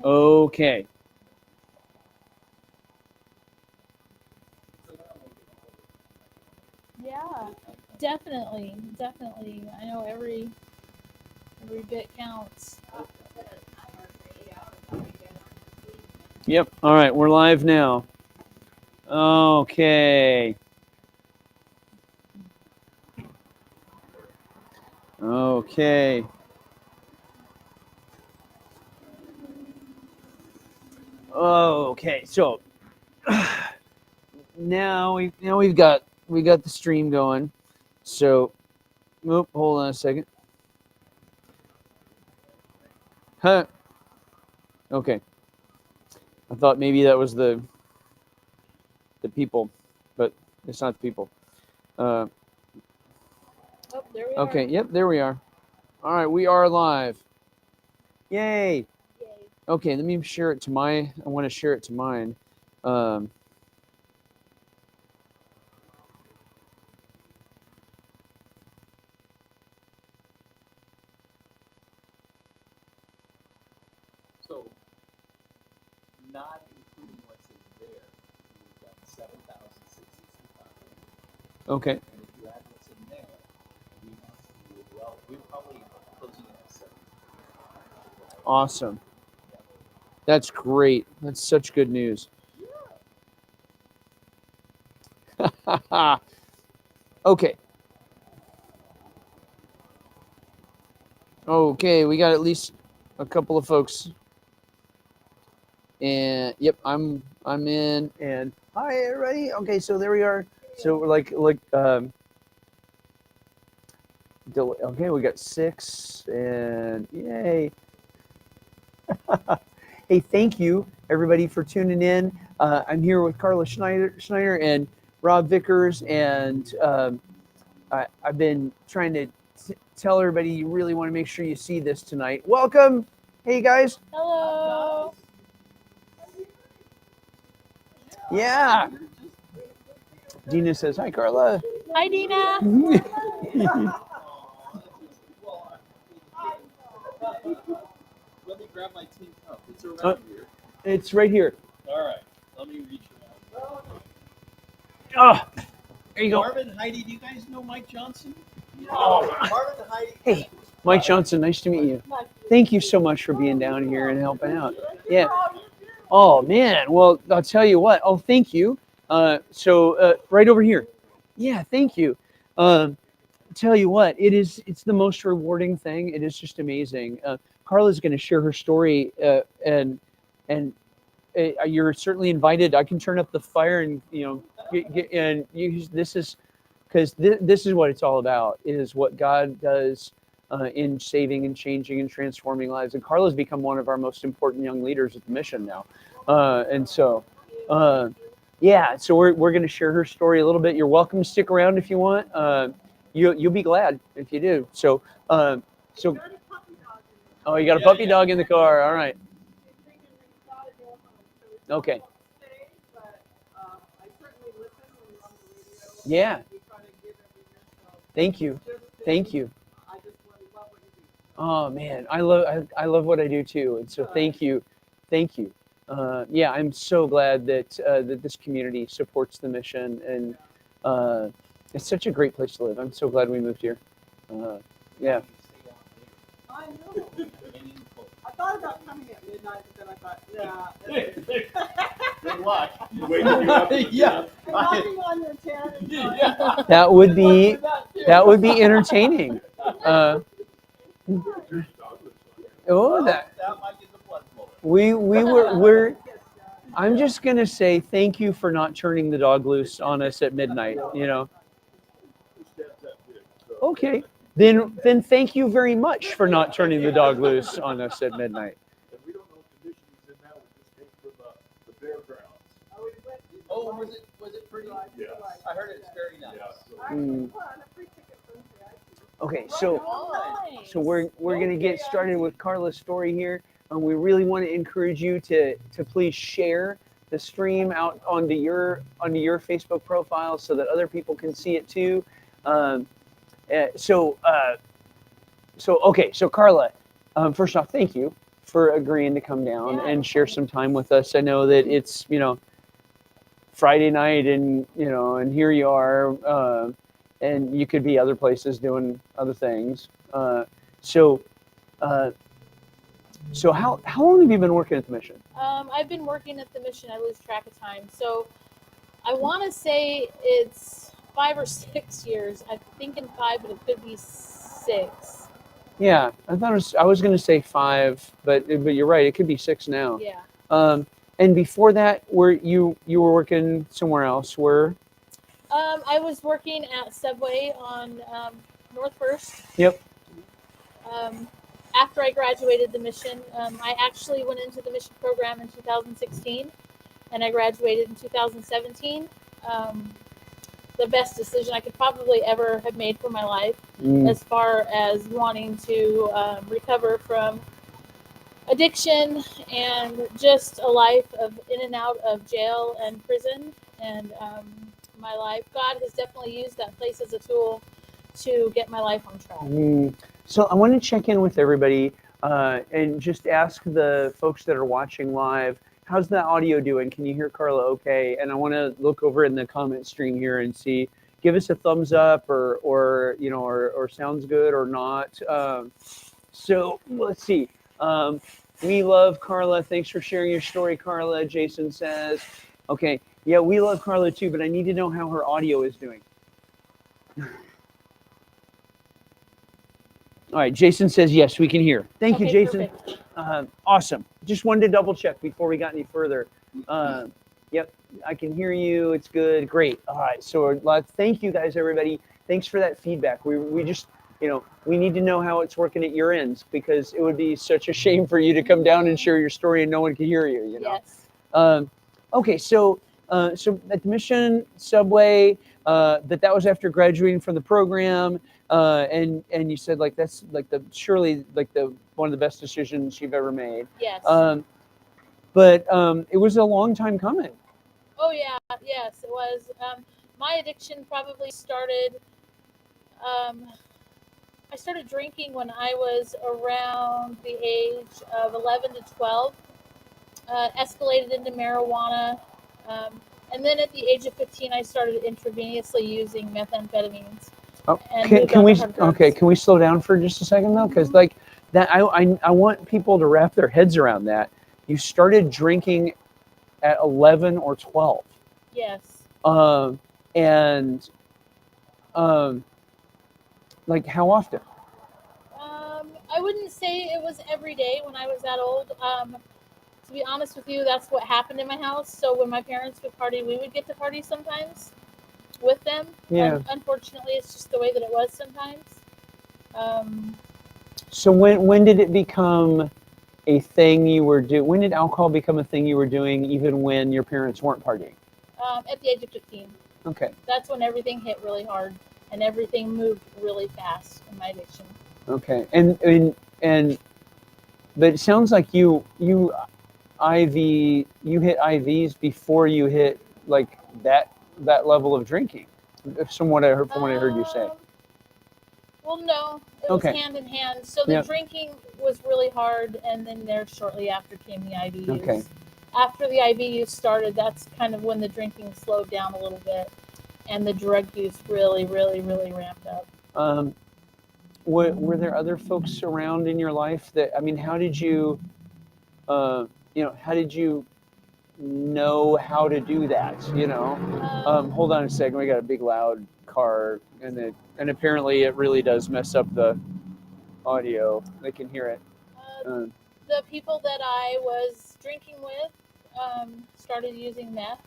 Okay. Yeah, definitely, definitely. I know every bit counts. Yep. All right. We're live now. Okay. Okay. Okay. So now we got the stream going. So, hold on a second. Huh. Okay. I thought maybe that was the people, but it's not the people. Uh, Oh, there we okay. are. Yep. There we are. All right. We are live. Yay. Yay. Okay. Let me share it to my. I want to share it to mine. Um, So, not including what's in there, we've got 7,665. okay. And if you add what's in there, we're probably closing in at 7. Awesome. That's great. That's such good news. Okay. Okay, we got at least a couple of folks. And yep, I'm in. And hi everybody. Okay, so there we are. So we're okay, we got 6 and yay. Hey, thank you everybody for tuning in. I'm here with Carla Schneider and Rob Vickers, and I've been trying to tell everybody you really want to make sure you see this tonight. Welcome. Hey guys. Hello. Yeah. Dina says hi, Carla. Hi, Dina. Let me grab my tin cup. It's around here. It's right here. All right. Let me reach around. Oh, there you go. Marvin, Heidi, do you guys know Mike Johnson? Oh. Marvin and Heidi. Hey, Mike Johnson, nice to meet you. Thank you so much for being down here and helping out. Yeah. Oh man. Well, I'll tell you what. Oh, thank you. So right over here. Yeah, thank you. Tell you what, it's the most rewarding thing. It is just amazing. Carla's going to share her story, and you're certainly invited. I can turn up the fire, and and you. This is because this is what it's all about. It is what God does in saving and changing and transforming lives. And Carla's become one of our most important young leaders at the mission now, and so. Yeah, so we're going to share her story a little bit. You're welcome to stick around if you want. You'll be glad if you do. So oh, you got a puppy dog in the car. All right. Okay. Yeah. Thank you. Thank you. Oh man, I love what I do too, and so thank you. Yeah, I'm so glad that this community supports the mission, and it's such a great place to live. I'm so glad we moved here. Yeah. I know. I thought about coming at midnight, but then I thought, nah. Good luck. Yeah. Knocking on your tent. Yeah. That would be entertaining. Oh, that might get the blood flowing. we're. I'm just gonna say thank you for not turning the dog loose on us at midnight. Okay. Then thank you very much for not turning the dog loose on us at midnight. And we don't know conditions he's in now. We just came from the fairgrounds. Oh, was it pretty? Yes. I heard it's very nice. Yeah. Okay, so we're gonna get started with Carla's story here. We really want to encourage you to please share the stream out onto your Facebook profile so that other people can see it too. So Carla, First off, thank you for agreeing to come down Yeah, and no share problem. some time with us. I know that it's Friday night, and and here you are, and you could be other places doing other things. So, uh, so how long have you been working at the mission? I've been working at the mission. I lose track of time. So I want to say it's 5 or 6 years. I'm thinking 5, but it could be 6. Yeah, I was going to say 5, but you're right. It could be 6 now. Yeah. And before that, you were working somewhere else? Where? I was working at Subway on North First. Yep. After I graduated the mission, I actually went into the mission program in 2016, and I graduated in 2017. Um, the best decision I could probably ever have made for my life, as far as wanting to recover from addiction and just a life of in and out of jail and prison. And my life, God has definitely used that place as a tool to get my life on track. So I want to check in with everybody and just ask the folks that are watching live, how's the audio doing? Can you hear Carla okay? And I want to look over in the comment stream here and see, give us a thumbs up or sounds good or not. So let's see. We love Carla. Thanks for sharing your story, Carla. Jason says, okay, yeah, we love Carla too, but I need to know how her audio is doing. All right, Jason says yes, we can hear. Thank you, Okay, Jason. perfect. Awesome. Just wanted to double check before we got any further. Yep, I can hear you. It's good. Great. All right. So thank you guys, everybody. Thanks for that feedback. We just, we need to know how it's working at your ends, because it would be such a shame for you to come down and share your story and no one can hear you. Yes. Okay, so at the mission Subway, that was after graduating from the program, and you said like that's like surely the one of the best decisions you've ever made. Yes. But it was a long time coming. Oh yeah. Yes, it was. My addiction probably started. I started drinking when I was around the age of 11 to 12. Escalated into marijuana. And then at the age of 15, I started intravenously using methamphetamines. Oh, And can, moved can on we to hard drugs. can we slow down for just a second though? Because like that, I want people to wrap their heads around that. You started drinking at 11 or 12. Yes. And like how often? I wouldn't say it was every day when I was that old. To be honest with you, that's what happened in my house. So when my parents would party, we would get to party sometimes with them. Yeah. Unfortunately, it's just the way that it was sometimes. So when did it become a thing you were doing? When did alcohol become a thing you were doing, even when your parents weren't partying? At the age of 15. Okay. That's when everything hit really hard and everything moved really fast in my addiction. Okay. But it sounds like you hit IVs before you hit like that level of drinking. From what I heard you say. Well, no, it was hand in hand. So the drinking was really hard, and then there shortly after came the IV use. Okay. After the IV use started, that's kind of when the drinking slowed down a little bit, and the drug use really, really, really ramped up. Were there other folks around in your life that, I mean, how did you know how to do that? Hold on a second. We got a big loud car, and apparently it really does mess up the audio. They can hear it. The people that I was drinking with started using meth.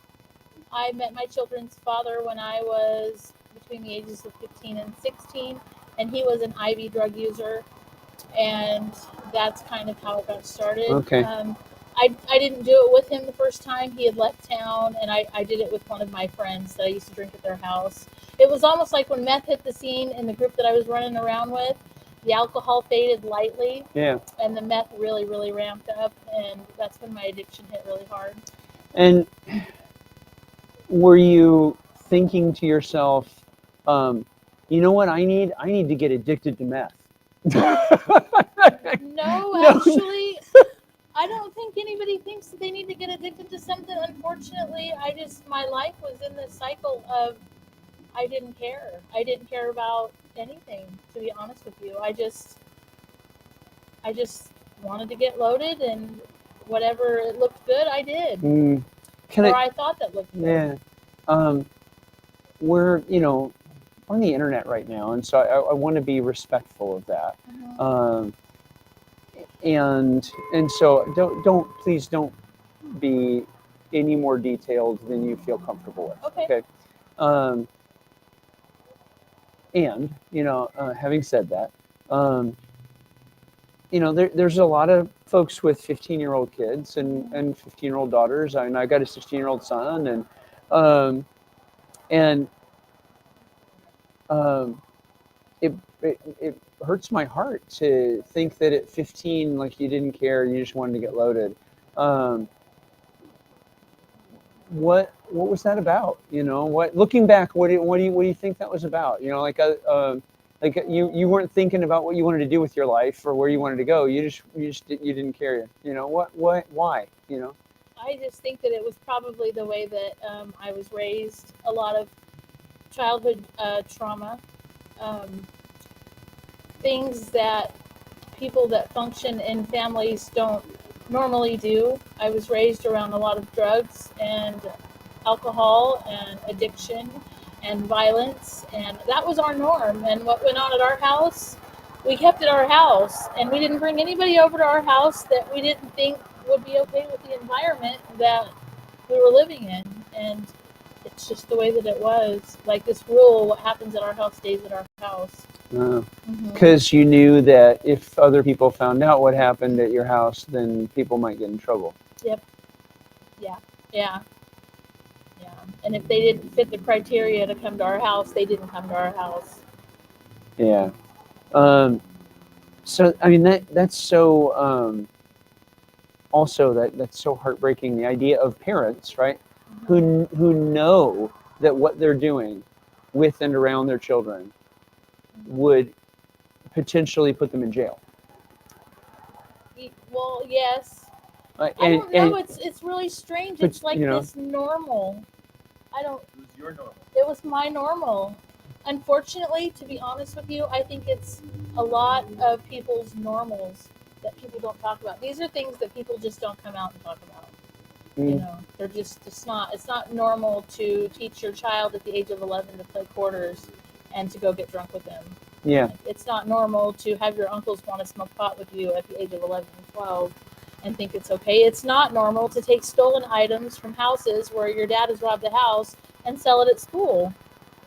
I met my children's father when I was between the ages of 15 and 16, and he was an IV drug user, and that's kind of how it got started. Okay. I didn't do it with him the first time. He had left town, and I did it with one of my friends that I used to drink at their house. It was almost like when meth hit the scene in the group that I was running around with, the alcohol faded lightly, and the meth really, really ramped up, and that's when my addiction hit really hard. And were you thinking to yourself, you know what I need? I need to get addicted to meth. No, Actually, I don't think anybody thinks that they need to get addicted to something. Unfortunately, my life was in this cycle of I didn't care. I didn't care about anything, to be honest with you. I just wanted to get loaded, and whatever it looked good, I did. Can Or I? I thought that looked good. Yeah. We're on the internet right now, and so I want to be respectful of that. Mhm. And so please don't be any more detailed than you feel comfortable with. Okay. Um, and having said that, there's a lot of folks with 15-year-old kids and 15-year-old daughters. I got a 16-year-old son, and um, it hurts my heart to think that at 15, like, you didn't care, you just wanted to get loaded. What was that about? Looking back, what do you think that was about? Like you weren't thinking about what you wanted to do with your life or where you wanted to go. You didn't care. Why? I just think that it was probably the way that I was raised. A lot of childhood trauma, things that people that function in families don't normally do. I was raised around a lot of drugs and alcohol and addiction and violence, and that was our norm. And what went on at our house, we kept at our house, and we didn't bring anybody over to our house that we didn't think would be okay with the environment that we were living in. And it's just the way that it was. Like this rule, what happens at our house stays at our house. Because you knew that if other people found out what happened at your house, then people might get in trouble. Yep. Yeah. And if they didn't fit the criteria to come to our house, they didn't come to our house. Yeah. So I mean that's so also that's so heartbreaking. The idea of parents, right, who know that what they're doing with and around their children would potentially put them in jail. Well, yes. I And don't know. It's really strange. It's like this normal. It was your normal. It was my normal. Unfortunately, to be honest with you, I think it's a lot of people's normals that people don't talk about. These are things that people just don't come out and talk about. They're it's not normal to teach your child at the age of 11 to play quarters and to go get drunk with them. Yeah. Like, it's not normal to have your uncles want to smoke pot with you at the age of 11 and 12 and think it's okay. It's not normal to take stolen items from houses where your dad has robbed a house and sell it at school.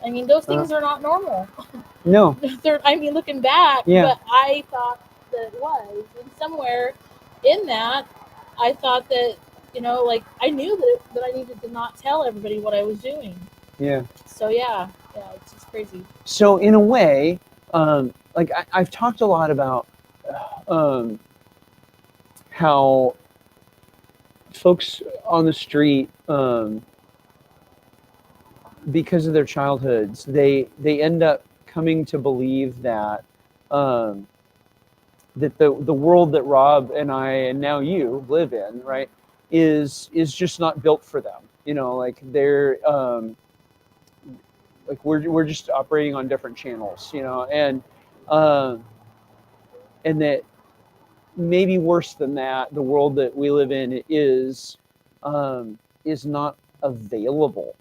I mean, those things are not normal. No. Looking back, Yeah. but I thought that it was. And somewhere in that, I thought that, I knew that I needed to not tell everybody what I was doing. Yeah. So, yeah, it's just crazy. So in a way, I've talked a lot about how folks on the street, because of their childhoods, they end up coming to believe that that the world that Rob and I and now you live in, right, is just not built for them. Like they're like we're just operating on different channels, and that maybe worse than that, the world that we live in is not available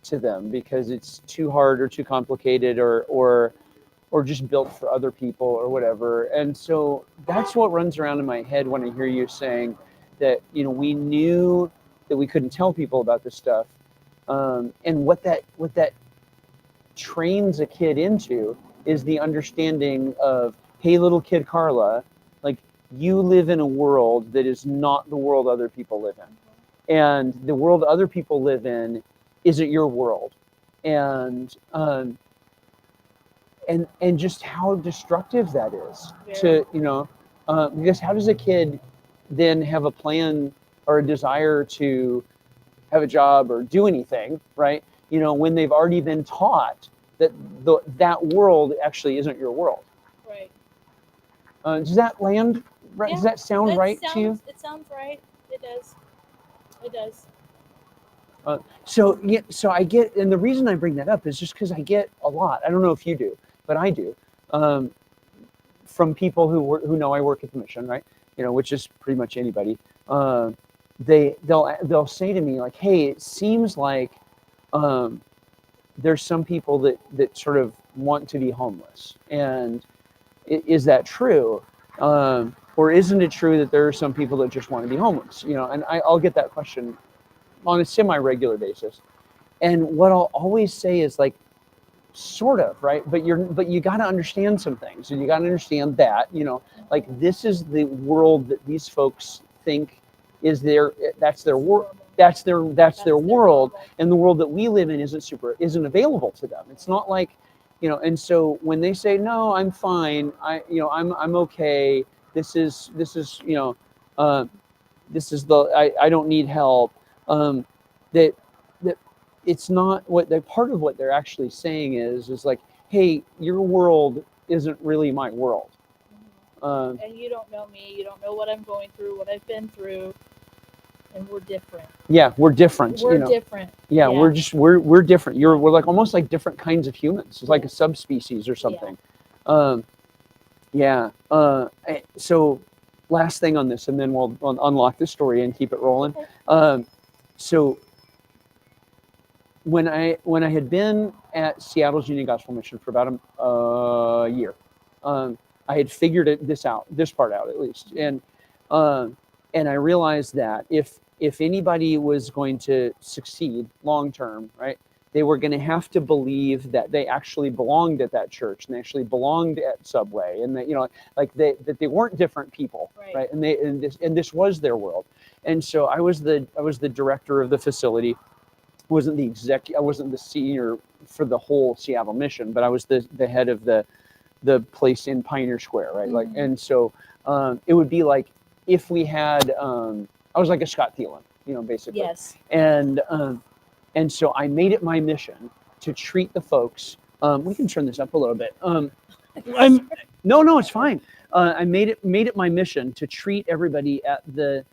to them because it's too hard or too complicated or just built for other people or whatever. And so that's what runs around in my head when I hear you saying that we knew that we couldn't tell people about this stuff, and what that trains a kid into is the understanding of, hey, little kid Carla, like, you live in a world that is not the world other people live in, and the world other people live in isn't your world, and just how destructive that is. To because how does a kid then have a plan or a desire to have a job or do anything, right, when they've already been taught that that world actually isn't your world? Right. Does that land right? Yeah, Does that sound right to you? It sounds right. It does. It does. So yeah, so I get, and the reason I bring that up is just because I get a lot. I don't know if you do, but I do, um, from people who know I work at the mission, right? You know, which is pretty much anybody. Uh, they'll say to me like, "Hey, it seems like um, there's some people that sort of want to be homeless, and is that true?" Or isn't it true that there are some people that just want to be homeless? You know, and I'll get that question on a semi-regular basis. And what I'll always say is like, sort of, right? But you got to understand some things, and you got to understand that, you know, like this is the world that these folks think is their, that's their world, that's their world, and the world that we live in isn't available to them. It's not like, you know, and so when they say no, I'm fine, I'm okay. This is uh, this is I don't need help. Um, that that it's not what they part of what they're actually saying is like, hey, your world isn't really my world. And you don't know me. You don't know what I'm going through, what I've been through, and we're different. Yeah, we're different. We're different. Yeah, we're just we're different. We're like almost like different kinds of humans. It's like a subspecies or something. Yeah. So last thing on this, and then we'll unlock the story and keep it rolling. So when I had been at Seattle's Union Gospel Mission for about a year, I had figured this part out at least, and I realized that if anybody was going to succeed long term, right, they were going to have to believe that they actually belonged at that church and they actually belonged at Subway, and that, you know, like that they weren't different people, right? And this was their world. And so I was the director of the facility. I wasn't the senior for the whole Seattle mission, but I was the head of the place in Pioneer Square, right? Like, and so it would be like if we had I was like a Scott Thielen, you know, basically. Yes. And so I made it my mission to treat the folks. We can turn this up a little bit. No, it's fine. I made it my mission to treat everybody at the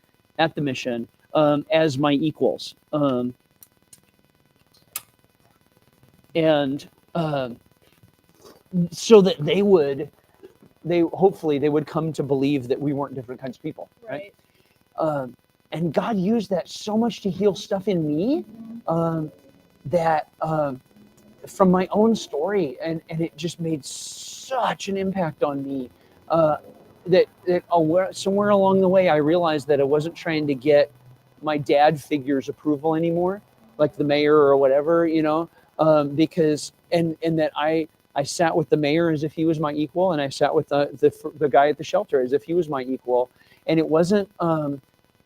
mission as my equals. And so that they hopefully they would come to believe that we weren't different kinds of people, right? And God used that so much to heal stuff in me, that from my own story, and it just made such an impact on me, that somewhere along the way I realized that I wasn't trying to get my dad figure's approval anymore, like the mayor or whatever, you know, because and that I sat with the mayor as if he was my equal, and I sat with the guy at the shelter as if he was my equal, and it wasn't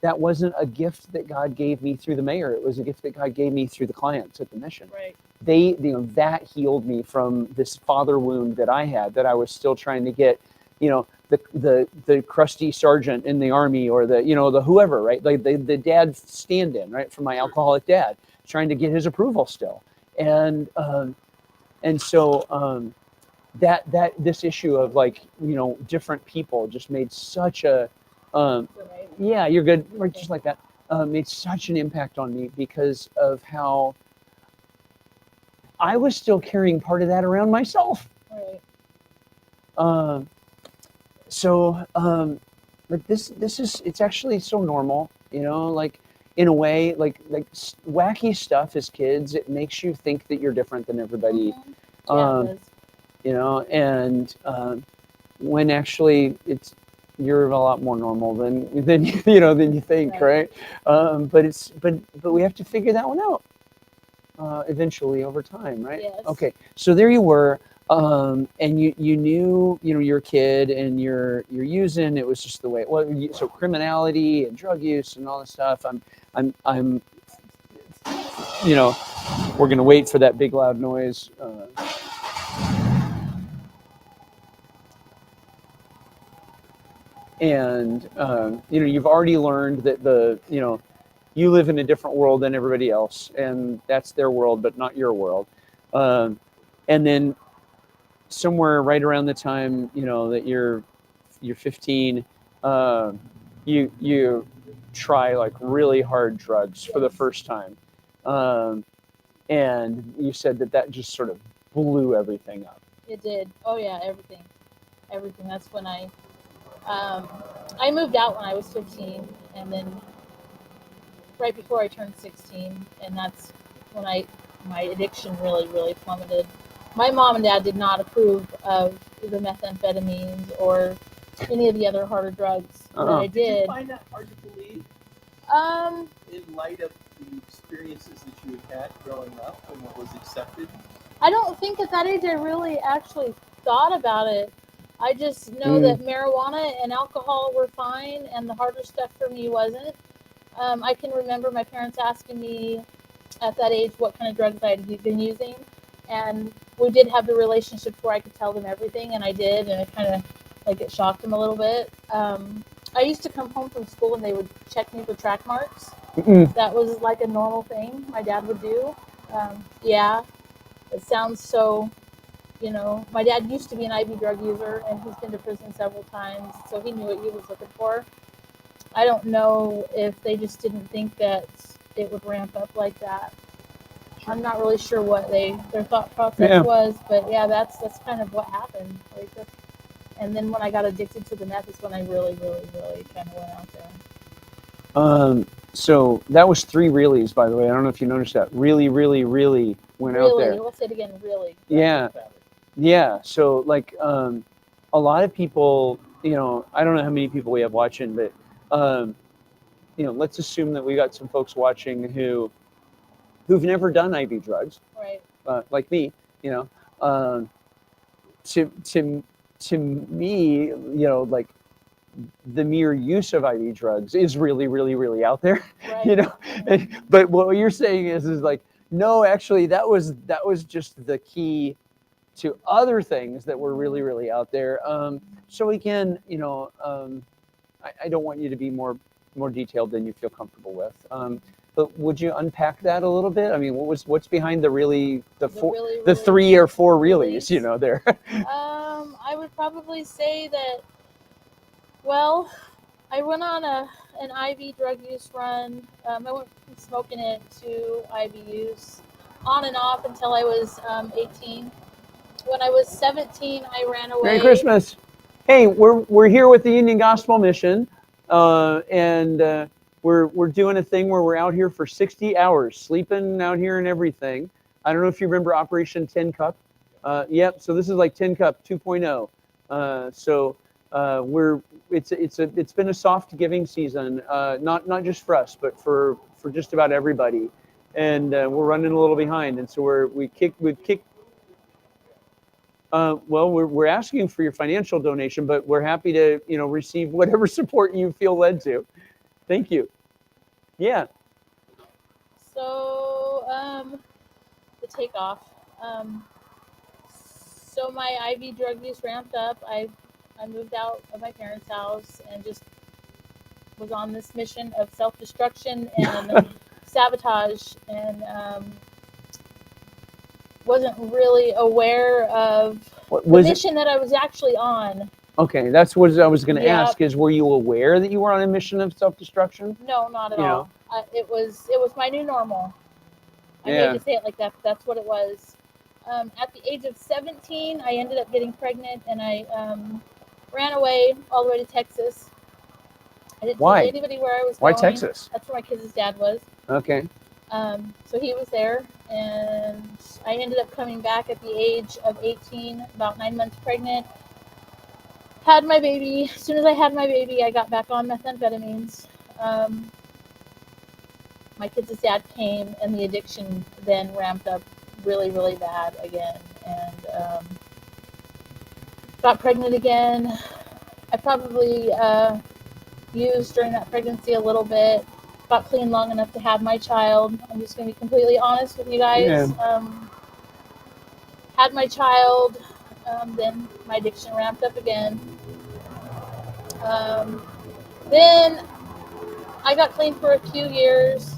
that wasn't a gift that God gave me through the mayor. It was a gift that God gave me through the clients at the mission. Right. That healed me from this father wound that I had, that I was still trying to get, you know, the crusty sergeant in the army, or the whoever, right? Like the dad stand-in, right, for my alcoholic dad, trying to get his approval still. And so that this issue of, like, you know, different people just made such a yeah, you're good, right, just like that, made such an impact on me because of how I was still carrying part of that around myself. Right. So like this is, it's actually so normal, you know, like in a way, like wacky stuff as kids, it makes you think that you're different than everybody. Yeah, it does. You know, and when actually you're a lot more normal than you think, right? But we have to figure that one out eventually over time, right? Yes. Okay, so there you were, and you knew, you know, you're a kid and you're using. It was just the way. Well, so criminality and drug use and all this stuff. I'm you know, we're gonna wait for that big loud noise. And you know, you've already learned that you live in a different world than everybody else, and that's their world, but not your world. And then somewhere right around the time, you know, that you're 15, you try like really hard drugs for the first time, um, and you said that just sort of blew everything up. It did. Oh yeah, everything, everything. That's when I moved out when I was 15, and then right before I turned 16, and that's when my addiction really really plummeted. My mom and dad did not approve of the methamphetamines or any of the other harder drugs that Uh-uh. I Did you did. find that hard to believe Um, in light of the experiences that you had growing up and what was accepted? I don't think at that age I really actually thought about it. I just know Mm. that marijuana and alcohol were fine, and the harder stuff for me wasn't. I can remember my parents asking me at that age what kind of drugs I had been using, and we did have the relationships where I could tell them everything, and I did, and it kind of like it shocked them a little bit. I used to come home from school and they would check me for track marks. Mm-mm. That was like a normal thing my dad would do. Yeah, it sounds so, my dad used to be an IV drug user and he's been to prison several times, so he knew what he was looking for. I don't know if they just didn't think that it would ramp up like that. I'm not really sure what their thought process Yeah. was, but yeah, that's kind of what happened. And then when I got addicted to the meth is when I really, really, really kind of went out there. So that was 3 reallys, by the way. I don't know if you noticed that. Really, really, really went out Really, there. let's say it again. Really. Yeah. Yeah. So like a lot of people, I don't know how many people we have watching, but let's assume that we got some folks watching who've never done IV drugs, Right. like me. You know, um, to me, like the mere use of IV drugs is really, really, really out there. Right. But what you're saying is like, no, actually, that was just the key to other things that were really, really out there. So again, I don't want you to be more detailed than you feel comfortable with. But would you unpack that a little bit? I mean, what's behind the really the four really, the really 3 or 4 reallys? reallys, there? I would probably say that. Well, I went on an IV drug use run. I went from smoking it to IV use, on and off until I was 18. When I was 17, I ran away. Merry Christmas. Hey, we're here with the Union Gospel Mission, and we're doing a thing where we're out here for 60 hours, sleeping out here and everything. I don't know if you remember Operation 10 Cup. Yep. So this is like 10 Cup 2.0. So it's been a soft giving season, not just for us, but for just about everybody. And we're running a little behind, and so we've kicked. Well, we're asking for your financial donation, but we're happy to receive whatever support you feel led to. Thank you. Yeah. So the takeoff. So my IV drug use ramped up. I moved out of my parents' house and just was on this mission of self destruction and sabotage, and wasn't really aware of What the was it? mission that I was actually on. Okay, that's what I was going to Yep. ask. Is were you aware that you were on a mission of self-destruction? No, not at You know. all. It was my new normal. I Yeah. hate to say it like that, but that's what it was. At the age of 17, I ended up getting pregnant, and I ran away all the way to Texas. I didn't Why? tell anybody where I was Why going. Texas? That's where my kids' dad was. Okay. So he was there, and I ended up coming back at the age of 18, about 9 months pregnant. Had my baby. As soon as I had my baby, I got back on methamphetamines. My kids' dad came, and the addiction then ramped up really, really bad again, and got pregnant again. I probably used during that pregnancy a little bit. Got clean long enough to have my child. I'm just going to be completely honest with you guys. Yeah. Had my child, then my addiction ramped up again. Then I got clean for a few years.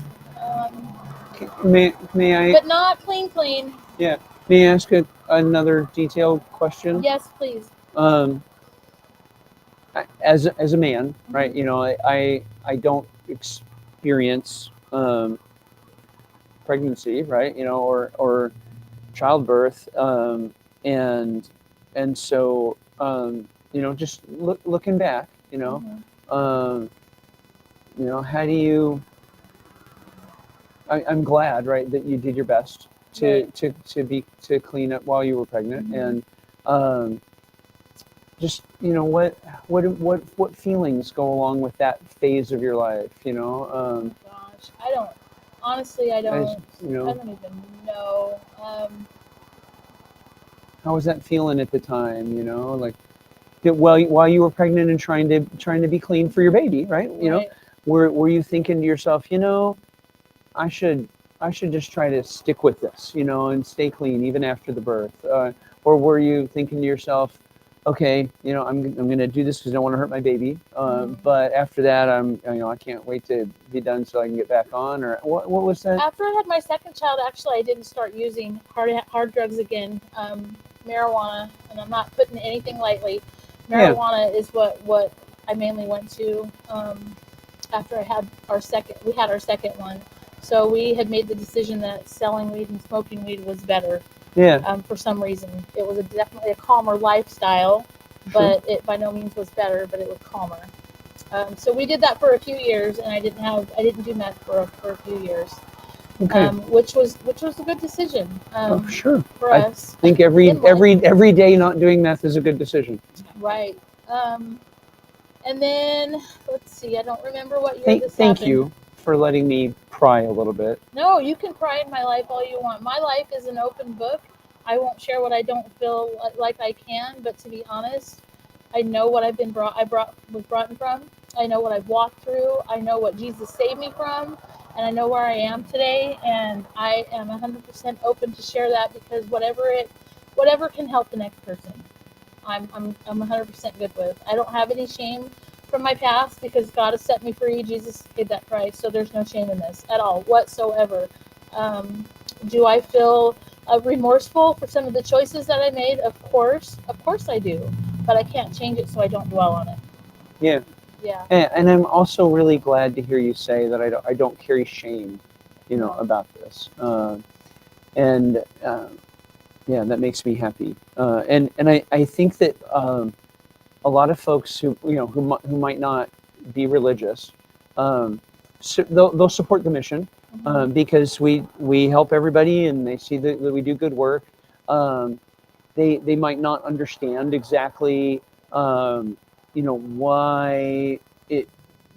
May I? But not clean. Yeah. May I ask another detailed question? Yes, please. as a man, right? You know, I don't experience pregnancy, right? You know, or childbirth, and so you know, just looking back, um, you know, how do you? I'm glad, right, that you did your best to Right. to clean up while you were pregnant, Mhm. and um, just you know what feelings go along with that phase of your life, you know, Gosh, I don't. Honestly, I as don't. you I know, don't even know. how was that feeling at the time, you know, like that while you were pregnant and trying to be clean for your baby, right? You know, Right. were you thinking to yourself, you know, I should I should just try to stick with this, you know, and stay clean even after the birth, or were you thinking to yourself, okay, you know, I'm going to do this because I don't want to hurt my baby, Mm. but after that, you know, I can't wait to be done so I can get back on, or what was that? After I had my second child, actually, I didn't start using hard drugs again. Marijuana, and I'm not putting anything lightly. Yeah, Marijuana is what I mainly went to after I had our second. We had our second one, so we had made the decision that selling weed and smoking weed was better. yeah, For some reason, it was definitely a calmer lifestyle, sure, but it by no means was better. But it was calmer. So we did that for a few years, and I didn't do meth for a few years, okay, which was a good decision oh sure. for I us think in life, every day not doing meth is a good decision. right? And then let's see, I don't remember what year this Thank happened. you for letting me pry a little bit. No, you can pry in my life all you want. My life is an open book. I won't share what I don't feel like I can, but to be honest, I know what I've been brought. Was brought from. I know what I've walked through. I know what Jesus saved me from, and I know where I am today. And I am 100% open to share that because whatever can help the next person, I'm 100% good with. I don't have any shame from my past because God has set me free. Jesus paid that price, so there's no shame in this at all whatsoever. Um, do I feel remorseful for some of the choices that I made? Of course I do, but I can't change it, so I don't dwell on it. Yeah. Yeah, And I'm also really glad to hear you say that I don't carry shame, you know, no, about this. And yeah, that makes me happy. And I think that a lot of folks who you know who might not be religious, so they'll support the mission mm-hmm. because we help everybody and they see that we do good work. Um, they might not understand exactly you know why it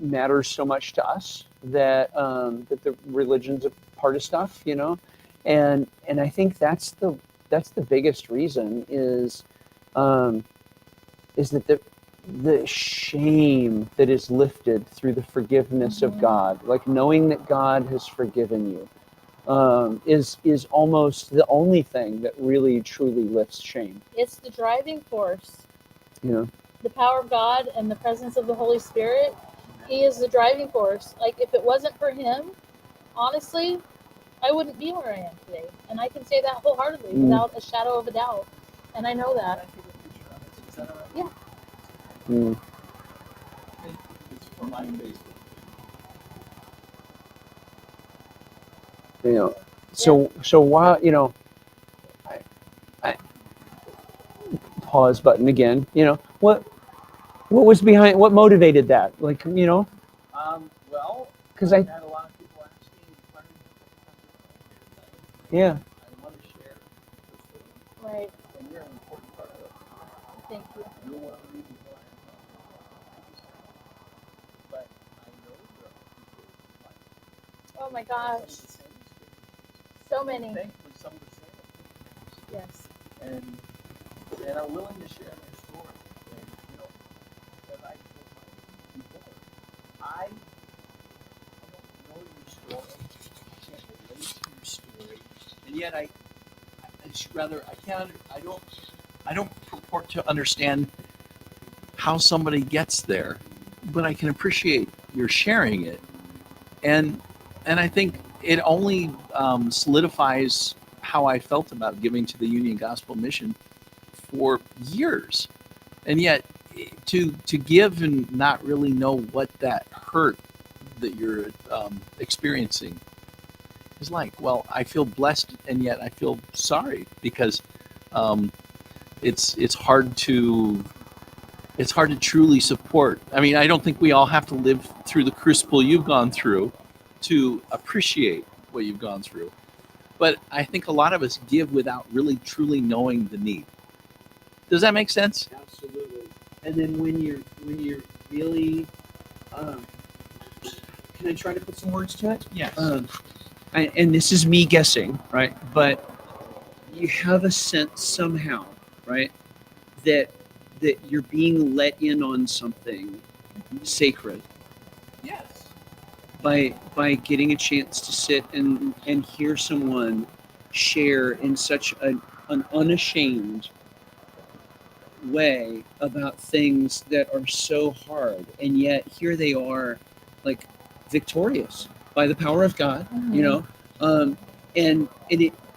matters so much to us that that the religion's a part of stuff, you know, and I think that's the biggest reason um, is that the shame that is lifted through the forgiveness of Mm-hmm. God, like knowing that God has forgiven you, is almost the only thing that really truly lifts shame. It's the driving force. You know, The power of God and the presence of the Holy Spirit. He is the driving force. Like if it wasn't for Him, honestly, I wouldn't be where I am today. And I can say that wholeheartedly mm, without a shadow of a doubt. And I know Can that. I take a picture of this? Is that all right? Yeah. mm, It's for my Facebook. you know. So while you know, I pause button again. You know what was behind what motivated that? Like you know, Well, because I've had a lot of people asking, yeah, I want to share this with them, Right. and you're an important part of it. Thank you. You're one of the reasons why I'm not. But I know there are people like Oh my some gosh. of the same experiences. So many. Thankfully, some of the same opinions. Yes. And are willing to share their story. And you know, as I told my before, I don't know your story, I can't relate to your story, and yet I just rather I can't I don't purport to understand how somebody gets there, but I can appreciate your sharing it, and I think it only solidifies how I felt about giving to the Union Gospel Mission for years, and yet to give and not really know what that hurt that you're experiencing is like. Well, I feel blessed, and yet I feel sorry because um, it's hard to truly support. I mean, I don't think we all have to live through the crucible you've gone through to appreciate what you've gone through. But I think a lot of us give without really truly knowing the need. Does that make sense? Absolutely. And then when you're really, um, can I try to put some words to it? Yes. And this is me guessing, right? But you have a sense somehow, right, that you're being let in on something sacred Yes. by getting a chance to sit and hear someone share in such an unashamed way about things that are so hard, and yet here they are, like, victorious by the power of God, you Mhm. know. And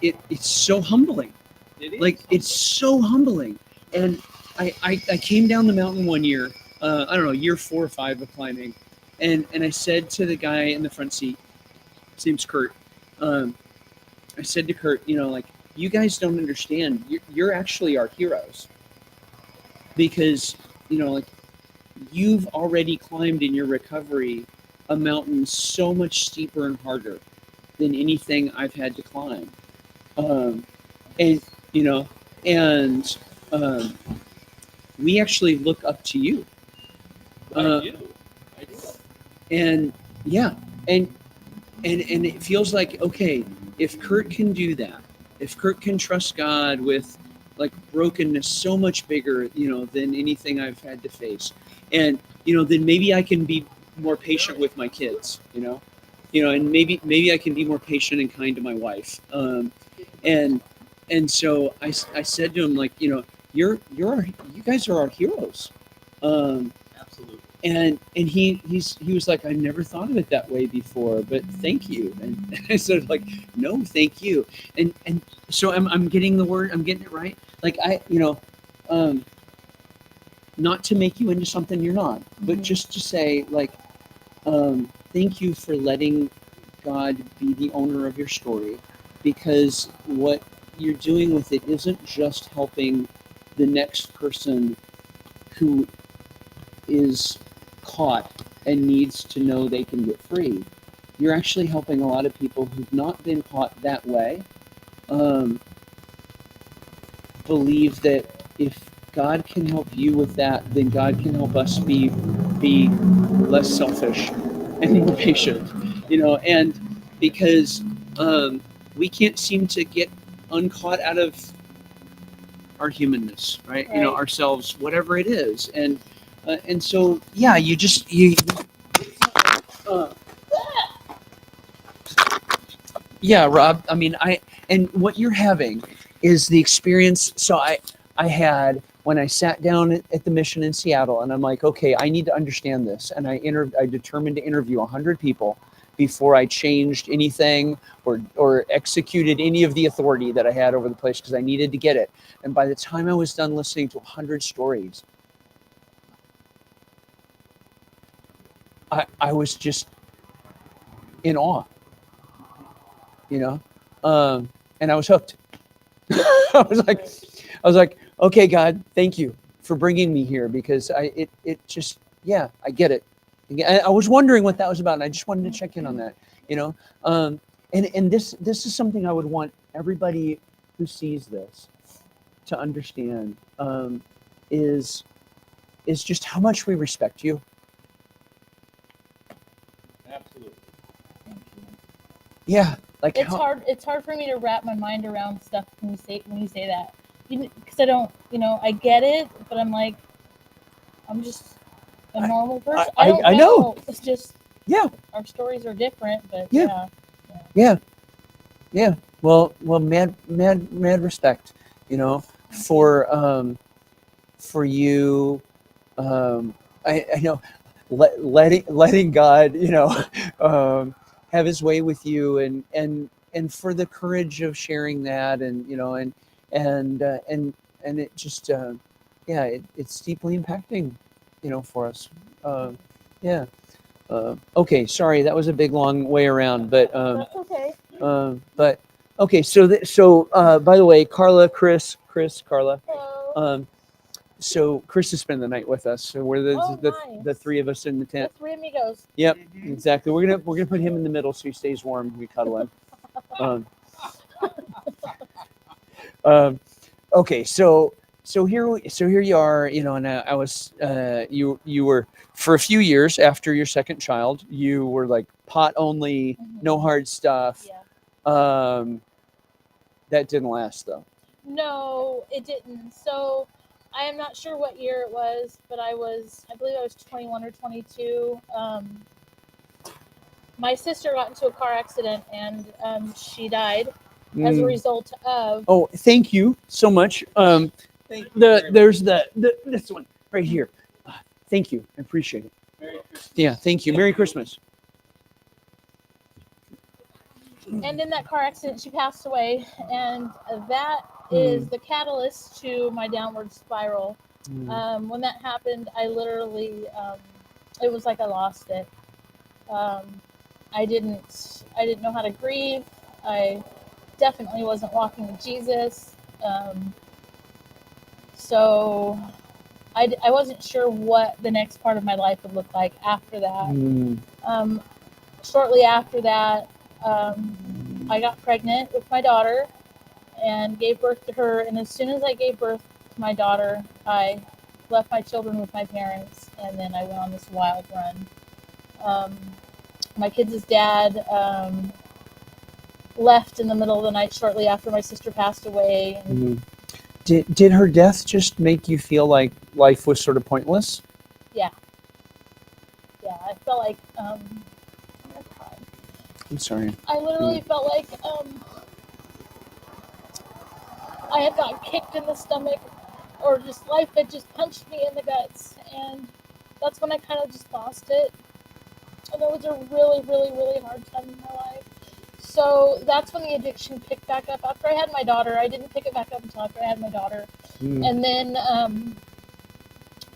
it's so humbling. It is. Like, it's so humbling. And I came down the mountain one year, I don't know, year 4 or 5 of climbing, and I said to the guy in the front seat, his name's Kurt. I said to Kurt, like, you guys don't understand. You're actually our heroes, because like, you've already climbed in your recovery a mountain so much steeper and harder than anything I've had to climb. Um, and you know, and um, we actually look up to you. I Uh, do. I do. and yeah, and and it feels like, okay, if Kurt can do that, if Kurt can trust God with, like, brokenness so much bigger, than anything I've had to face, and then maybe I can be more patient with my kids, and maybe I can be more patient and kind to my wife, and so I said to him, like, you guys are our heroes. um, Absolutely. and he was like, I never thought of it that way before, but thank you. And I said, like, no, thank you. And so I'm getting the word, I'm getting it right. Like, um, not to make you into something you're not, but Mhm. just to say, like, thank you for letting God be the owner of your story, because what you're doing with it isn't just helping the next person who is caught and needs to know they can get free. You're actually helping a lot of people who've not been caught that way, um, believe that if God can help you with that, then God can help us be less selfish and more patient. And because we can't seem to get uncaught out of our humanness, right? Right. Ourselves, whatever it is, and so, yeah, you uh, yeah, Rob. I mean, and what you're having is the experience. So I had when I sat down at the mission in Seattle, and I'm like, okay, I need to understand this, and I determined to interview 100 people before I changed anything or executed any of the authority that I had over the place, because I needed to get it. And by the time I was done listening to 100 stories, I was just in awe, you know, and I was hooked. I was like, okay, God, thank you for bringing me here, because it just, yeah, I get it. I was wondering what that was about, and I just wanted to check in on that, you know. Um, and this is something I would want everybody who sees this to understand, is just how much we respect you. Absolutely. Yeah, like It's how. hard. It's hard for me to wrap my mind around stuff when you say that, because I don't. I get it, but I'm like, I'm just a I, normal I, person. I don't I know. know. It's just Yeah, our stories are different, but Yeah. yeah. yeah, yeah. Well, mad respect, for you. I know, letting God, have His way with you, and for the courage of sharing that, and and it just, yeah, it's deeply impacting for us. Yeah. Okay, sorry, that was a big long way around, but That's okay. but okay. By the way, Chris, Carla. Hello. So Chris is spending the night with us. So we're Oh, the nice. three of us in the The tent. three amigos. Yep, exactly. We're gonna put him in the middle so he stays warm. We cuddle him. Um, um, okay, so here you are. And I was you were for a few years after your second child. You were like pot only, no Mhm. hard stuff. Yeah. Um, that didn't last though. No, it didn't. So I am not sure what year it was, but I believe I was 21 or 22. My sister got into a car accident and she died as a Mm. result of. Oh, thank you so much. Thank you very There's this one right here. Thank you. I appreciate it. Merry Christmas. Yeah, thank you. Merry Christmas. And in that car accident, she passed away, and that is the catalyst to my downward spiral. When that happened, I literally, it was like I lost it. Um, I didn't know how to grieve. I definitely wasn't walking with Jesus. So I wasn't sure what the next part of my life would look like after that. Um, Shortly after that, I got pregnant with my daughter and gave birth to her. And as soon as I gave birth to my daughter, I left my children with my parents, and then I went on this wild run. Um, my kids' dad left in the middle of the night shortly after my sister passed away. And Did her death just make you feel like life was sort of pointless? yeah, I felt like I'm sorry. I literally felt like I had got kicked in the stomach, or just life had just punched me in the guts, and that's when I kind of just lost it. And it was a really, really, really hard time in my life. So that's when the addiction picked back up. After I had my daughter, I didn't pick it back up until after I had my daughter. And then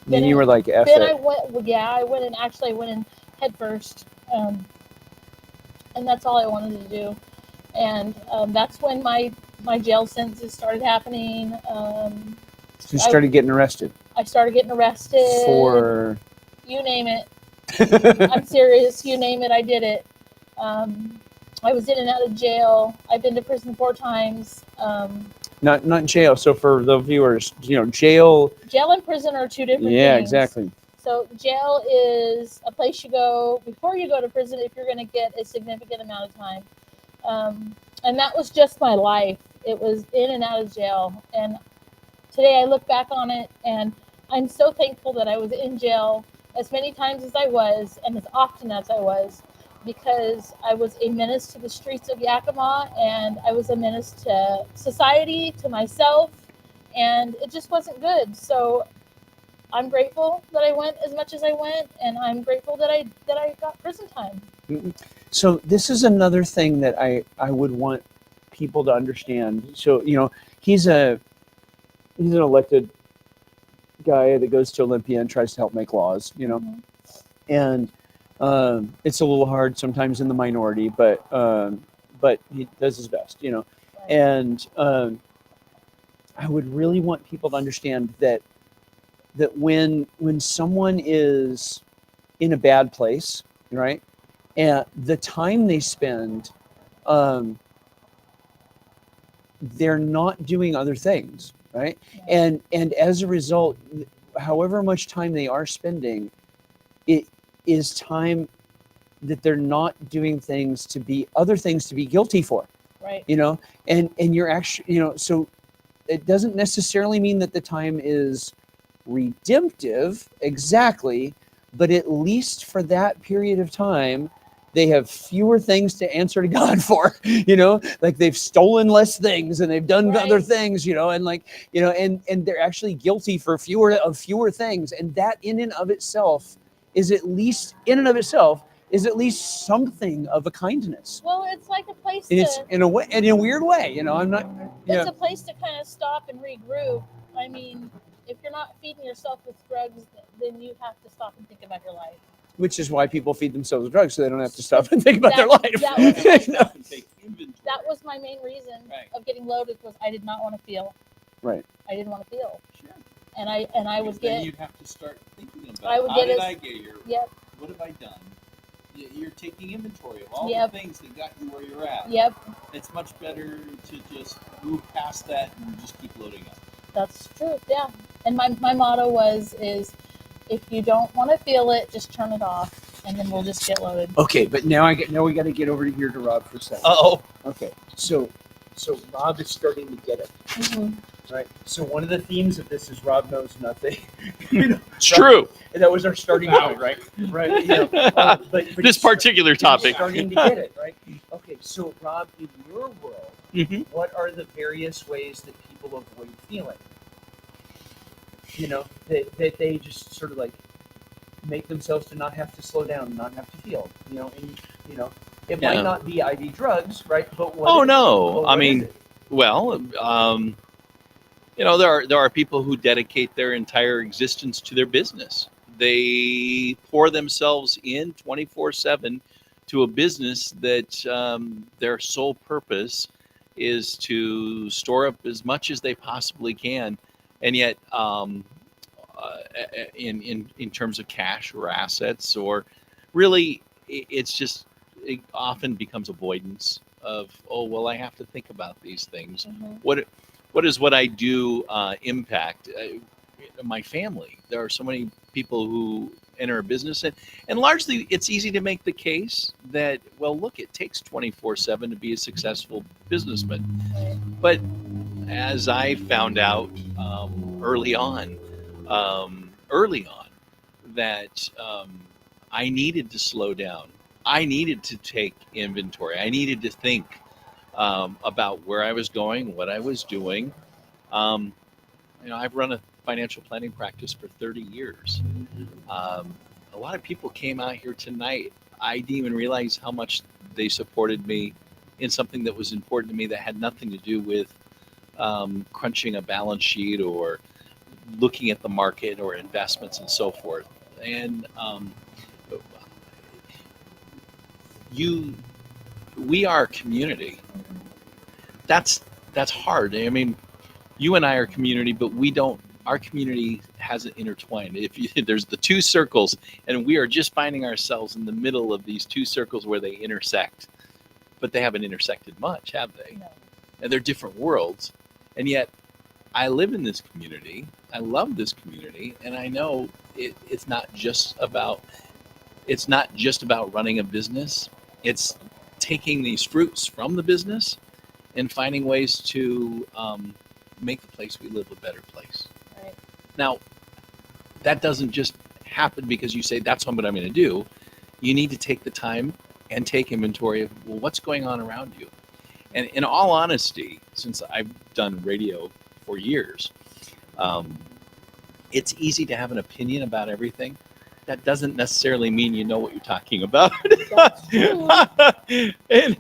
Then you were like, F then it. I went. Well, yeah, I went in head first, and that's all I wanted to do. And that's when my jail sentences started happening. You started getting arrested I started getting arrested for. you name it. I'm serious. You name it, I did it. I was in and out of jail. I've been to prison 4 times. Not jail. So for the viewers, jail. Jail and prison are 2 different Yeah, things. exactly. So jail is a place you go before you go to prison if you're going to get a significant amount of time. And that was just my life. It was in and out of jail. And today I look back on it and I'm so thankful that I was in jail as many times as I was and as often as I was, because I was a menace to the streets of Yakima, and I was a menace to society, to myself, and it just wasn't good. So I'm grateful that I went as much as I went, and I'm grateful that I got prison time. So this is another thing that I would want people to understand. So he's an elected guy that goes to Olympia and tries to help make laws. Mhm. And it's a little hard sometimes in the minority, but he does his best. Right. And I would really want people to understand that when someone is in a bad place, right, and the time they spend, they're not doing other things, right? Yeah. And as a result, however much time they are spending, it is time that they're not doing other things to be guilty for. Right. And you're actually, so it doesn't necessarily mean that the time is redemptive exactly, but at least for that period of time, they have fewer things to answer to God for, like they've stolen less things and they've done other Right. things, and they're actually guilty for fewer things. And that in and of itself is at least something of a kindness. Well, it's like a place And it's to. in a weird way, I'm not. It's a place to kind of stop and regroup. I mean, if you're not feeding yourself with drugs, then you have to stop and think about your life. Which is why people feed themselves drugs so they don't have to stop and think about their That- life. that was- Have to stop and take inventory. That was my main reason Right. of getting loaded, was I did not want to feel. Right. I didn't want to feel, Sure. and I would Then get. you'd have to start thinking about I would how get did as- I get here? Yep. What have I done? You're taking inventory of all Yep. the things that got you where you're at. Yep. It's much better to just move past that and just keep loading up. That's true. Yeah. And my motto is, if you don't want to feel it, just turn it off, and then we'll just get loaded. Okay, but now we got to get over here to Rob for a second. Oh. Okay, so Rob is starting to get it, Mm-hmm. right? So one of the themes of this is Rob knows nothing. You know, It's true. and that was our starting point, right? Right. You know, but This particular you're topic. starting to get it, right? Okay, so Rob, in your world, Mhm. what are the various ways that people avoid feeling? You know, that they just sort of like make themselves to not have to slow down, not have to feel. You know, and you know, it Yeah. might not be IV drugs, right? But what Oh is- no! but I what is mean, it? well, there are people who dedicate their entire existence to their business. They pour themselves in 24/7 to a business that their sole purpose is to store up as much as they possibly can, and yet in terms of cash or assets, or really it's just, it often becomes avoidance of, oh well, I have to think about these things. Mm-hmm. What does what I do impact my family? There are so many people who enter a business, and largely it's easy to make the case that, well, look, it takes 24/7 to be a successful businessman. But as I found out early on, that I needed to slow down. I needed to take inventory. I needed to think about where I was going, what I was doing. I've run a financial planning practice for 30 years. A lot of people came out here tonight. I didn't even realize how much they supported me in something that was important to me that had nothing to do with crunching a balance sheet or looking at the market or investments and so forth. And we are a community. That's hard. I mean, you and I are a community, but we don't. Our community hasn't intertwined. There's the two circles, and we are just finding ourselves in the middle of these two circles where they intersect, but they haven't intersected much, have they? No. And they're different worlds, and yet I live in this community. I love this community, and I know it's not just about running a business. It's taking these fruits from the business and finding ways to make the place we live a better place. Right. Now, that doesn't just happen because you say that's what I'm going to do. You need to take the time and take inventory of, well, what's going on around you. And in all honesty, since I've done radio for years, it's easy to have an opinion about everything. That doesn't necessarily mean you know what you're talking about. That's true. and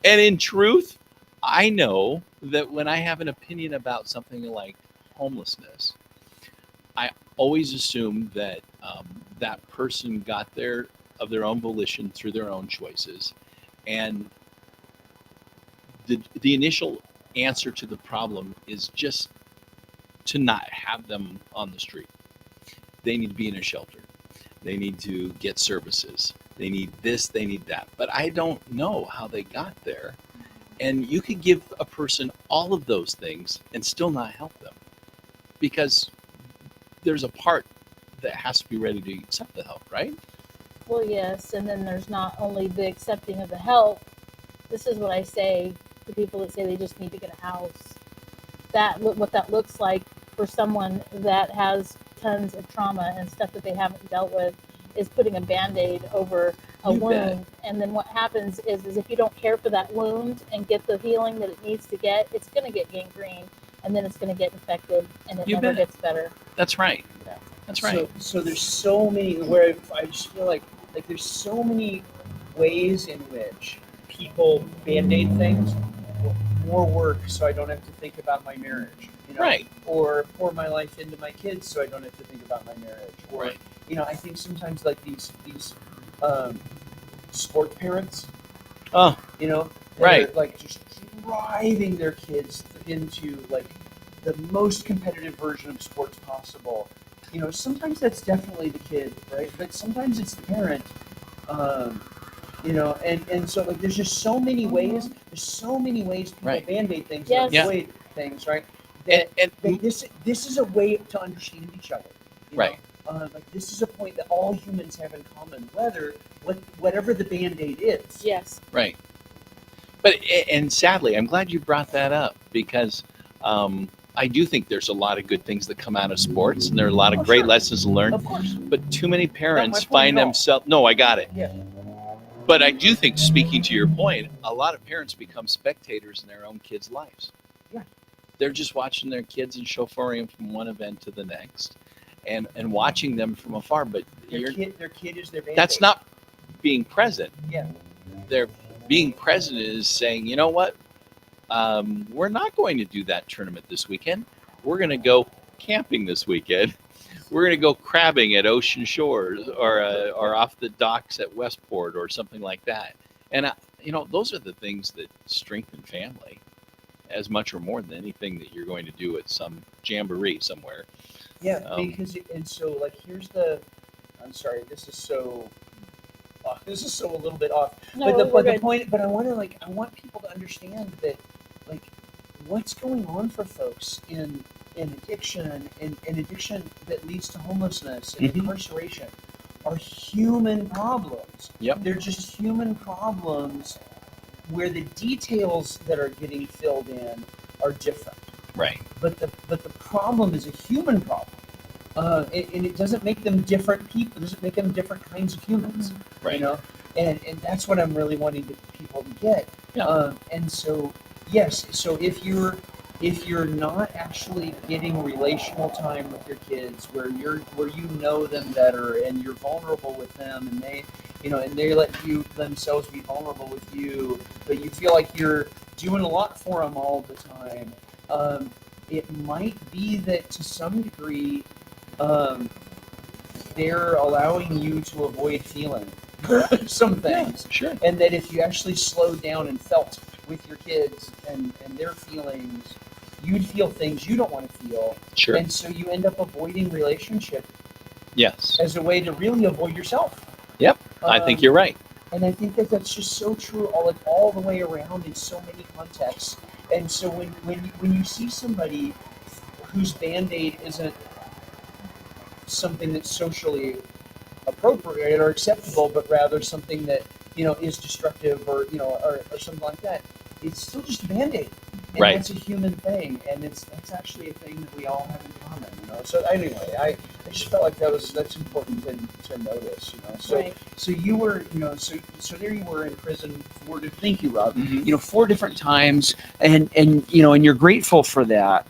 in truth, I know that when I have an opinion about something like homelessness, I always assume that that person got there of their own volition through their own choices, and the initial answer to the problem is just to not have them on the street. They need to be in a shelter. They need to get services. They need this, they need that. But I don't know how they got there. And you could give a person all of those things and still not help them, because there's a part that has to be ready to accept the help, right? Well, yes, and then there's not only the accepting of the help. This is what I say to people that say they just need to get a house. What that looks like for someone that has tons of trauma and stuff that they haven't dealt with is putting a Band-Aid over a You wound. bet. And then what happens is if you don't care for that wound and get the healing that it needs to get, it's going to get gangrene, and then it's going to get infected, and it You never bet. gets better. That's right. Yeah. That's right. So there's so many where I just feel like there's so many ways in which people Band-Aid things. more work so I don't have to think about my marriage, Right. or pour my life into my kids so I don't have to think about my marriage, or Right. I think sometimes like these um, sport parents, Oh, that right. are like just driving their kids into like the most competitive version of sports possible. Sometimes that's definitely the kid, right? But sometimes it's the parent. Um, and so like there's just so many ways. There's so many ways people Right. band-aid things Yes. and Yeah. avoid things, right? And, That this is a way to understand each other. Right. Like this is a point that all humans have in common, whatever the band-aid is. Yes. right. But and sadly, I'm glad you brought that up because I do think there's a lot of good things that come out of sports, and there are a lot of Oh, great sure. lessons to learn. Of course. But too many parents point find at all. themselves. No, I got it. Yeah. But I do think, speaking to your point, a lot of parents become spectators in their own kids' lives. Yeah. They're just watching their kids and chauffeuring from one event to the next, and watching them from afar. But Their kid is their band-aid. that's not being present. Yeah. They're being present is saying, you know what, we're not going to do that tournament this weekend. We're going to go camping this weekend. We're going to go crabbing at Ocean Shores or off the docks at Westport or something like that. And those are the things that strengthen family as much or more than anything that you're going to do at some jamboree somewhere. Yeah, Um, so like I'm sorry, this is so a little bit off. No, But the we're good. point, but I want people to understand that like what's going on for folks in addiction and addiction that leads to homelessness and Mhm. incarceration are human problems. Yep. They're just human problems where the details that are getting filled in are different. Right. But the problem is a human problem. And it doesn't make them different people. It doesn't make them different kinds of humans. Right. And that's what I'm really wanting people to get. Yeah. And so yes, so if you're not actually getting relational time with your kids, where you know them better and you're vulnerable with them, and they let you themselves be vulnerable with you, but you feel like you're doing a lot for them all the time. It might be that to some degree, they're allowing you to avoid feeling some things. Sure. And that if you actually slowed down and felt with your kids and their feelings, you'd feel things you don't want to feel. Sure. And so you end up avoiding relationship Yes. as a way to really avoid yourself. Yep. I think you're right. And I think that that's just so true all the way around in so many contexts. And so when you see somebody whose Band-Aid isn't something that's socially appropriate or acceptable, but rather something that is destructive or something like that, it's still just a Band-Aid. And Right. that's a human thing, and that's actually a thing that we all have in common. So anyway, I just felt like that's important to notice. So Right. so you were so there you were in prison thank you, Rob. Mhm. 4 different times, and you're grateful for that,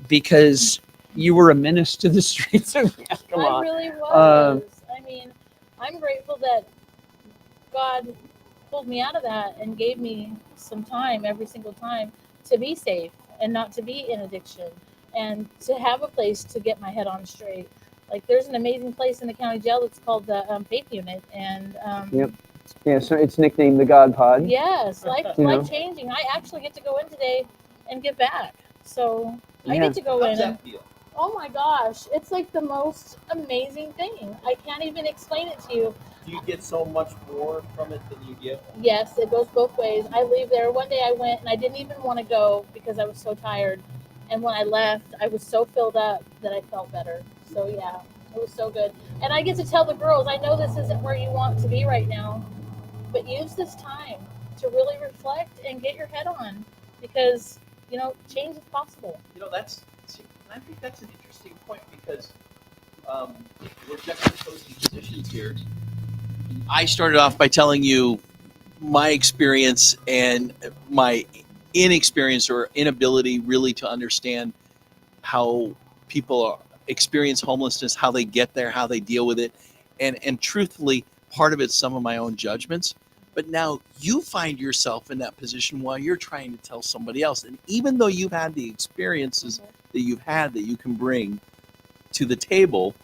because you were a menace to the streets of Yakima. I really was. I mean, I'm grateful that God pulled me out of that and gave me some time every single time to be safe and not to be in addiction and to have a place to get my head on straight. Like there's an amazing place in the county jail that's called the Faith Unit, and Yep. Yeah, so it's nicknamed the God Pod. yes, life You know. changing. I actually get to go in today and give back. So I Yeah. get to go How's in and that feel? oh my gosh, it's like the most amazing thing. I can't even explain it to you. Do you get so much more from it than you give? Yes, it goes both ways. I leave there. One day I went and I didn't even want to go because I was so tired. And when I left, I was so filled up that I felt better. So yeah, it was so good. And I get to tell the girls, I know this isn't where you want to be right now, but use this time to really reflect and get your head on, because change is possible. I think that's an interesting point because we're juxtaposing positions here. I started off by telling you my experience and my inexperience or inability really to understand how people experience homelessness, how they get there, how they deal with it. And truthfully, part of it's some of my own judgments. But now you find yourself in that position while you're trying to tell somebody else. And even though you've had the experiences that you've had that you can bring to the table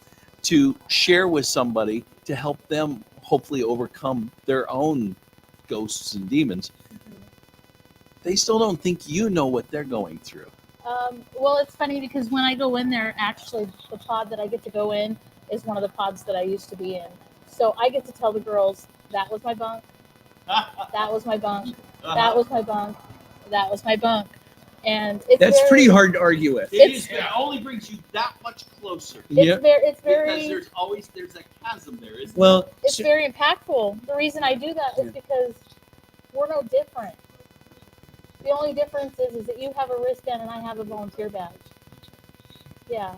to share with somebody to help them hopefully overcome their own ghosts and demons, they still don't think you know what they're going through. Well, it's funny because when I go in there, actually, the pod that I get to go in is one of the pods that I used to be in. So I get to tell the girls, that was my bunk, that was my bunk, that was my bunk, that was my bunk. And it's That's very, pretty hard to argue with. It only brings you that much closer. Yep. It's Because very, there's a chasm there, isn't Well, it's very impactful. The reason I do that is because we're no different. The only difference is that you have a wristband and I have a volunteer badge. Yeah.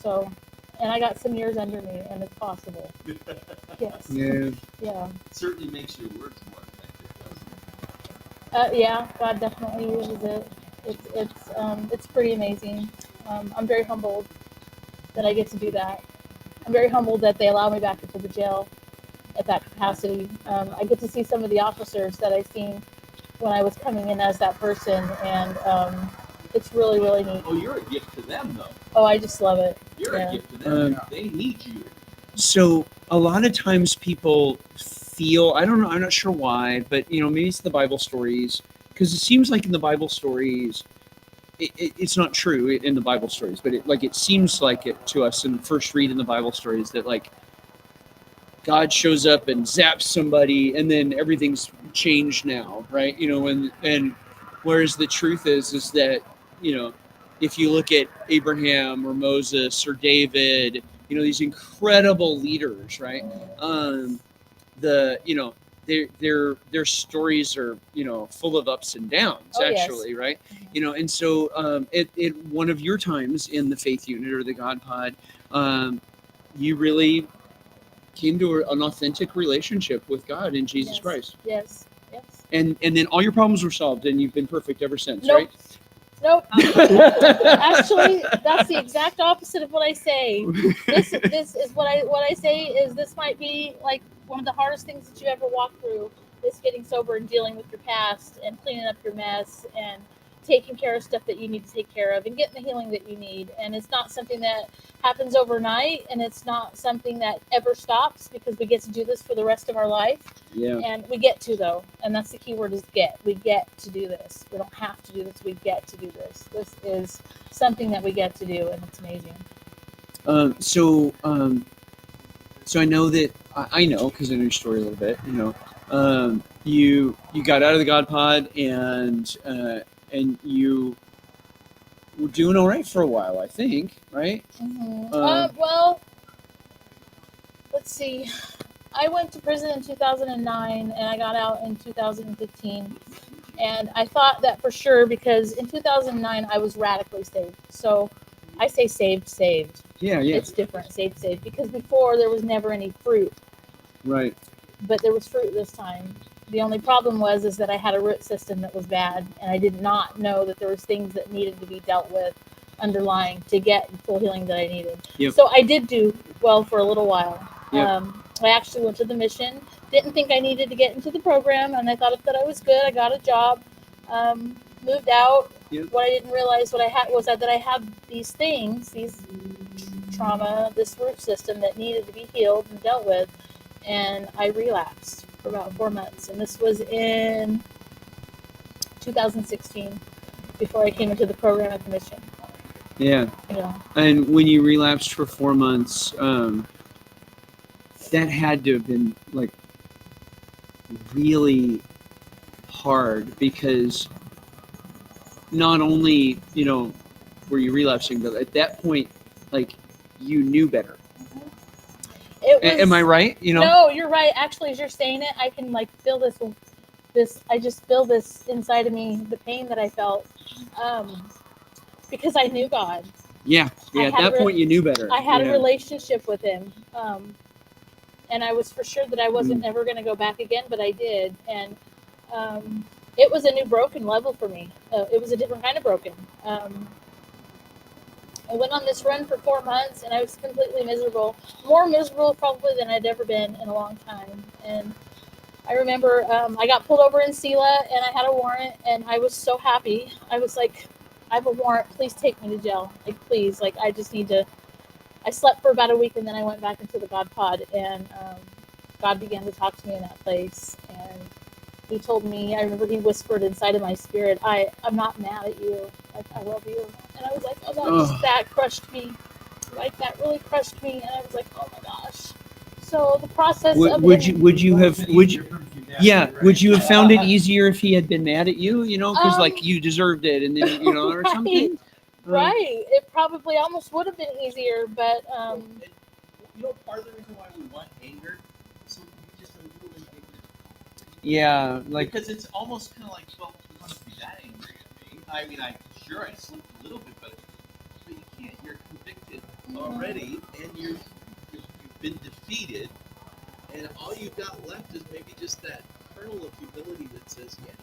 So, and I got some years under me, and it's possible. Yes. yeah. Yeah. it certainly makes your words more effective, doesn't it? Yeah. God definitely uses it. It's pretty amazing. I'm very humbled that I get to do that. I'm very humbled that they allow me back into the jail at that capacity. I get to see some of the officers that I've seen when I was coming in as that person, and it's really, really neat. Oh, you're a gift to them, though. Oh, I just love it. You're Yeah. a gift to them. Um, They need you. So a lot of times people feel, I don't know, I'm not sure why, but maybe it's the Bible stories, because it seems like in the Bible stories, it's not true in the Bible stories, but it seems like it to us in the first read in the Bible stories that like God shows up and zaps somebody and then everything's changed now, right? And whereas the truth is that, if you look at Abraham or Moses or David, these incredible leaders, right? Their stories are, full of ups and downs, Oh, yes. actually, right? And so at one of your times in the Faith Unit or the God Pod, you really came to an authentic relationship with God in Jesus Yes. Christ. Yes. Yes. And then all your problems were solved and you've been perfect ever since, Nope. right? Nope. Actually, that's the exact opposite of what I say. This is what I say is this might be like one of the hardest things that you ever walk through is getting sober and dealing with your past and cleaning up your mess and taking care of stuff that you need to take care of and getting the healing that you need. And it's not something that happens overnight, and it's not something that ever stops because we get to do this for the rest of our life. Yeah. And we get to, though, and that's the key word is get. We get to do this. We don't have to do this. We get to do this. This is something that we get to do, and it's amazing. So I know that I know because I know your story a little bit. You got out of the God Pod and you were doing all right for a while, I think, right? Mm-hmm. Um, Well, let's see. I went to prison in 2009, and I got out in 2015. And I thought that for sure because in 2009 I was radically saved. So I say saved. Yeah. It's different, saved. Because before there was never any fruit, Right. but there was fruit this time. The only problem is that I had a root system that was bad, and I did not know that there was things that needed to be dealt with underlying to get the full healing that I needed. Yep. So I did do well for a little while. Yep. I actually went to the mission. Didn't think I needed to get into the program, and I thought that I was good. I got a job, moved out. Yep. What I didn't realize what I had was that I had these things, these trauma, this root system that needed to be healed and dealt with, and I relapsed for about 4 months. And this was in 2016, before I came into the program at the mission. Yeah. Yeah. And when you relapsed for 4 months, that had to have been like really hard because not only, were you relapsing, but at that point, like you knew better. It was, Am I right? No, you're right. Actually, as you're saying it, I can like feel this. I just feel this inside of me, the pain that I felt, because I knew God. Yeah. At that point, you knew better. I had a relationship with Him, and I was for sure that I wasn't ever going to go back again, but I did, and it was a new broken level for me. It was a different kind of broken. I went on this run for 4 months, and I was completely miserable. More miserable probably than I'd ever been in a long time. And I remember I got pulled over in Sela and I had a warrant and I was so happy. I was like, I have a warrant. Please take me to jail. Like, please. Like, I just need to. I slept for about a week and then I went back into the God pod and God began to talk to me in that place. And he told me, I remember he whispered inside of my spirit, I'm not mad at you. Like, I love you. And I was like, oh, that crushed me. Like, that really crushed me. And I was like, oh my gosh. So the process of Would you have found it easier if he had been mad at you? You know, because like you deserved it, and then or Right. something. Right. It probably almost would have been easier, but Part of the reason why we want anger is so we can be just a little bit ignorant. Yeah, like Because it's almost kind of like, well, you must be that angry at me. I mean, I slipped a little bit, but you can't. You're convicted already, and you've been defeated, and all you've got left is maybe just that kernel of humility that says, yeah,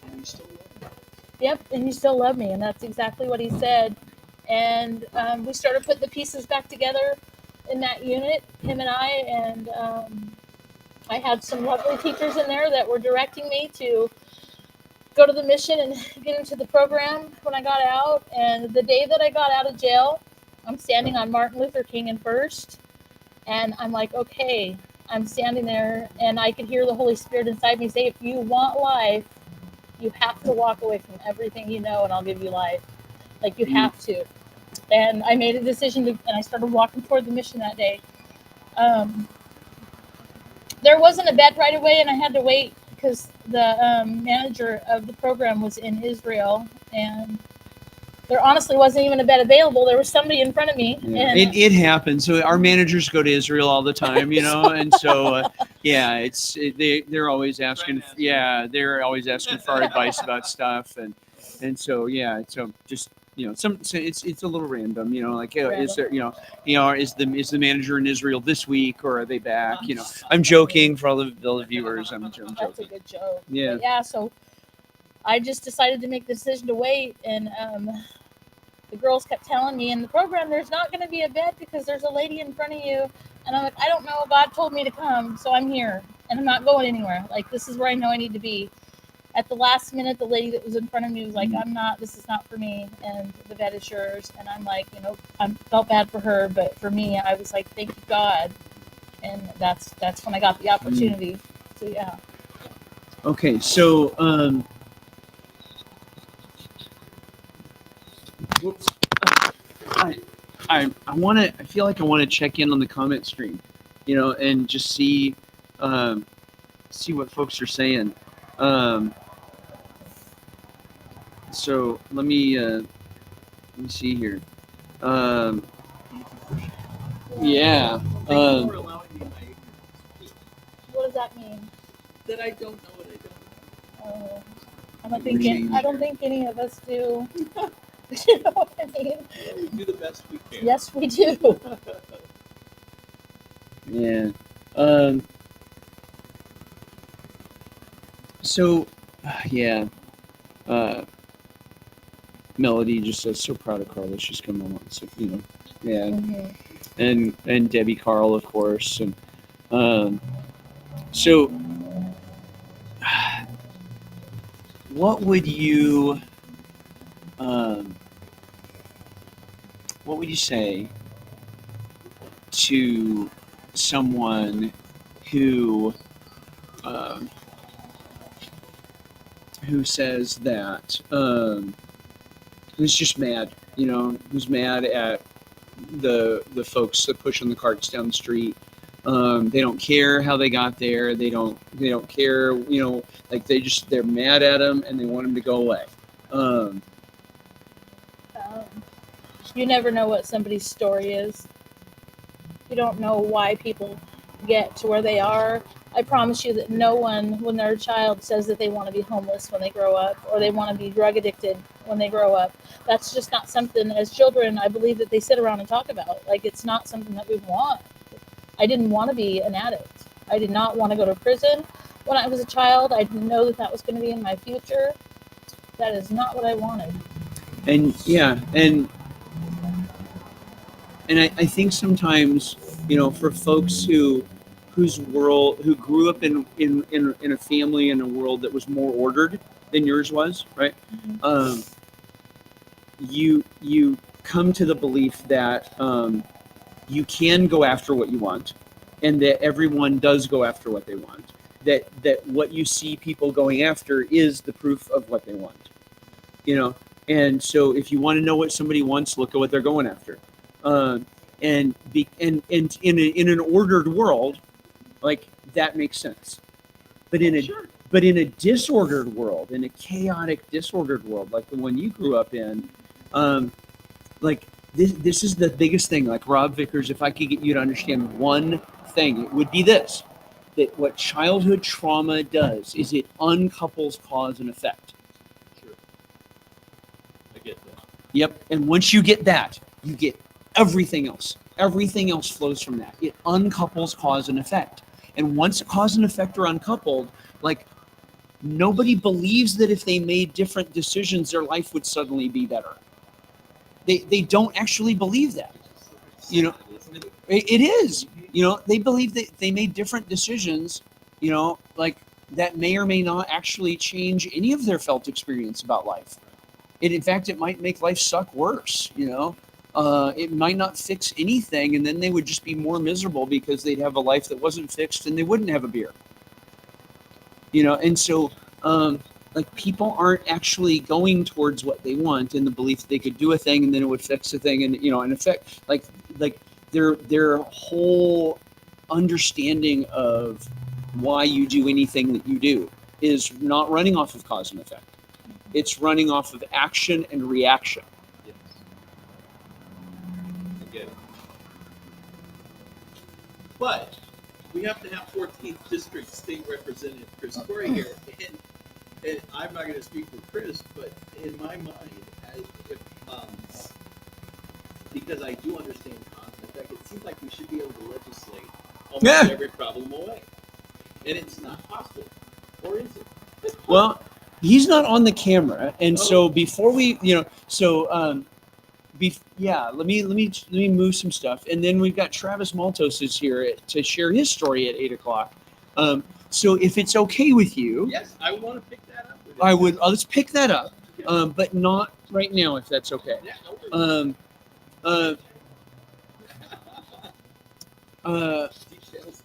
and you still love me. Yep, and you still love me, and that's exactly what he said. And we started putting the pieces back together in that unit, him and I, and I had some lovely teachers in there that were directing me to go to the mission and get into the program when I got out. And the day that I got out of jail, I'm standing on Martin Luther King and First, and I'm like, okay, I'm standing there, and I could hear the Holy Spirit inside me say, if you want life, you have to walk away from everything you know, and I'll give you life. Like, you have to. And I made a decision and I started walking toward the mission that day. There wasn't a bed right away, and I had to wait because the manager of the program was in Israel, and there honestly wasn't even a bed available. There was somebody in front of me. Yeah. And It happens. So our managers go to Israel all the time, and so yeah, they're always asking. Yeah, they're always asking for our advice about stuff, and so yeah, so just so it's a little random, like is there is the manager in Israel this week or are they back? I'm joking for all the viewers. I'm joking. That's a good joke. Yeah. But yeah. So I just decided to make the decision to wait, and the girls kept telling me in the program, there's not going to be a bed because there's a lady in front of you. And I'm like, I don't know. God told me to come, so I'm here, and I'm not going anywhere. Like, this is where I know I need to be. At the last minute, the lady that was in front of me was like, this is not for me, and the bed is yours. And I'm like, I felt bad for her, but for me, I was like, thank you, God. And that's when I got the opportunity. So, yeah. Okay, so, whoops. I feel like I want to check in on the comment stream, and just see what folks are saying. So let me see here. Yeah. Thank you for allowing me my ignorance. What does that mean? That I don't know what I don't know. I don't think any of us do. You know what I mean? We do the best we can. Yes, we do. Yeah. So, yeah. Melody just says, so proud of Carla. She's come along. So, yeah. Mm-hmm. And Debbie Carl, of course. And so, what would you say to someone who says that who's just mad, who's mad at the folks that pushing the carts down the street? They don't care how they got there. They don't care, like they're mad at them and they want them to go away. You never know what somebody's story is. You don't know why people get to where they are. I promise you that no one, when they're a child, says that they want to be homeless when they grow up or they want to be drug addicted when they grow up. That's just not something, as children, I believe that they sit around and talk about. Like, it's not something that we want. I didn't want to be an addict. I did not want to go to prison when I was a child. I didn't know that was going to be in my future. That is not what I wanted. And yeah, and I think sometimes, for folks who who grew up in a family in a world that was more ordered than yours was, right? Mhm. You come to the belief that you can go after what you want, and that everyone does go after what they want. That what you see people going after is the proof of what they want. You know, and so if you want to know what somebody wants, look at what they're going after. Um, and in an ordered world, like that makes sense. But in a disordered world, in a chaotic, disordered world like the one you grew up in, um, like this is the biggest thing. Like Rob Vickers, if I could get you to understand one thing, it would be this: that what childhood trauma does is it uncouples cause and effect. Sure. I get that. Yep. And once you get that, you get everything else. Everything else flows from that. It uncouples cause and effect. And once cause and effect are uncoupled, like nobody believes that if they made different decisions, their life would suddenly be better. They don't actually believe that. You know, Isn't it? it is. You know, they believe that they made different decisions, you know, like that may or may not actually change any of their felt experience about life. In fact, it might make life suck worse, you know. It might not fix anything, and then they would just be more miserable because they'd have a life that wasn't fixed and they wouldn't have a beer. You know, and so like people aren't actually going towards what they want in the belief that they could do a thing and then it would fix a thing, and you know, in effect, like their whole understanding of why you do anything that you do is not running off of cause and effect. It's running off of action and reaction. Yes. I get it. But we have to have 14th District State Representative Chris Corey here, and I'm not going to speak for Chris, but in my mind, as if, because I do understand cause and effect, it seems like we should be able to legislate almost Yeah. every problem away, and it's not possible, or is it? Well, he's not on the camera, and so before we, you know, so yeah, let me move some stuff, and then we've got Travis Maltos is here to share his story at 8 o'clock. So if it's okay with you, Yes, I want to pick that up. With I you. would. Let's pick that up, but not right now, if that's okay. Yeah, no worries. Uh, uh, Details.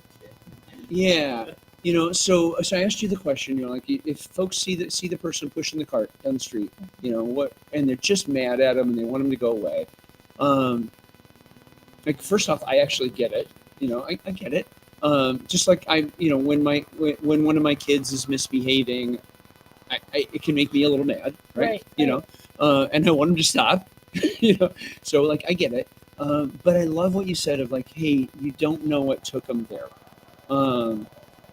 yeah, you know. So I asked you the question. You know, like if folks see the person pushing the cart down the street, you know what, and they're just mad at them and they want them to go away. Like first off, I actually get it. You know, I get it. Just like you know, when one of my kids is misbehaving, it can make me a little mad, right? You know, and I want them to stop. You know, so like I get it. But I love what you said of like, hey, you don't know what took them there,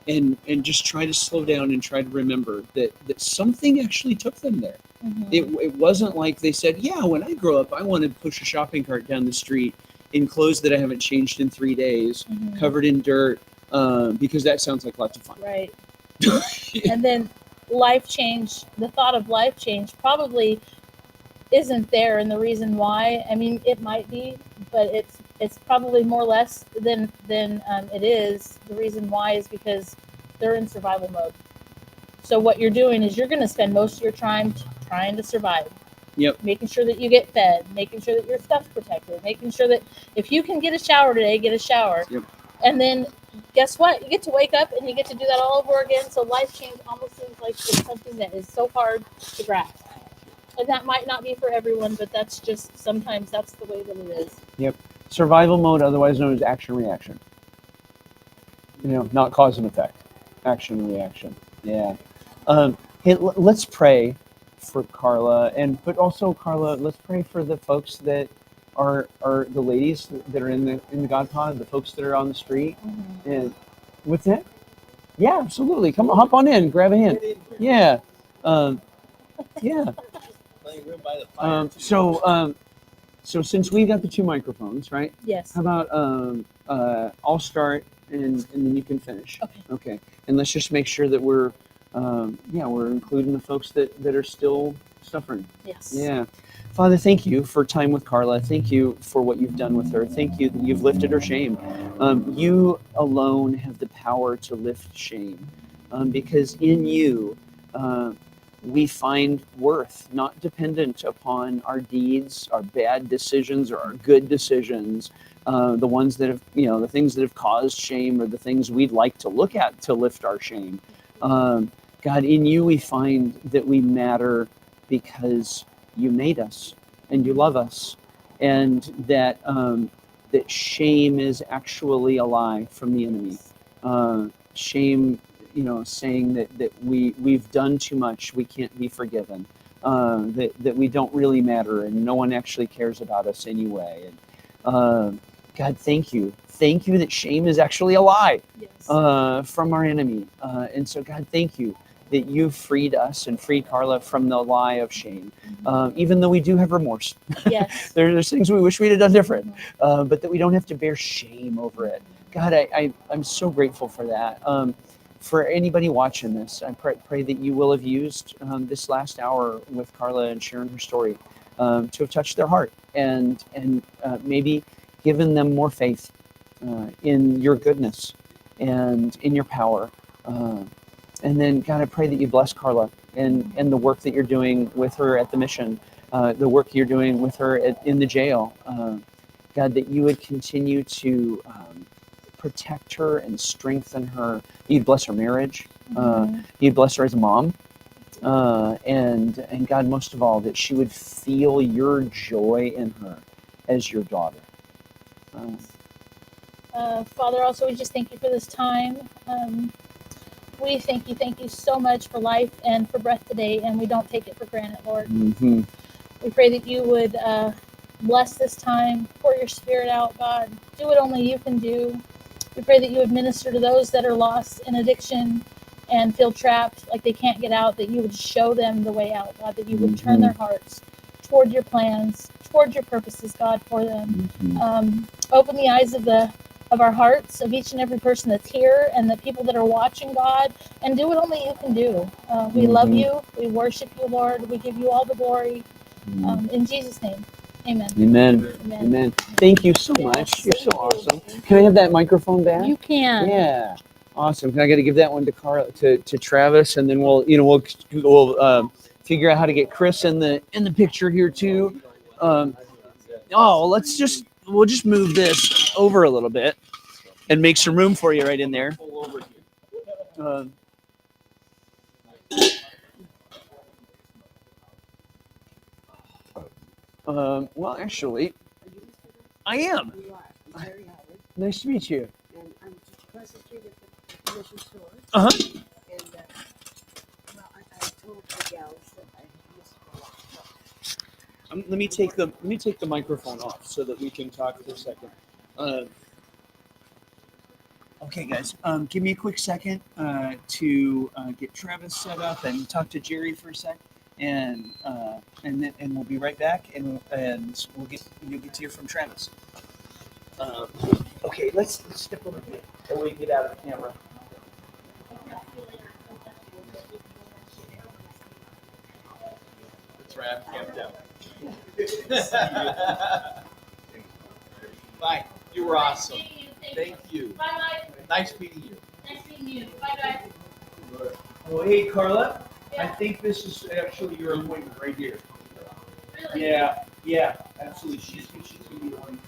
and just try to slow down and try to remember that something actually took them there. Mhm. It wasn't like they said, yeah, when I grow up, I want to push a shopping cart down the street in clothes that I haven't changed in 3 days, Mhm. covered in dirt, because that sounds like lots of fun. Right. And then life change, the thought of life change probably isn't there, and the reason why, I mean, it might be, but it's probably more or less than it is. The reason why is because they're in survival mode. So what you're doing is you're going to spend most of your time trying to survive. Yep. Making sure that you get fed, making sure that your stuff's protected, making sure that if you can get a shower today, get a shower. Yep. And then guess what? You get to wake up and you get to do that all over again. So life change almost seems like it's something that is so hard to grasp. And that might not be for everyone, but that's just sometimes that's the way that it is. Yep. Survival mode, otherwise known as action reaction. You know, not cause and effect. Action reaction. Yeah. Hey, let's pray for Carla, but also Carla, let's pray for the folks that are the ladies that are in the God Pod, the folks that are on the street. Mm-hmm. And what's that? Yeah, absolutely. Come on, hop on in, grab a hand. Yeah. Yeah. Playing room by the fire. So since we've got the two microphones, right? Yes. How about I'll start and then you can finish. Okay. Okay. And let's just make sure that we're including the folks that are still suffering. Yes. Yeah. Father, thank you for time with Carla. Thank you for what you've done with her. Thank you that you've lifted her shame. You alone have the power to lift shame because in you we find worth, not dependent upon our deeds, our bad decisions, or our good decisions. The ones that have, the things that have caused shame, or the things we'd like to look at to lift our shame. God, in you we find that we matter because you made us and you love us, and that shame is actually a lie from the enemy. Shame, saying that we've done too much, we can't be forgiven, that we don't really matter, and no one actually cares about us anyway. And God, thank you that shame is actually a lie from our enemy. And so, God, thank you that you freed us and freed Carla from the lie of shame, even though we do have remorse. Yes. There's things we wish we'd have done different, but that we don't have to bear shame over it. God, I'm so grateful for that. For anybody watching this, I pray that you will have used this last hour with Carla and sharing her story to have touched their heart and maybe given them more faith in your goodness and in your power. And then, God, I pray that you bless Carla and the work that you're doing with her at the mission, the work you're doing with her in the jail. God, that you would continue to protect her and strengthen her. You'd bless her marriage. You'd bless her as a mom. And God, most of all, that she would feel your joy in her as your daughter. Father, also, we just thank you for this time. We thank you so much for life and for breath today, and we don't take it for granted, Lord. Mm-hmm. We pray that you would bless this time, pour your spirit out, God. Do what only you can do. We pray that you would minister to those that are lost in addiction and feel trapped, like they can't get out, that you would show them the way out, God, that you would turn their hearts toward your plans, toward your purposes, God, for them. Open the eyes of our hearts, of each and every person that's here and the people that are watching, God, and do what only you can do. We love you. We worship you, Lord. We give you all the glory. In Jesus' name, amen. Amen. Thank you so much. You're so awesome. Can I have that microphone back? You can. Yeah. Awesome. I got to give that one to Carla, to Travis, and then we'll figure out how to get Chris in the picture here too. We'll just move this over a little bit and make some room for you right in there. Well, actually, I am. I'm Mary Howard, Nice to meet you. and I'm just across the street at the commission store. Uh-huh. And, well, I told the gals that I missed a lot. Let me take the microphone off so that we can talk for a second. Okay, guys, give me a quick second to get Travis set up and talk to Jerry for a sec, and we'll be right back, and you'll get to hear from Travis. Okay, let's step over here and we get out of the camera. Let's wrap camp down. Bye. You were awesome. Thank you. Bye-bye. Nice meeting you. Nice meeting you. Bye-bye. Oh, hey, Carla. I think this is actually your appointment right here. Really? Yeah, absolutely. She's gonna be the one.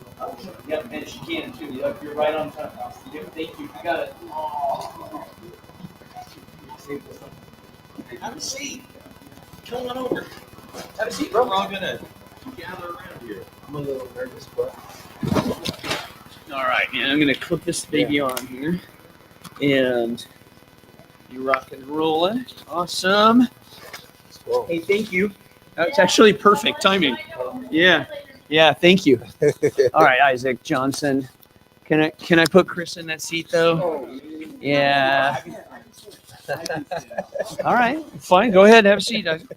Yep, and she can too. Yep, you're right on time. Yep, thank you. You got it. Have a seat. Come on over. Have a seat. We're all gonna gather around here. I'm a little nervous, but All right, and I'm gonna clip this baby on here, and you rock and rolling. Awesome. Hey, thank you. That's actually perfect timing. Yeah, thank you. All right, Isaac Johnson. Can I put Chris in that seat though? Yeah. All right, fine. Go ahead, have a seat, Isaac.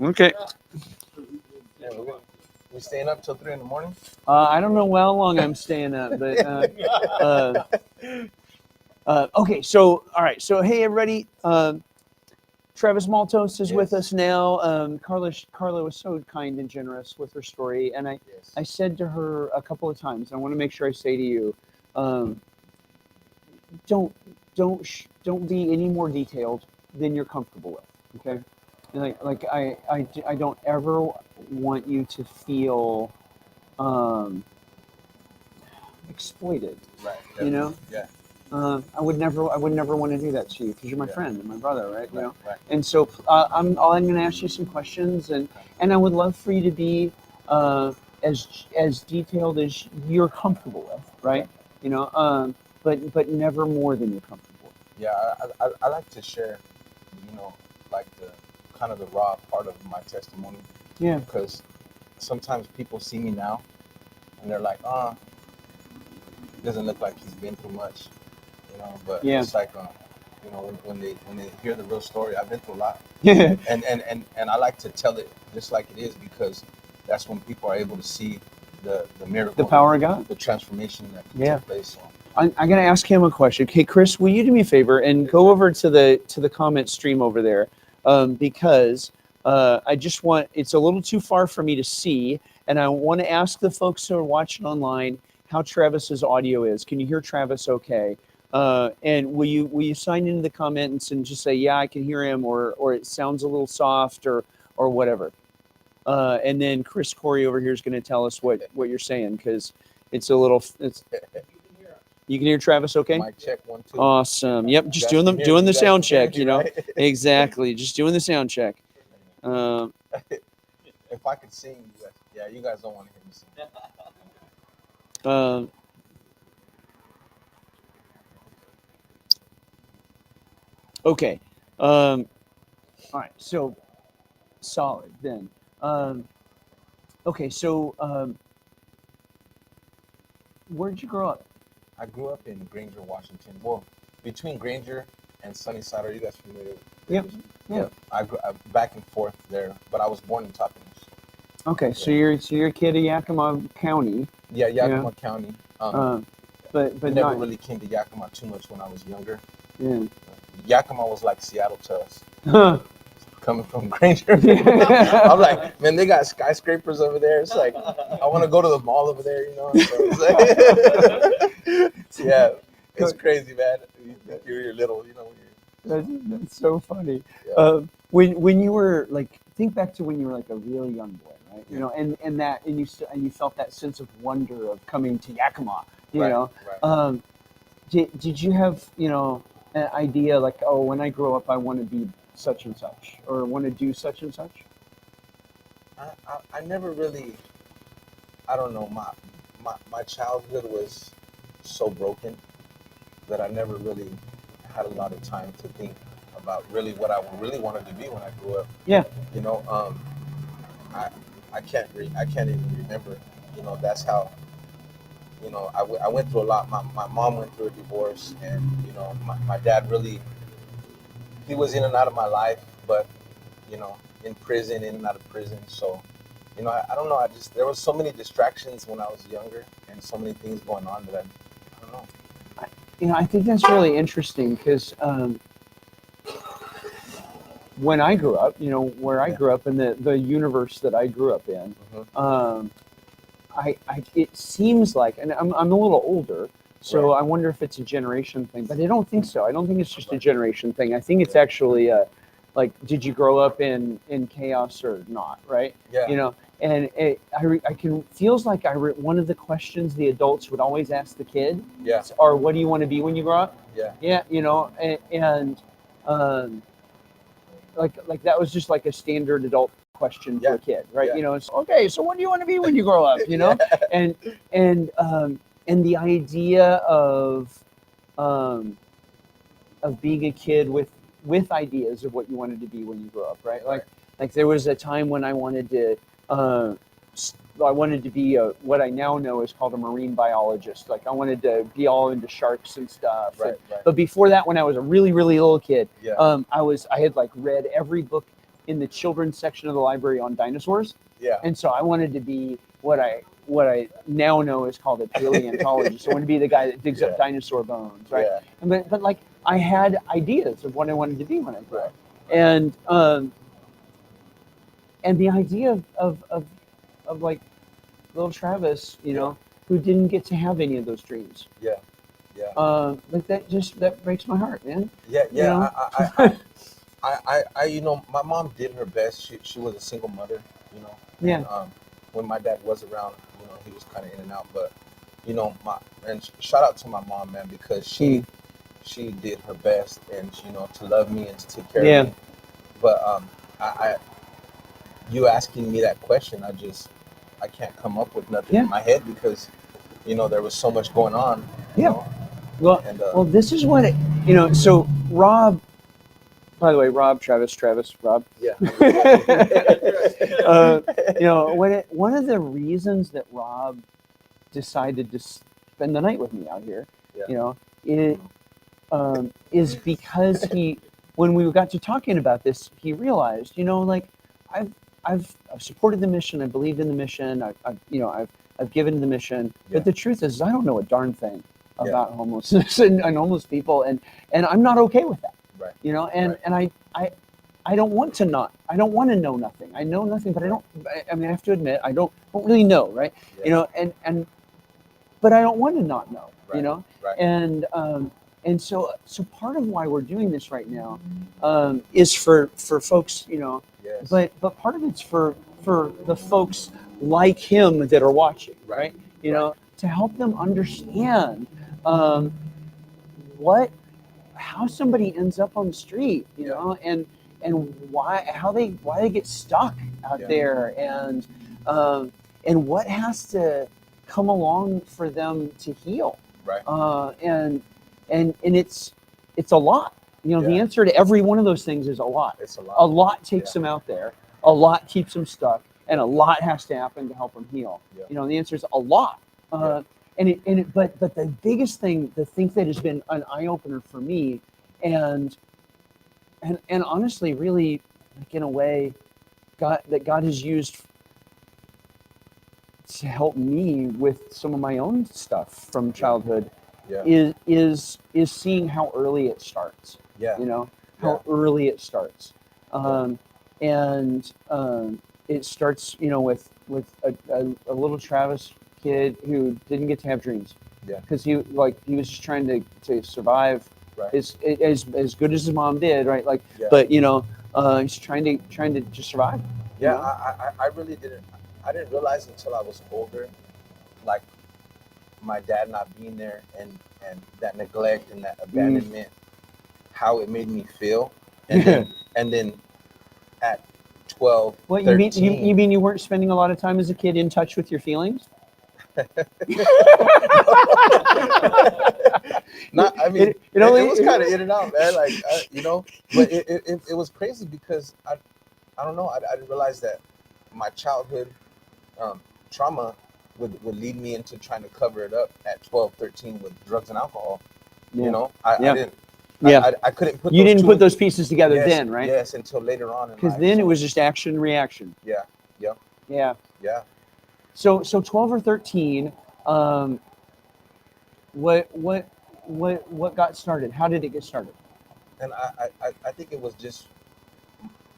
Okay. we staying up till 3 in the morning? I don't know how long I'm staying up, but okay. So, all right. So, hey, everybody. Travis Maltos is with Yes. us now. Carla was so kind and generous with her story, and I Yes. said to her a couple of times. I want to make sure I say to you, um, don't don't be any more detailed than you're comfortable with. Okay, and I don't ever want you to feel exploited. Right. You know, Yeah. I would never want to do that to you because you're my Yeah. friend and my brother, right? You Right. know, Right. and so I'm going to ask you some questions, and I would love for you to be as detailed as you're comfortable with, right? Okay. You know, but never more than you're comfortable with. Yeah. I like to share, like the kind of the raw part of my testimony Yeah, because sometimes people see me now and they're like, doesn't look like he's been through much, But Yeah. it's like, when they hear the real story, I've been through a lot, yeah. and I like to tell it just like it is because that's when people are able to see the miracle, The power of God. the transformation that Yeah. took place. So, I'm going to ask him a question. Okay, Chris, will you do me a favor and go over to the comment stream over there, because I just want, it's a little too far for me to see, and I want to ask the folks who are watching online how Travis's audio is. Can you hear Travis okay? And will you sign into the comments and just say, yeah, I can hear him, or it sounds a little soft, or whatever. And then Chris Corey over here is going to tell us what you're saying, because it's a little, you can hear Travis okay? mic check 1 2. Awesome. Yep, just guys doing can hear doing me, the you guys sound can hear check, me, you know. right? Exactly. Just doing the sound check. Um, If I could sing, you guys don't want to hear me sing. um, okay. All right. So solid then. Okay. So where'd you grow up? I grew up in Granger, Washington. Well, between Granger and Sunnyside. Are you guys familiar with Yep. Yeah. I grew back and forth there, but I was born in Toppings. Okay. So you're a kid of Yakima County. Yeah, Yakima County. But We never not really came to Yakima too much when I was younger. yeah. Yakima was like Seattle to us, Huh. coming from Granger. I'm like, man, they got skyscrapers over there. It's like, I want to go to the mall over there, So it's like, yeah, it's crazy, man. You think you're little, That's so funny. Yeah. When you were like, think back to when you were like a really young boy, right? You Yeah. know, and you felt that sense of wonder of coming to Yakima. You Right, know, right. did you have an idea like, oh, when I grow up, I want to be such and such, or want to do such and such? I never really, I don't know, my childhood was so broken that I never really had a lot of time to think about really what I really wanted to be when I grew up. Yeah. I can't even remember. That's how. I went through a lot. My mom went through a divorce, and my dad really, he was in and out of my life, but in prison, in and out of prison. So, I don't know. There was so many distractions when I was younger, and so many things going on that I don't know. I think that's really interesting because when I grew up, where I grew up in the universe that I grew up in, it seems like, and I'm a little older, so I wonder if it's a generation thing, but I don't think so. I don't think it's just a generation thing. I think it's actually like, did you grow up in chaos or not, right? Yeah. And I can feels like one of the questions the adults would always ask the kid, Yeah. or what do you want to be when you grow up? Yeah. Yeah, and like that was just like a standard adult question for a kid, right? Yeah. It's okay. So what do you want to be when you grow up? And the idea of being a kid with ideas of what you wanted to be when you grow up, right? Like there was a time when I wanted to be what I now know is called a marine biologist. Like I wanted to be all into sharks and stuff. Right. But before that, when I was a really, really little kid, Yeah. I had like read every book in the children's section of the library on dinosaurs. Yeah. And so I wanted to be what I now know is called a paleontologist. I wanted to be the guy that digs up dinosaur bones, right? Yeah. But like I had ideas of what I wanted to be when I grew up. and the idea of like little Travis, you know, who didn't get to have any of those dreams. Yeah. Yeah. Like that breaks my heart, man. Yeah. You Yeah. know? You know, my mom did her best. She was a single mother, you know. Yeah. And, when my dad was around, you know, he was kind of in and out. But, you know, shout out to my mom, man, because she did her best, and you know, to love me and to take care of me. But you asking me that question, I can't come up with nothing in my head because, you know, there was so much going on. You know? Well, And, well, this is what you know. So Rob, by the way, Travis, Rob. Yeah. You know, one of the reasons that Rob decided to spend the night with me out here, you know, is because when we got to talking about this, he realized, you know, like I've supported the mission, I believed in the mission, I've given to the mission, but the truth is I don't know a darn thing about homelessness and homeless people, and I'm not okay with that. Right. You know, and I don't want to know nothing. I know nothing, but I mean, I have to admit, I don't really know, right? Yeah. You know, but I don't want to not know, Right. you know? Right. And so part of why we're doing this right now is for folks, you know, Yes. but part of it's for the folks like him that are watching, right? You know, to help them understand how somebody ends up on the street, you know, and why they get stuck out there, and what has to come along for them to heal. Right. And it's a lot. You know, the answer to every one of those things is a lot. It's a lot. A lot takes them out there. A lot keeps them stuck, and a lot has to happen to help them heal. Yeah. You know, the answer is a lot. But the biggest thing, the thing that has been an eye opener for me, and honestly, really, like in a way, God has used to help me with some of my own stuff from childhood, is seeing how early it starts. Yeah. You know, how early it starts, and it starts, you know, with a little Travis kid who didn't get to have dreams. Yeah. Because he was just trying to survive. Right. As good as his mom did, right? Like, but you know, he's trying to just survive. Yeah. You know? I really didn't. I didn't realize until I was older, like my dad not being there, and that neglect and that abandonment, how it made me feel, and then at 12, What 13, you mean you weren't spending a lot of time as a kid in touch with your feelings? Not, I mean, it was kind of in and out, man. Like, you know, but it was crazy because I don't know. I didn't realize that my childhood trauma would lead me into trying to cover it up at 12, 13 with drugs and alcohol. Yeah. You know, I didn't. Yeah. I couldn't put. You those didn't two put those pieces together then, right? Yes, until later on in life. Because then it was just action reaction. Yeah. Yeah. Yeah. Yeah. So 12 or 13, what got started? How did it get started? And I think it was just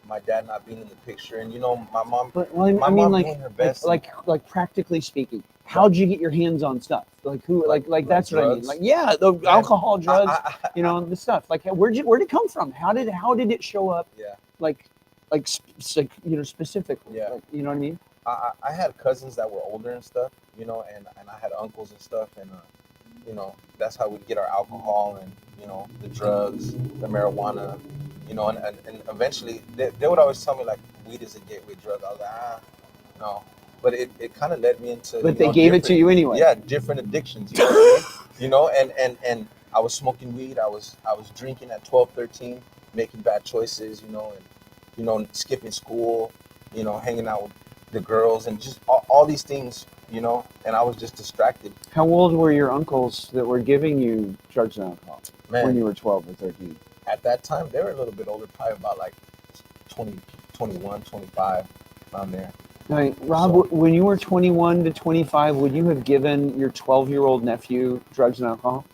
my dad not being in the picture, and you know, my mom. But well, my I mean, mom like, doing her best. like practically speaking, how'd you get your hands on stuff? Like who? Like that's what I mean. drugs? Like the alcohol, drugs, you know, the stuff. Like where'd it come from? How did it show up? Yeah. Like you know, specifically. Yeah. Like, you know what I mean? I had cousins that were older and stuff, you know, and I had uncles and stuff, and you know, that's how we'd get our alcohol and, you know, the drugs, the marijuana, you know, and eventually they would always tell me like weed is a gateway drug. I was like, no, but it kind of led me into. But they gave it to you anyway. Yeah, different addictions. You know, what I mean? You know, and I was smoking weed. I was drinking at 12, 13, making bad choices. You know, and you know, skipping school. You know, hanging out with the girls and just all these things, you know, and I was just distracted. How old were your uncles that were giving you drugs and alcohol when you were 12 or 13? At that time, they were a little bit older, probably about like 20, 21, 25, around there. Now, Rob, when you were 21 to 25, would you have given your 12-year-old nephew drugs and alcohol?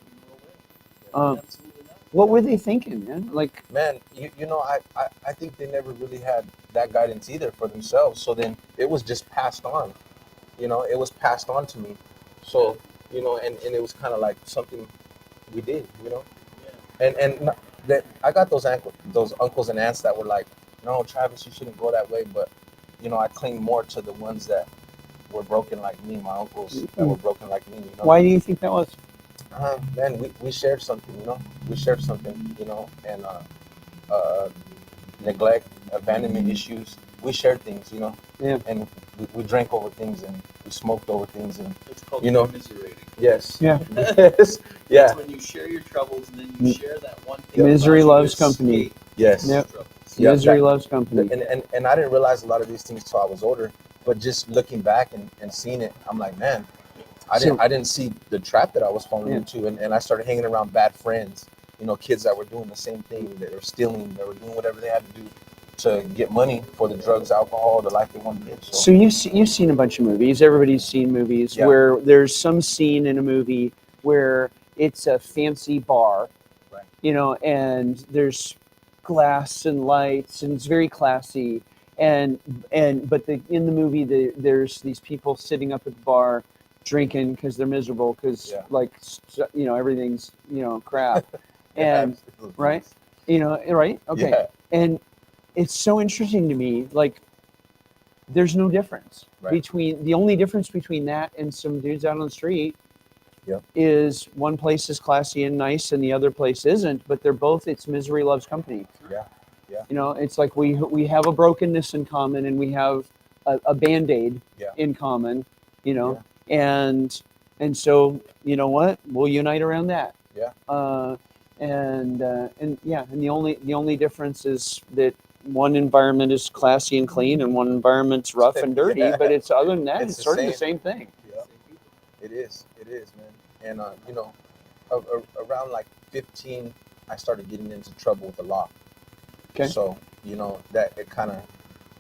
What were they thinking, man? Like, Man, you know, I think they never really had that guidance either for themselves. So then it was just passed on. You know, it was passed on to me. So, you know, and it was kind of like something we did, you know. And that I got those uncles and aunts that were like, no, Travis, you shouldn't go that way. But, you know, I cling more to the ones that were broken like me, my uncles that were broken like me, you know. why do you think that was? Man, we shared something, you know. We shared something, you know, and uh, neglect, abandonment issues. We shared things, you know. Yeah. And we drank over things and we smoked over things and It's called you know. commiserating. Yes. Yeah. Yes. Yeah. It's when you share your troubles and then you share that one thing. Yeah. that Misery allows you loves to company. escape Yes. Yep. those troubles. Yeah, Misery that- loves company. And I didn't realize a lot of these things till I was older. But just looking back and seeing it, I'm like, man, I didn't see the trap that I was falling Yeah. into, and I started hanging around bad friends, you know, kids that were doing the same thing, that were stealing, that were doing whatever they had to do to get money for the drugs, alcohol, the life they wanted to live. So you've seen a bunch of movies. Everybody's seen movies Yeah. where there's some scene in a movie where it's a fancy bar, Right. you know, and there's glass and lights, and it's very classy. And but in the movie there's these people sitting up at the bar drinking because they're miserable because Yeah. like you know everything's you know crap, Yeah, and absolutely. right, you know, right, okay, Yeah. and it's so interesting to me like. There's no difference Right. between the only difference between that and some dudes out on the street Yep. is one place is classy and nice and the other place isn't, but they're both it's misery loves company. Yeah. Yeah. You know, it's like we have a brokenness in common and we have a band-aid Yeah. in common, you know, and so you know what? We'll unite around that. Yeah. And yeah, and the only difference is that one environment is classy and clean and one environment's rough and dirty, Yeah. but it's other than that, It's it's the sort of the same. same thing. Yeah. It is, man. And you know, around like 15, I started getting into trouble with the law. Okay. So you know that it kind of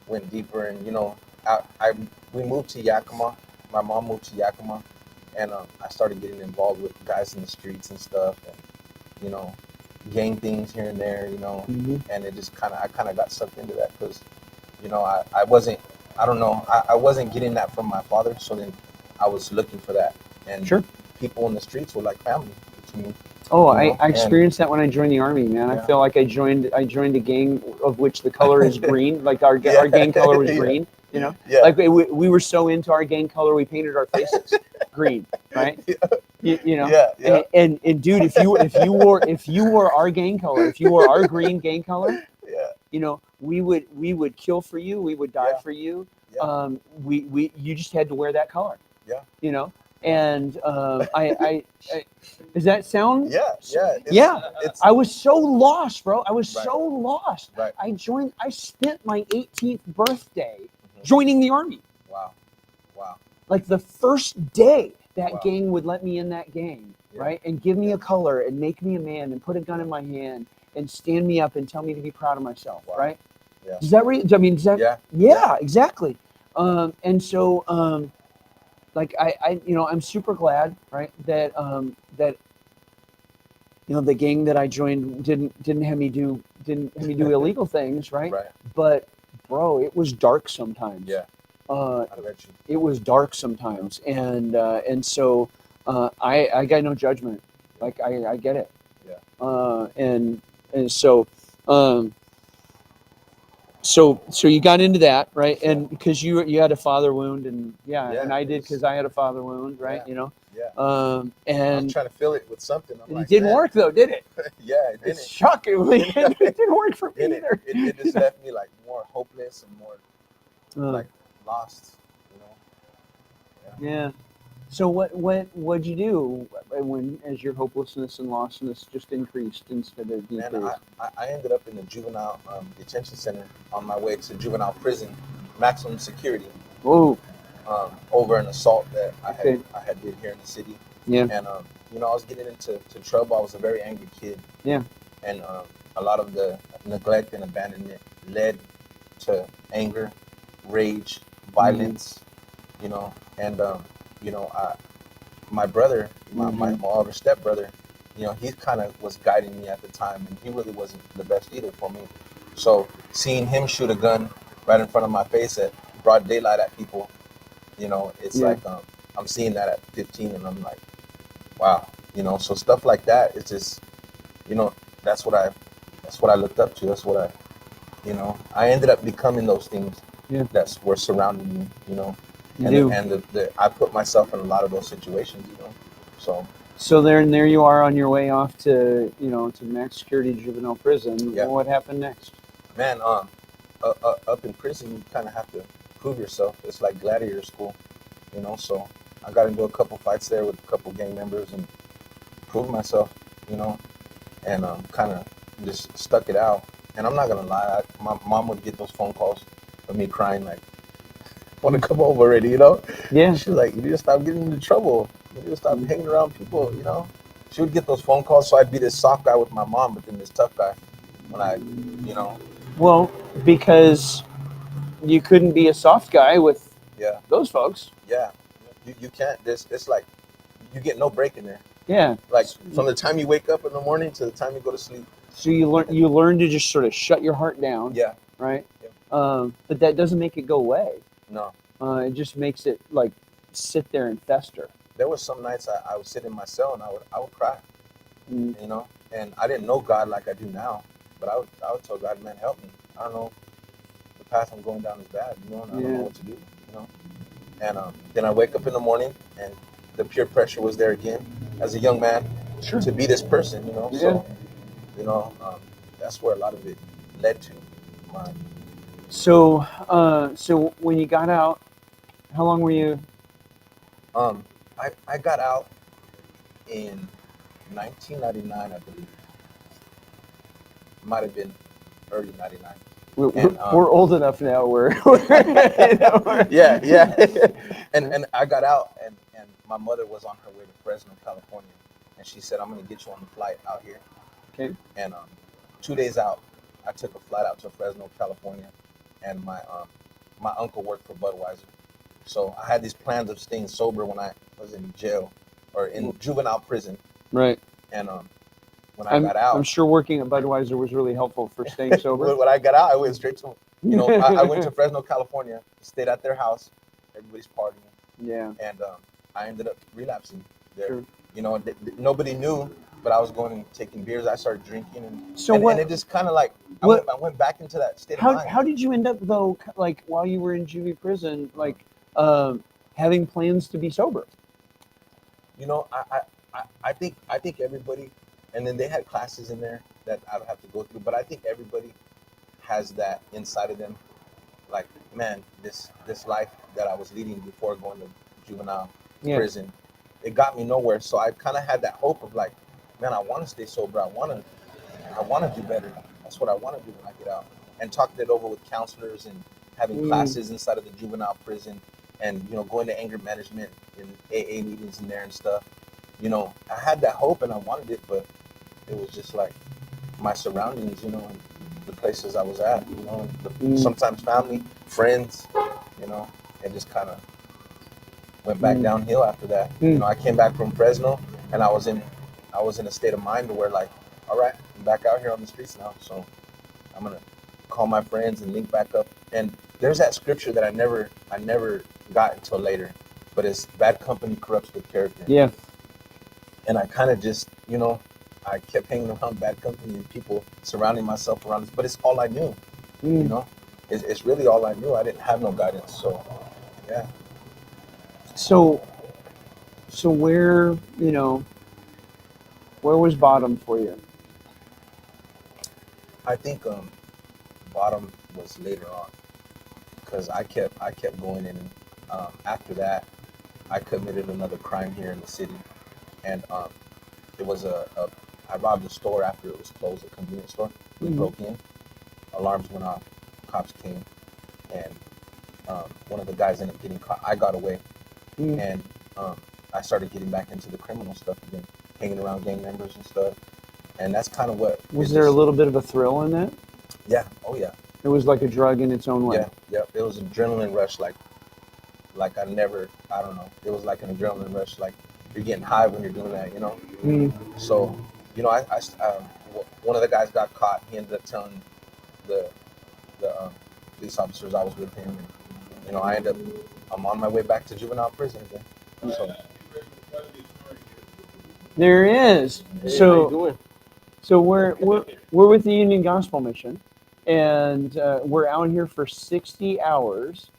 went deeper, and you know, we moved to Yakima. My mom moved to Yakima, and I started getting involved with guys in the streets and stuff, and you know, gang things here and there, you know, Mhm. and it just I kind of got sucked into that because, you know, I wasn't, I don't know, I wasn't getting that from my father, so then I was looking for that, and Sure. people in the streets were like family to me. Oh, You know, I experienced that when I joined the army, man. I Yeah. feel like I joined a gang of which the color is green, like our gang color was Yeah. green, you know? Yeah. Like we were so into our gang color, we painted our faces green, right? You know? Yeah, yeah. And dude, if you wore our gang color, if you wore our green gang color, Yeah. you know, we would kill for you, we would die Yeah. for you. Yeah. You just had to wear that color. Yeah. You know? And I does that sound Yeah, yeah, Yeah. It's I was so lost, bro. I was Right. so lost. Right. I spent my 18th birthday Mhm. joining the army. wow, wow, Like the first day that Wow. gang would let me in that gang, Yeah. right? And give me a color and make me a man and put a gun in my hand and stand me up and tell me to be proud of myself, Wow. right? Yeah. Does that I mean, does that Yeah. Yeah, exactly. And so like I you know, I'm super glad, right, that that you know the gang that I joined didn't have me do illegal things, right? Right. But bro, it was dark sometimes. Yeah. Uh, I bet you. it was dark sometimes, and so I got no judgment. Like I get it. Yeah. And so so you got into that, right? And because you had a father wound, and Yeah, and I it did was- because I had a father wound, right? Yeah. You know, Yeah. I was and trying to fill it with something. I'm it like, didn't man. work though, did it? Yeah, it It's didn't. shockingly, it didn't work for me It, either. it just left me like more hopeless and more Uh, like lost, you know. yeah. So what'd you do when as your hopelessness and lostness just increased instead of Man, decreased? I ended up in the juvenile detention center on my way to juvenile prison, maximum security, Whoa. over an assault that Okay. I had did here in the city. Yeah. And you know, I was getting into trouble. I was a very angry kid. Yeah. And a lot of the neglect and abandonment led to anger, rage, violence. You know, and you know, my brother, my older stepbrother, you know, he kind of was guiding me at the time, and he really wasn't the best either for me. So seeing him shoot a gun right in front of my face at broad daylight at people, you know, it's Yeah. like I'm seeing that at 15, and I'm like, wow, you know. So stuff like that, it's just, you know, that's what I that's what I looked up to. That's what you know, I ended up becoming those things Yeah. that were surrounding me, you know. You And do. I put myself in a lot of those situations, you know. So So there you are on your way off to, to max security juvenile prison. Yeah. What happened next? man, up in prison, you kind of have to prove yourself. It's like gladiator school, you know. So I got into a couple fights there with a couple gang members and proved myself, you know, and kind of just stuck it out. And I'm not gonna lie, my mom would get those phone calls of me crying like, "I want to come home already," you know. Yeah. She's like, "You need to stop getting into trouble. You need to stop hanging around people," you know. She would get those phone calls, so I'd be this soft guy with my mom, but then this tough guy when I, you know, Well, because you couldn't be a soft guy with yeah, those folks. yeah. You can't. It's like you get no break in there. Yeah. Like from the time you wake up in the morning to the time you go to sleep. So you learn to just sort of shut your heart down. Yeah. Right. Yeah. But that doesn't make it go away. No. It just makes it like sit there and fester. There was some nights I would sit in my cell and I would cry, Mm. you know. And I didn't know God like I do now, but I would tell God, "Man, help me. I don't know, the path I'm going down is bad, you know, and I don't know what to do, you know." And then I wake up in the morning, and the peer pressure was there again as a young man Sure. to be this person, you know. Yeah. So, you know, that's where a lot of it led to. So so when you got out, how long were you? I got out in 1999, I believe. Might have been early 99. We're old enough now. Yeah, yeah. and I got out, and my mother was on her way to Fresno, California, and she said, "I'm going to get you on the flight out here." Okay. And 2 days out, I took a flight out to Fresno, California, and my uncle worked for Budweiser, so I had these plans of staying sober when I was in jail or in juvenile prison. Right. And when I got out, I'm sure working at Budweiser was really helpful for staying sober. when I got out, I went straight to, you know, I went to Fresno, California, stayed at their house. Everybody's partying. Yeah. And I ended up relapsing there. Sure. You know, nobody knew, but I was going and taking beers. I started drinking, and So and it just kind of like I went back into that state of mind. How did you end up though? Like while you were in juvie prison, like having plans to be sober? You know, I think everybody, and then they had classes in there that I would have to go through, but I think everybody has that inside of them, like, man, this life that I was leading before going to juvenile prison, it got me nowhere. So I kind of had that hope of like, man, I want to stay sober. I want to do better. That's what I want to do when I get out. And talking it over with counselors and having classes inside of the juvenile prison, and you know, going to anger management and AA meetings in there and stuff. You know, I had that hope and I wanted it, but it was just like my surroundings, you know, and the places I was at, you know, sometimes family, friends, you know, and just kind of went back downhill after that. You know, I came back from Fresno, and I was in a state of mind where like, all right, I'm back out here on the streets now, so I'm gonna call my friends and link back up. And there's that scripture that I never got until later, but it's bad company corrupts good character. Yeah. And I kind of just, you know, I kept hanging around bad company and people, surrounding myself around this, but it's all I knew. You know, it's really all I knew. I didn't have no guidance, so yeah. So where, you know, where was bottom for you? I think bottom was later on, because I kept going in. After that, I committed another crime here in the city, and it was I robbed a store after it was closed, a convenience store. We broke in, alarms went off, cops came, and one of the guys ended up getting caught. I got away, and I started getting back into the criminal stuff again, hanging around gang members and stuff. And that's kind of what was there a little bit of a thrill in that? Yeah. Oh yeah. It was like a drug in its own way. Yeah. Yeah. It was an adrenaline rush, like I don't know. It was like an adrenaline rush, like you're getting high when you're doing that, you know. Mm. So, you know, one of the guys got caught. He ended up telling the police officers I was with him, and you know, I'm on my way back to juvenile prison again. So, There is. Hey, how you So doing? so we're with the Union Gospel Mission, and we're out here for 60 hours,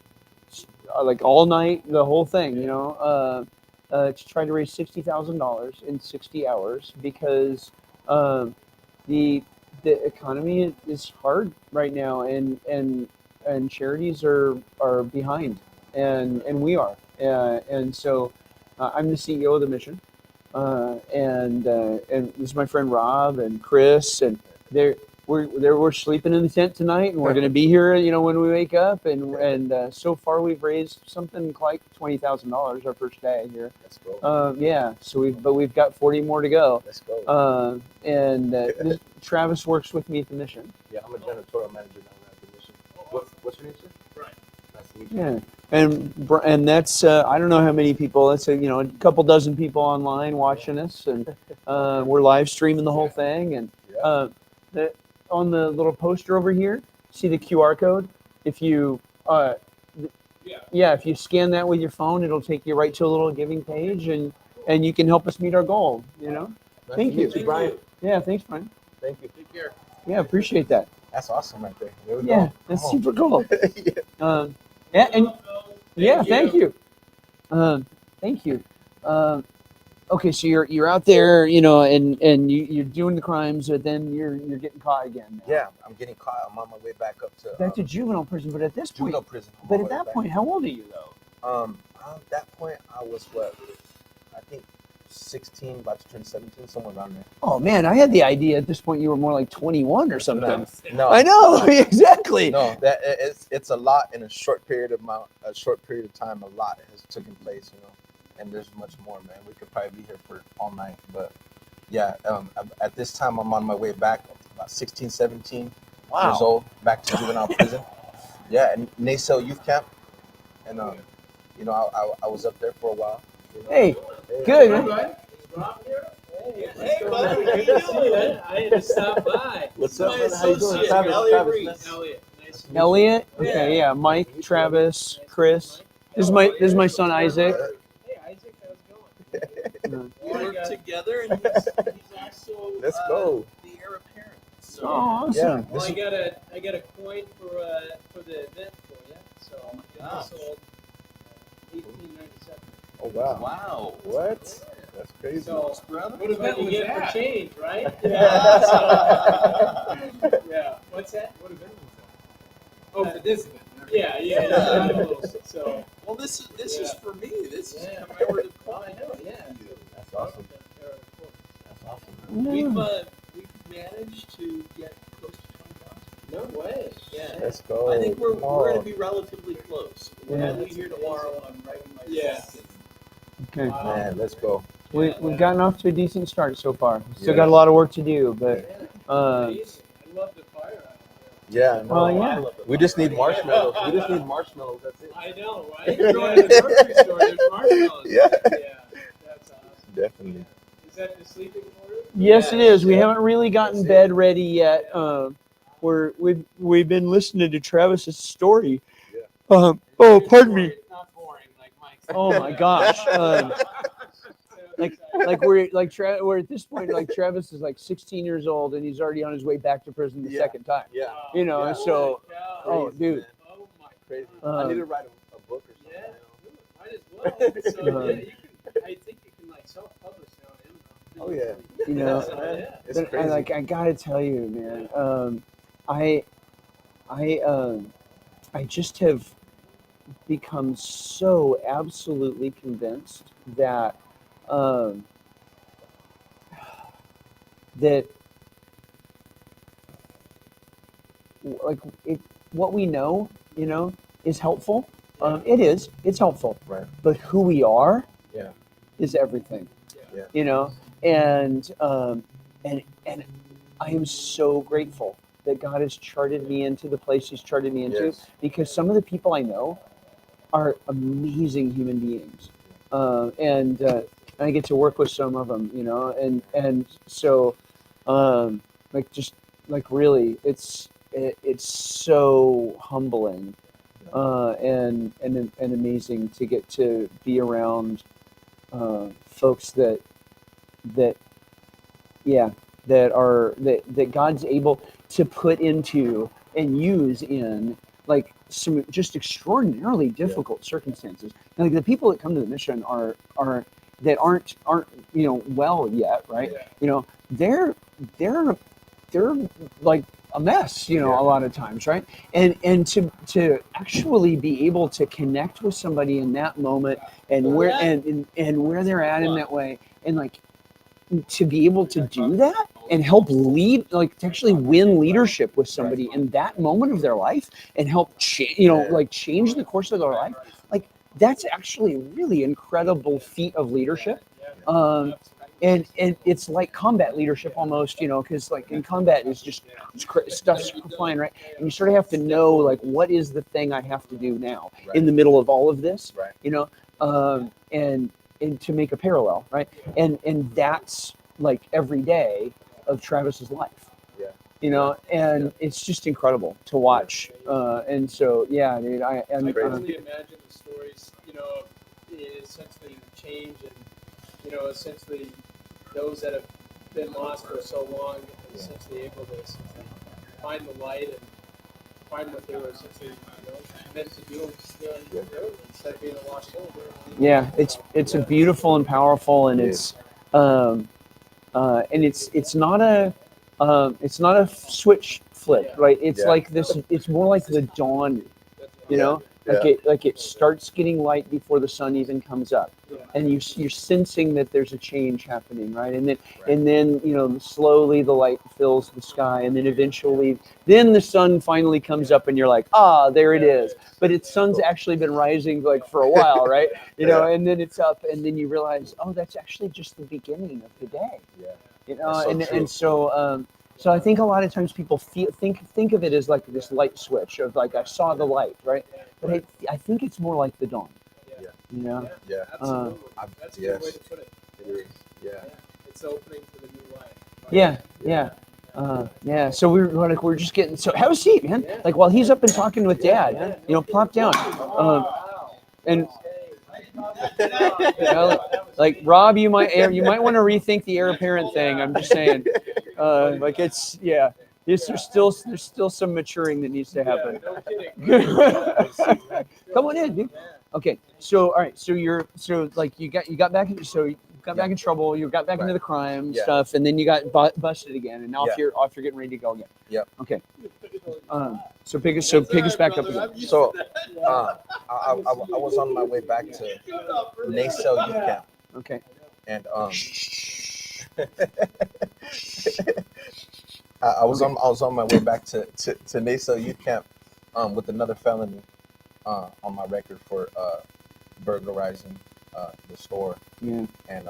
like all night, the whole thing. You know, to try to raise $60,000 in 60 hours because um, the the economy is hard right now, and charities are behind, and we are, and so I'm the CEO of the mission, and this is my friend Rob and Chris, and we're sleeping in the tent tonight, and we're going to be here, you know, when we wake up, and so far we've raised something like $20,000 our first day here. let's go. Yeah, so we've got 40 more to go. Let's go. Travis works with me at the mission. Yeah, I'm a janitorial manager down there at the mission. What's your name, sir? Right. Nice to meet you. Yeah, and that's I don't know how many people. That's a couple dozen people online watching us, and we're live streaming the whole thing. And the, on the little poster over here, see the QR code. If you if you scan that with your phone, it'll take you right to a little giving page, and you can help us meet our goal. You know. Nice Thank to meet you. you, Brian. Yeah, thanks, Brian. Thank you. Take care. Yeah, appreciate that. That's awesome right there. There we Yeah, go. that's Come on. super cool. Yeah. Yeah, and yeah, thank you. Thank you. Okay, so you're out there, you know, and you're doing the crimes, but then you're getting caught again. Yeah, I'm getting caught. I'm on my way back up to Back to juvenile prison, but at this point, juvenile prison. I'm but on at my way that back. point, how old are you though? At that point, I was what? I think 16, about to turn 17, somewhere around there. Oh man, I had the idea at this point you were more like 21 or something. No, I know exactly. no, it's a lot in a short period of time. A lot has taken place, you know, and there's much more, man. We could probably be here for all night, but yeah. At this time, I'm on my way back, about 16, 17 years old, back to juvenile prison. Yeah, and Naysel Youth Camp, and you know, I was up there for a while. You know? Hey, good. Man. Hey, buddy, how you doing? I had to stop by. What's My up, man? How you doing? associate, Travis, Elliot Travis, Reed. man. Elliot, nice to meet you. Elliot. Okay, yeah. Mike, Travis, Chris. This is my son Isaac. Hey, Isaac, how's it going? We work together, and he's also Let's go. the heir apparent. So Oh, awesome. Yeah. Well, I got a coin for the event for you. So I got this old 1897. Oh wow. wow. What? That's crazy. So Brother? what event you get for change, right? Yeah. So, yeah. What's that? What event was that? Oh, for this event. Yeah. So Well, this is Yeah. for me. This is Yeah. commemorative. oh, I know. Yeah. That's awesome. That's awesome. We've managed to get close to 20,000. No way. Yeah. Let's go. I think we're Come going to on. be relatively close. We're Yeah. going to be here tomorrow. I'm writing my Yeah. book, and Okay. Man, let's go. We've gotten off to a decent start so far. Still Yeah. got a lot of work to do, but Amazing. I love the fire. Yeah. No, Well, yeah. We just need marshmallows. We just need marshmallows. That's it. I know, right? You're going to the grocery store. There's marshmallows. Yeah. That's awesome. Definitely. Is that the sleeping quarters? yes, it is. We Yeah. haven't really gotten That's it. bed ready yet. We've been listening to Travis's story. Yeah. Oh, pardon me. It's not boring like Mike's. Oh my gosh. We're at this point, like Travis is like 16 years old and he's already on his way back to prison the Yeah. second time. Yeah. You know, Yeah. so Holy oh, Crazy, dude. man. cow. Oh my. Crazy. Uh, I need to write a book or something. Yeah. You know? Might as well. So yeah, you can. I think you can like self-publish now on Amazon. Oh yeah. You know, So, yeah. It's but crazy. I gotta tell you, man. I just have become so absolutely convinced that that like what we know, you know, is helpful. It's helpful. Right. But who we are, Yeah. is everything. Yeah. You know, and I am so grateful that God has charted me into the place He's charted me into, Yes. because some of the people I know are amazing human beings, and and I get to work with some of them, you know, and so, like just like really, it's so humbling, and amazing to get to be around folks that yeah, that God's able to put into and use in like some just extraordinarily difficult circumstances. And, like the people that come to the mission are that aren't well yet, right? Yeah. You know, they're they're like a mess, a lot of times, right? And to actually be able to connect with somebody in that moment and where they're at in that way, and like to be able to do that and help lead, like to actually win leadership with somebody in that moment of their life and help like change the course of their life, like that's actually a really incredible feat of leadership. And it's like combat leadership almost, because like in combat is just stuff's flying, right? And you sort of have to know like what is the thing I have to do now in the middle of all of this, and to make a parallel, right? And that's like every day of Travis's life, and it's just incredible to watch. And so, yeah, dude, I can only imagine the stories, essentially change and, essentially those that have been lost for so long, essentially able to essentially find the light and find what they were essentially, meant to do instead of being a lost soul. Yeah, it's a beautiful and powerful, and it's it's not a switch flip, right? It's like this. It's more like the dawn, like it starts getting light before the sun even comes up, and you're sensing that there's a change happening, right? And then slowly the light fills the sky, and then eventually then the sun finally comes up, and you're like, there it is. But its sun's actually been rising like for a while, right? And then it's up, and then you realize, that's actually just the beginning of the day. And so I think a lot of times people think of it as like this light switch of like I saw the light, right? But I think it's more like the dawn. Absolutely. That's a good way to put it. It is. Yeah. It's opening to the new light. Yeah. So we're just getting. So have a seat, man. Like while he's up and talking with Dad, plop down. And like Rob, you might want to rethink the heir apparent thing. I'm just saying. Like it's there's still some maturing that needs to happen. Come on in, dude. Okay, so all right, so you got back in trouble, you got back into the crime stuff, and then you got busted again, and now you're getting ready to go again. Yep. Okay. So pick us back up again. So I was on my way back to Nacelle Youth Camp. Okay. And I was on my way back to Nacelle Youth Camp with another felony on my record for burglarizing the store. Yeah. And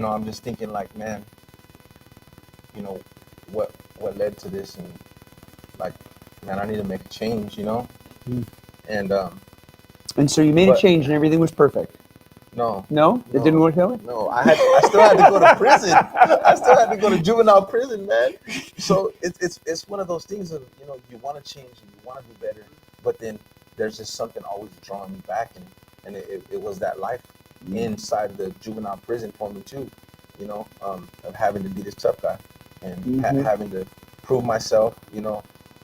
I'm just thinking like, man, what led to this, and like, man, I need to make a change, Mm. And so you made a change and everything was perfect. No, it didn't work out. No, I still had to go to prison. I still had to go to juvenile prison, man. So it's one of those things of you want to change and you want to do better, but then there's just something always drawing me back, and it was that life inside the juvenile prison for me too, of having to be this tough guy and having to prove myself,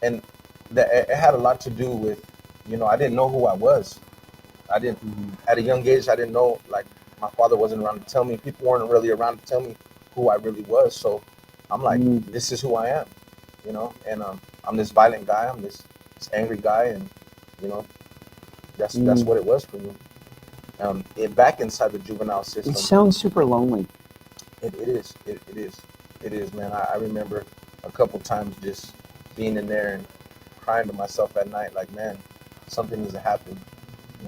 and that it had a lot to do with, I didn't know who I was. I didn't, at a young age, I didn't know, like, my father wasn't around to tell me, people weren't really around to tell me who I really was. So I'm like, this is who I am, and I'm this violent guy, I'm this angry guy, and, that's what it was for me. Back inside the juvenile system. It sounds super lonely. It is, man. I remember a couple times just being in there and crying to myself at night, like, man, something needs to happen.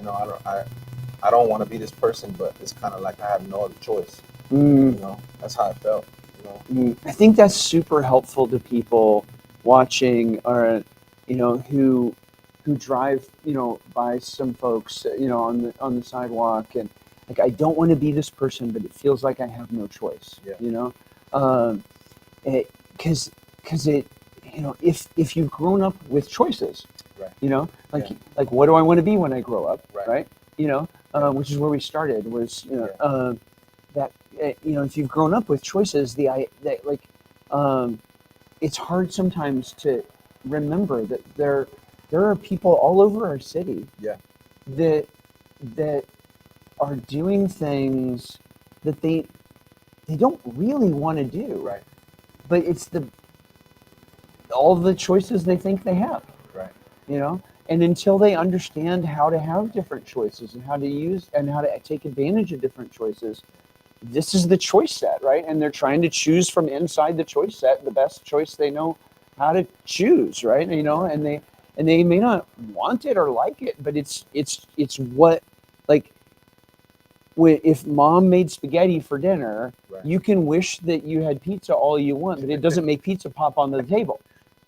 I don't want to be this person, but it's kind of like I have no other choice. That's how I felt. I think that's super helpful to people watching, or who drive by some folks on the sidewalk, and like I don't want to be this person, but it feels like I have no choice. Yeah. You know, because it, you know, if you've grown up with choices, Right. you know, like Yeah. like what do I want to be when I grow up, Right. right? You know, which is where we started was you know that you know if you've grown up with choices, that like it's hard sometimes to remember that there are people all over our city Yeah. that that are doing things that they don't really want to do, Right. but it's all the choices they think they have, Right. you know. And until they understand how to have different choices and how to use and how to take advantage of different choices, this is the choice set, right? And they're trying to choose from inside the choice set the best choice they know how to choose, right? You know, and they may not want it or like it, but it's what, like, if mom made spaghetti for dinner, Right. you can wish that you had pizza all you want, but it doesn't make pizza pop on the table.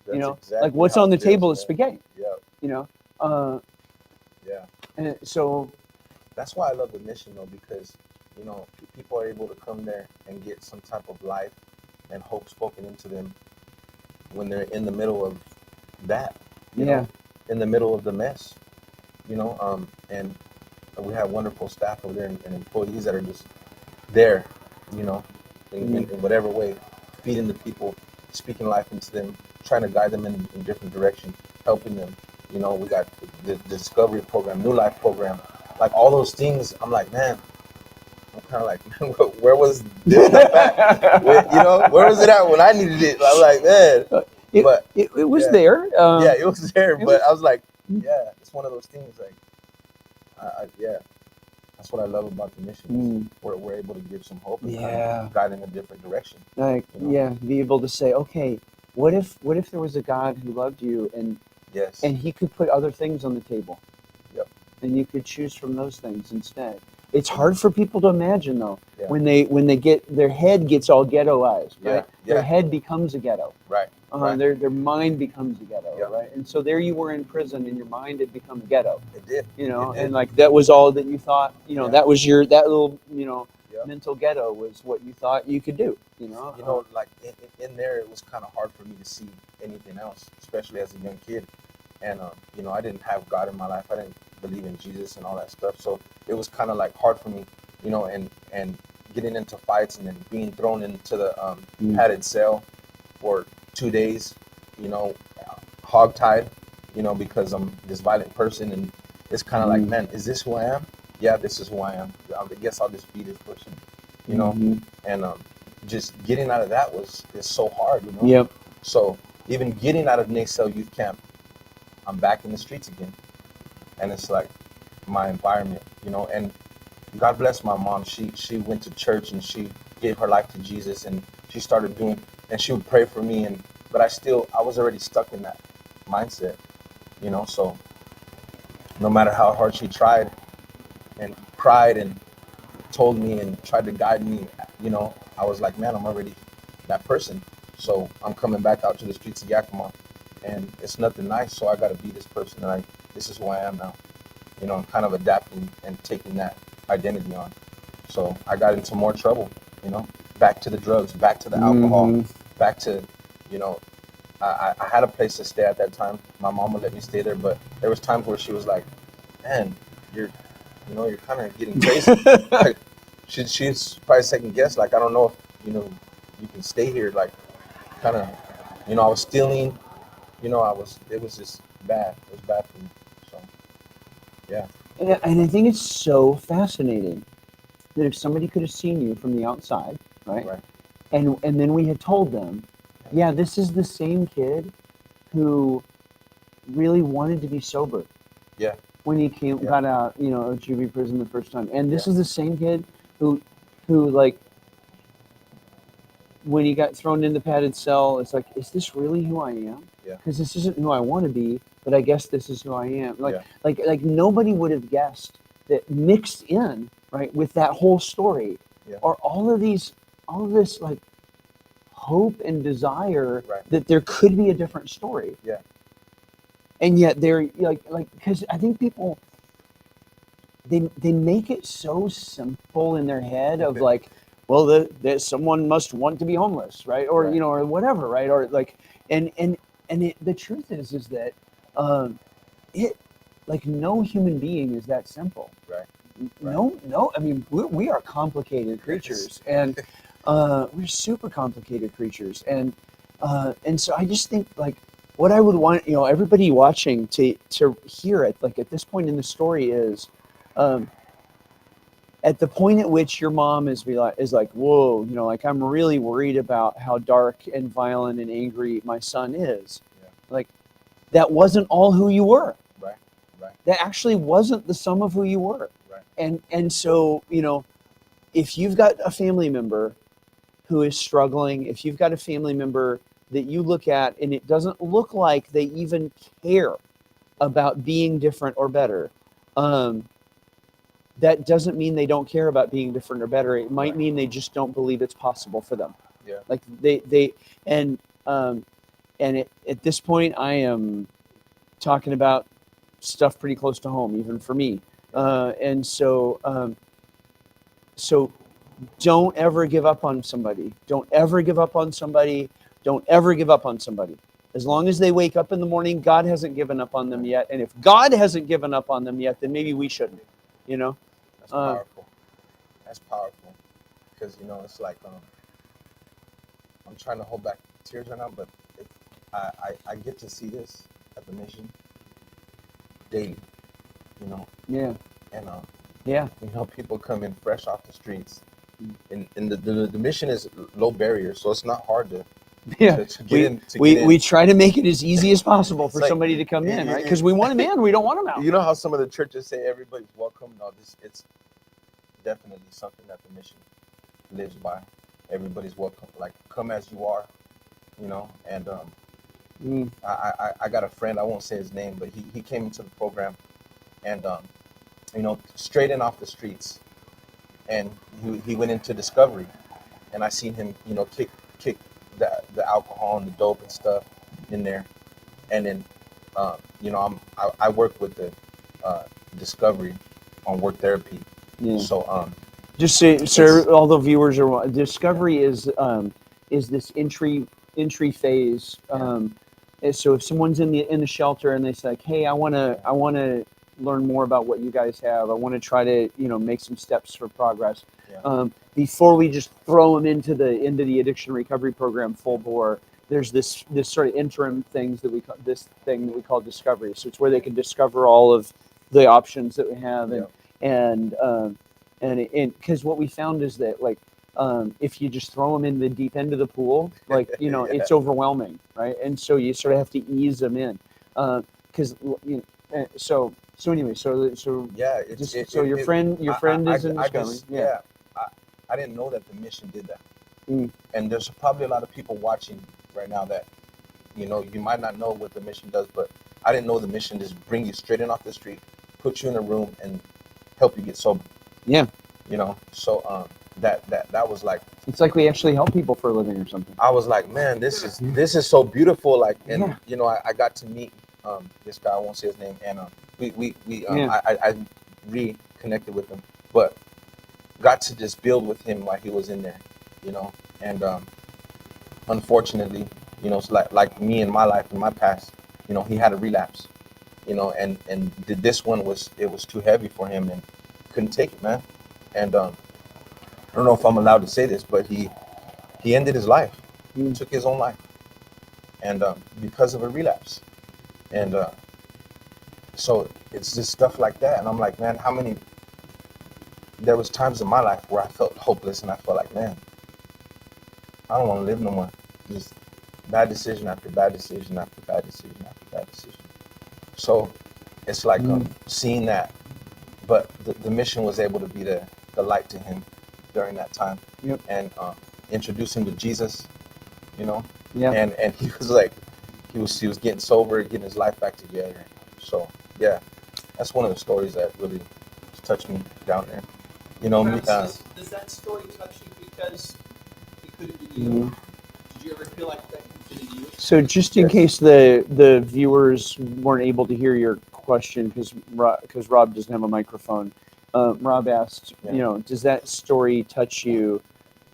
That's You know, exactly like what's how on the it feels, table is man. spaghetti. Yeah. You know, uh, Yeah. and so That's why I love the mission, though, because you know people are able to come there and get some type of life and hope spoken into them when they're in the middle of that. You yeah, know, in the middle of the mess. You know, and we have wonderful staff over there and employees that are just there. You know, in whatever way, feeding the people, speaking life into them, trying to guide them in different direction, helping them. You know, we got the discovery program, new life program, like all those things. I'm like, man, I'm kind of like, man, where was this stuff at? You know, where was it at when I needed it? I'm like, man, it, but it was yeah. there. Yeah, it was there, it but was- I was like, yeah, it's one of those things. Like, yeah, that's what I love about the mission. Is we're able to give some hope and kind Yeah. of guide in a different direction. Like, You know? yeah, be able to say, okay, what if there was a God who loved you Yes. and he could put other things on the table? Yep. And you could choose from those things instead. It's hard for people to imagine though, Yeah. when they get their head gets all ghettoized, right? Yeah, Their yeah. head becomes a ghetto. Right. Right. Their mind becomes a ghetto, Yeah. right? And so there you were in prison and your mind had become a ghetto. It did. You know, It did. and like that was all that you thought, you know, Yeah. that was that little, you know, Yeah. mental ghetto was what you thought you could do, you know. You know, like in there, it was kind of hard for me to see anything else, especially as a young kid. And you know, I didn't have God in my life. I didn't believe in Jesus and all that stuff. So it was kind of like hard for me, you know, and getting into fights and then being thrown into the padded cell for 2 days, you know, hogtied, you know, because I'm this violent person. And it's kind of like, man, is this who I am? Yeah, this is who I am. I guess I'll just be this person, you know. And just getting out of that is so hard, you know. Yep. So even getting out of Nacelle Youth Camp, I'm back in the streets again, and it's like my environment, you know. And God bless my mom. She went to church and she gave her life to Jesus, and she started doing, and she would pray for me. But I was already stuck in that mindset, you know. So no matter how hard she tried and cried and told me and tried to guide me, you know, I was like, man, I'm already that person. So I'm coming back out to the streets of Yakima, and it's nothing nice. So I got to be this person, and this is who I am now. You know, I'm kind of adapting and taking that identity on. So I got into more trouble, you know, back to the drugs, back to the alcohol, back to, you know, I had a place to stay at that time. My mom would let me stay there, but there was times where she was like, man, you're kind of getting crazy. Like, she's probably second guess. Like, I don't know if, you know, you can stay here. Like, kind of, you know, I was stealing, you know, it was just bad. It was bad for me. So, yeah. And I think it's so fascinating that if somebody could have seen you from the outside, right? Right. And then we had told them, yeah, this is the same kid who really wanted to be sober. Yeah. When he got out, you know, of juvie prison the first time. And this is the same kid who like when he got thrown in the padded cell, it's like, is this really who I am? Yeah. Because this isn't who I want to be, but I guess this is who I am. Like, Yeah. like nobody would have guessed that mixed in, right, with that whole story, are all of this like hope and desire that there could be a different story. Yeah. And yet they're like because I think people they make it so simple in their head of like, well, that someone must want to be homeless, right? Or Right. you know, or whatever, right? Or like, and the truth is that um, it like no human being is that simple. Right. No. I mean, we are complicated creatures, and we're super complicated creatures, and so I just think like what I would want, you know, everybody watching to hear it, like at this point in the story is, um, at the point at which your mom is like, whoa, you know, like I'm really worried about how dark and violent and angry my son is. Yeah. Like that wasn't all who you were. Right. Right. That actually wasn't the sum of who you were. Right. And so, you know, if you've got a family member who is struggling, if you've got a family member that you look at and it doesn't look like they even care about being different or better, that doesn't mean they don't care about being different or better. It might Right. mean they just don't believe it's possible for them. Yeah. Like they um, at this point, I am talking about stuff pretty close to home, even for me. And so don't ever give up on somebody. Don't ever give up on somebody. Don't ever give up on somebody. As long as they wake up in the morning, God hasn't given up on them yet. And if God hasn't given up on them yet, then maybe we shouldn't. You know? That's powerful. That's powerful. Because you know, it's like I'm trying to hold back tears right now, but I get to see this at the mission daily. You know. Yeah. And Yeah. you know, people come in fresh off the streets, and the mission is low barrier, so it's not hard to Yeah. to get in. To get in. We try to make it as easy as possible for It's like- somebody to come in, Yeah, right? Because we want them in. We don't want them out. You know how some of the churches say everybody's welcome? No, it's definitely something that the mission lives by. Everybody's welcome. Like, come as you are, you know. And I got a friend, I won't say his name, but he came into the program and you know, straight in off the streets, and he went into Discovery, and I seen him, you know, kick the alcohol and the dope and stuff in there, and then you know, I work with the Discovery on work therapy, Yeah. so Just so all the viewers are, Discovery is this entry phase. And so if someone's in the shelter and they say, like, hey, I wanna learn more about what you guys have. I want to try to, you know, make some steps for progress. Yeah. Before we just throw them into the addiction recovery program full bore, there's this sort of interim thing that we call Discovery. So it's where they can discover all of the options that we have, and because what we found is that like if you just throw them in the deep end of the pool, like, you know, it's overwhelming, right? And so you sort of have to ease them in, because you know, so anyway, so yeah, so your friend is in Discovery. Yeah, I didn't know that the mission did that. Mm. And there's probably a lot of people watching right now that, you know, you might not know what the mission does, but I didn't know the mission just bring you straight in off the street, put you in a room, and help you get sober. Yeah. You know, so that was like, It's like we actually help people for a living or something. I was like, man, this is so beautiful. Like, and Yeah. you know, I got to meet this guy. I won't say his name, and Yeah. I reconnected with him, but got to just build with him while he was in there, you know. And unfortunately, you know, it's like me in my life, in my past, you know, he had a relapse, you know, and this one was too heavy for him and couldn't take it, man. And I don't know if I'm allowed to say this, but he ended his life. He took his own life, and because of a relapse. And so it's just stuff like that, and I'm like, man, how many? There was times in my life where I felt hopeless, and I felt like, man, I don't want to live no more. Just bad decision after bad decision after bad decision after bad decision. So it's like seeing that, but the mission was able to be the light to him during that time, and introduce him to Jesus, you know. Yeah. And he was like, he was getting sober, getting his life back together. So yeah, that's one of the stories that really touched me down there. You know, Travis, does that story touch you because it could have been you? Did you ever feel like that could have been you? So just in case the viewers weren't able to hear your question because Rob doesn't have a microphone, Rob asked, Yeah. you know, does that story touch you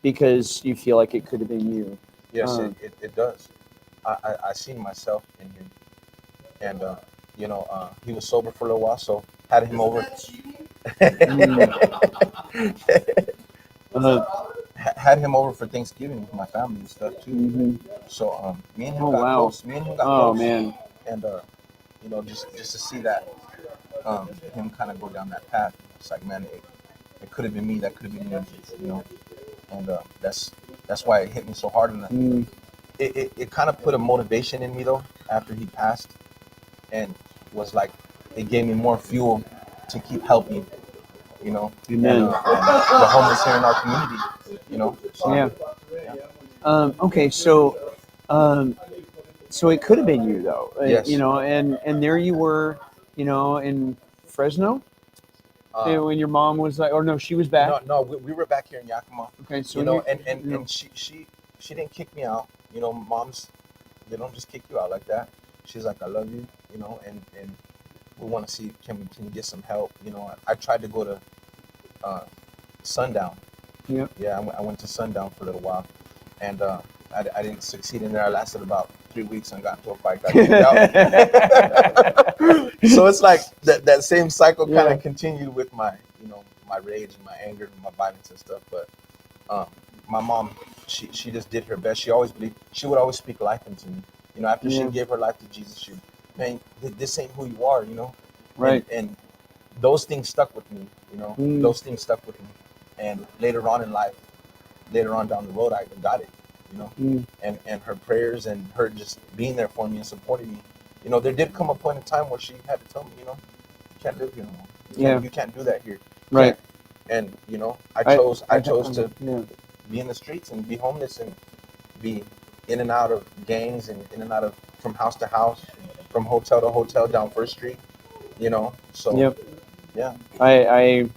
because you feel like it could have been you? Yes, Um, it does. I seen myself in him, and he was sober for a little while, so had him over. uh, Had him over for Thanksgiving with my family and stuff too. mhm. So me and him Oh, got wow. close. Me and him got Oh, close, man. and just to see that him kind of go down that path, it's like, man, it could have been me. That could have been me, you know. And that's why it hit me so hard, and Mm, it kind of put a motivation in me though after he passed, and was like it gave me more fuel to keep helping, you know, Amen. and the homeless here in our community, you know. So, Yeah. Okay, so it could have been you though, Yes. you know, and there you were, you know, in Fresno when your mom was like, or no, she was back. No, we were back here in Yakima, Okay, so you know, you- and you know. and she didn't kick me out, you know. Moms, they don't just kick you out like that. She's like, I love you, you know, and we want to see can you get some help, you know. I tried to go to Sundown. Yep. Yeah, I went to Sundown for a little while, and I didn't succeed in there. I lasted about 3 weeks and got into a fight, got kicked out. So it's like that same cycle kind Yeah. of continued with my, you know, my rage and my anger and my violence and stuff. But my mom, she just did her best. She always believed. She would always speak life into me. You know, after Yeah. she gave her life to Jesus, she, man, this ain't who you are. You know, Right. And those things stuck with me. You know, Mm. those things stuck with me. And later on in life, later on down the road, I got it. You know, Mm. and her prayers and her just being there for me and supporting me. You know, there did come a point in time where she had to tell me, you know, you can't live here no more. You can't do that here. You Right. can't. And you know, I chose to Yeah. be in the streets and be homeless and be in and out of gangs and in and out of from house to house, from hotel to hotel down First Street. You know, so Yep. yeah, I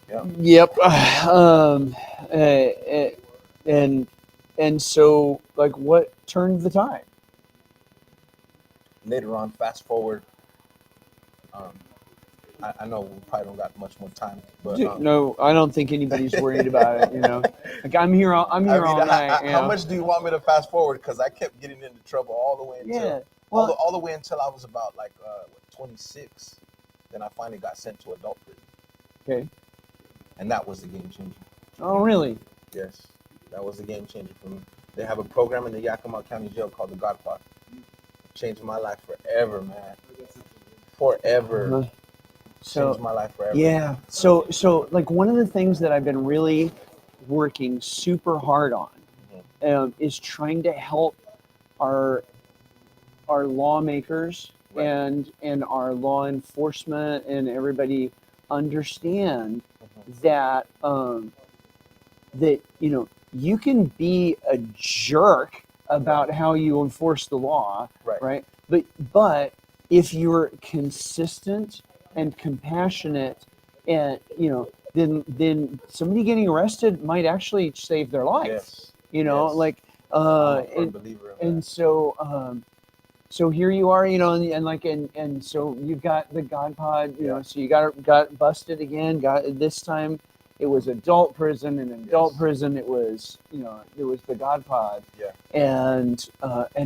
yeah. Yep. And so like what turned the tide? Later on, fast forward. Um, I know we probably don't got much more time, but No, I don't think anybody's worried about it. You know, like I'm here all night. How much do you want me to fast forward? Because I kept getting into trouble all the way until Yeah. Well, all the way until I was about like 26. Then I finally got sent to adult prison, okay. and that was the game changer. Oh, really? Yes, that was the game changer for me. They have a program in the Yakima County Jail called the God Pod. Changed my life forever, man. Forever. Uh-huh. So Changed my life forever. yeah. So like one of the things that I've been really working super hard on is trying to help our lawmakers Right. and our law enforcement and everybody understand Mhm. that that you know you can be a jerk about how you enforce the law, Right. But if you're consistent and compassionate, and you know, then somebody getting arrested might actually save their life. Yes. You know, Yes. like I'm a firm and, believer of and that. so so here you are, you know, and like and so you've got the God Pod, you know, so you got busted again. Got this time it was adult prison, and in adult Yes. prison it was, you know, it was the God Pod. Yeah. And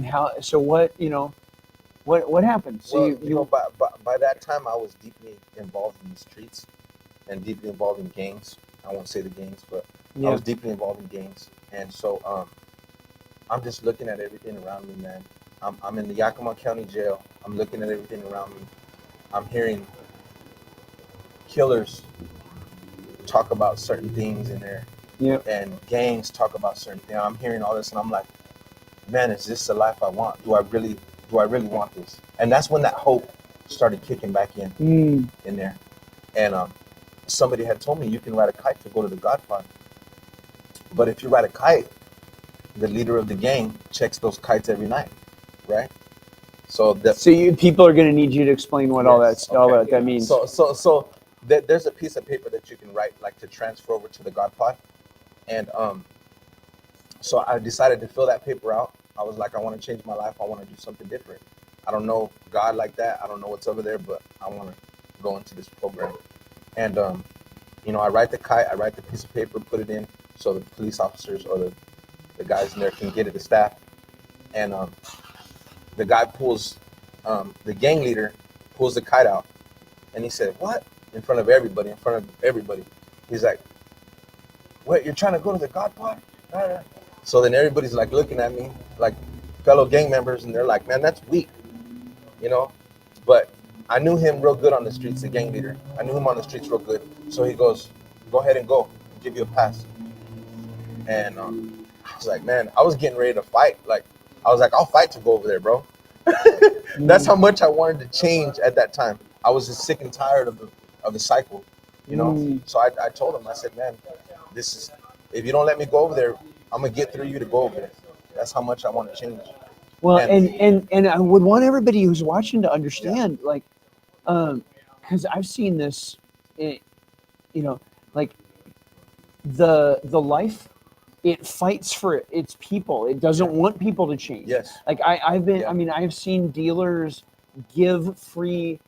how, so what, you know, what happened? So Well, you know, by that time I was deeply involved in the streets and deeply involved in gangs. I won't say the gangs, but I was deeply involved in gangs, and so I'm just looking at everything around me, man. I'm in the Yakima County Jail. I'm looking at everything around me. I'm hearing killers talk about certain things in there, and gangs talk about certain things. I'm hearing all this, and I'm like, man, is this the life I want? Do I really want this? And that's when that hope started kicking back in there. And somebody had told me you can ride a kite to go to the God Pod, but if you ride a kite, the leader of the gang checks those kites every night, right? So people are going to need you to explain what all that means. So there's a piece of paper that you can write, like, to transfer over to the God Pod, and so I decided to fill that paper out. I was like, I want to change my life. I want to do something different. I don't know God like that. I don't know what's over there, but I want to go into this program. And I write the kite, I write the piece of paper, put it in so the police officers or the guys in there can get it to staff. And the guy pulls, the gang leader pulls the kite out, and he said, "What?" In front of everybody, He's like, "What? You're trying to go to the God Pod?" So then everybody's like looking at me, like fellow gang members, and they're like, "Man, that's weak," you know. But I knew him real good on the streets, the gang leader. I knew him on the streets real good. So he goes, "Go ahead and go. I'll give you a pass." And I was like, man, I was getting ready to fight. Like, I was like, I'll fight to go over there, bro. That's how much I wanted to change at that time. I was just sick and tired of the cycle, you know. So I told him, I said, man, this is, if you don't let me go over there, I'm gonna get through you to go over there. That's how much I want to change. Well, and I would want everybody who's watching to understand, like, because I've seen this, like the life, it fights for its people. It doesn't want people to change. Yes. Like I've been, I mean, I've seen dealers give free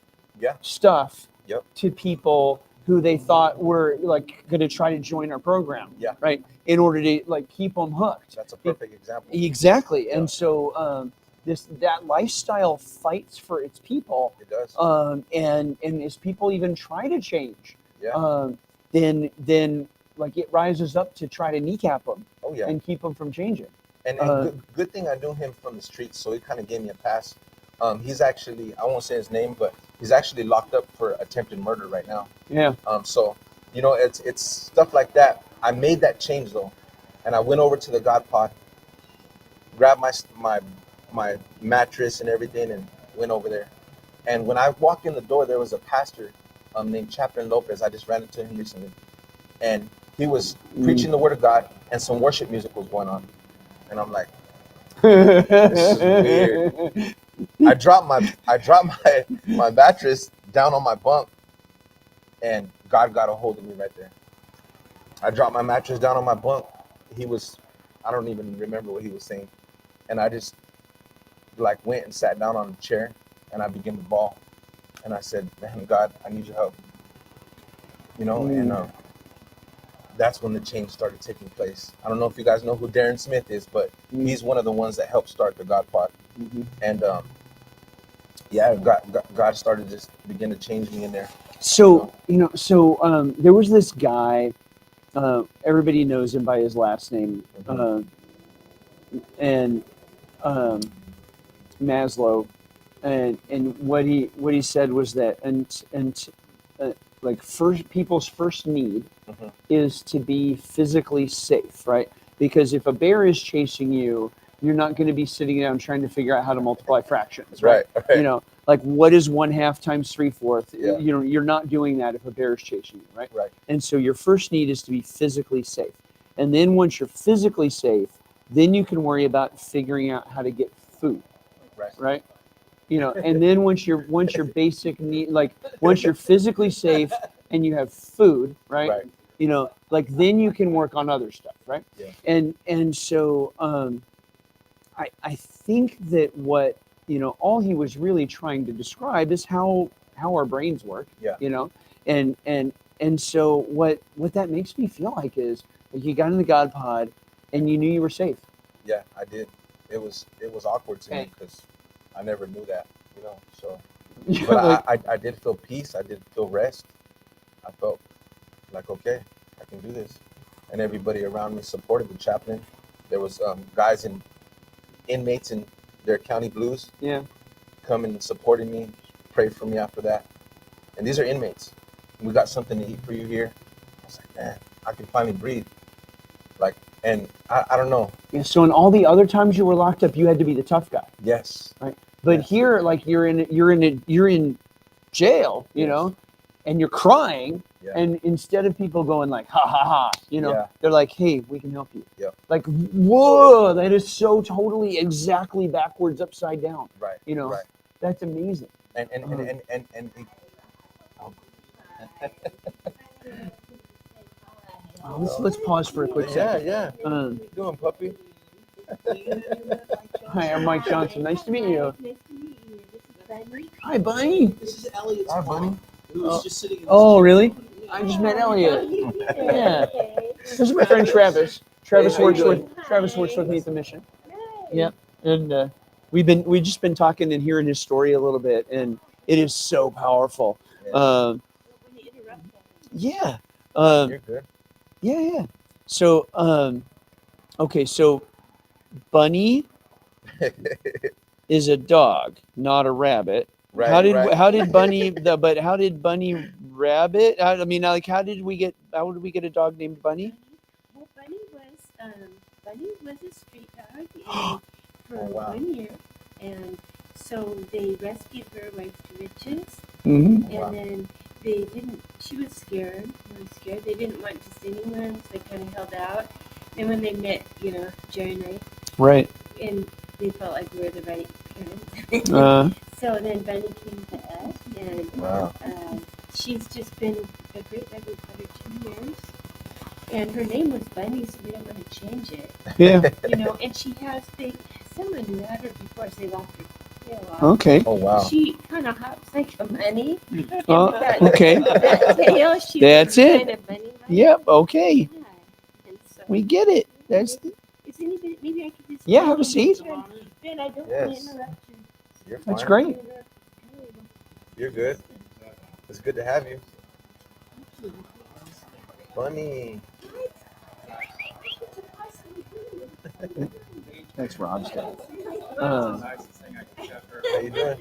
stuff Yep. to people who they thought were like going to try to join our program. Yeah. Right. In order to like keep them hooked. That's a perfect example. Exactly. Yeah. And so that lifestyle fights for its people. It does. And as people even try to change, Yeah. then like it rises up to try to kneecap them. Oh yeah. And keep them from changing. And good thing I knew him from the streets, so he kind of gave me a pass. He's actually, I won't say his name, but he's actually locked up for attempted murder right now. Yeah. So, it's stuff like that. I made that change though, and I went over to the God Pod, grabbed my mattress and everything, and went over there. And when I walked in the door, there was a pastor named Chaplain Lopez. I just ran into him recently, and he was preaching the word of God, and some worship music was going on, and I'm like, this is weird. I dropped my mattress down on my bunk, and God got a hold of me right there. I dropped my mattress down on my bunk. I don't even remember what he was saying, and I just like went and sat down on a chair, and I began to bawl, and I said, "Man, God, I need your help," and that's when the change started taking place. I don't know if you guys know who Darren Smith is, but he's one of the ones that helped start the God Pod. And God started just begin to change me in there. So there was this guy. Everybody knows him by his last name, and Maslow, and what he said was that like people's first need is to be physically safe, right? Because if a bear is chasing you, you're not going to be sitting down trying to figure out how to multiply fractions, right? Like what is 1/2 times 3/4? Yeah. You're not doing that if a bear is chasing you, right? Right. And so your first need is to be physically safe. And then once you're physically safe, then you can worry about figuring out how to get food. Right? And then once your basic need, like once you're physically safe and you have food, right? Like then you can work on other stuff, right? Yeah. And so I think that what all he was really trying to describe is how our brains work. Yeah. And so what that makes me feel like is like you got in the God Pod and you knew you were safe. Yeah, I did. It was awkward to me because I never knew that, So, but I did feel peace. I did feel rest. I felt like, okay, I can do this. And everybody around me supported the chaplain. There was guys and inmates in their county blues. Yeah. Coming and supporting me, prayed for me after that. And these are inmates. We got something to eat for you here. I was like, man, I can finally breathe. Like, and I don't know. Yeah, so in all the other times you were locked up, you had to be the tough guy. Yes. Right. But here, like you're in jail, and you're crying. Yeah. And instead of people going like, ha ha ha, they're like, hey, we can help you. Yeah. Like, whoa, that is so totally exactly backwards, upside down. Right. Right. That's amazing. And let's pause for a quick second. Yeah. How you doing, puppy? Hi, I'm Mike Johnson. Nice to meet you. Nice to meet you. This is Bunny. Hi, Bunny. This is Elliot's Hi, mom. Bunny. who was just sitting in this Oh, chair. really? I just met Elliot. Yeah. This is my friend Travis. Travis Hey, how you works doing? with Travis works with me at the mission. Yep. And we've just been talking and hearing his story a little bit, and it is so powerful. Yeah. Yeah. Um, You're good. yeah. So okay. So Bunny is a dog, not a rabbit. Right, how did right. how did Bunny but how did Bunny Rabbit? I mean, like, how did we get a dog named Bunny? Well, Bunny was a street dog and for Oh, wow. 1 year, and so they rescued her rags to riches, Mm-hmm. and Wow. then they didn't. She was scared, really scared. They didn't want to see anyone, so they kind of held out. And when they met, Jerry and I, Right. and they felt like we were the right parents. Uh, So then Bunny came to us, and Wow. she's just been a great dog for her 2 years. And her name was Bunny, so we don't want to change it. yeah. And someone who had her before, so they lost her tail off. Okay. Oh, wow. She kind of hops like a bunny. Okay. That tail, she That's was it. kind of bunny-like. Yep. Okay. Yeah. And so, We get it. That's is anybody, maybe I could just. Yeah, have a seat. Ben, I don't want Yes. to interrupt you. You're That's fine. great. You're good. It's good to have you. Bunny. That's Rob's dad. How you doing?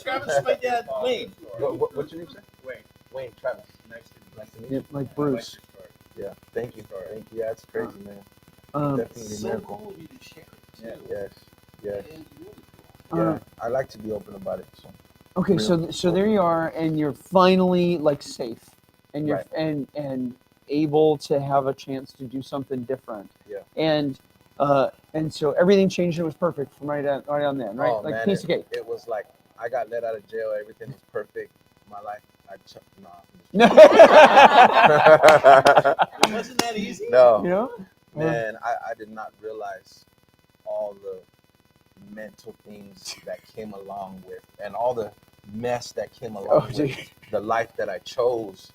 Travis is my dad, Wayne. What's your name, sir? Wayne. Wayne, Travis. Nice to Nice to meet you. Yep, like Bruce. Yeah. Thank you. Thank you. Yeah, it's crazy, man. Definitely a So miracle. cool of you to share it, too. Yes. Yes. And really Uh, Yeah. I like to be open about it. So. Okay, so there you are, and you're finally like safe, and you're Right. and able to have a chance to do something different. Yeah. And so everything changed and it was perfect from right on then, right? Oh, like man, piece of cake. It was like I got let out of jail. Everything was perfect. My life. No. It wasn't that easy. No. You know? Man, I did not realize all the mental things that came along with, and all the mess that came along with dude. the life that I chose.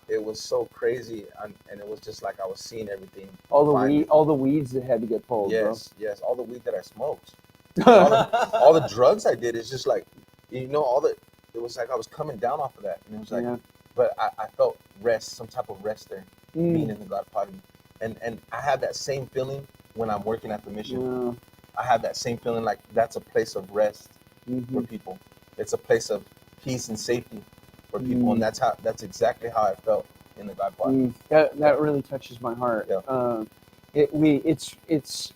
It was so crazy, and it was just like I was seeing everything. all finally. the weeds that had to get pulled, Yes, yes, all the weed that I smoked, bro. all the drugs I did. It's just like, it was like I was coming down off of that, and it was like, Yeah. but I felt rest, some type of rest there, being Mm. in the God party, and I had that same feeling when I'm working at the mission. Yeah. I have that same feeling like that's a place of rest for Mhm. people. It's a place of peace and safety for people, and that's exactly how I felt in the God party. That really touches my heart. Yeah. It's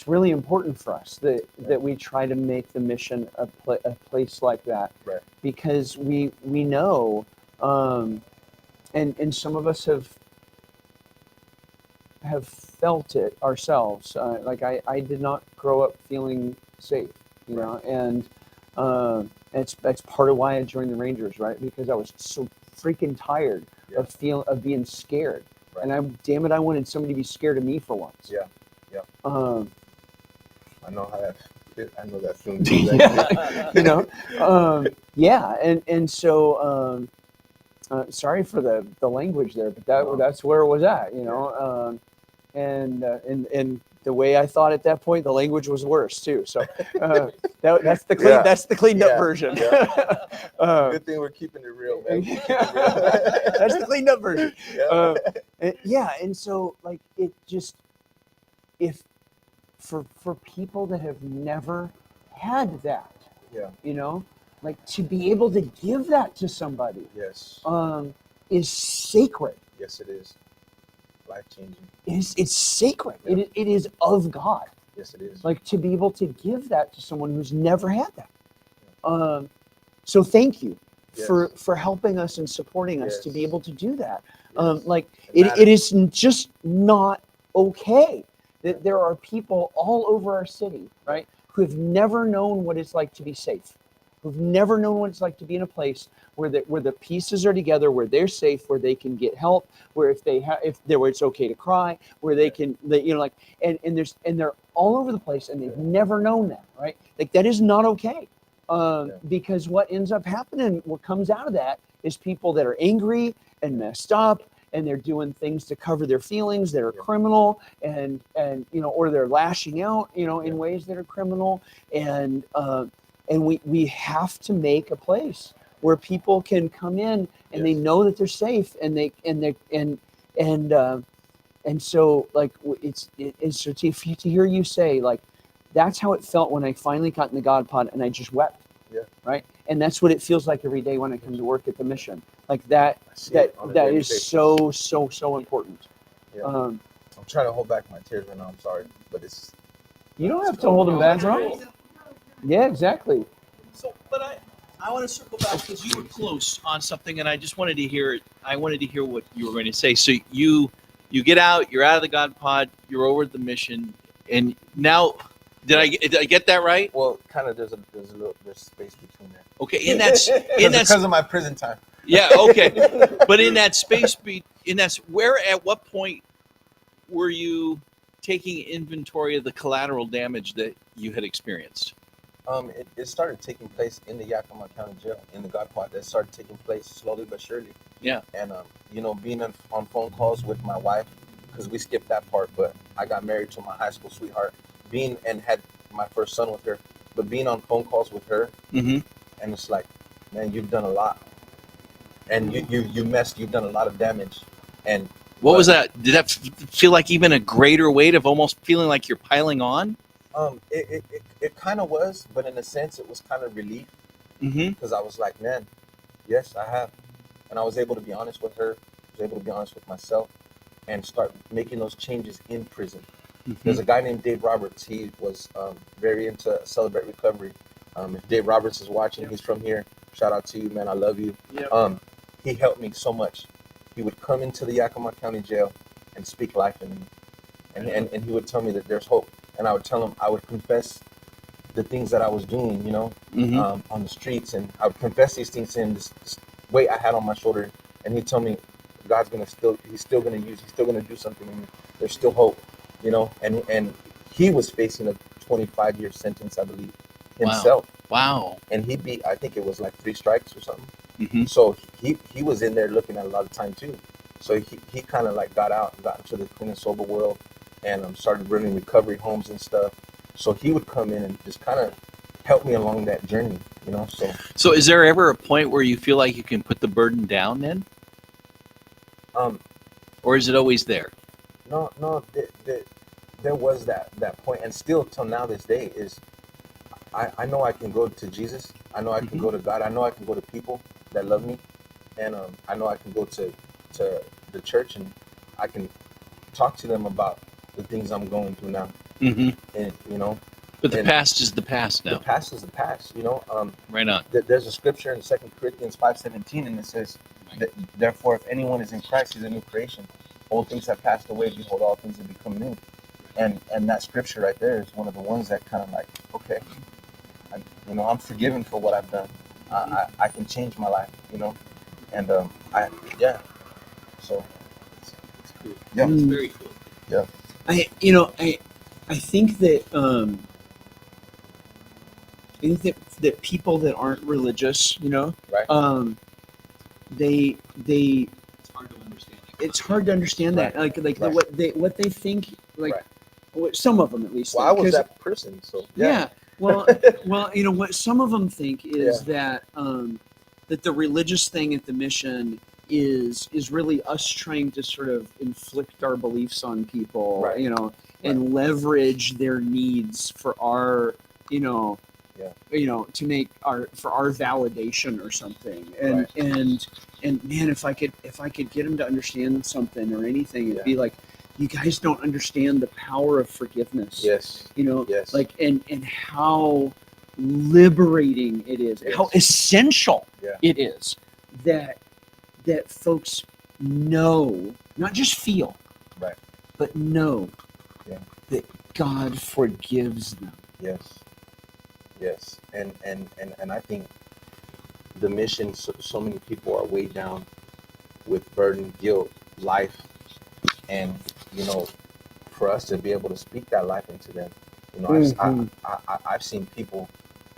really important for us that we try to make the mission a place like that, Right. because we know, and some of us have felt it ourselves. Like I did not grow up feeling safe, know, and that's part of why I joined the Rangers, right? Because I was so freaking tired Yeah. of being scared, Right. and I wanted somebody to be scared of me for once. Yeah, yeah. I know how that. I know that feeling. Yeah, you know, yeah, and so sorry for the language there, but that's where it was at, you know, and the way I thought at that point, the language was worse too. So that's the clean Yeah. that's the cleaned up Yeah. version. Good thing we're keeping it real, man. That's the cleaned up version. Yeah. And so like it just if for people that have never had that, Yeah. you know, like to be able to give that to somebody Yes. is sacred. Yes, it is. Life changing. It's sacred. Yeah. It is of God. Yes, it is. Like to be able to give that to someone who's never had that. So thank you Yes. for helping us and supporting us to be Yes. able to do that. Yes. Like It it is just not okay that there are people all over our city, right, who have never known what it's like to be safe, who've never known what it's like to be in a place where the pieces are together, where they're safe, where they can get help, where where it's okay to cry, where they can, and they're all over the place, and they've never known that, right? Like that is not okay. Because what ends up happening, what comes out of that is people that are angry and messed up, and they're doing things to cover their feelings that are criminal, and or they're lashing out, in ways that are criminal, and we have to make a place where people can come in and they know that they're safe, and so like it's so to hear you say, like, that's how it felt when I finally got in the God pod and I just wept. Yeah. Right. And that's what it feels like every day when I come to work at the mission. Like that is so important. Yeah. I'm trying to hold back my tears right now. I'm sorry, but it's. You don't have to hold them back, bro. Yeah, exactly. So, but I want to circle back because you were close on something, and I just wanted to hear it. I wanted to hear what you were going to say. So you get out, you're out of the God pod, you're over at the mission, and now, did I get that right? Well, kind of. There's space between there. Okay, in that's because of my prison time. Yeah. Okay, but in that space, where at what point were you taking inventory of the collateral damage that you had experienced? It started taking place in the Yakima County Jail, in the God pod. That started taking place slowly but surely. Yeah. And being on phone calls with my wife, because we skipped that part, but I got married to my high school sweetheart, and had my first son with her, but being on phone calls with her, and it's like, man, you've done a lot, and you've done a lot of damage. And what was that? Did that feel like even a greater weight of almost feeling like you're piling on? It kind of was, but in a sense, it was kind of relief, Mm-hmm. because I was like, man, yes, I have, and I was able to be honest with her, was able to be honest with myself, and start making those changes in prison. There's a guy named Dave Roberts. He was very into Celebrate Recovery. If Dave Roberts is watching, he's from here. Shout out to you, man. I love you. Yep. He helped me so much. He would come into the Yakima County Jail and speak life in me, and he would tell me that there's hope. And I would tell him, I would confess the things that I was doing, on the streets, and I would confess these things to him, this weight I had on my shoulder, and he'd tell me, he's still gonna do something in me. There's still hope, and he was facing a 25-year sentence, I believe, himself. Wow. And he beat, I think it was like 3 strikes or something. Mm-hmm. So he was in there looking at a lot of time too. So he kind of like got out and got into the clean and sober world, and started running recovery homes and stuff. So he would come in and just kind of help me along that journey, So is there ever a point where you feel like you can put the burden down then? Or is it always there? No, there was that point, and still till now this day is, I know I can go to Jesus. I know I can go to God. I know I can go to people that love me, and I know I can go to the church, and I can talk to them about the things I'm going through now. Mm-hmm. And But the past is the past now. The past is the past. Right on. There's a scripture in 2 Corinthians 5:17, and it says, "Therefore, if anyone is in Christ, he's a new creation. Old things have passed away; behold, all things have become new." And that scripture right there is one of the ones that kind of like, okay, I'm forgiven for what I've done. I can change my life, and So It's cool. yeah, It's very cool. yeah. I think that that people that aren't religious, Right. they It's hard to understand. it's hard to understand that, Right. Right. what they think, like Right. what some of them at least. Well, I think, was 'cause- that person, so yeah. Well, what some of them think is that the religious thing at the mission is really us trying to sort of inflict our beliefs on people, Right. and leverage their needs for our, to make for our validation or something. And Right. and man, if I could get them to understand something or anything, it'd Yeah. be like, you guys don't understand the power of forgiveness. Yes. Yes. Like and how liberating it is, Yes. how essential Yeah. it is that folks know, not just feel, Right. but know Yeah. that God forgives them. Yes. Yes. And I think the mission, so many people are weighed down with burden, guilt, life, and for us to be able to speak that life into them, Mhm. I've seen people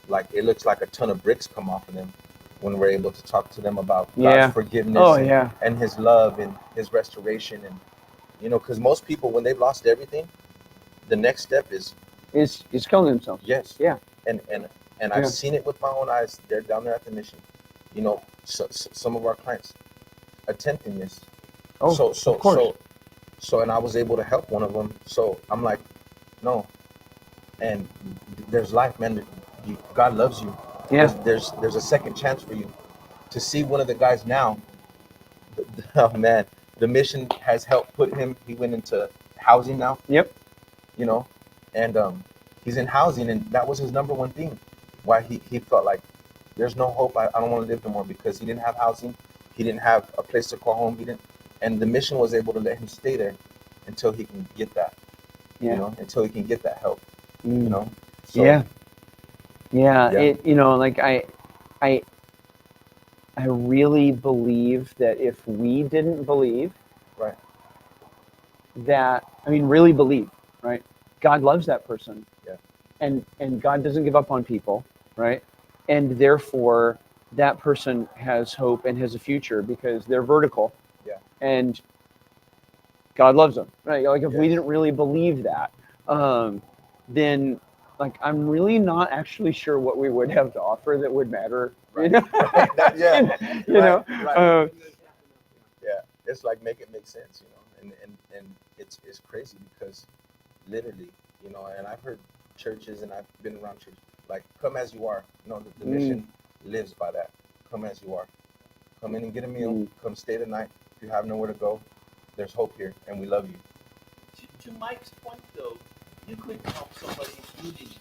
like it looks like a ton of bricks come off of them when we're able to talk to them about Yeah. God's forgiveness Oh and, yeah. and His love and His restoration. And because most people, when they've lost everything, the next step is Is killing themselves. yes. Yeah. And I've Yeah. seen it with my own eyes. They're down there at the mission. Some of our clients attempting this. Oh, of course. And I was able to help one of them. So I'm like, no. And there's life, man. God loves you. Yeah. There's a second chance for you. To see one of the guys now, oh man, the mission has helped put him. He went into housing now. Yep. And he's in housing, and that was his number one thing. Why he felt like there's no hope. I don't want to live no more, because he didn't have housing. He didn't have a place to call home. And the mission was able to let him stay there until he can get that. Yeah. Until he can get that help. Mm. So, Yeah. Yeah. It like I really believe that if we didn't believe, Right. that, I mean, really believe, right? God loves that person. Yeah. And God doesn't give up on people, right? And therefore that person has hope and has a future because they're vertical. Yeah. And God loves them, right? Like if we Yes. didn't really believe that, then like I'm really not actually sure what we would have to offer that would matter. Right. You know? Yeah. You know? Right. Yeah, it's like make it make sense, and it's crazy because literally, and I've heard churches and I've been around churches like come as you are. The mission lives by that. Come as you are. Come in and get a meal. Come stay the night. If you have nowhere to go, there's hope here, and we love you. To Mike's point, though, you could help somebody if you didn't.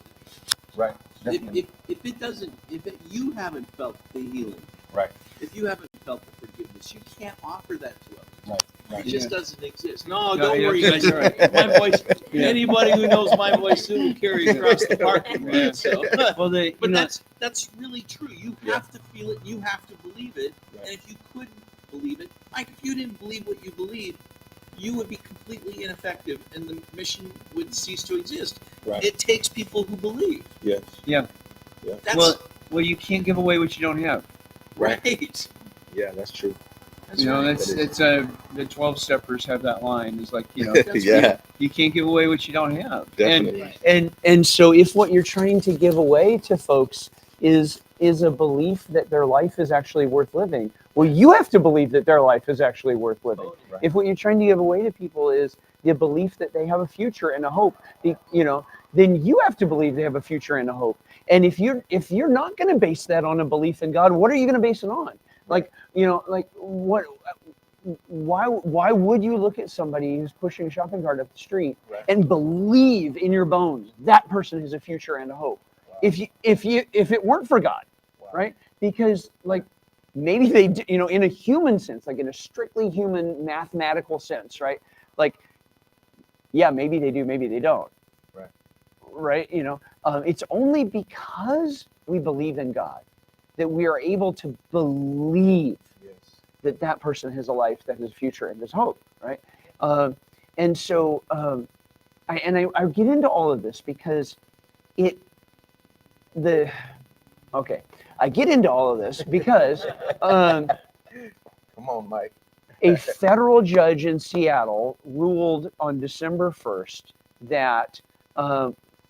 Right. Definitely. If you haven't felt the healing, Right. if you haven't felt the forgiveness, you can't offer that to others. Right. It just doesn't exist. No, No, don't yeah, worry, that's guys. right. My voice. Yeah. Anybody who knows my voice soon will carry across the parking lot. Yeah. So, Well, but that's really true. You have to feel it. You have to believe it. Right. And if you couldn't believe it, like if you didn't believe what you believe, you would be completely ineffective, and the mission would cease to exist. Right. It takes people who believe. Yes. Yeah. Yeah. That's Well, you can't give away what you don't have. right. Yeah, that's true. That's You know, right. it's the 12 steppers have that line. It's like, That's Yeah. you can't give away what you don't have. Definitely. And so if what you're trying to give away to folks is a belief that their life is actually worth living, well, you have to believe that their life is actually worth living. Right. If what you're trying to give away to people is the belief that they have a future and a hope, then you have to believe they have a future and a hope. And if you're not going to base that on a belief in God, what are you going to base it on? Like, what? Why would you look at somebody who's pushing a shopping cart up the street Right. and believe in your bones that person has a future and a hope? Wow. If it weren't for God, Wow. right? Because like maybe they do, in a human sense, like in a strictly human mathematical sense, right? Like, yeah, maybe they do, maybe they don't. Right? It's only because we believe in God that we are able to believe Yes. that person has a life that has a future and has hope, right? And so I get into all of this because I get into all of this because Come on, Mike. a federal judge in Seattle ruled on December 1st that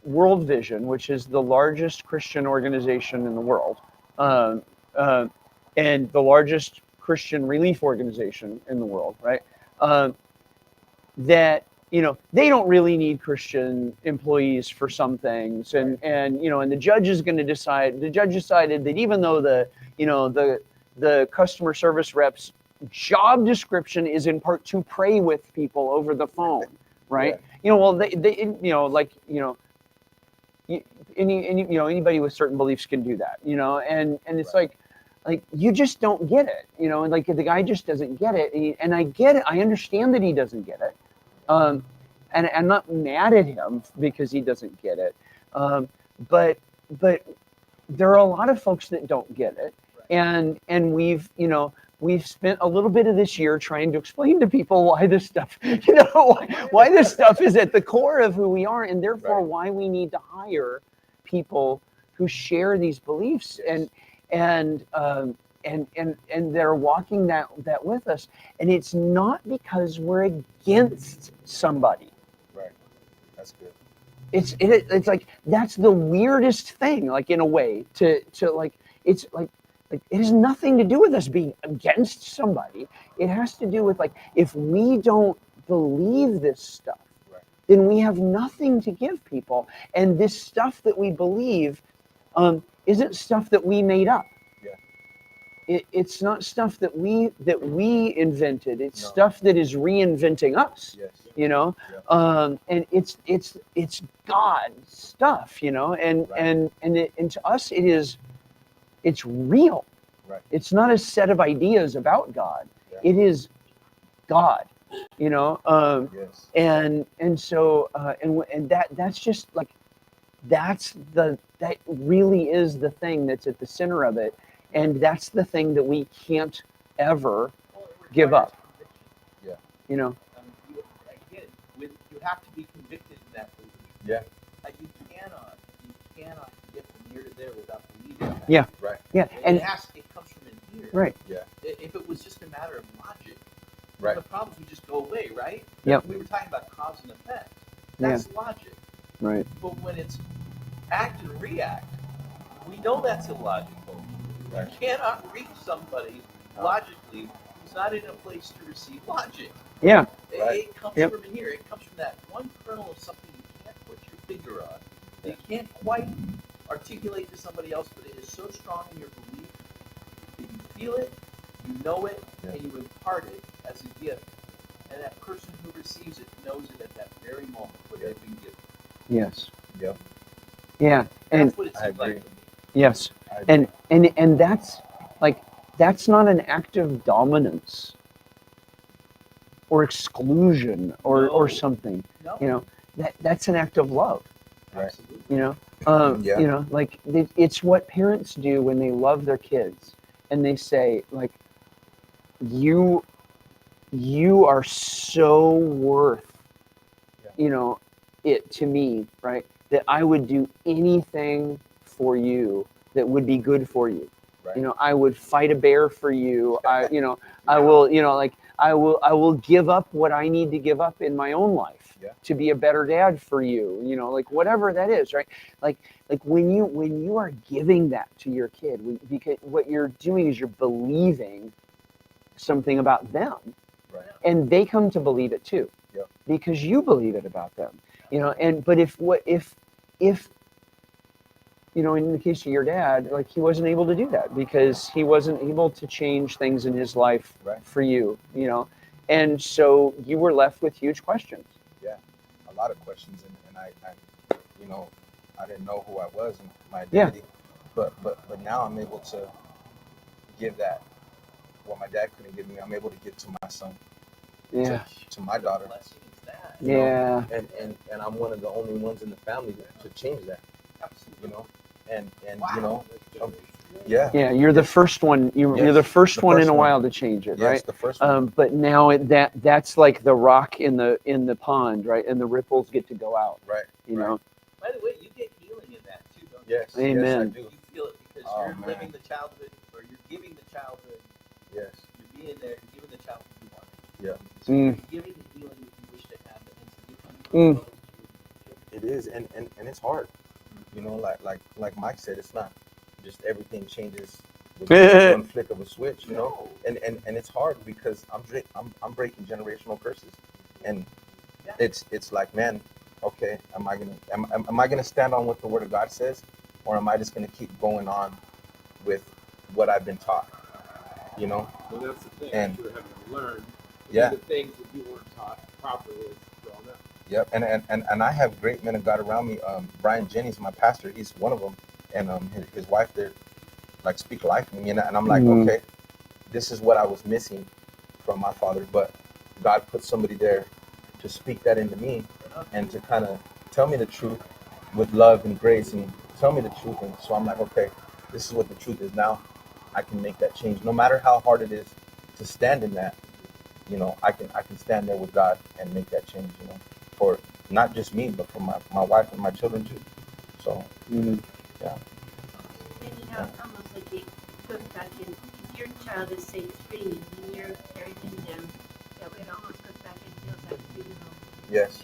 World Vision, which is the largest Christian organization in the world, and the largest Christian relief organization in the world, right? That they don't really need Christian employees for some things, and the judge is going to decide. The judge decided that even though the customer service rep's job description is in part to pray with people over the phone, right? Anybody with certain beliefs can do that, and it's Right. like you just don't get it, and like the guy just doesn't get it, and I get it. I understand that he doesn't get it, and I'm not mad at him because he doesn't get it, but there are a lot of folks that don't get it, and we've spent a little bit of this year trying to explain to people why this stuff, why this stuff is at the core of who we are, and therefore Right. why we need to hire people who share these beliefs and they're walking that with us. And it's not because we're against somebody. Right. That's good. It's like that's the weirdest thing, like in a way, to like it's like it has nothing to do with us being against somebody. It has to do with like if we don't believe this stuff, Right. then we have nothing to give people. And this stuff that we believe isn't stuff that we made up. It's not stuff that we invented. It's No. stuff that is reinventing us. Yes. You know, Yeah. and it's God stuff. You know, and Right. and to us it's real. Right. It's not a set of ideas about God. Yeah. It is God. You know, Yes. and so and that's just like that really is the thing that's at the center of it, and that's the thing that we can't ever Well, it give requires up. conviction. Yeah. You know, Again, you have to be convicted in that belief. Yeah. You cannot get from here to there without believing that. Yeah. Right. yeah, And and it comes from in here. right, Yeah. If it was just a matter of logic, Right. the problems would just go away, right? Yep. We were talking about cause and effect. That's logic. right, But when it's act and react, we know that's illogical. Right. You cannot reach somebody logically who's not in a place to receive logic. yeah, Right. It comes Yep. from in here. It comes from that one kernel of something you can't put your finger on. You can't quite articulate to somebody else, but it is so strong in your belief that you feel it, you know it, Yeah. and you impart it as a gift. And that person who receives it knows it at that very moment when they've been given. yes, Yep. yeah, and That's what it I seems like agree. to me. yes, I agree. and that's like that's not an act of dominance or exclusion or No. something. No, You know, that's an act of love. Right. absolutely. You know, Yeah. you know, like it's what parents do when they love their kids, and they say like, you are so worth, Yeah. you know, it to me, right? That I would do anything for you that would be good for you. Right. You know, I would fight a bear for you. I will, you know, like I will give up what I need to give up in my own life Yeah. to be a better dad for you. You know, like whatever that is, right? Like when you are giving that to your kid, because what you're doing is you're believing something about them, Right. and they come to believe it too, Yep. because you believe it about them. You know, and but if you know, in the case of your dad, like he wasn't able to do that because he wasn't able to change things in his life Right. for you, you know, and so you were left with huge questions. Yeah. A lot of questions, and I you know, I didn't know who I was and my Yeah. identity, but now I'm able to give that what my dad couldn't give me. I'm able to give to my son, Yeah, to my daughter. Blessing is that. You know, yeah, and I'm one of the only ones in the family to change that. Absolutely. You know, and Wow. you know, yeah. yeah. You're the first one. You're Yes, the first the one first in a one. while to change it, Yes, right? the first one. But now that's like the rock in the pond, right? And the ripples get to go out. Right. You right. know. By the way, you get healing in that too, don't Yes. Amen. Yes, I do. you? You feel it because Oh, you're man. living the childhood, or you're giving the childhood. Yes. You're being there, you're giving the childhood you want. Yeah. So Mm. you're giving the healing that you wish to have, and it's a gift. It is, and it's hard. You know, like Mike said, it's not just everything changes with one flick of a switch. You know, and it's hard because I'm breaking generational curses, and Yeah. it's like, man, okay, am I gonna stand on what the Word of God says, or am I just gonna keep going on with what I've been taught? You know, Well, that's the thing. And- You're having to learn to Yeah. do the things that you weren't taught properly as grown up. Yep, and I have great men of God around me. Brian Jennings, my pastor, he's one of them, and his wife, they're like speak life to me, and I'm like, Mhm. okay, this is what I was missing from my father, but God put somebody there to speak that into me and to kind of tell me the truth with love and grace and tell me the truth, and so I'm like, okay, this is what the truth is now. I can make that change, no matter how hard it is to stand in that. You know, I can stand there with God and make that change. You know, for not just me, but for my wife and my children too. So Mhm. yeah. now it's almost like it goes back in, if your child is say screaming and you're parenting them, that way it almost goes back and feels like a juvenile. Yes,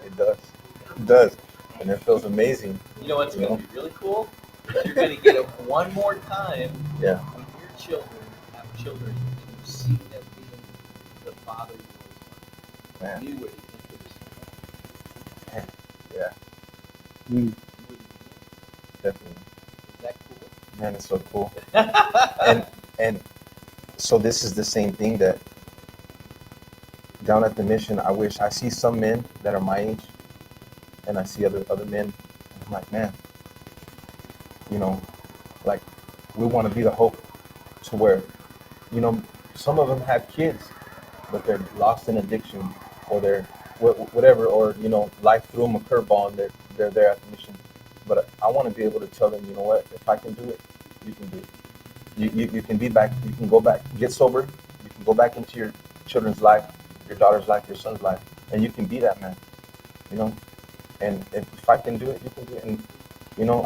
it does. It does. And it feels amazing. You know what's You going to know? be really cool? You're going to get it one more time Yeah. when your children have children and you see them being the father you always wanted. Man. You would think it was Yeah, Mm. you would definitely. Is that cool? Man, it's so cool. And so this is the same thing that down at the mission, I see some men that are my age, and I see other men. And I'm like, man, you know, like we want to be the hope to where, you know, some of them have kids, but they're lost in addiction, or they're whatever, or you know, life threw them a curveball and they're there at the mission. But I want to be able to tell them, you know what, if I can do it, you can do it. You can be back, you can go back, get sober, you can go back into your children's life, your daughter's life, your son's life, and you can be that man, you know. And if I can do it, you can do it. And you know,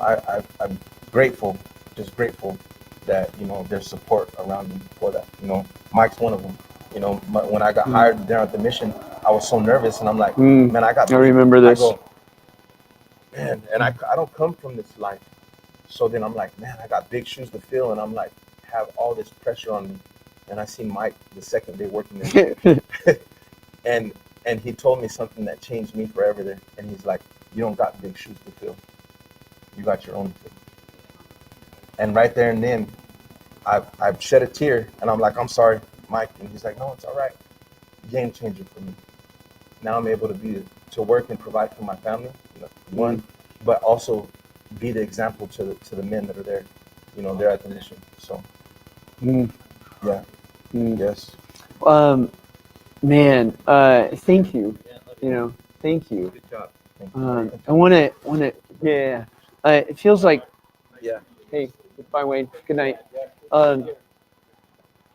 I'm grateful, just grateful that you know there's support around me for that. You know, Mike's one of them. You know, when I got hired there at the mission, I was so nervous, and I'm like, man, I remember this. I go, man, and I don't come from this life. So then I'm like, man, I got big shoes to fill, and I'm like, have all this pressure on me. And I see Mike the second day working there, and he told me something that changed me forever there. And he's like, you don't got big shoes to fill, you got your own to fill. And right there and then, I shed a tear, and I'm like, I'm sorry, Mike. And he's like, no, it's all right. Game changer for me. Now I'm able to work and provide for my family, you know, one, but also be the example to the men that are there, you know, they're at the mission. So, Mm. yeah, yes, Man, thank you. You know, thank you. good job. Thank you. I want to, yeah. It feels like, yeah. Hey, bye, Wayne. Good night.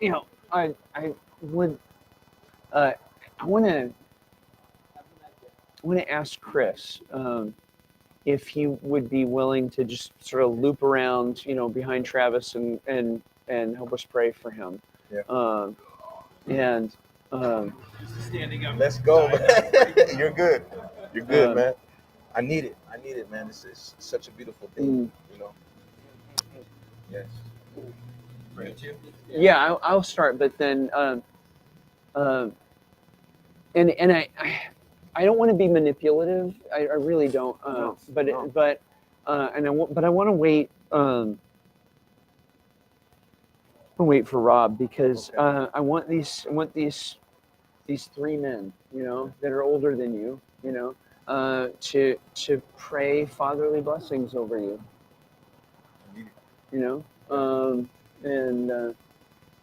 You know, I would, I want to, ask Chris if he would be willing to just sort of loop around, you know, behind Travis and help us pray for him. Yeah. And Standing up. Let's go. You're good. You're good, Um, man. I need it, man. This is such a beautiful thing, you know. Yes. yeah, I'll start, but then and I don't want to be manipulative. I really don't. But no. but I want to wait. I'll wait for Rob because I want these three men, you know, that are older than you, you know, to pray fatherly blessings over you, you know,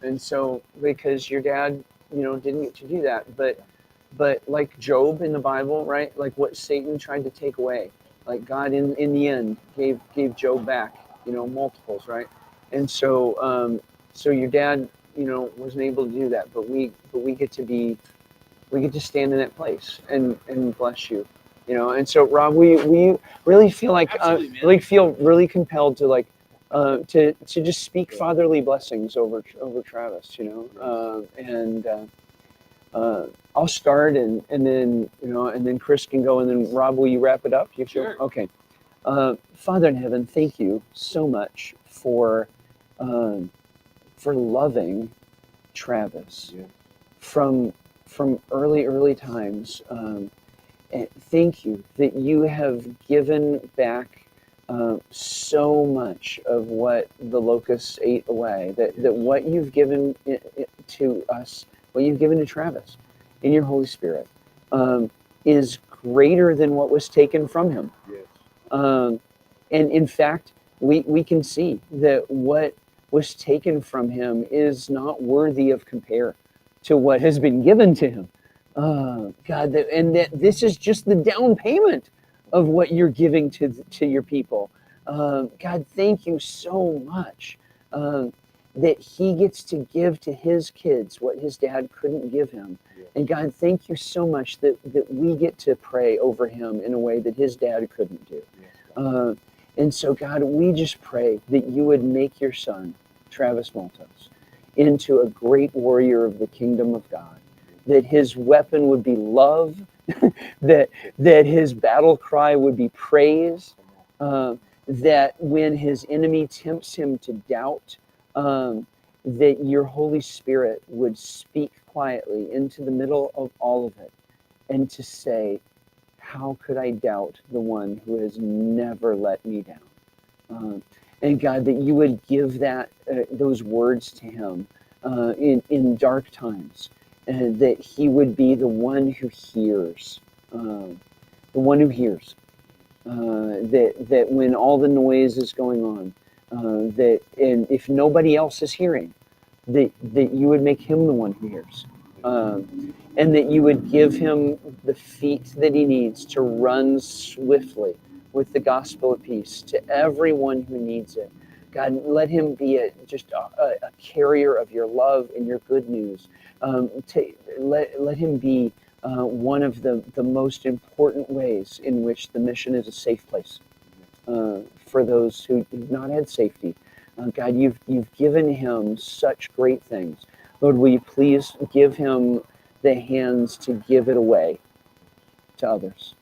and so because your dad, you know, didn't get to do that, but like Job in the Bible, right? Like what Satan tried to take away, like God in the end gave Job back, you know, multiples, right? And so your dad, you know, wasn't able to do that, but we get to stand in that place and bless you, you know. And so Rob, we really feel like Absolutely, man. really feel really compelled to like to just speak fatherly blessings over Travis, you know, I'll start and then you know and then Chris can go and then Rob, will you wrap it up? You feel Sure. okay? Father in heaven, thank you so much for loving Travis Yeah. from early times. And thank you that you have given back so much of what the locusts ate away. That what you've given to us, what you've given to Travis in your Holy Spirit, is greater than what was taken from him. Yes. And in fact, we can see that what was taken from him is not worthy of compare to what has been given to him. God, and that this is just the down payment of what you're giving to your people. God, thank you so much that he gets to give to his kids what his dad couldn't give him. And God, thank you so much that we get to pray over him in a way that his dad couldn't do. And so, God, we just pray that you would make your son, Travis Maltos, into a great warrior of the kingdom of God, that his weapon would be love, that his battle cry would be praise, that when his enemy tempts him to doubt, that your Holy Spirit would speak quietly into the middle of all of it and to say, how could I doubt the one who has never let me down? And God, that you would give those words to him in dark times, and that he would be the one who hears, that when all the noise is going on, and if nobody else is hearing, that you would make him the one who hears. And that you would give him the feet that he needs to run swiftly with the gospel of peace to everyone who needs it. God, let him be just a carrier of your love and your good news. Let him be one of the most important ways in which the mission is a safe place for those who have not had safety. God, you've given him such great things. Lord, will you please give him the hands to give it away to others?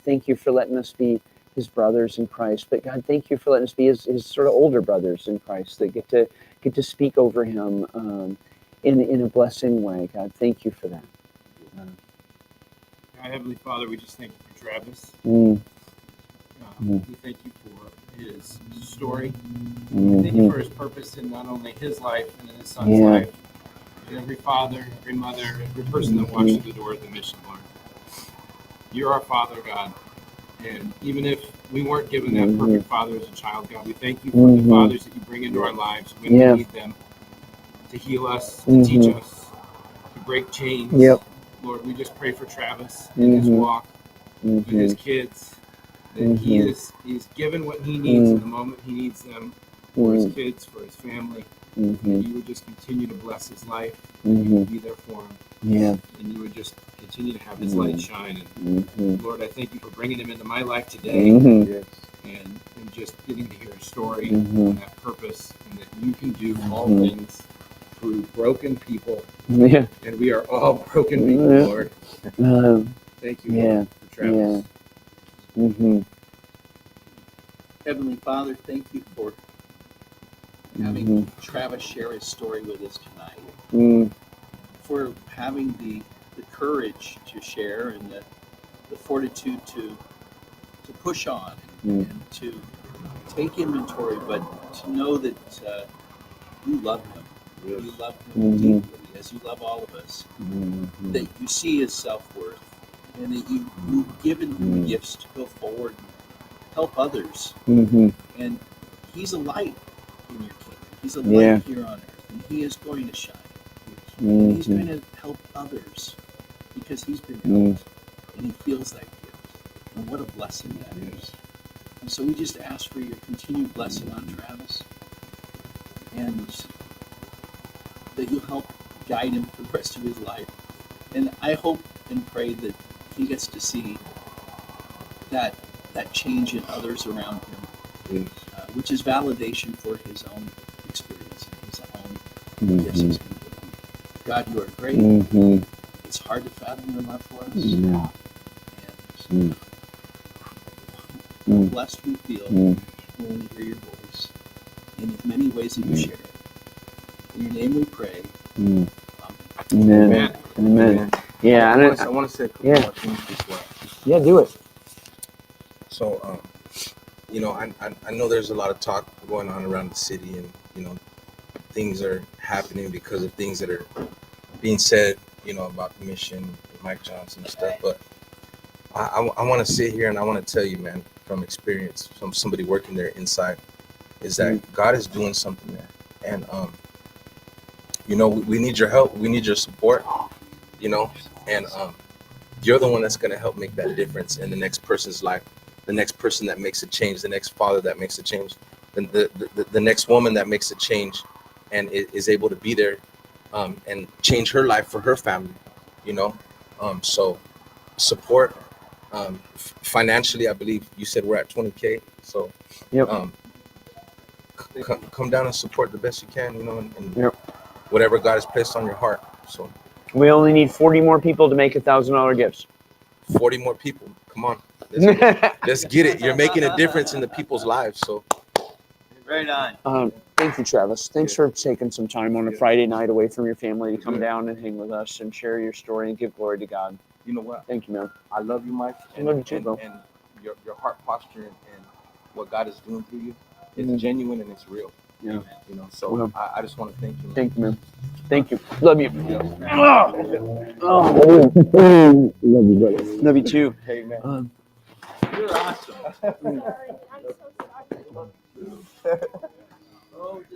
Thank you for letting us be his brothers in Christ, but God, thank you for letting us be his sort of older brothers in Christ that get to speak over him in a blessing way. God, thank you for that. Our Heavenly Father, we just thank you for Travis. We thank you for his story. We thank you for his purpose in not only his life and in his son's life, but every father, every mother, every person that walks through the door of the mission, Lord. You're our Father, God. And even if we weren't given that perfect father as a child, God, we thank you for the fathers that you bring into our lives when we need them to heal us, to teach us, to break chains. Lord, we just pray for Travis in his walk with his kids, that he's given what he needs in the moment he needs them for his kids, for his family. And you would just continue to bless his life, and you would be there for him. And you would just continue to have his light shine. And Lord, I thank you for bringing him into my life today, and just getting to hear his story and that purpose, and that you can do all things through broken people. And we are all broken people, Lord. Thank you, Lord, for Travis. Heavenly Father, thank you for having Travis share his story with us tonight, for having the courage to share and the fortitude to push on and to take inventory, but to know that you love him. You love him deeply, as you love all of us. That you see his self-worth, and that you've given him gifts to go forward and help others. And he's a light in your kingdom. He's a light here on earth, and he is going to shine. And he's going to help others because he's been helped, and he feels that gift. And what a blessing that is. And so we just ask for your continued blessing on Travis, and that you'll help guide him for the rest of his life. And I hope and pray that he gets to see that change in others around him, which is validation for his own experience and his own gifts he's been given. God, you are great. It's hard to fathom your love for us. And blessed we feel when we hear your voice in as many ways that you share it. In your name we pray. Amen. Yeah, I want to say a couple more things before. Yeah, do it. So, I know there's a lot of talk going on around the city, and things are happening because of things that are being said, about the mission, and Mike Johnson and stuff. But I want to sit here and I want to tell you, man, from experience, from somebody working there inside, is that God is doing something there, and we need your help, we need your support, and you're the one that's going to help make that difference in the next person's life, the next person that makes a change, the next father that makes a change, the next woman that makes a change and is able to be there and change her life for her family, so support Financially, I believe you said we're at 20K. So Yep. Come down and support the best you can, and Yep. whatever God has placed on your heart. So We only need 40 more people to make $1,000 gifts. 40 more people. Come on. Let's get it. You're making a difference in the people's lives. So Right on. Thank you, Travis. Thanks for taking some time on a Friday night away from your family to come down and hang with us and share your story and give glory to God. you know what? Thank you, man. I love you, Mike. I love you too, bro. And your heart posture and what God is doing through you is Mhm. genuine and it's real. Yeah. So Well, I just want to thank you. Thank you, man. Thank you. Love you. Oh. Love you, brother. Love you too. Hey, man. You're awesome.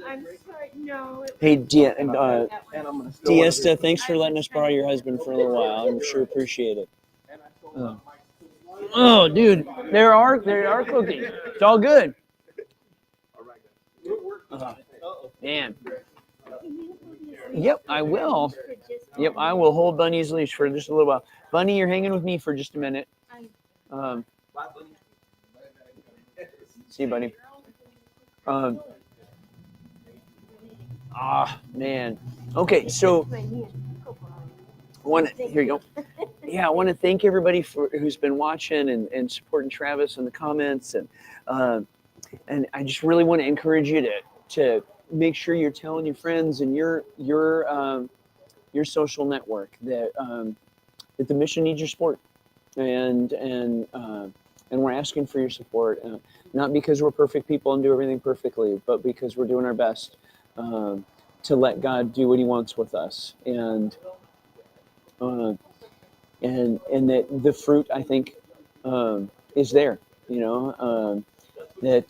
I'm sorry. No. Hey, And I'm gonna still Diesta, thanks for letting us borrow your husband for a little while. I'm sure appreciate it. Oh, dude, there are cookies. It's all good. Man. Yep, I will. Yep, I will hold Bunny's leash for just a little while. Bunny, you're hanging with me for just a minute. See you, buddy. Man. Okay, so here you go. Yeah, I want to thank everybody who's been watching and supporting Travis in the comments, and I just really want to encourage you to make sure you're telling your friends and your social network that the mission needs your support, and we're asking for your support, not because we're perfect people and do everything perfectly, but because we're doing our best to let God do what He wants with us, and that the fruit, I think, is there. That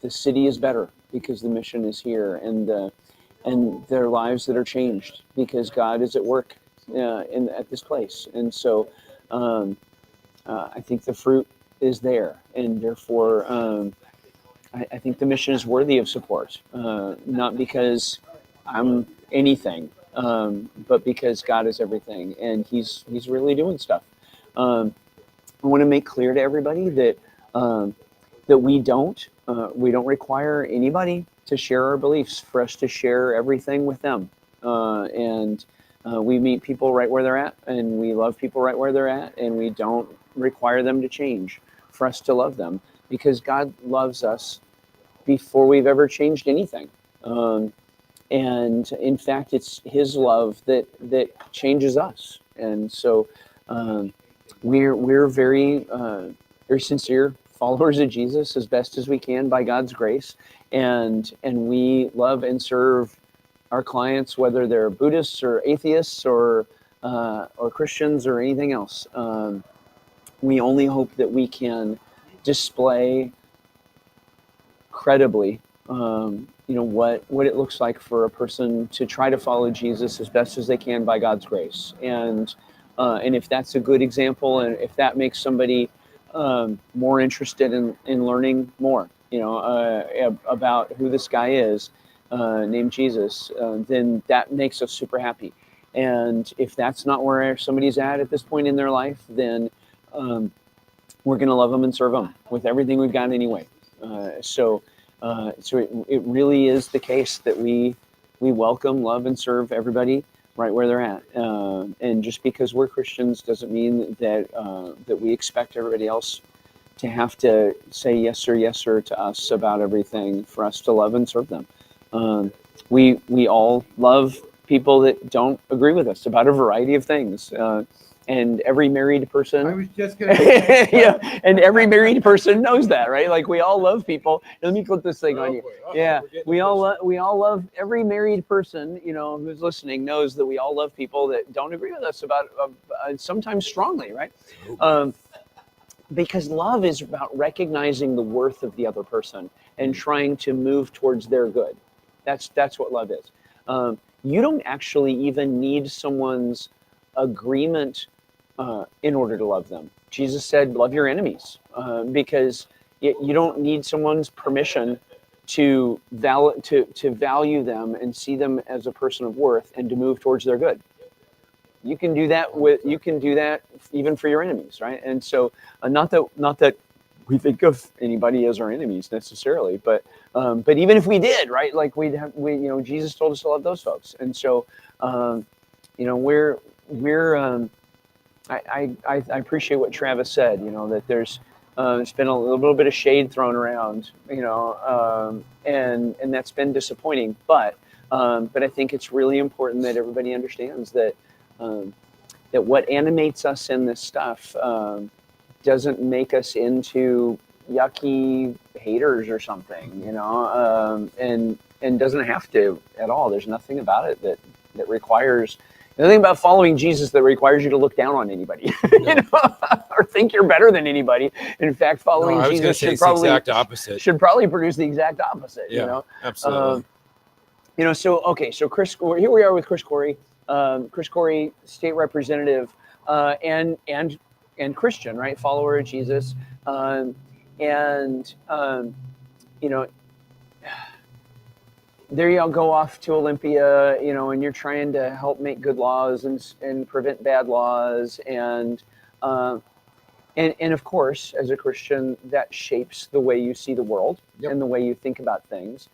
the city is better because the mission is here, and their lives that are changed because God is at work at this place, and so I think the fruit is there, and therefore I think the mission is worthy of support, not because I'm anything, but because God is everything, and He's really doing stuff. I want to make clear to everybody that we don't require anybody to share our beliefs for us to share everything with them, and we meet people right where they're at, and we love people right where they're at, and we don't require them to change for us to love them, because God loves us before we've ever changed anything. And in fact, it's His love that changes us. And so we're very very sincere followers of Jesus as best as we can by God's grace, and we love and serve our clients, whether they're Buddhists or atheists or Christians or anything else. We only hope that we can display credibly, what it looks like for a person to try to follow Jesus as best as they can by God's grace, and if that's a good example, and if that makes somebody more interested in learning more, about who this guy is named Jesus, then that makes us super happy. And if that's not where somebody's at this point in their life, then we're going to love them and serve them with everything we've got anyway. So it really is the case that we welcome, love, and serve everybody right where they're at. And just because we're Christians doesn't mean that we expect everybody else to have to say yes sir to us about everything for us to love and serve them. We all love people that don't agree with us about a variety of things. And every married person, I was just going to yeah, and every married person knows that, right? Like, we all love people. Let me clip this thing on you. Yeah, we all love every married person, who's listening knows that we all love people that don't agree with us about sometimes strongly, right? Because love is about recognizing the worth of the other person and trying to move towards their good. That's what love is. You don't actually even need someone's agreement in order to love them. Jesus said, love your enemies, because you don't need someone's permission to value them and see them as a person of worth and to move towards their good. You can do that even for your enemies, right? And so, not that we think of anybody as our enemies necessarily, but even if we did, right? Like Jesus told us to love those folks, and so we're I appreciate what Travis said. That there's been a little bit of shade thrown around, and that's been disappointing. But I think it's really important that everybody understands that that what animates us in this stuff doesn't make us into yucky haters or something, and doesn't have to at all. There's nothing about it that requires. Nothing about following Jesus that requires you to look down on anybody, or think you're better than anybody. In fact, following Jesus should probably produce the exact opposite. Yeah, absolutely. So Chris, here we are with Chris Corey, state representative, and Christian, right, follower of Jesus, there y'all go off to Olympia, and you're trying to help make good laws and prevent bad laws, and of course, as a Christian, that shapes the way you see the world and the way you think about things.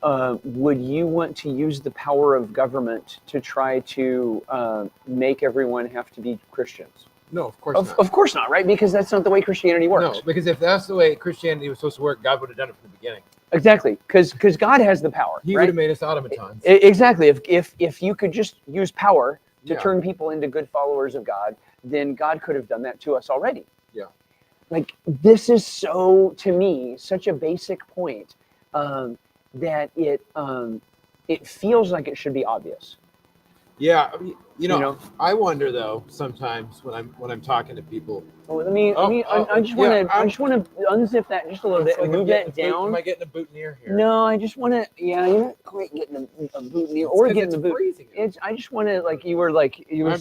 Would you want to use the power of government to try to make everyone have to be Christians? No, of course not. Of course not, right? Because that's not the way Christianity works. No, because if that's the way Christianity was supposed to work, God would have done it from the beginning. Exactly, because God has the power. He would have made us automatons. Exactly. If you could just use power to turn people into good followers of God, then God could have done that to us already. Yeah. Like, this is to me, such a basic point that it feels like it should be obvious. Yeah, I wonder though sometimes when I'm talking to people. Oh, I just want to unzip that just a little bit and move that down. Am I getting a boutonniere here? No, I just want to. Yeah, you're not quite getting a boutonniere or getting the boot. Freezing. I just want to I'm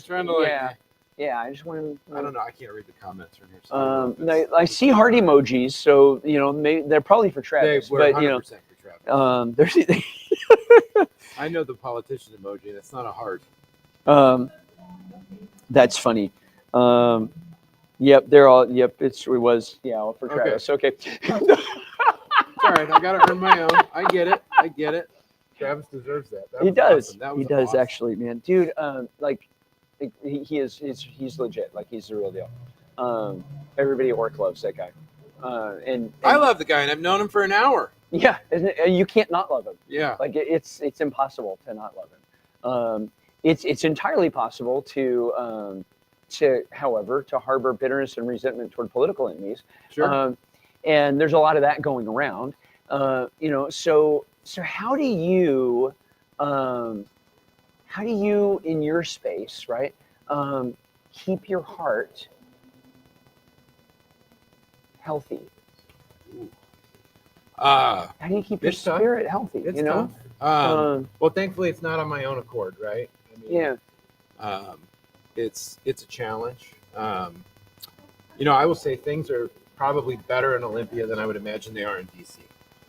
trying to Yeah, I just want to. I don't know. I can't read the comments from here. I see heart emojis, so they're probably for Travis. They're 100% for Travis. There's. I know the politician emoji. That's not a heart. That's funny. Yep, they're all. Yep, it was. Yeah, for Travis. Okay. It's all right. I got to earn my own. I get it. Travis deserves that. He does. Awesome. He does actually, man. Dude, he's legit. Like, he's the real deal. Everybody at work loves that guy. And I love the guy, and I've known him for an hour. Yeah, you can't not love him. Yeah, like it's impossible to not love him. It's entirely possible to harbor bitterness and resentment toward political enemies. Sure. And there's a lot of that going around. So how do you in your space, right, keep your heart healthy? How do you keep your spirit healthy? It's tough. Well, thankfully, it's not on my own accord, right? It's a challenge. I will say things are probably better in Olympia than I would imagine they are in DC.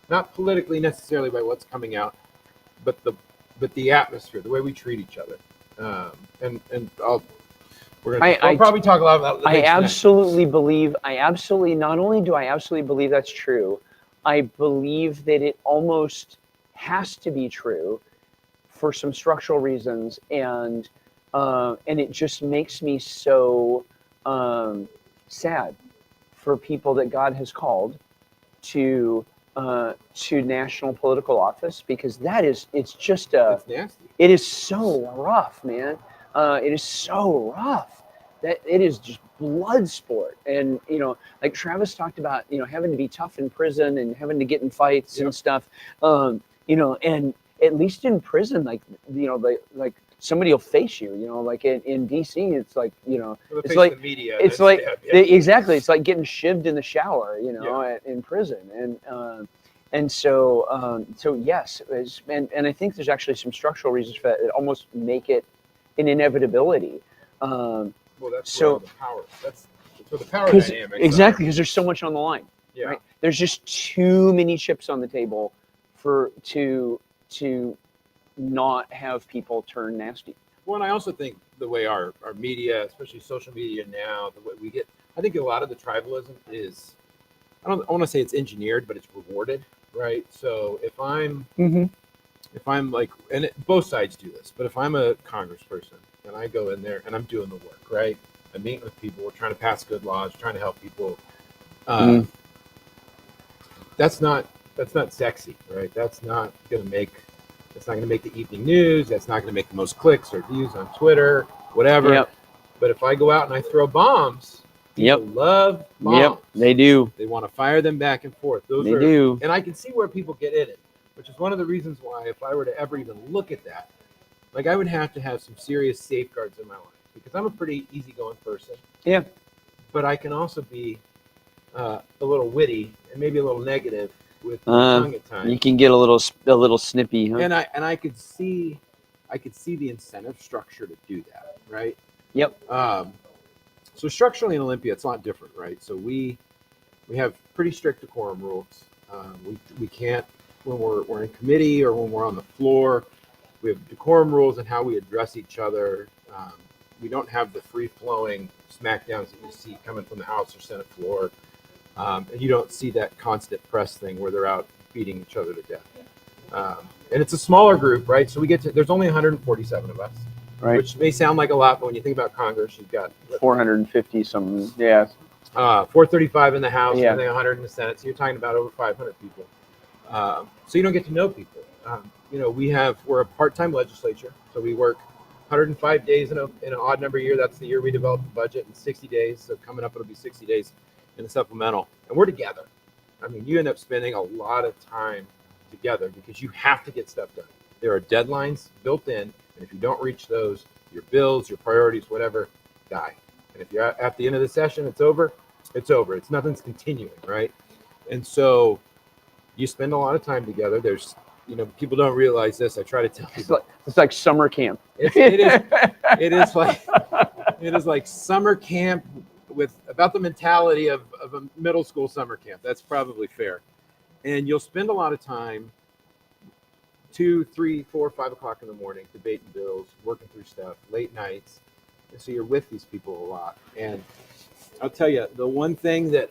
Not politically necessarily by what's coming out, but the atmosphere, the way we treat each other. We'll probably talk a lot about that. I absolutely believe. Not only do I absolutely believe that's true, I believe that it almost has to be true for some structural reasons, and it just makes me so sad for people that God has called to national political office, because it's nasty. It is so rough, man. It is so rough that it is just blood sport. And like Travis talked about, having to be tough in prison and having to get in fights and stuff. And at least in prison, like somebody will face you. Like in DC, it's like it's like the media. It's like exactly. It's like getting shivved in the shower. In prison. And so yes, and I think there's actually some structural reasons for that that almost make it an inevitability. Well, that's where the power. That's where the power dynamics. Exactly, because there's so much on the line. Yeah. Right? There's just too many chips on the table to not have people turn nasty. Well, and I also think the way our media, especially social media now, the way we get, I think a lot of the tribalism is, I want to say it's engineered, but it's rewarded, right? So Mm-hmm. if I'm like, and both sides do this, but if I'm a congressperson and I go in there and I'm doing the work, right? I'm meeting with people, we're trying to pass good laws, trying to help people. Mm. That's not sexy, right? That's not going to make the evening news. That's not going to make the most clicks or views on Twitter, whatever. Yep. But if I go out and I throw bombs, people Yep. love bombs. Yep. They do. They want to fire them back and forth. They do. And I can see where people get in it, which is one of the reasons why, if I were to ever even look at that, like I would have to have some serious safeguards in my life, because I'm a pretty easygoing person. Yeah. But I can also be a little witty and maybe a little negative with my tongue at times. You can get a little snippy, huh? And I could see the incentive structure to do that, right? Yep. So structurally in Olympia, it's a lot different, right? So we have pretty strict decorum rules. We can't, when we're in committee or when we're on the floor, we have decorum rules and how we address each other. We don't have the free-flowing smackdowns that you see coming from the House or Senate floor. And you don't see that constant press thing where they're out beating each other to death. And it's a smaller group, right? So there's only 147 of us, Right. which may sound like a lot, but when you think about Congress, you've got 450 something. Yeah. 435 in the House, Yeah. and then 100 in the Senate. So you're talking about over 500 people. So you don't get to know people. We're a part-time legislature, so we work 105 days in an odd number year. That's the year we develop the budget, and 60 days. So coming up, it'll be 60 days in the supplemental, and we're together. I mean, you end up spending a lot of time together because you have to get stuff done. There are deadlines built in, and if you don't reach those, your bills, your priorities, whatever, die. And if you're at the end of the session, it's over. It's over. Nothing's continuing, right? And so you spend a lot of time together. There's, people don't realize this. I try to tell people. It's like summer camp. It is like summer camp with about the mentality of a middle school summer camp. That's probably fair. And you'll spend a lot of time 2, 3, 4, 5 o'clock in the morning debating bills, working through stuff, late nights. And so you're with these people a lot. And I'll tell you, the one thing that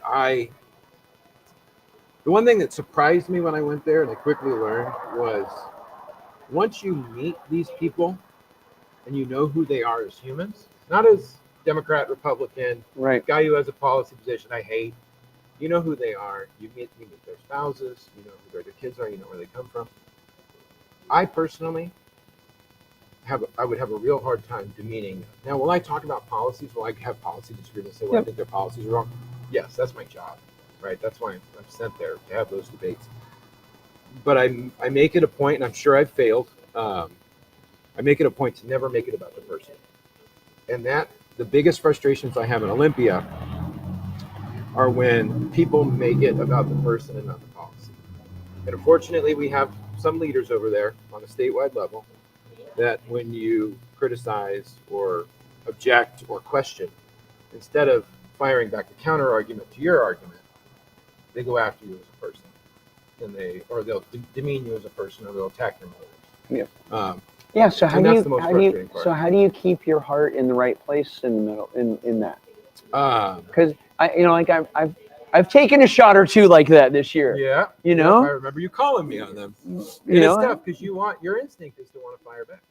surprised me when I went there and I quickly learned was, once you meet these people and you know who they are as humans, not as Democrat, Republican, Right. guy who has a policy position I hate. You know who they are. You meet their spouses. You know who their kids are. You know where they come from. I personally I would have a real hard time demeaning them. Now, will I talk about policies? Will I have policy disagreements? Say, well, I think their policies are wrong. Yes, that's my job, right? That's why I'm sent there, to have those debates. But I make it a point, and I'm sure I've failed. I make it a point to never make it about the person. And the biggest frustrations I have in Olympia are when people make it about the person and not the policy. And unfortunately, we have some leaders over there on a statewide level that when you criticize or object or question, instead of firing back the counter argument to your argument, they go after you as a person, and they'll demean you as a person, or they'll attack your motives. Yeah. Yeah. So how And do that's you the most frustrating part. how do you keep your heart in the right place in the middle in that? Because I've taken a shot or two like that this year. Yeah. You know? I remember you calling me on them. And know? it's tough because your instinct is to want to fire back.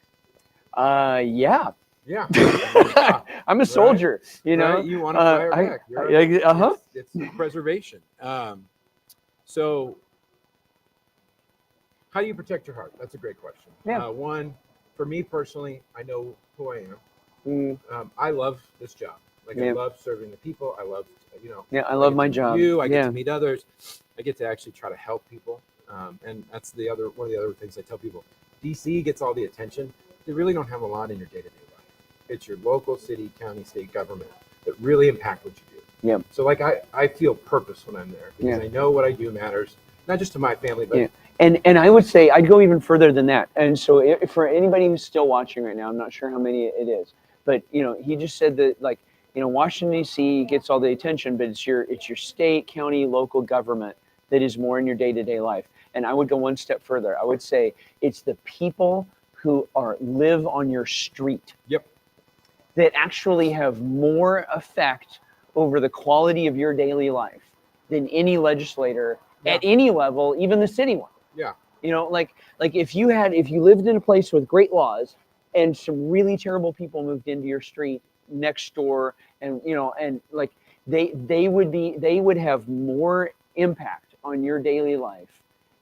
Yeah. Yeah. I'm a soldier. You know. Right? You want to fire back. It's preservation. So how do you protect your heart? That's a great question. Yeah. One, for me personally, I know who I am. Mm. I love this job. I love serving the people. I love, Yeah, I love my job. I get to meet others. I get to actually try to help people. And that's one of the other things I tell people. DC gets all the attention. They really don't have a lot in your day-to-day life. It's your local city, county, state government that really impact what you do. Yeah. So I feel purpose when I'm there because I know what I do matters, not just to my family, but And I would say I'd go even further than that. And so for anybody who's still watching right now, I'm not sure how many it is, but he just said that Washington D.C. gets all the attention, but it's your state, county, local government that is more in your day-to-day life. And I would go one step further. I would say it's the people who live on your street. Yep. That actually have more effect over the quality of your daily life than any legislator at any level, even the city one. Yeah. You know, like if you lived in a place with great laws and some really terrible people moved into your street next door, and like they would have more impact on your daily life.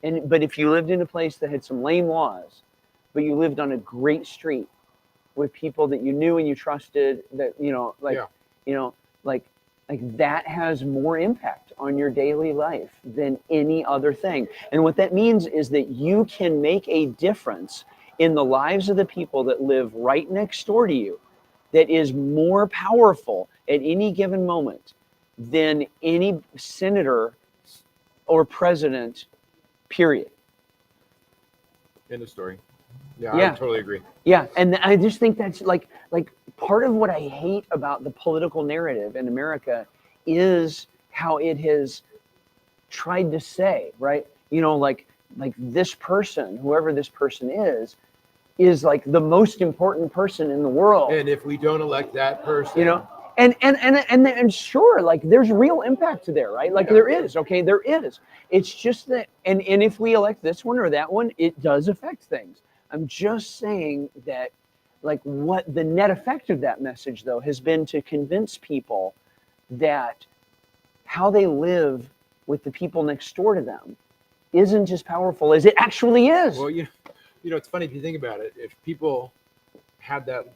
But if you lived in a place that had some lame laws, but you lived on a great street with people that you knew and you trusted, that like that has more impact on your daily life than any other thing. And what that means is that you can make a difference in the lives of the people that live right next door to you, that is more powerful at any given moment than any senator or president, period. End of story. Yeah, Yeah. I totally agree. Yeah, and I just think that's like part of what I hate about the political narrative in America is how it has tried to say, right? You know, like this person, whoever this person is like the most important person in the world. And if we don't elect that person, you know, and sure, like there's real impact to there, right? Like there is, okay, there is. It's just that, and if we elect this one or that one, it does affect things. I'm just saying that, like, what the net effect of that message, though, has been to convince people that how they live with the people next door to them isn't as powerful as it actually is. Well, you know, it's funny if you think about it. If people had that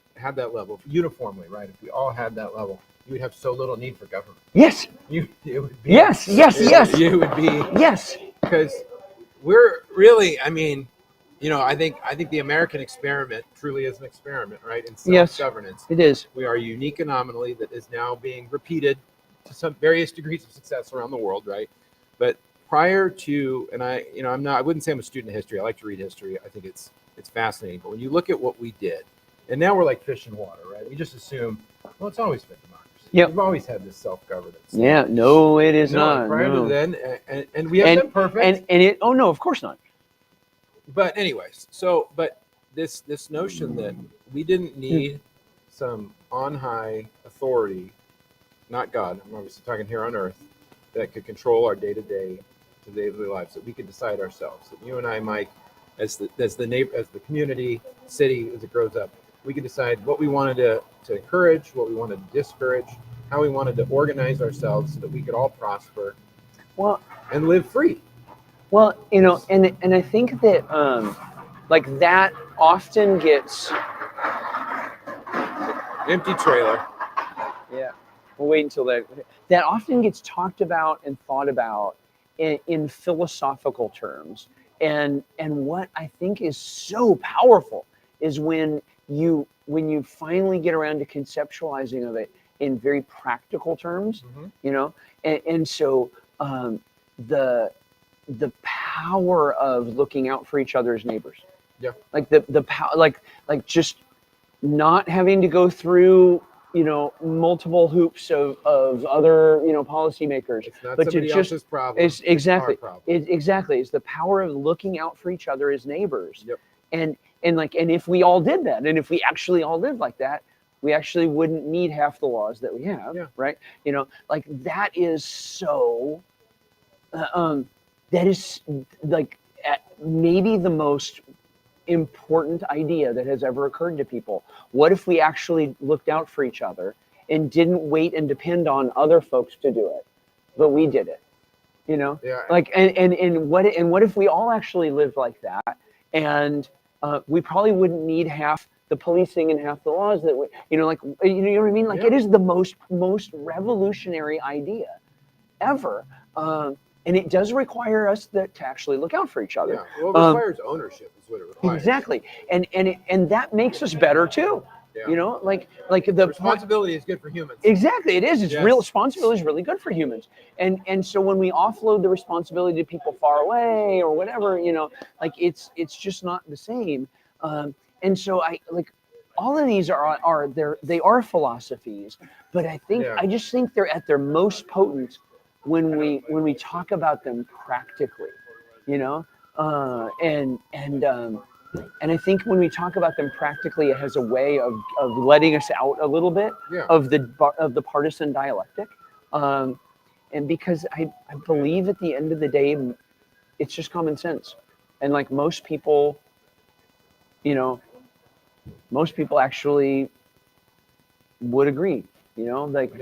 level uniformly, right? If we all had that level, you would have so little need for government. Yes. It would be. Yes. You would be. Yes. Because we're really, I mean, you know, I think the American experiment truly is an experiment, right? In self-governance. It is. We are a unique anomaly that is now being repeated to some various degrees of success around the world, right? But prior to, and I wouldn't say I'm a student of history. I like to read history. I think it's fascinating. But when you look at what we did, and now we're like fish in water, right? We just assume, well, it's always been democracy. Yep. We've always had this self-governance. Yeah, no, it is not. Prior no. to then, and we haven't been perfect. And it, oh no, of course not. But anyways, but this notion that we didn't need some on high authority, not God, I'm obviously talking here on earth, that could control our day-to-day daily lives, that we could decide ourselves. That you and I, Mike, as the neighbor, as the community, city, as it grows up, we could decide what we wanted to encourage, what we wanted to discourage, how we wanted to organize ourselves so that we could all prosper, and live free. Well, you know, and I think that like that often gets empty trailer. Yeah, we'll wait until that often gets talked about and thought about in philosophical terms. And what I think is so powerful is when you finally get around to conceptualizing of it in very practical terms, you know, and so the power of looking out for each other's neighbors. Yeah. Like the power, like just not having to go through, you know, multiple hoops of other, you know, policymakers. It's not but somebody else's problem. It's exactly. It's our problem. Exactly. It's the power of looking out for each other as neighbors. Yep. And if we all did that, and if we actually all lived like that, we actually wouldn't need half the laws that we have. Yeah. Right. You know, like that is so. That is like maybe the most important idea that has ever occurred to people. What if we actually looked out for each other and didn't wait and depend on other folks to do it, but we did it? You know, like and what if we all actually lived like that, and we probably wouldn't need half the policing and half the laws that we, you know, like, you know what I mean? Like it is the most revolutionary idea ever. And it does require us to actually look out for each other. Yeah. Well, it requires ownership is what it requires. Exactly. And that makes us better too. Yeah. You know, like the responsibility is good for humans. Exactly, it is. It's Yes. real responsibility is really good for humans. And so when we offload the responsibility to people far away or whatever, you know, like it's just not the same. And so I like all of these they are philosophies, but I just think they're at their most potent when we talk about them practically, you know, And I think when we talk about them practically, it has a way of letting us out a little bit Yeah. of the partisan dialectic. And because I believe at the end of the day, it's just common sense. And like most people, most people actually would agree, like,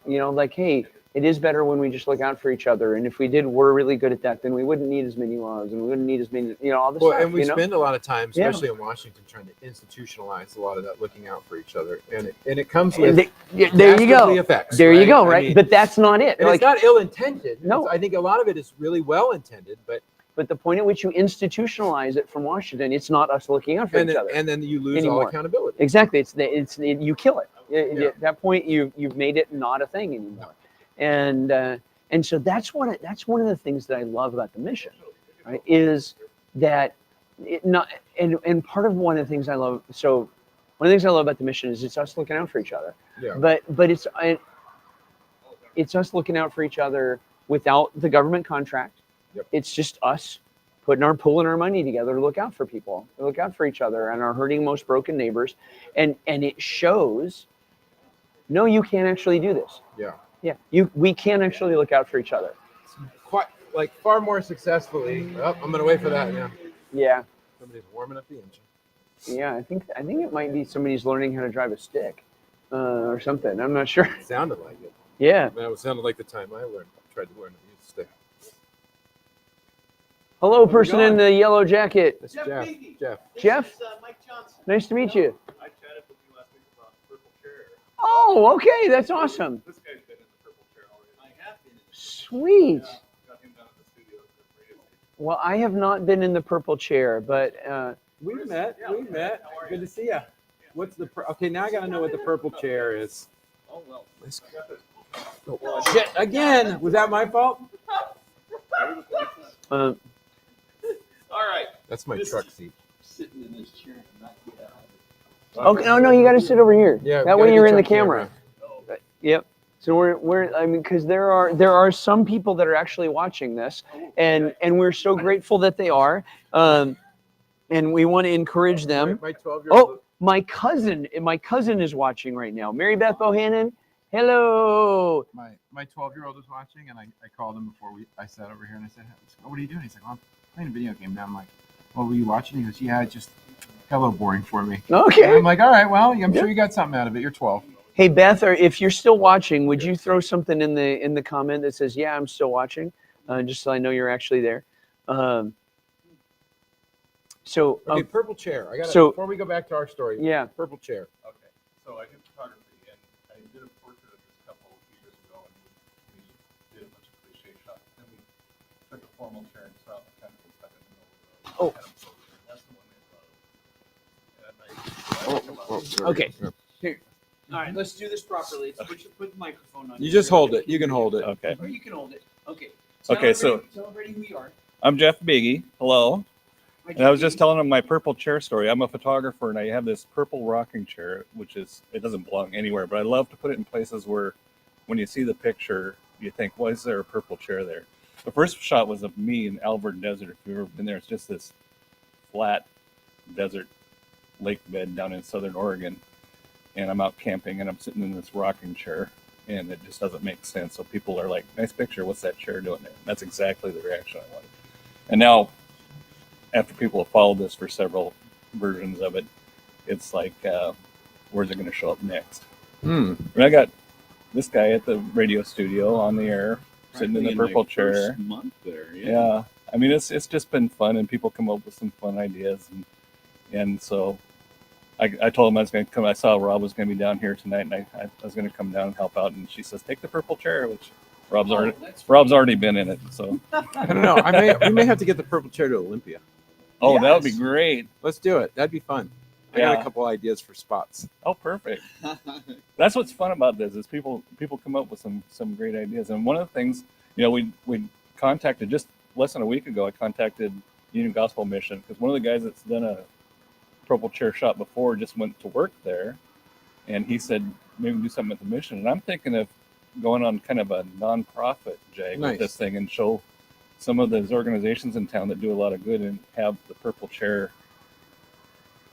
Yeah. like, hey, it is better when we just look out for each other. And if we're really good at that, then we wouldn't need as many laws and we wouldn't need as many, all this Well, stuff. and we spend a lot of time, Yeah. especially in Washington, trying to institutionalize a lot of that looking out for each other. And it comes And with there you go. dastardly effects. There you go, I right? mean, But that's not it. and Like, it's not ill-intended. No. I think a lot of it is really well-intended, but the point at which you institutionalize it from Washington, it's not us looking out for each other. and then you lose all anymore. accountability. Exactly. You kill it. Yeah. At that point, you've made it not a thing anymore. And so that's one of the things that I love about the mission, right? Is that and part of one of the things I love. So one of the things I love about the mission is it's us looking out for each other. Yeah. But it's us looking out for each other without the government contract. Yep. It's just us pulling our money together to look out for people, to look out for each other and our hurting, most broken neighbors. And it shows, no, you can't actually do this. Yeah. Yeah. We can actually look out for each other. Quite far more successfully. Oh, I'm gonna wait for that now. Yeah. Somebody's warming up the engine. Yeah, I think it might be somebody's learning how to drive a stick, or something. I'm not sure. It sounded like it. Yeah. That sounded like the time I tried to learn to use a stick. Hello, person in going? the yellow jacket. That's Jeff Jeff. Beatty. Jeff. Jeff, This is, Mike Johnson. nice to meet you. I chatted with you last week about purple chair. Oh, okay, that's awesome. This guy's been in the purple chair already. I have been in the Sweet. got him down at the studio at the radio station. Well, I have not been in the purple chair, but We met. Good to see you. What's the okay? Now I gotta know what the purple chair is. Oh well. Oh, shit! Again, was that my fault? uh, All right. That's my This truck is- seat. Sitting in this chair and not get out of it. okay, no, you got to sit over here. Yeah. That we way gotta you're get in the you on camera. Yep. So I mean, because there are some people that are actually watching this, and we're so grateful that they are, and we want to encourage them. My 12-year-old. Oh, my cousin is watching right now. Mary Beth Bohannon, hello. My 12-year-old was watching, and I called him before I sat over here, and I said, "Oh, what are you doing?" He's like, "Well, I'm playing a video game." Now I'm like, "Well, were you watching?" He goes, "Yeah, it just got a little boring for me." And Okay. I'm like, "All right, well, I'm sure you got something out of it. You're 12." Hey Beth, or if you're still watching, would you throw something in the comment that says, "Yeah, I'm still watching," just so I know you're actually there. So Okay, purple chair. I got so- before we go back to our story. yeah. Purple chair. Okay. So I do photography, and I did a portrait of this couple years ago, and we did a bunch of cliche shots. Then we took a formal chair and saw the kind of stuff in the middle of the road. Oh. Kind of posed, and that's the one they love. And I Okay. Here. All right, let's do this properly. Put the microphone on. You just hold it. You can hold it. Okay. Or you can hold it. Okay. Okay, so- tell everybody who you are. I'm Jeff Biggie. Hello. And I was just telling him my purple chair story. I'm a photographer and I have this purple rocking chair, it doesn't belong anywhere, but I love to put it in places where when you see the picture, you think, why is there a purple chair there? The first shot was of me in Alvord Desert. If you've ever been there, it's just this flat desert lake bed down in southern Oregon. And I'm out camping and I'm sitting in this rocking chair and it just doesn't make sense. So people are like, nice picture. What's that chair doing there? And that's exactly the reaction I wanted. And now, after people have followed this for several versions of it, it's like, where's it going to show up next? And I got this guy at the radio studio on the air, sitting in the purple chair. Month there, Yeah. I mean, it's just been fun, and people come up with some fun ideas, and so I told him I was going to come. I saw Rob was going to be down here tonight, and I was going to come down and help out. And she says, "Take the purple chair," which Rob's already been in it. So I don't know. we may have to get the purple chair to Olympia. oh, that would be great. Let's do it. That'd be fun. I got Yeah. a couple ideas for spots. Oh, perfect. That's what's fun about this is people come up with some great ideas. And one of the things, we contacted just less than a week ago. I contacted Union Gospel Mission because one of the guys that's done a purple chair shot before just went to work there, and he said maybe do something at the mission. And I'm thinking of going on kind of a nonprofit jag Nice. with this thing and show some of those organizations in town that do a lot of good and have the purple chair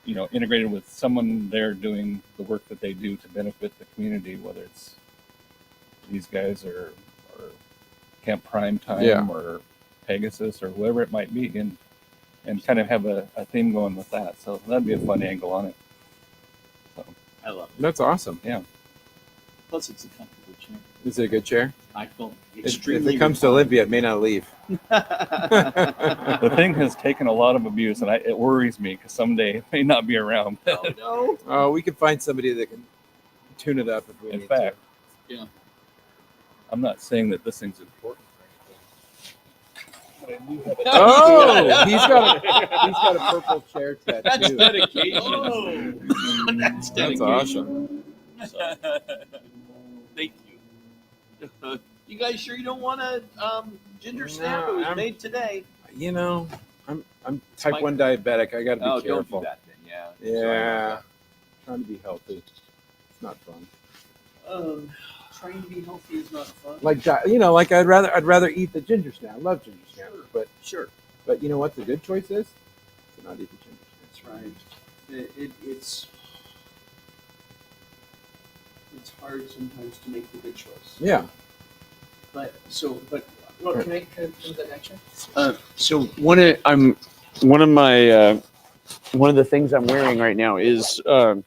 integrated with someone there doing the work that they do to benefit the community, whether it's these guys or Camp Prime Time Yeah. or Pegasus or whoever it might be, and kind of have a theme going with that. So that'd be a fun angle on it. So, I love it. That's awesome. yeah. Plus, it's a comfortable chair. Is it a good chair? I feel If extremely. it comes to Olympia, it may not leave. The thing has taken a lot of abuse, and it worries me because someday it may not be around. Oh no! Oh, we can find somebody that can tune it up if we In need fact, Yeah. I'm not saying that this thing's important or anything, but I do have it. to. Oh, he's got a purple chair That's tattoo. dedication. Oh, that's dedication. That's awesome. So, thank you. You guys sure you don't want a ginger snap? No, It was I'm- made today. You know, I'm type Mike- 1 diabetic. I got to be Oh, don't careful. do that then. Yeah. Yeah, trying to be healthy. It's not fun. Trying to be healthy is not fun. Like like I'd rather eat the ginger snap. I love ginger snap, Sure. Sure. but you know what the good choice is? To not eat the ginger snap. That's right. It's hard sometimes to make the good choice. Yeah. But well, can I come to that next So one of the things I'm wearing right now is a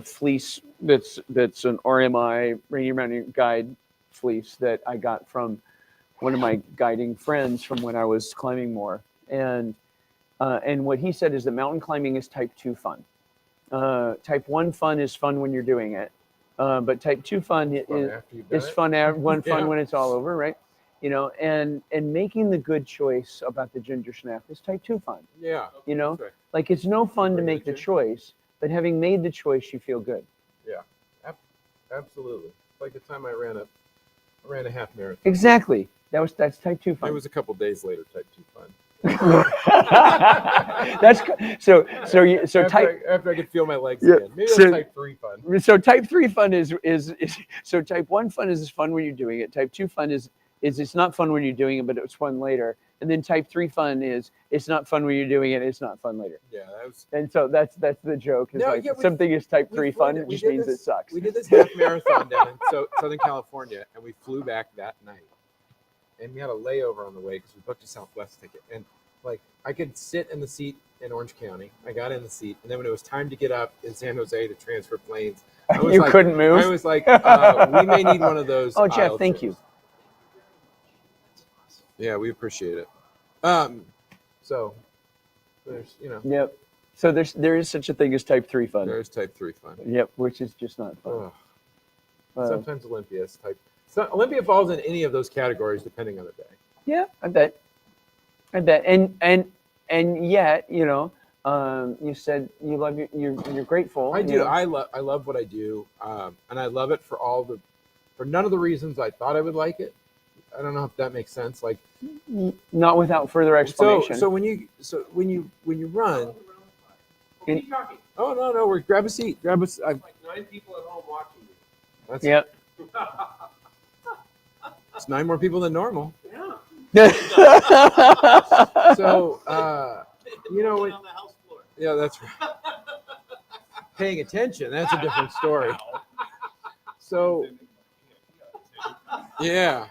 fleece that's an RMI Rainier Mountain Guide fleece that I got from one of my guiding friends from when I was climbing more, and what he said is that mountain climbing is type 2 fun. Type 1 fun is fun when you're doing it, but type 2 fun is fun fun Yeah. when it's all over, right? And making the good choice about the ginger snap is type 2 fun. Yeah. Like That's right. it's no fun to make the Religion. choice, but having made the choice, you feel good. Absolutely. Like the time I ran a half marathon. Exactly. That's type 2 fun. It was a couple days later. Type 2 fun. So type after I could feel my legs Yeah, again. Maybe so- that's type 3 fun. so type 3 fun is so type 1 fun is fun when you're doing it. Type 2 fun is it's not fun when you're doing it, but it's fun later. And then type 3 fun is it's not fun when you're doing it, it's not fun later. Yeah, that was. And so that's the joke. Is No, like yeah, we- something is type we 3 flew fun, it. it We just did means this- it sucks. We did this half marathon down in Southern California, and we flew back that night. And we had a layover on the way because we booked a Southwest ticket. And like I could sit in the seat in Orange County. I got in the seat, and then when it was time to get up in San Jose to transfer planes, I was You like, couldn't move? I was like, we may need one of those. Oh, Jeff, aisle thank chairs. you. Yeah, we appreciate it. So there's Yep. So there is such a thing as type 3 fun. there's type 3 fun. Yep, which is just not fun. Ugh. Sometimes Olympia is type. So Olympia falls in any of those categories depending on the day. Yeah, I bet. And yet, you said you love you're grateful. I you do. know. I love what I do, and I love it for none of the reasons I thought I would like it. I don't know if that makes sense. Like Not without further explanation. so when you run. In- Oh no, we're grab a seat. Grab a. Like 9 people at home watching you. That's, Yep. It's 9 more people than normal. Yeah. So when, on the house floor. yeah, that's right. Paying attention, that's a different story. So yeah.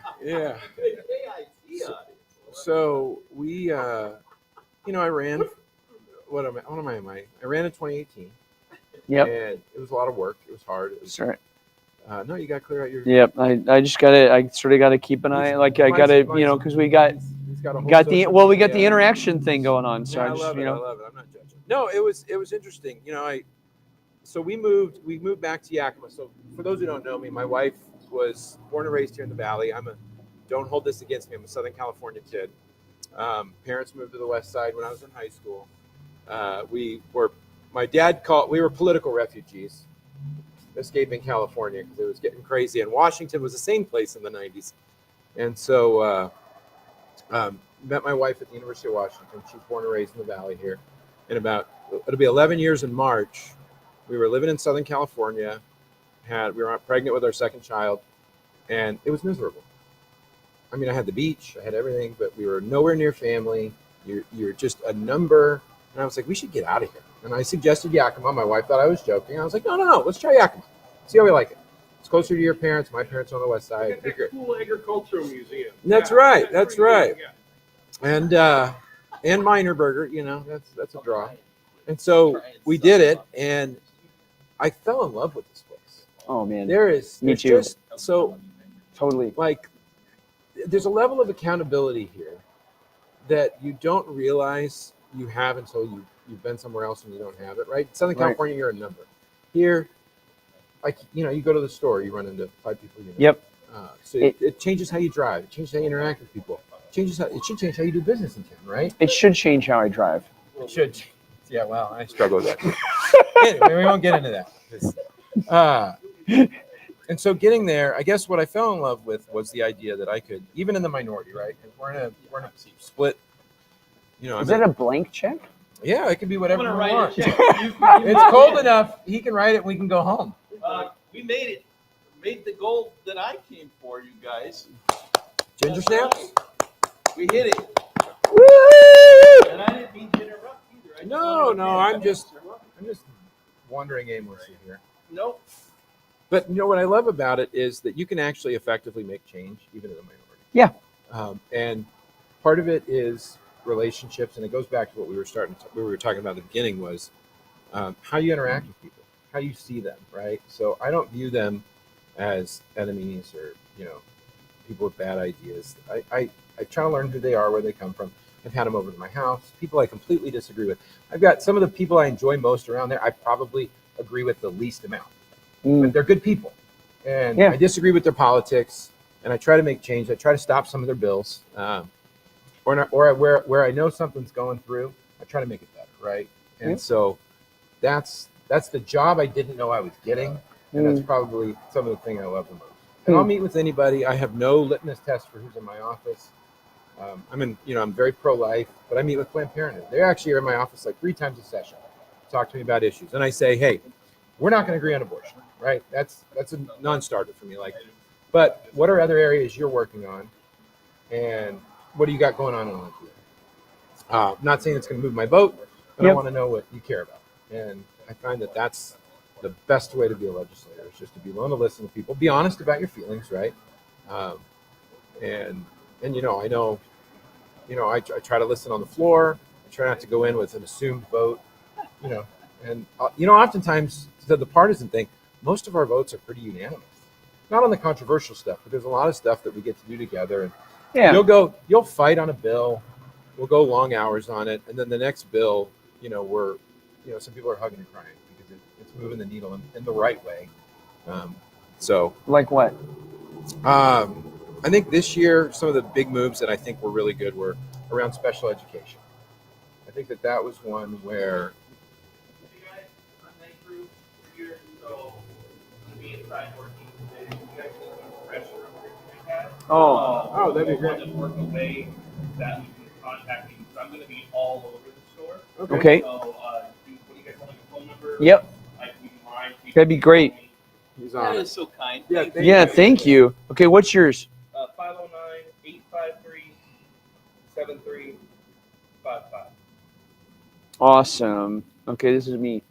So we, I ran. What am I? I ran in 2018. Yep. And it was a lot of work. It was hard. It was, Sorry. no, you got to clear out your. Yep. I just gotta. I sort of gotta keep an eye. Like I gotta. Because we got He's got a whole got the social we got the media. interaction thing going on. So Yeah, I just love it. I love it. I'm not judging. No, it was interesting. So we moved back to Yakima. So for those who don't know me, my wife was born and raised here in the Valley. Don't hold this against me. I'm a Southern California kid. Parents moved to the West Side when I was in high school. We were political refugees, escaping California because it was getting crazy. And Washington was the same place in the 90s. And so met my wife at the University of Washington. She's born and raised in the Valley here. And it'll be 11 years in March. We were living in Southern California. We were pregnant with our second child, and it was miserable. I mean, I had the beach, I had everything, but we were nowhere near family. You're just a number And I was like, we should get out of here. And I suggested Yakima. My wife thought I was joking. I was like, no, let's try Yakima. See how we like it. It's closer to your parents. My parents are on the west side. Look at that cool agricultural museum. That's Yeah, right. That's pretty right. good, yeah. And Miner Burger, that's a draw. And so we did it, and I fell in love with this place. Oh man, Me there's too. Just so totally. like there's a level of accountability here that you don't realize you have until you've been somewhere else and you don't have it. Right? Southern Right. California, you're a number. Here, like you go to the store, you run into 5 people. Yep. So it changes how you drive. It changes how you interact with people. It should change how you do business in town, right? It should change how I drive. It should. Yeah, well, I struggle with that too. Anyway, we won't get into that. And so getting there, I guess what I fell in love with was the idea that I could, even in the minority, right? And we're in a split. Is that a blank check? Yeah, it can be whatever you write want. a check. It's cold enough. He can write it. We can go home. We made the goal that I came for, you guys. Ginger snaps. We hit it. Woo! And I didn't mean to interrupt either. No, I'm just wandering aimlessly here. Nope. But what I love about it is that you can actually effectively make change even in the minority. Yeah. And part of it is relationships, and it goes back to what we were talking about at the beginning was how you interact with people, how you see them, right? So I don't view them as enemies or people with bad ideas. I try to learn who they are, where they come from. I've had them over to my house. People I completely disagree with. I've got some of the people I enjoy most around there. I probably agree with the least amount, but they're good people, and I disagree with their politics. And I try to make change. I try to stop some of their bills, or where I know something's going through, I try to make it better, right? And so that's the job I didn't know I was getting, and that's probably some of the thing I love the most. And I'll meet with anybody. I have no litmus test for who's in my office. I'm very pro-life, but I meet with Planned Parenthood. They actually are in my office like 3 times a session, talk to me about issues, and I say, hey, we're not going to agree on abortion, right? That's a non-starter for me. But what are other areas you're working on, and what do you got going on in Olympia? I'm not saying it's going to move my vote, but I want to know what you care about, and I find that that's the best way to be a legislator is just to be willing to listen to people, be honest about your feelings, right? And I try to listen on the floor. I try not to go in with an assumed vote, and oftentimes to the partisan thing, most of our votes are pretty unanimous. Not on the controversial stuff, but there's a lot of stuff that we get to do together. And you'll fight on a bill, we'll go long hours on it, and then the next bill, some people are hugging and crying because it's moving the needle in the right way. So like what? I think this year some of the big moves that I think were really good were around special education. I think that was one where. Oh, that'd be great. Work away that we can contact me. So I'm going to be all over the store. Okay. So, do you guys have a phone number? Yep. That'd be great. He's That on. is so kind. Yeah, thank you. Okay, what's yours? 509-853-7355. Awesome. Okay, this is me.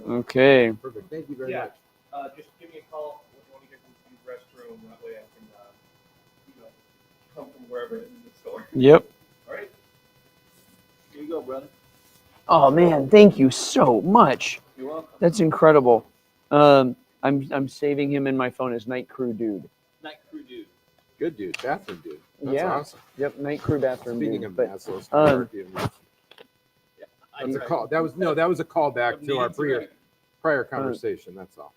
Okay. Perfect. Thank you very Yeah. much. Just give me a call when you get to the restroom. That way I can, come from wherever in the store. Yep. All right. Here you go, brother. Oh man, thank you so much. You're welcome. That's incredible. I'm saving him in my phone as Night Crew Dude. Night crew dude. Good dude. Bathroom dude. That's Yeah. awesome. Yep, Night Crew Bathroom Speaking Dude. of But, assholes, I that's a tried. call. That was a callback to our Meeting's right. prior conversation. That's all.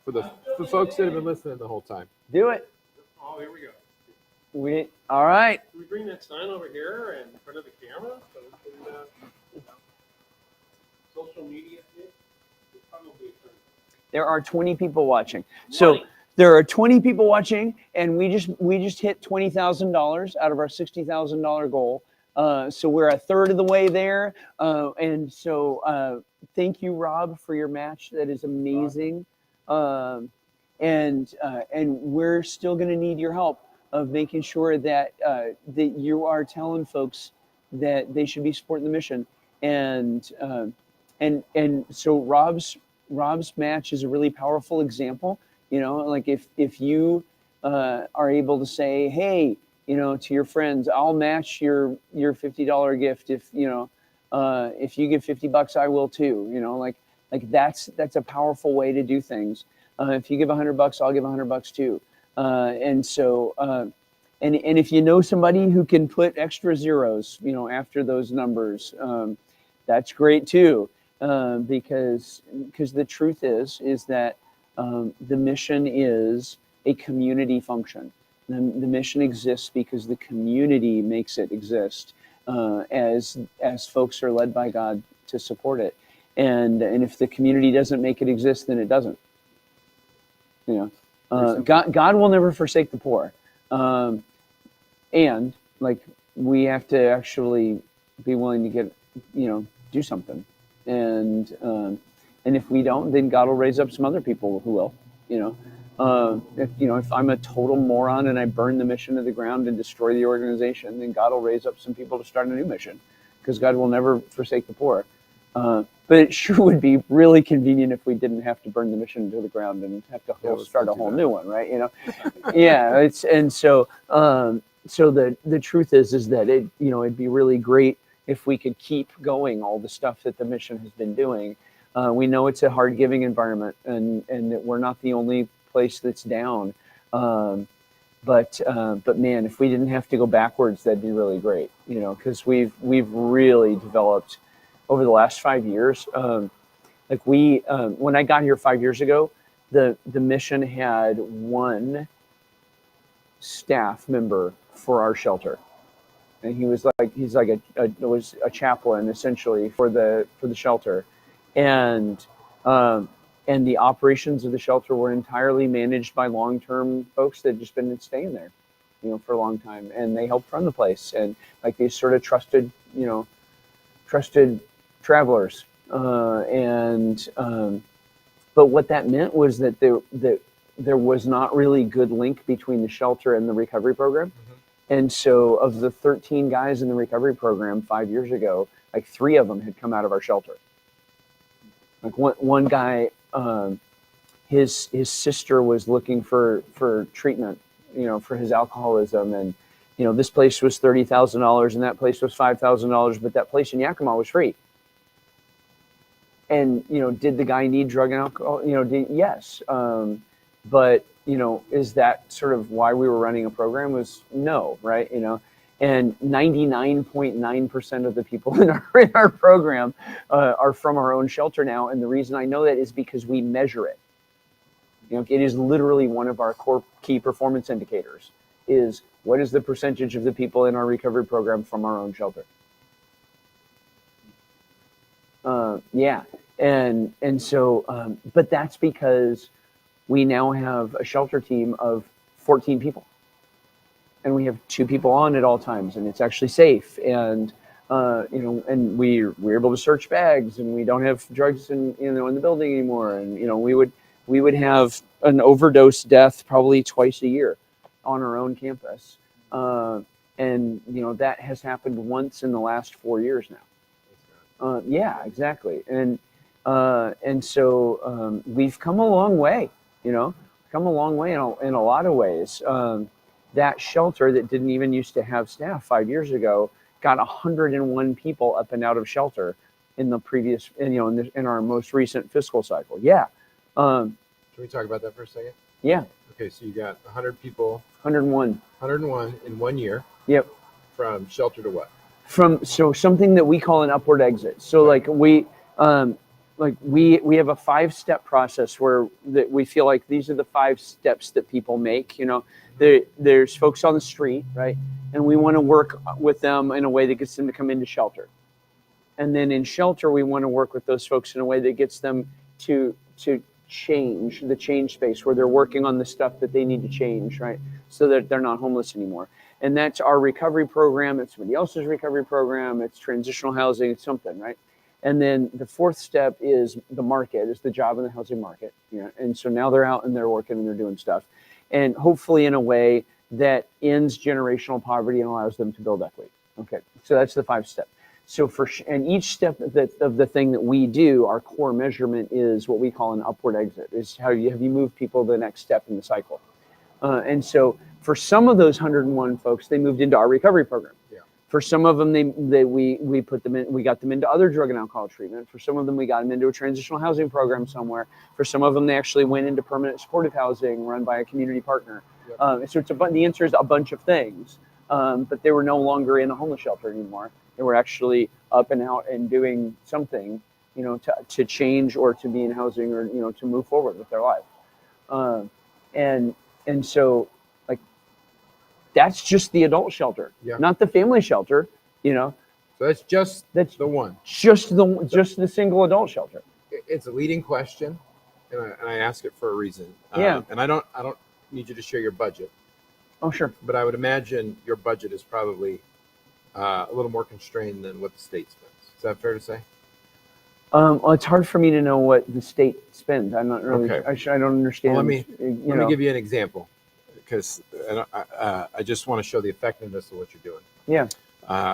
For the folks that have been listening the whole time. do it. Oh, here we go. All right. Can we bring that sign over here in front of the camera so we can, social media? It's probably There are 20 people watching. So there are 20 people watching, and we just hit $20,000 out of our $60,000 goal. So we're a third of the way there. And so thank you, Rob, for your match. That is amazing. And we're still going to need your help. of making sure that that you are telling folks that they should be supporting the mission. And and so Rob's match is a really powerful example. You know, like if you are able to say, hey, you know, to your friends, I'll match your $50 gift if you give $50, I will too. You know, like that's a powerful way to do things. If you give $100, I'll give $100 too. And so and if you know somebody who can put extra zeros, you know, after those numbers, that's great too. Because the truth is that the mission is a community function. The mission exists because the community makes it exist, as folks are led by God to support it. And if the community doesn't make it exist, then it doesn't. You know, God will never forsake the poor. And like we have to actually be willing to get, do something. And if we don't, then God will raise up some other people who will. If I'm a total moron and I burn the mission to the ground and destroy the organization, then God will raise up some people to start a new mission, because God will never forsake the poor. But it sure would be really convenient if we didn't have to burn the mission to the ground and have to start a whole new one, right? Yeah. So the truth is that it'd be really great if we could keep going all the stuff that the mission has been doing. We know it's a hard giving environment, and that we're not the only place that's down. But man, if we didn't have to go backwards, that'd be really great. Because we've really developed over the last 5 years. When I got here 5 years ago, the mission had one staff member for our shelter, and he's like was a chaplain essentially for the shelter, and the operations of the shelter were entirely managed by long-term folks that had just been staying there, for a long time, and they helped run the place, and like these sort of trusted travelers, but what that meant was that there was not really good link between the shelter and the recovery program. Mm-hmm. And so of the 13 guys in the recovery program 5 years ago, like 3 of them had come out of our shelter. Like one guy, his sister was looking for treatment, for his alcoholism, and this place was $30,000 and that place was $5,000, but that place in Yakima was free. And did the guy need drug and alcohol? Yes, but is that sort of why we were running a program? Was no, right? And 99.9% of the people in our program are from our own shelter now, and the reason I know that is because we measure it. It is literally one of our core key performance indicators. Is what is the percentage of the people in our recovery program from our own shelter? Yeah. And so, but that's because we now have a shelter team of 14 people, and we have 2 people on at all times, and it's actually safe. And, and we're able to search bags, and we don't have drugs in the building anymore. And, we would have an overdose death probably twice a year on our own campus. And, that has happened once in the last 4 years now. Yeah, exactly. And so we've come a long way, in a lot of ways. That shelter that didn't even used to have staff 5 years ago got 101 people up and out of shelter in the previous, in our most recent fiscal cycle. Yeah. Can we talk about that for a second? Yeah. Okay, so you got 100 people. 101. 101 in 1 year. Yep. From shelter to what? So something that we call an upward exit. So like we have a 5-step process where that we feel like these are the 5 steps that people make. There's folks on the street, right? And we want to work with them in a way that gets them to come into shelter. And then in shelter, we want to work with those folks in a way that gets them to change the change space where they're working on the stuff that they need to change, right? So that they're not homeless anymore. And that's our recovery program. It's somebody else's recovery program. It's transitional housing. It's something, right? And then the 4th step is the market, is the job in the housing market. And so now they're out and they're working and they're doing stuff. And hopefully in a way that ends generational poverty and allows them to build equity. Okay, so that's the 5 step. So and each step of the thing that we do, our core measurement is what we call an upward exit. Is have you moved people to the next step in the cycle? And so for some of those 101 folks, they moved into our recovery program. Yeah. For some of them, we put them in. We got them into other drug and alcohol treatment. For some of them, we got them into a transitional housing program somewhere. For some of them, they actually went into permanent supportive housing run by a community partner. Yep. So the answer is a bunch of things, but they were no longer in a homeless shelter anymore. They were actually up and out and doing something, to change or to be in housing or to move forward with their life. And so, like, that's just the adult shelter, Yeah. not the family shelter. So that's the one. Just the single adult shelter. It's a leading question, and I ask it for a reason. Yeah. And I don't need you to share your budget. Oh, sure. But I would imagine your budget is probably a little more constrained than what the state spends. Is that fair to say? Well, it's hard for me to know what the state spends. I'm not really. Okay. I don't understand. Well, let me give you an example, because I just want to show the effectiveness of what you're doing. Yeah.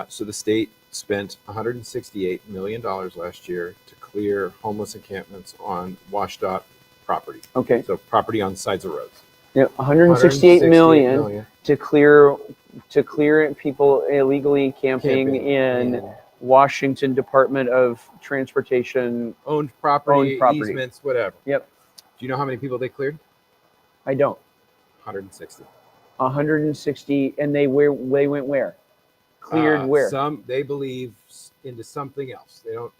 So the state spent $168 million last year to clear homeless encampments on washed out property. Okay. So property on sides of roads. Yeah, 168 million to clear people illegally camping in Washington Department of Transportation owned property, easements, whatever. Yep. Do you know how many people they cleared? I don't. 160. 160, and they went where? Cleared where? Some they believe into something else. They don't.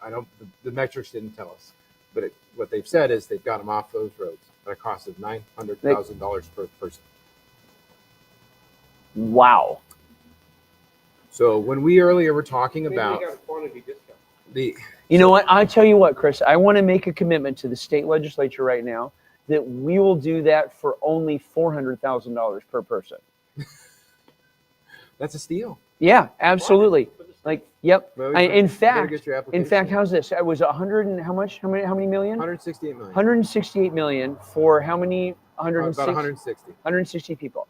I don't. The metrics didn't tell us, but what they've said is they've got them off those roads at a cost of $900,000 per person. Wow. So when we earlier were talking about you know what? I tell you what, Chris, I want to make a commitment to the state legislature right now that we will do that for only $400,000 per person. That's a steal. Yeah, absolutely. Like, yep. Well, In fact, in. how's this? It was 100 and how much? How many million? 168 million. 168 million for how many? About 160. 160 people.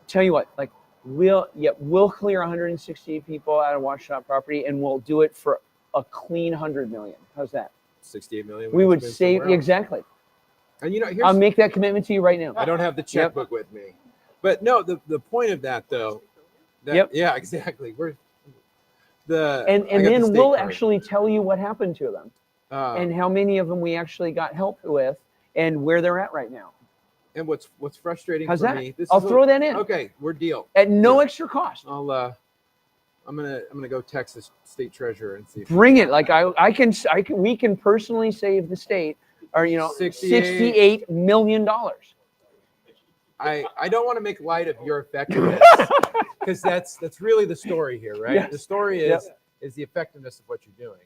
Tell you what, like we'll clear 160 people out of washed out property, and we'll do it for a clean 100 million. How's that? 68 million. We would save exactly. And I'll make that commitment to you right now. I don't have the checkbook with me, but no. The point of that though. Yeah, exactly. And then we'll actually tell you what happened to them, and how many of them we actually got help with, and where they're at right now. And what's frustrating How's for that? me? I'll throw that in. Okay, we're deal at no extra cost. I'm gonna go text the state treasurer and see. Bring it. Like we can personally save the state, or $68 million. I don't want to make light of your effectiveness, because that's really the story here, right? Yes. The story is the effectiveness of what you're doing.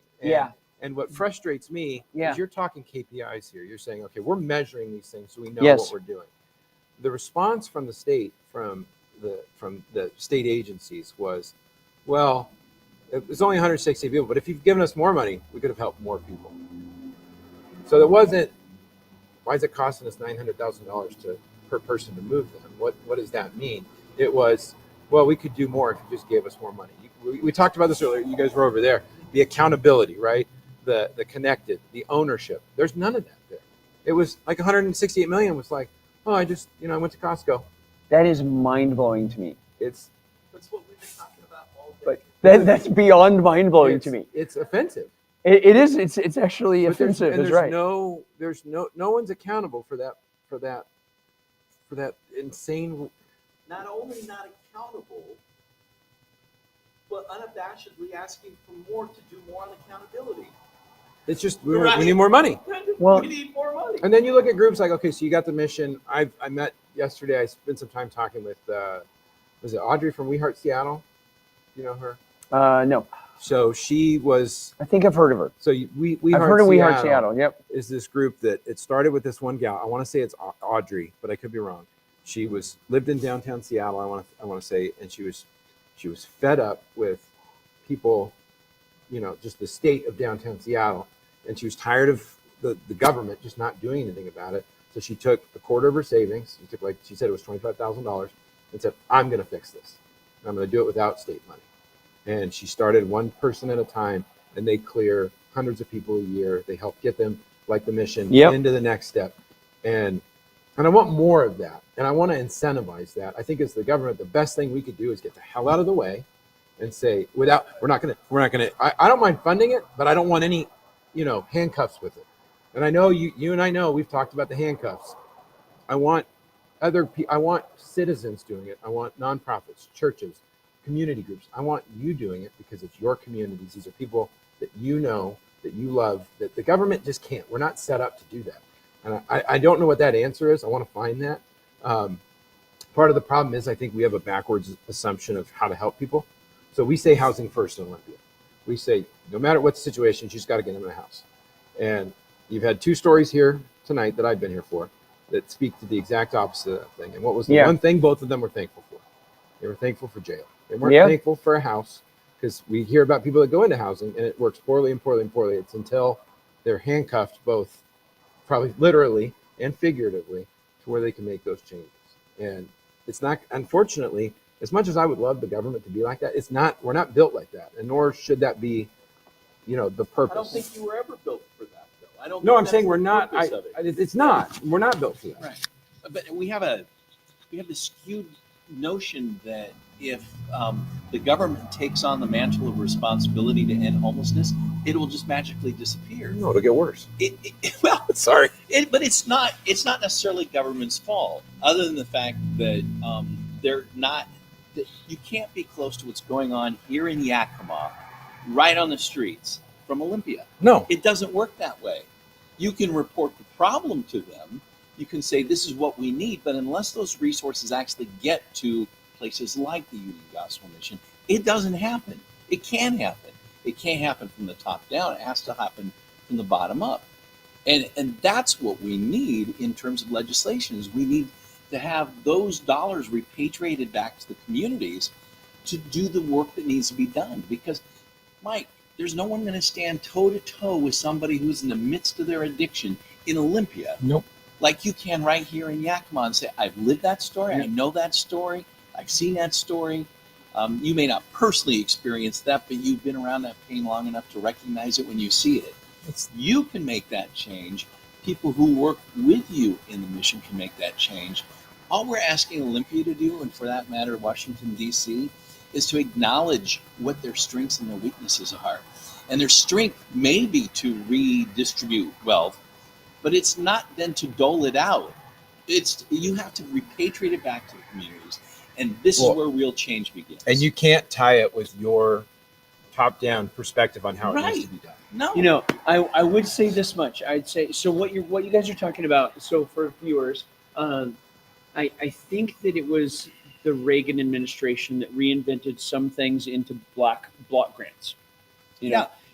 And what frustrates me is you're talking KPIs here. You're saying, okay, we're measuring these things so we know what we're doing. The response from the state, from the state agencies was, well, it's only 160 people, but if you've given us more money, we could have helped more people. So it wasn't, why is it costing us $900,000 per person to move them? What does that mean? It was, well, we could do more if you just gave us more money. We talked about this earlier. You guys were over there. The accountability, right? The connected, the ownership. There's none of that there. It was like 168 million was like, oh, I just, I went to Costco. That is mind blowing to me. That's what we've been talking about all day. But that's beyond mind blowing to me. It's offensive. It is. It's actually offensive. There's right. No one's accountable for that insane. Not only not accountable, but unabashedly asking for more to do more on accountability. It's just we need more money. Well, we need more money. And then you look at groups like, okay, so you got the mission. I met yesterday. I spent some time talking with was it Audrey from We Heart Seattle? You know her? No. So she was. I think I've heard of her. So I've heard of We Heart Seattle. Yep. Is this group that it started with this one gal? I want to say it's Audrey, but I could be wrong. She lived in downtown Seattle. I want to say, and she was fed up with people, just the state of downtown Seattle, and she was tired of the government just not doing anything about it. So she took a quarter of her savings. She took, like she said, it was $25,000, and said, "I'm going to fix this. I'm going to do it without state money." And she started one person at a time, and they clear hundreds of people a year. They help get them, like the mission, Yep. into the next step. And I want more of that, and I want to incentivize that. I think as the government, the best thing we could do is get the hell out of the way and say, we're not gonna. I don't mind funding it, but I don't want any, handcuffs with it. And I know you and I know we've talked about the handcuffs. I want I want citizens doing it. I want nonprofits, churches, community groups. I want you doing it because it's your communities. These are people that you know, that you love, that the government just can't. We're not set up to do that. And I don't know what that answer is. I want to find that. Part of the problem is I think we have a backwards assumption of how to help people. So we say housing first in Olympia. We say no matter what the situation, you just got to get them in a house. And you've had two stories here tonight that I've been here for that speak to the exact opposite of that thing. And what was the one thing both of them were thankful for? They were thankful for jail. They weren't thankful for a house, because we hear about people that go into housing and it works poorly and poorly and poorly. It's until they're handcuffed, both probably literally and figuratively, to where they can make those changes. And it's not, unfortunately, as much as I would love the government to be like that, it's not. We're not built like that, and nor should that be, the purpose. I don't think you were ever built for that, though. I don't. No, think I'm that's saying the we're not. purpose of it. It's not. We're not built for that. Right. But we have this skewed notion that if the government takes on the mantle of responsibility to end homelessness, it will just magically disappear. No, it'll get worse. Well, sorry, but it's not necessarily government's fault, other than the fact that they're not. That you can't be close to what's going on here in Yakima, right on the streets from Olympia. No, it doesn't work that way. You can report the problem to them. You can say this is what we need, but unless those resources actually get to places like the Union Gospel Mission, it doesn't happen. It can happen. It can't happen from the top down. It has to happen from the bottom up. And that's what we need in terms of legislation, is we need to have those dollars repatriated back to the communities to do the work that needs to be done. Because, Mike, there's no one going to stand toe-to-toe with somebody who's in the midst of their addiction in Olympia. Nope. Like you can right here in Yakima, and say, I've lived that story, I know that story, I've seen that story. You may not personally experience that, but you've been around that pain long enough to recognize it when you see it. You can make that change. People who work with you in the mission can make that change. All we're asking Olympia to do, and for that matter, Washington, D.C., is to acknowledge what their strengths and their weaknesses are. And their strength may be to redistribute wealth, but it's not then to dole it out. You have to repatriate it back to the communities. And this is where real change begins. And you can't tie it with your top-down perspective on how it needs to be done. No. I would say this much. I'd say, so what you guys are talking about, so for viewers, I think that it was the Reagan administration that reinvented some things into block grants.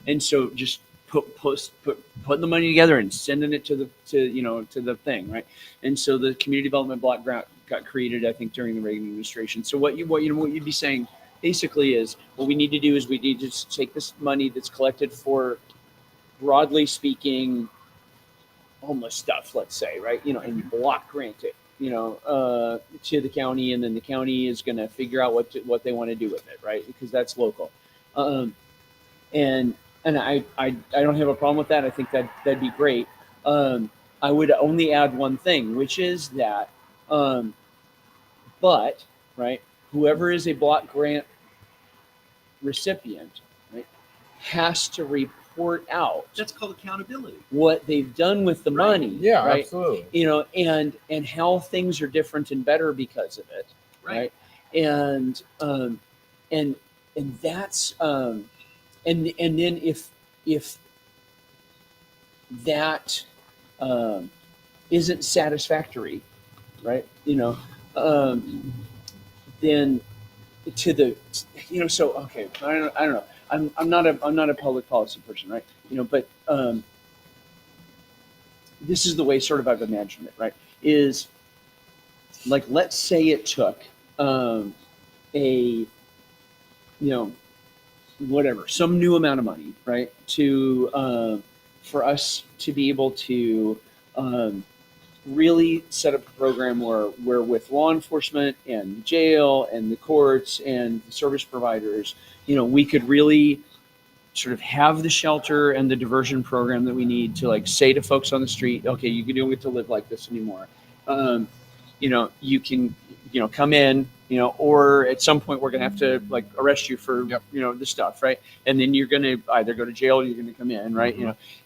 And so just putting the money together and sending it to the thing, right? And so the community development block grant got created, I think, during the Reagan administration. So what you'd be saying basically is, what we need to do is we need to take this money that's collected for, broadly speaking, homeless stuff, let's say, right? And block grant it, to the county, and then the county is going to figure out what they want to do with it, right? Because that's local. And I don't have a problem with that. I think that'd be great. I would only add one thing, which is that, but right, whoever is a block grant recipient, right, has to report out. That's called accountability. What they've done with the money. Yeah, right? absolutely. And how things are different and better because of it. Right. And that's and then if that isn't satisfactory, right? Then to the, so okay, I don't know. I'm not a public policy person, right? But this is the way sort of I've imagined it, right? Is like, let's say it took whatever, some new amount of money, right, to for us to be able to really set up a program where with law enforcement and the jail and the courts and the service providers, we could really sort of have the shelter and the diversion program that we need to like say to folks on the street, okay, you don't get to live like this anymore. You can, come in, or at some point we're gonna have to like arrest you for, the stuff, right? And then you're gonna either go to jail or you're gonna come in, right?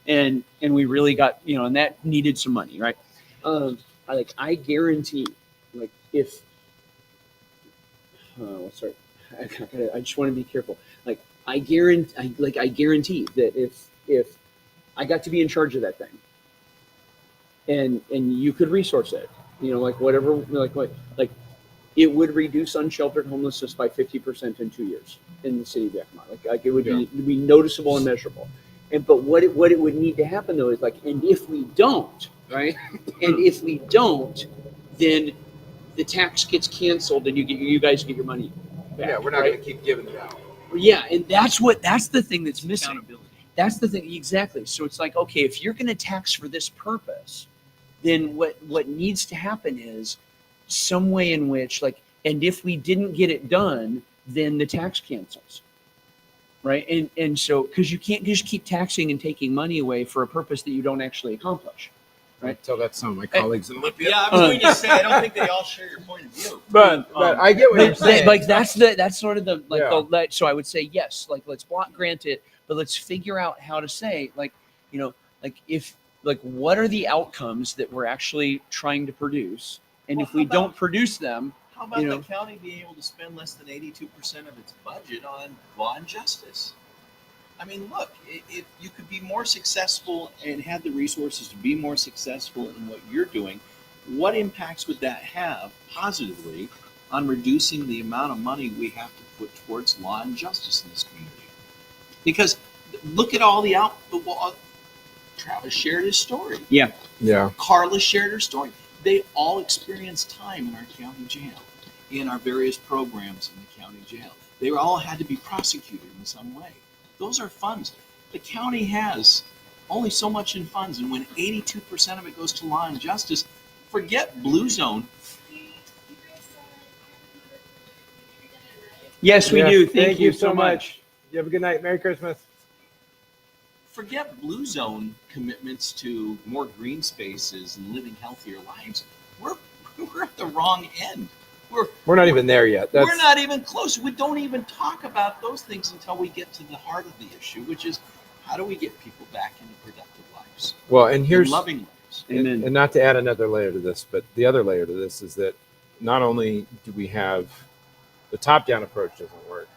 And we really got, and that needed some money, right? I guarantee, like if, sorry, I just want to be careful. Like I guarantee that if I got to be in charge of that thing, and you could resource it, like whatever, like what, like it would reduce unsheltered homelessness by 50% in 2 years in the city of Yakima. Like it would be noticeable and measurable. But what it would need to happen though is like, and if we don't, right, and if we don't, then the tax gets canceled and you guys get your money back. Yeah, we're not right? going to keep giving it out. Yeah, and that's the thing that's missing. That's the thing, exactly. So it's like, okay, if you're going to tax for this purpose, then what needs to happen is some way in which, like, and if we didn't get it done, then the tax cancels, right? And so because you can't just keep taxing and taking money away for a purpose that you don't actually accomplish, right? Tell that some of my colleagues in Olympia. Yeah, I was going to say, I don't think they all share your point of view. But I get what you're saying. Like that's sort of the like so I would say yes, like let's block grant it, but let's figure out how to say like if like what are the outcomes that we're actually trying to produce, and if we don't produce them, how about the county being able to spend less than 82% of its budget on law and justice? I mean, look, if you could be more successful and have the resources to be more successful in what you're doing, what impacts would that have positively on reducing the amount of money we have to put towards law and justice in this community? Because look at all Travis shared his story. Yeah. Carla shared her story. They all experienced time in our county jail, in our various programs in the county jail. They all had to be prosecuted in some way. Those are funds. The county has only so much in funds, and when 82% of it goes to law and justice, forget Blue Zone. Yes, we do. Thank you so much. You have a good night. Merry Christmas. Forget Blue Zone commitments to more green spaces and living healthier lives. We're at the wrong end. We're not even there yet. We're not even close. We don't even talk about those things until we get to the heart of the issue, which is how do we get people back into productive lives? Well, and here's loving lives. And not to add another layer to this, but the other layer to this is that not only do we have the top-down approach doesn't work,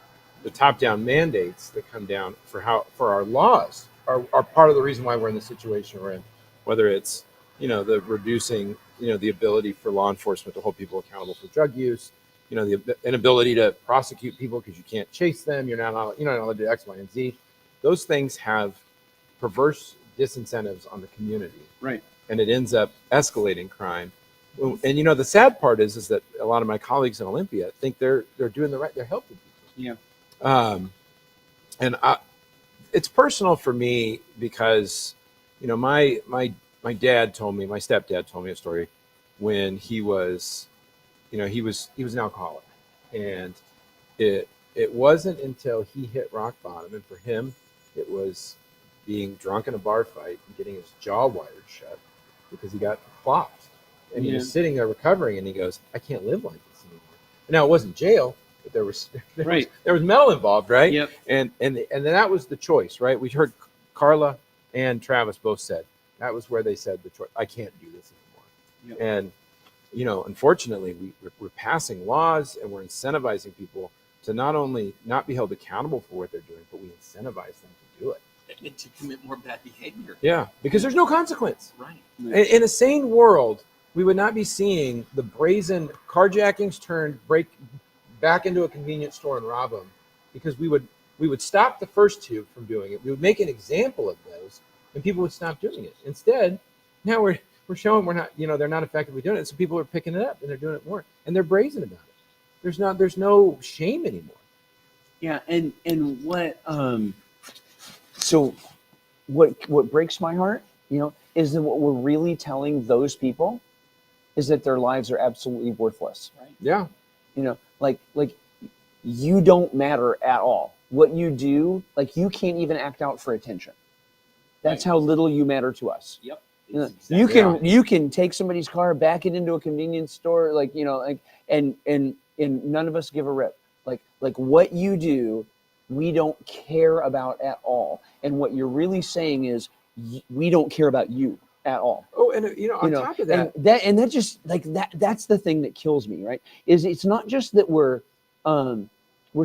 the top-down mandates that come down for our laws are part of the reason why we're in the situation we're in. Whether it's the reducing the ability for law enforcement to hold people accountable for drug use, the inability to prosecute people because you can't chase them, you're not allowed to do X, Y, and Z. Those things have perverse disincentives on the community, right? And it ends up escalating crime. And the sad part is that a lot of my colleagues in Olympia think they're doing the right, they're helping people. Yeah. It's personal for me because my dad told me, my stepdad told me a story when he was an alcoholic, and it wasn't until he hit rock bottom, and for him it was being drunk in a bar fight and getting his jaw wired shut because he got flopped, and he was sitting there recovering, and he goes, I can't live like this anymore. Now it wasn't jail, but there was metal involved, right? Yep. And then that was the choice, right? We heard Carla and Travis both said that was where they said the choice. I can't do this anymore. Yep. And unfortunately, we're passing laws and we're incentivizing people to not only not be held accountable for what they're doing, but we incentivize them to do it. And to commit more bad behavior. Yeah, because there's no consequence. Right. In a sane world, we would not be seeing the brazen carjackings break back into a convenience store and rob them, because we would stop the first two from doing it. We would make an example of those, and people would stop doing it. Instead, now we're showing we're not, they're not effectively doing it, so people are picking it up and they're doing it more, and they're brazen about it. There's no shame anymore. Yeah, and what so what breaks my heart, is that what we're really telling those people is that their lives are absolutely worthless. Yeah. You know, like you don't matter at all. What you do, like you can't even act out for attention. That's how little you matter to us. Yep. You know, It's you exactly can you can take somebody's car, back it into a convenience store, like you know, like and none of us give a rip. Like what you do, we don't care about at all. And what you're really saying is, we don't care about you at all. Oh, and on top of that, and that just like that's the thing that kills me, right? Is it's not just that we're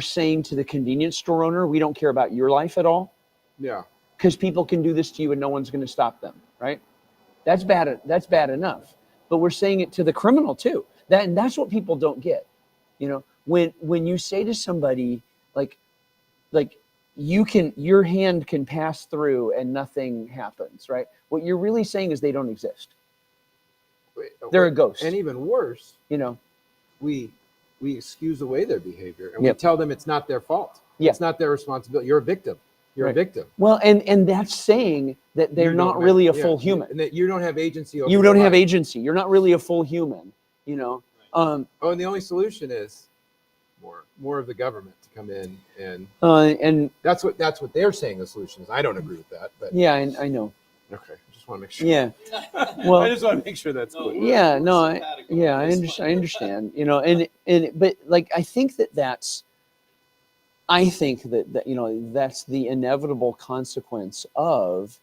saying to the convenience store owner, we don't care about your life at all, yeah. because people can do this to you and no one's going to stop them, right? That's bad. That's bad enough. But we're saying it to the criminal too. And that's what people don't get. You know, when you say to somebody like your hand can pass through and nothing happens, right? What you're really saying is they don't exist. They're a ghost. And even worse, you know, we excuse away their behavior and Yep. we tell them it's not their fault. Yeah. It's not their responsibility. You're a victim. You're Right. a victim. Well, and that's saying that they're You not don't really a yeah, full human. and that you don't have agency over You their don't have life. agency. You're not really a full human, you know. Oh, and the only solution is more of the government to come in and that's what they're saying the solution is. I don't agree with that, but yeah, I know. Okay, I just want to make sure. Yeah. Well, I just want to make sure that's cool. Yeah, no, I understand, you know, but like I think that you know that's the inevitable consequence of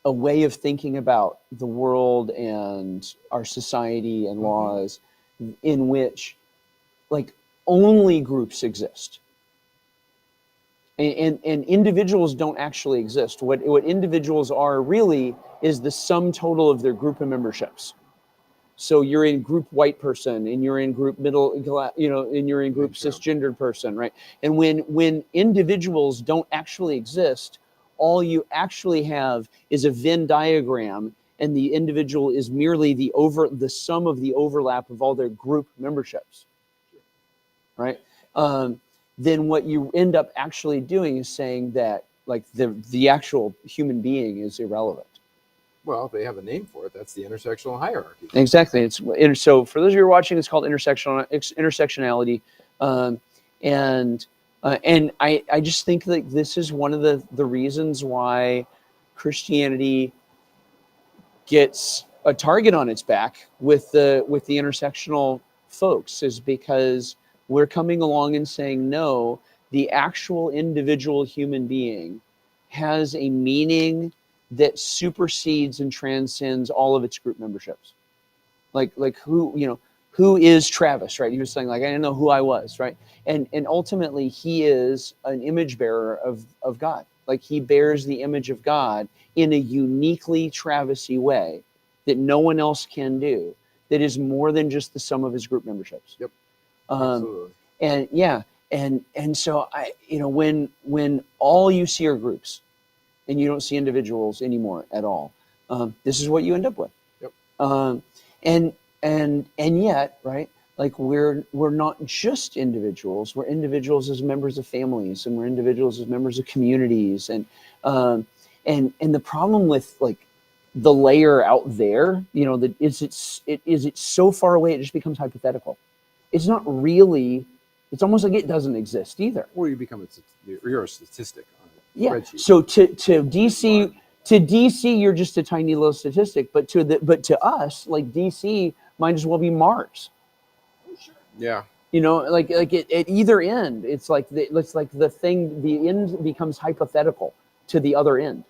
a way of thinking about the world and our society and laws in which like only groups exist. And individuals don't actually exist. What individuals are really is the sum total of their group of memberships. So you're in group white person, and you're in group middle, you know, and you're in group cisgendered person, right? And when individuals don't actually exist, all you actually have is a Venn diagram, and the individual is merely the sum of the overlap of all their group memberships, right? Then what you end up actually doing is saying that like the actual human being is irrelevant. Well, they have a name for it. That's the intersectional hierarchy. Exactly. So for those of you who are watching, it's called intersectionality, and I just think that this is one of the reasons why Christianity gets a target on its back with the intersectional folks, is because we're coming along and saying, no, the actual individual human being has a meaning that supersedes and transcends all of its group memberships. Like who is Travis, right? He was saying like, I didn't know who I was, right? And ultimately he is an image bearer of God. Like he bears the image of God in a uniquely Travis-y way that no one else can do, that is more than just the sum of his group memberships. Yep. Absolutely. And yeah, and so when all you see are groups and you don't see individuals anymore at all, this is what you end up with. Yep. And yet, right, like we're not just individuals. We're individuals as members of families, and we're individuals as members of communities. And the problem with like the layer out there, you know, that it's so far away, it just becomes hypothetical. It's not really. It's almost like it doesn't exist either. Or you become you're a statistic on a Yeah. spreadsheet. So to DC, you're just a tiny little statistic. But to us, like DC might as well be Mars. Yeah. You know, like at either end, it's like the thing. The end becomes hypothetical to the other end.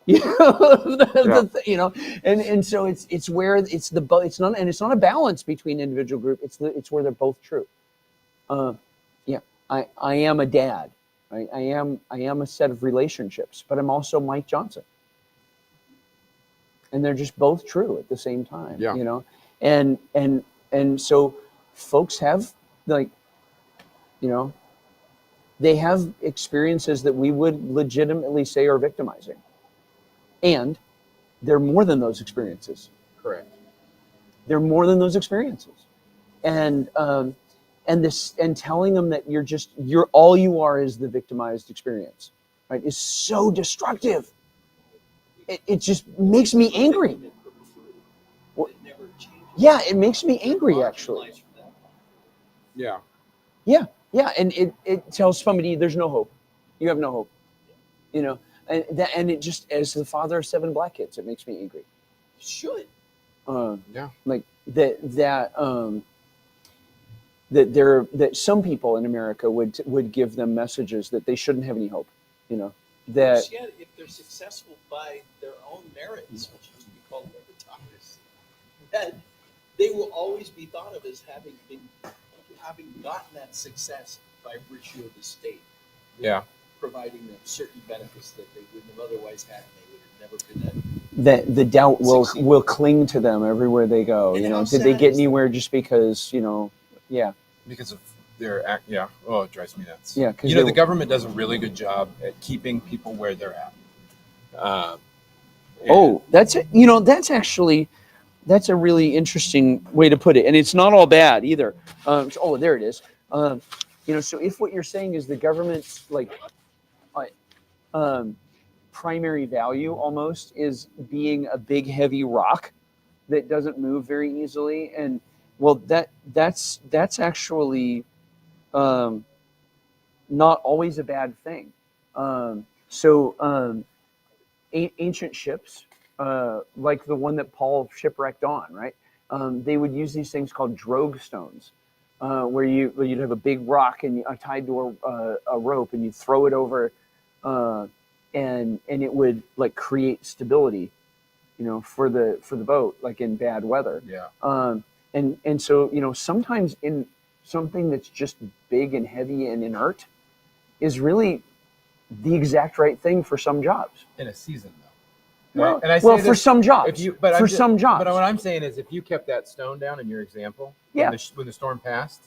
You know, you know, and so it's where it's not a balance between individual group. It's where they're both true. Yeah, I am a dad, right? I am a set of relationships, but I'm also Mike Johnson, and they're just both true at the same time. Yeah. You know, and so folks have like, you know, they have experiences that we would legitimately say are victimizing, and they're more than those experiences. Correct. They're more than those experiences, and telling them that you're all you are is the victimized experience, right, is so destructive. it just makes me angry. In perpetuity. Well, It never changes. Yeah, it makes me angry actually. Marginalized from that. Yeah. Yeah, and it tells somebody there's no hope. You have no hope. You know, and it just, as the father of 7 black kids, it makes me angry. Should. Yeah. Like that some people in America would give them messages that they shouldn't have any hope. You know, that Yet, if they're successful by their own merits, which used to be called meritocracy, that they will always be thought of as having gotten that success by virtue of the state Yeah. providing them certain benefits that they wouldn't have otherwise had, and they would have never been that the doubt will Succeed. cling to them everywhere they go. And You know, how did they sad get is that? anywhere just because, yeah. Because of their act. Yeah. Oh, it drives me nuts. Yeah, 'cause the they- government does a really good job at keeping people where they're at. That's that's a really interesting way to put it, and it's not all bad either. There it is. So if what you're saying is the government's like primary value almost is being a big heavy rock that doesn't move very easily, and well, that's actually not always a bad thing. Ancient ships, like the one that Paul shipwrecked on, right? They would use these things called drogue stones, where you'd have a big rock and tied to a rope, and you'd throw it over, and it would like create stability, for the boat, like in bad weather. Yeah. And so sometimes in something that's just big and heavy and inert is really the exact right thing for some jobs. In a season, though. Well, Right? And I say for this, some jobs. If you, but for some jobs. But what I'm saying is, if you kept that stone down in your example, Yeah. when the storm passed,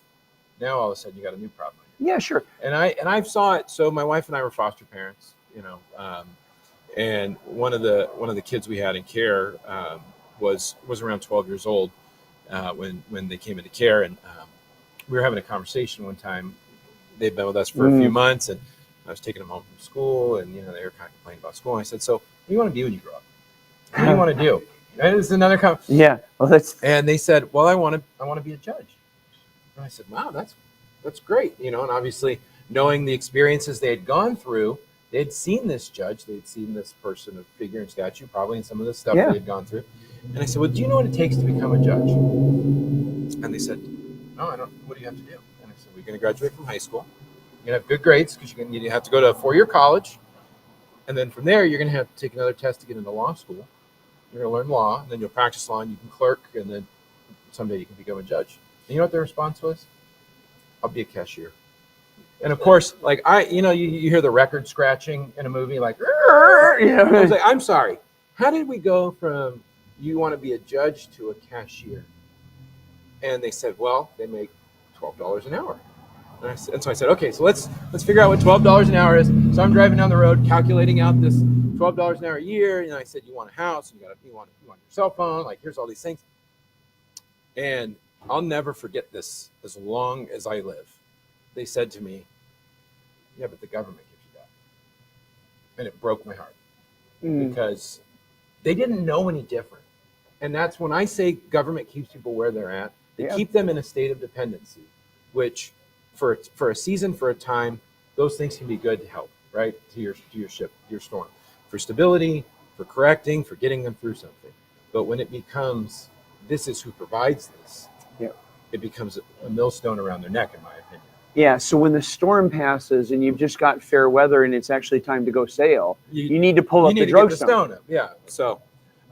now all of a sudden you got a new problem. Yeah, sure. And I saw it. So my wife and I were foster parents, and one of the kids we had in care was around 12 years old when they came into care, and we were having a conversation one time. They'd been with us for a few months, and I was taking them home from school, and they were kind of complaining about school. And I said, "So, what do you want to be when you grow up? What do you want to do?" And it's another conversation. Yeah. Well, And they said, "Well, I want to be a judge." And I said, "Wow, that's great." And obviously, knowing the experiences they had gone through, they'd seen this judge, they'd seen this person of figure and statue, probably in some of the stuff they had gone through. And I said, "Well, do you know what it takes to become a judge?" And they said, "No, I don't. What do you have to do?" And I said, "We're going to graduate from high school. You're going to have good grades because you have to go to a 4-year college. And then from there, you're going to have to take another test to get into law school. You're going to learn law, and then you'll practice law, and you can clerk, and then someday you can become a judge." And you know what their response was? "I'll be a cashier." And of course, like you hear the record scratching in a movie, like, I was like, I'm sorry. How did we go from you want to be a judge to a cashier? And they said, well, they make $12 an hour. And so I said, okay, so let's figure out what $12 an hour is. So I'm driving down the road, calculating out this $12 an hour a year. And I said, you want a house, you want your cell phone, like here's all these things. And I'll never forget this as long as I live. They said to me, yeah, but the government gives you that. And it broke my heart because they didn't know any different. And that's when I say government keeps people where they're at. They keep them in a state of dependency, which for a season, for a time, those things can be good to help, right? To your ship, your storm, for stability, for correcting, for getting them through something. But when it becomes, this is who provides this, it becomes a millstone around their neck, in my opinion. Yeah, so when the storm passes and you've just got fair weather and it's actually time to go sail, you need to pull up the drogue stone. Yeah. So,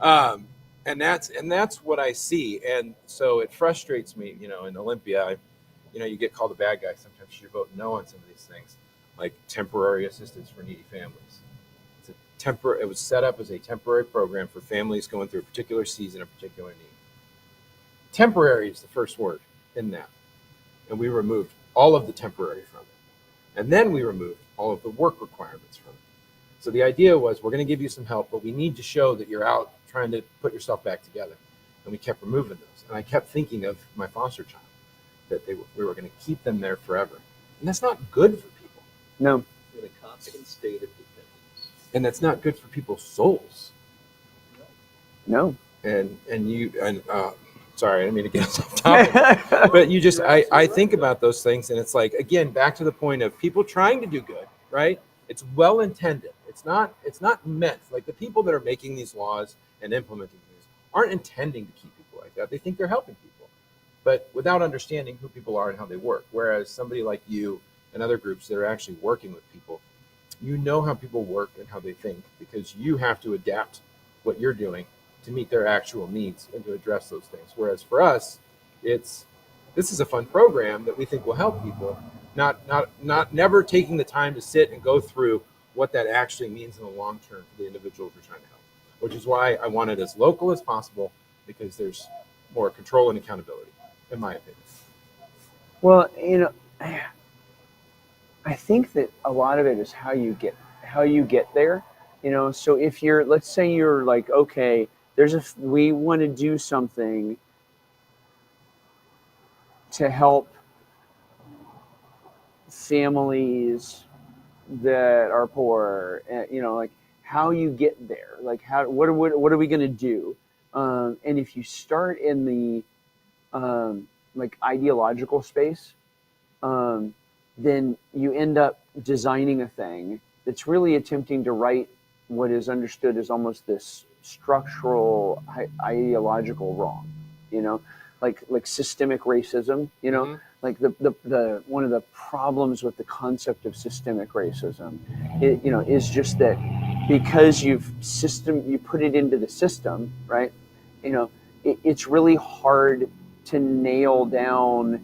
and that's what I see, and so it frustrates me. In Olympia, you get called a bad guy sometimes. You vote no on some of these things, like temporary assistance for needy families. It was set up as a temporary program for families going through a particular season, a particular need. Temporary is the first word in that, and we removed all of the temporary from it. And then we removed all of the work requirements from it. So the idea was, we're going to give you some help, but we need to show that you're out trying to put yourself back together. And we kept removing those. And I kept thinking of my foster child, that we were going to keep them there forever. And that's not good for people. No. In a constant state of dependence. And that's not good for people's souls. No. And sorry, I didn't mean to get us off topic. But you just, I think about those things, and it's like, again, back to the point of people trying to do good, right? It's well intended. It's not meant, like the people that are making these laws and implementing these aren't intending to keep people like that. They think they're helping people, but without understanding who people are and how they work. Whereas somebody like you and other groups that are actually working with people, you know how people work and how they think, because you have to adapt what you're doing to meet their actual needs and to address those things. Whereas for us, this is a fun program that we think will help people, not never taking the time to sit and go through what that actually means in the long term for the individuals we're trying to help. Which is why I want it as local as possible, because there's more control and accountability, in my opinion. Well, I think that a lot of it is how you get there. So if you're, let's say you're like, okay, we want to do something to help families that are poor, like how you get there, like what are we going to do? And if you start in the like ideological space, then you end up designing a thing that's really attempting to right what is understood as almost this structural ideological wrong, like systemic racism, like the one of the problems with the concept of systemic racism, is just that because you put it into the system, right? It's really hard to nail down,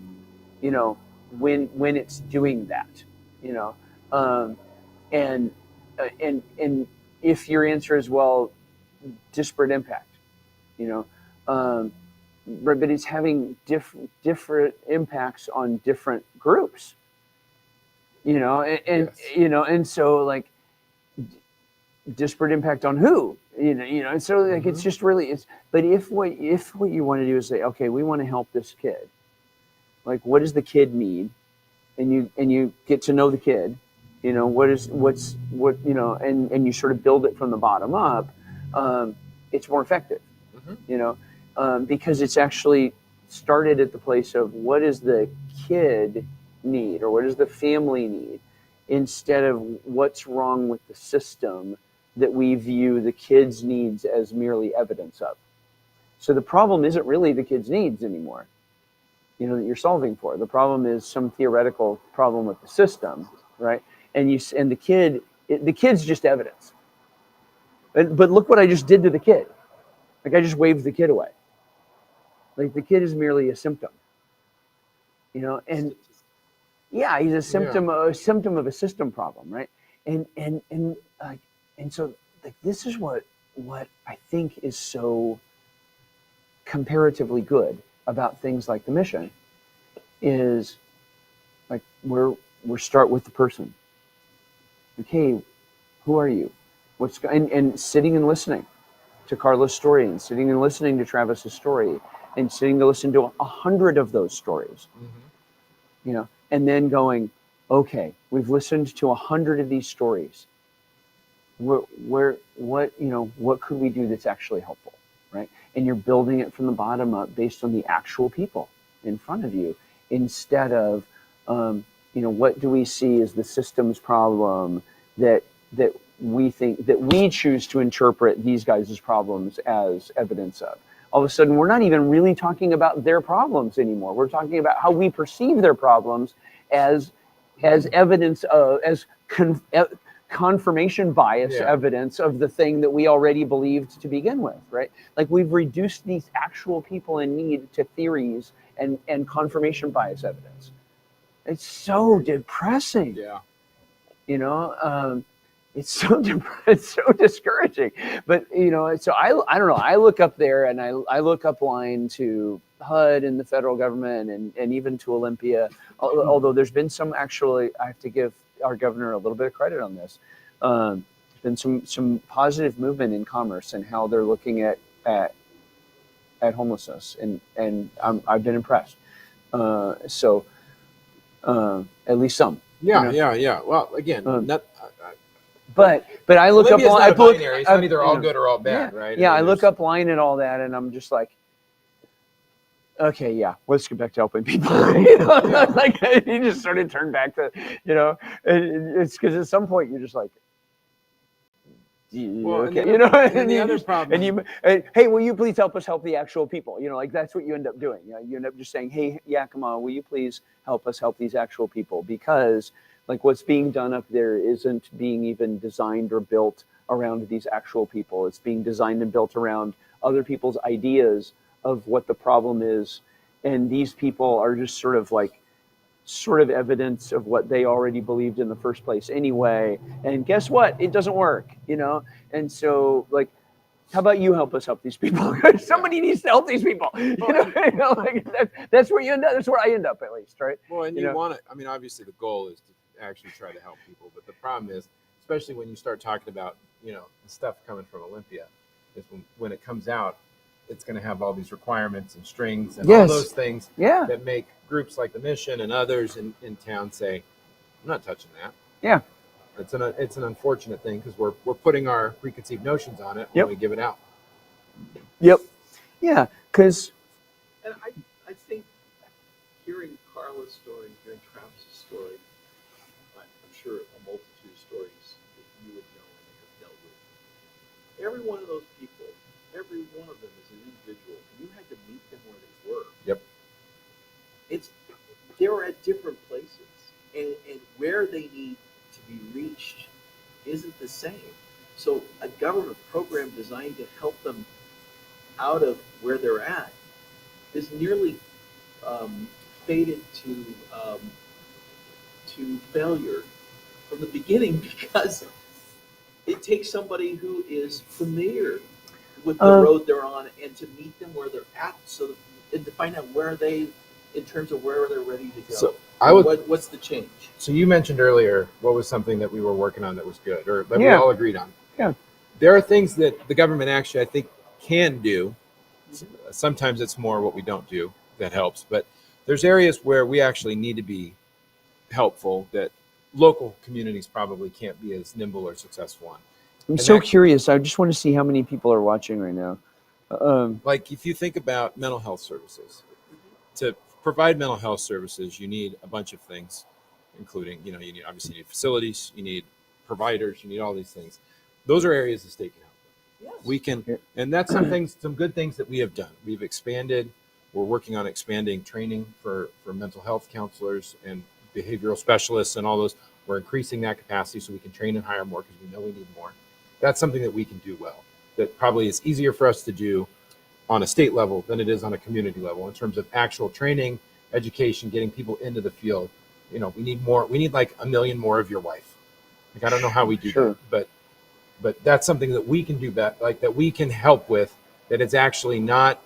when it's doing that, um, and and if your answer is, well, disparate impact, you know, um, but it's having different impacts on different groups, and Yes. and so like disparate impact on who, and so like it's just really but if what you want to do is say, okay, we want to help this kid, like what does the kid need, and you get to know the kid, and you sort of build it from the bottom up, it's more effective, because it's actually started at the place of what does the kid need or what does the family need, instead of what's wrong with the system that we view the kid's needs as merely evidence of. So the problem isn't really the kid's needs anymore, that you're solving for. The problem is some theoretical problem with the system, right? And the kid's just evidence. But look what I just did to the kid. Like I just waved the kid away. Like the kid is merely a symptom, and yeah, he's a symptom of a system problem, right? And so like this is what I think is so comparatively good about things like the mission is like we start with the person. Okay, who are you? And sitting and listening to Carla's story, and sitting and listening to Travis's story, and sitting to listen to 100 of those stories, and then going, okay, we've listened to 100 of these stories. What could we do that's actually helpful, right? And you're building it from the bottom up based on the actual people in front of you, instead of, what do we see as the systems problem that we think that we choose to interpret these guys' problems as evidence of. All of a sudden, we're not even really talking about their problems anymore. We're talking about how we perceive their problems as evidence of, confirmation bias evidence of the thing that we already believed to begin with, right? Like we've reduced these actual people in need to theories and confirmation bias evidence. It's so depressing. Yeah. It's so discouraging. But so I don't know. I look up there and I look up line to HUD and the federal government and even to Olympia. Although there's been some, actually, I have to give our governor a little bit of credit on this. There's been some positive movement in commerce and how they're looking at homelessness, and I've been impressed. At least some. Yeah. Well, again, but I look Olympia's up. not I a look. binary. It's not either all good or all Yeah, bad, right? yeah. I I mean, look there's- up line and all that, and I'm just like, okay, yeah, let's get back to helping people. Like you just sort of turn back to, it's because at some point you're just like, Well, and okay, the other- and and the you other just- problem- and you, hey, will you please help us help the actual people? Like that's what you end up doing. You end up just saying, hey, Yakima, will you please help us help these actual people? Because like what's being done up there isn't being even designed or built around these actual people. It's being designed and built around other people's ideas of what the problem is, and these people are just sort of evidence of what they already believed in the first place anyway. And guess what? It doesn't work, And so, like, how about you help us help these people? Somebody needs to help these people. That's where you end up. That's where I end up, at least, right? Well, and you want to. I mean, obviously, the goal is to actually try to help people, but the problem is, especially when you start talking about, the stuff coming from Olympia, is when it comes out, it's going to have all these requirements and strings and all those things that make groups like the Mission and others in town say, "I'm not touching that." Yeah. It's an unfortunate thing because we're putting our preconceived notions on it when we give it out. Yep. Yeah, because. And I think hearing Carla's story, hearing Travis's story, I'm sure a multitude of stories that you would know and have dealt with. Every one of those people, every one of them is an individual, and you had to meet them where they were. Yep. They were at different places, and where they need to be reached isn't the same. So a government program designed to help them out of where they're at is nearly fated to failure from the beginning because it takes somebody who is familiar with the road they're on and to meet them where they're at, and to find out where they, in terms of where they're ready to go. So what's the change? So you mentioned earlier what was something that we were working on that was good, or that we all agreed on. Yeah. There are things that the government actually, I think, can do. Sometimes it's more what we don't do that helps, but there's areas where we actually need to be helpful that local communities probably can't be as nimble or successful on. I'm so curious. I just want to see how many people are watching right now. Like if you think about mental health services, to provide mental health services, you need a bunch of things, including, you need facilities, you need providers, you need all these things. Those are areas the state can help with. Yes. We can, and that's some good things that we have done. We've expanded. We're working on expanding training for mental health counselors and behavioral specialists and all those. We're increasing that capacity so we can train and hire more because we know we need more. That's something that we can do well. That probably is easier for us to do on a state level than it is on a community level in terms of actual training, education, getting people into the field. We need more. We need like 1 million more of your wife. Like, I don't know how we do that, but that's something that we can do better, like that we can help with, that it's actually not,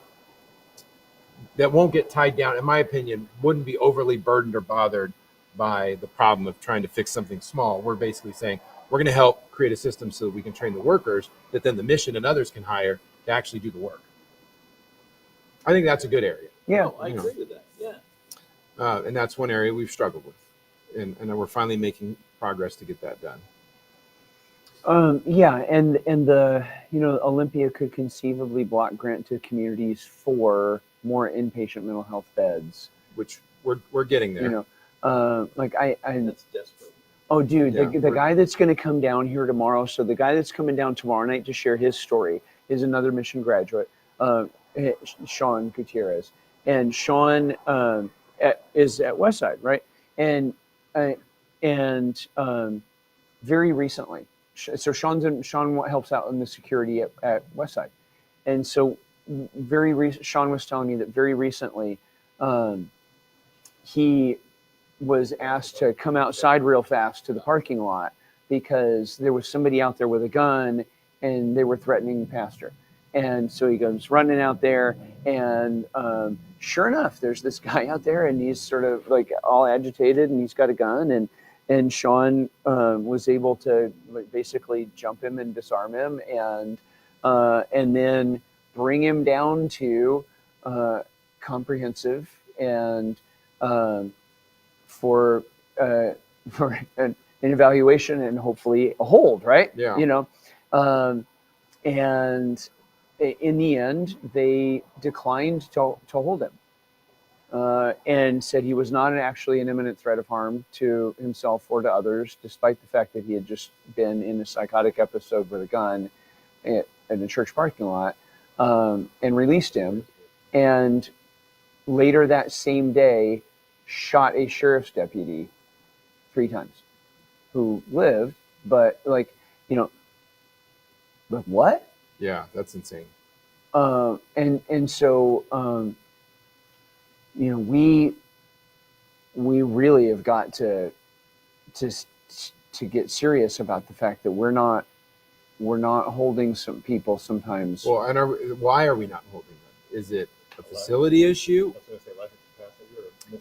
that won't get tied down, in my opinion, wouldn't be overly burdened or bothered by the problem of trying to fix something small. We're basically saying, we're going to help create a system so that we can train the workers that then the Mission and others can hire to actually do the work. I think that's a good area. Yeah. No, I agree with that. Yeah. And that's one area we've struggled with. And we're finally making progress to get that done. Yeah, and the Olympia could conceivably block grant to communities for more inpatient mental health beds, which we're getting there. Like I That's desperate. Oh, dude, Yeah, the guy that's going to come down here tomorrow. So the guy that's coming down tomorrow night to share his story is another Mission graduate, Sean Gutierrez, and Sean is at Westside, right? And very recently, so Sean helps out in the security at Westside, and so Sean was telling me that very recently, he was asked to come outside real fast to the parking lot because there was somebody out there with a gun and they were threatening the pastor. And so he goes running out there, and sure enough, there's this guy out there, and he's sort of like all agitated, and he's got a gun, and Sean was able to basically jump him and disarm him, and then bring him down to comprehensive and for an evaluation and hopefully a hold, right? Yeah. You know, and in the end, they declined to hold him. And said he was not actually an imminent threat of harm to himself or to others, despite the fact that he had just been in a psychotic episode with a gun in a church parking lot, and released him. And later that same day, shot a sheriff's deputy 3 times who lived, but like, you know, but what? Yeah, that's insane. And so, you know, we really have got to get serious about the fact that we're not holding some people sometimes. Well, and why are we not holding them? Is it a facility issue?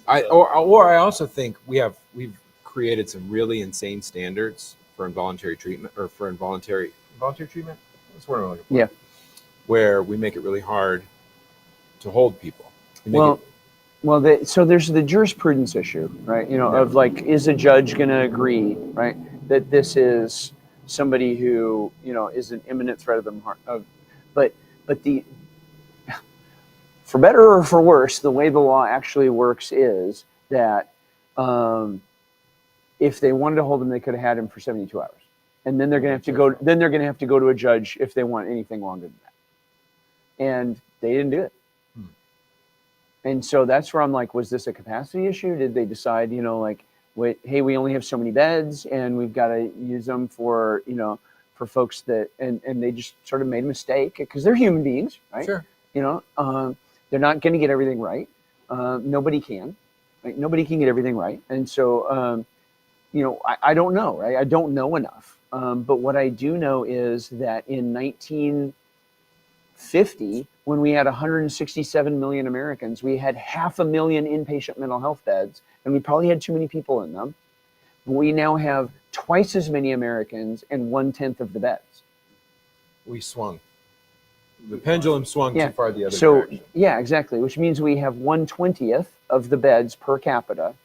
Or I also think we've created some really insane standards for involuntary treatment, or for involuntary treatment. That's what I'm looking for. Yeah. Where we make it really hard to hold people. So there's the jurisprudence issue, right? You know, of like, is a judge going to agree, right, that this is somebody who, you know, is an imminent threat of them harm? But the, for better or for worse, the way the law actually works is that if they wanted to hold him, they could have had him for 72 hours, and then they're going to have to go. Then they're going to have to go to a judge if they want anything longer than that, and they didn't do it. And so that's where I'm like, was this a capacity issue? Did they decide, you know, like, wait, hey, we only have so many beds and we've got to use them for, you know, for folks that, and they just sort of made a mistake because they're human beings, right? Sure. You know, they're not going to get everything right. Nobody can, right? Nobody can get everything right. And so, you know, I don't know, right? I don't know enough. But what I do know is that in 1950, when we had 167 million Americans, we had 500,000 inpatient mental health beds, and we probably had too many people in them. We now have twice as many Americans and 1/10 of the beds. We swung. The pendulum swung too far the other direction. Yeah, exactly. Which means we have 1/20th of the beds per capita.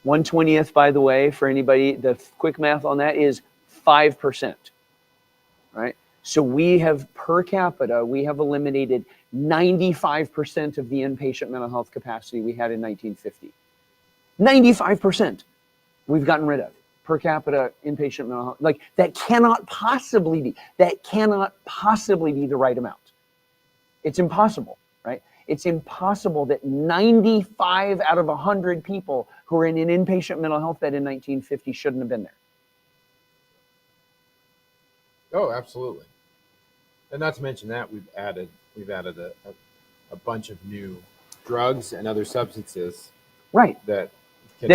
1/20th, by the way, for anybody, the quick math on that is 5%, right? So we have, per capita, we have eliminated 95% of the inpatient mental health capacity we had in 1950. 95% we've gotten rid of per capita inpatient mental health. Like, that cannot possibly be the right amount. It's impossible, right? It's impossible that 95 out of 100 people who are in an inpatient mental health bed in 1950 shouldn't have been there. Oh, absolutely. And not to mention that we've added a bunch of new drugs and other substances, right? That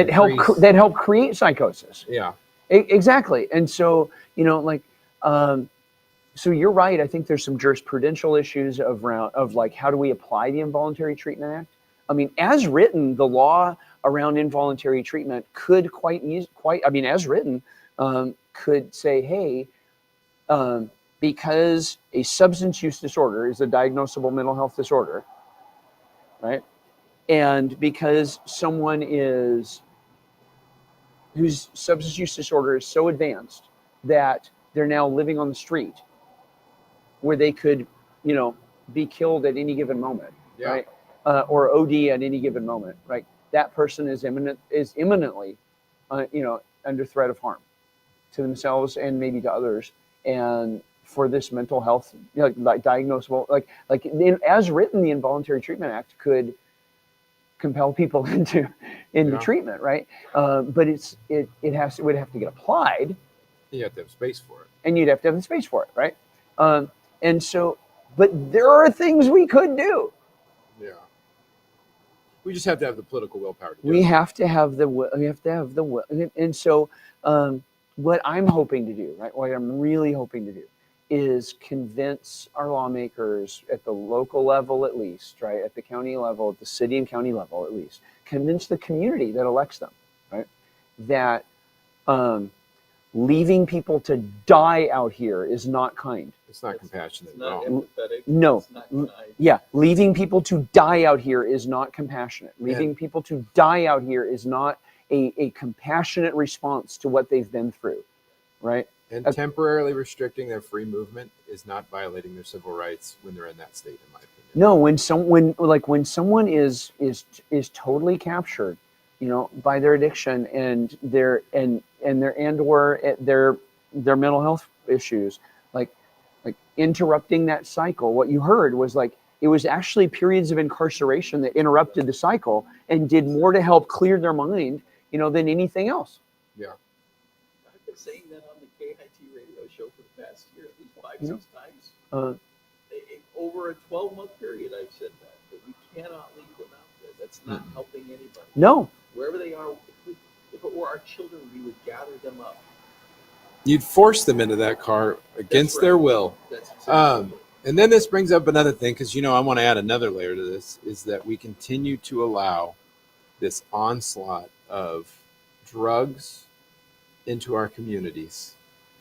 help create psychosis. Yeah, exactly. And so, you know, like, so you're right. I think there's some jurisprudential issues of like, how do we apply the Involuntary Treatment Act? I mean, as written, the law around involuntary treatment could as written, could say, hey, because a substance use disorder is a diagnosable mental health disorder, right? And because someone whose substance use disorder is so advanced that they're now living on the street, where they could, you know, be killed at any given moment, right? Or OD at any given moment, right? That person is imminently, you know, under threat of harm to themselves and maybe to others. And for this mental health, you know, like diagnosable, as written, the Involuntary Treatment Act could compel people into treatment, right? But it would have to get applied. You have to have space for it, and you'd have to have the space for it, right? And so, but there are things we could do. Yeah. We just have to have the political willpower to do We it. have to have the will. We have to have the will. And so, what I'm hoping to do, right? What I'm really hoping to do is convince our lawmakers at the local level, at least, right? At the county level, at the city and county level, at least, convince the community that elects them, right? That leaving people to die out here is not kind. It's not compassionate It's not at all. empathetic. No. It's not kind. Yeah, leaving people to die out here is not compassionate. Leaving people to die out here is not a compassionate response to what they've been through, right? And temporarily restricting their free movement is not violating their civil rights when they're in that state, in my opinion. No, when someone is totally captured, by their addiction and their mental health issues, like interrupting that cycle. What you heard was like it was actually periods of incarceration that interrupted the cycle and did more to help clear their mind, than anything else. Yeah. I've been saying that on the KIT radio show for the past year, at least 5-6 times. Over a 12-month period, I've said that we cannot leave them out there. That's not helping anybody. No. Wherever they are, if it were our children, we would gather them up. You'd force them into that car against their will. That's exactly and then this brings up another thing, because I want to add another layer to this, is that we continue to allow this onslaught of drugs into our communities,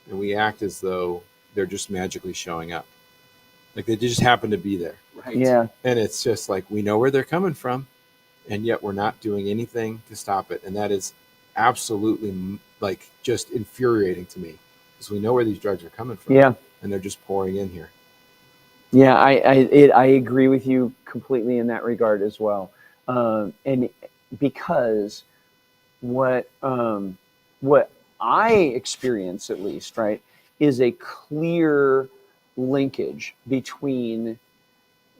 and we act as though they're just magically showing up. Like they just happen to be there. Right. Yeah. And it's just like, we know where they're coming from, and yet we're not doing anything to stop it. And that is absolutely like just infuriating to me, because we know where these drugs are coming from. Yeah. And they're just pouring in here. Yeah, I agree with you completely in that regard as well. And because what I experience, at least, right, is a clear linkage between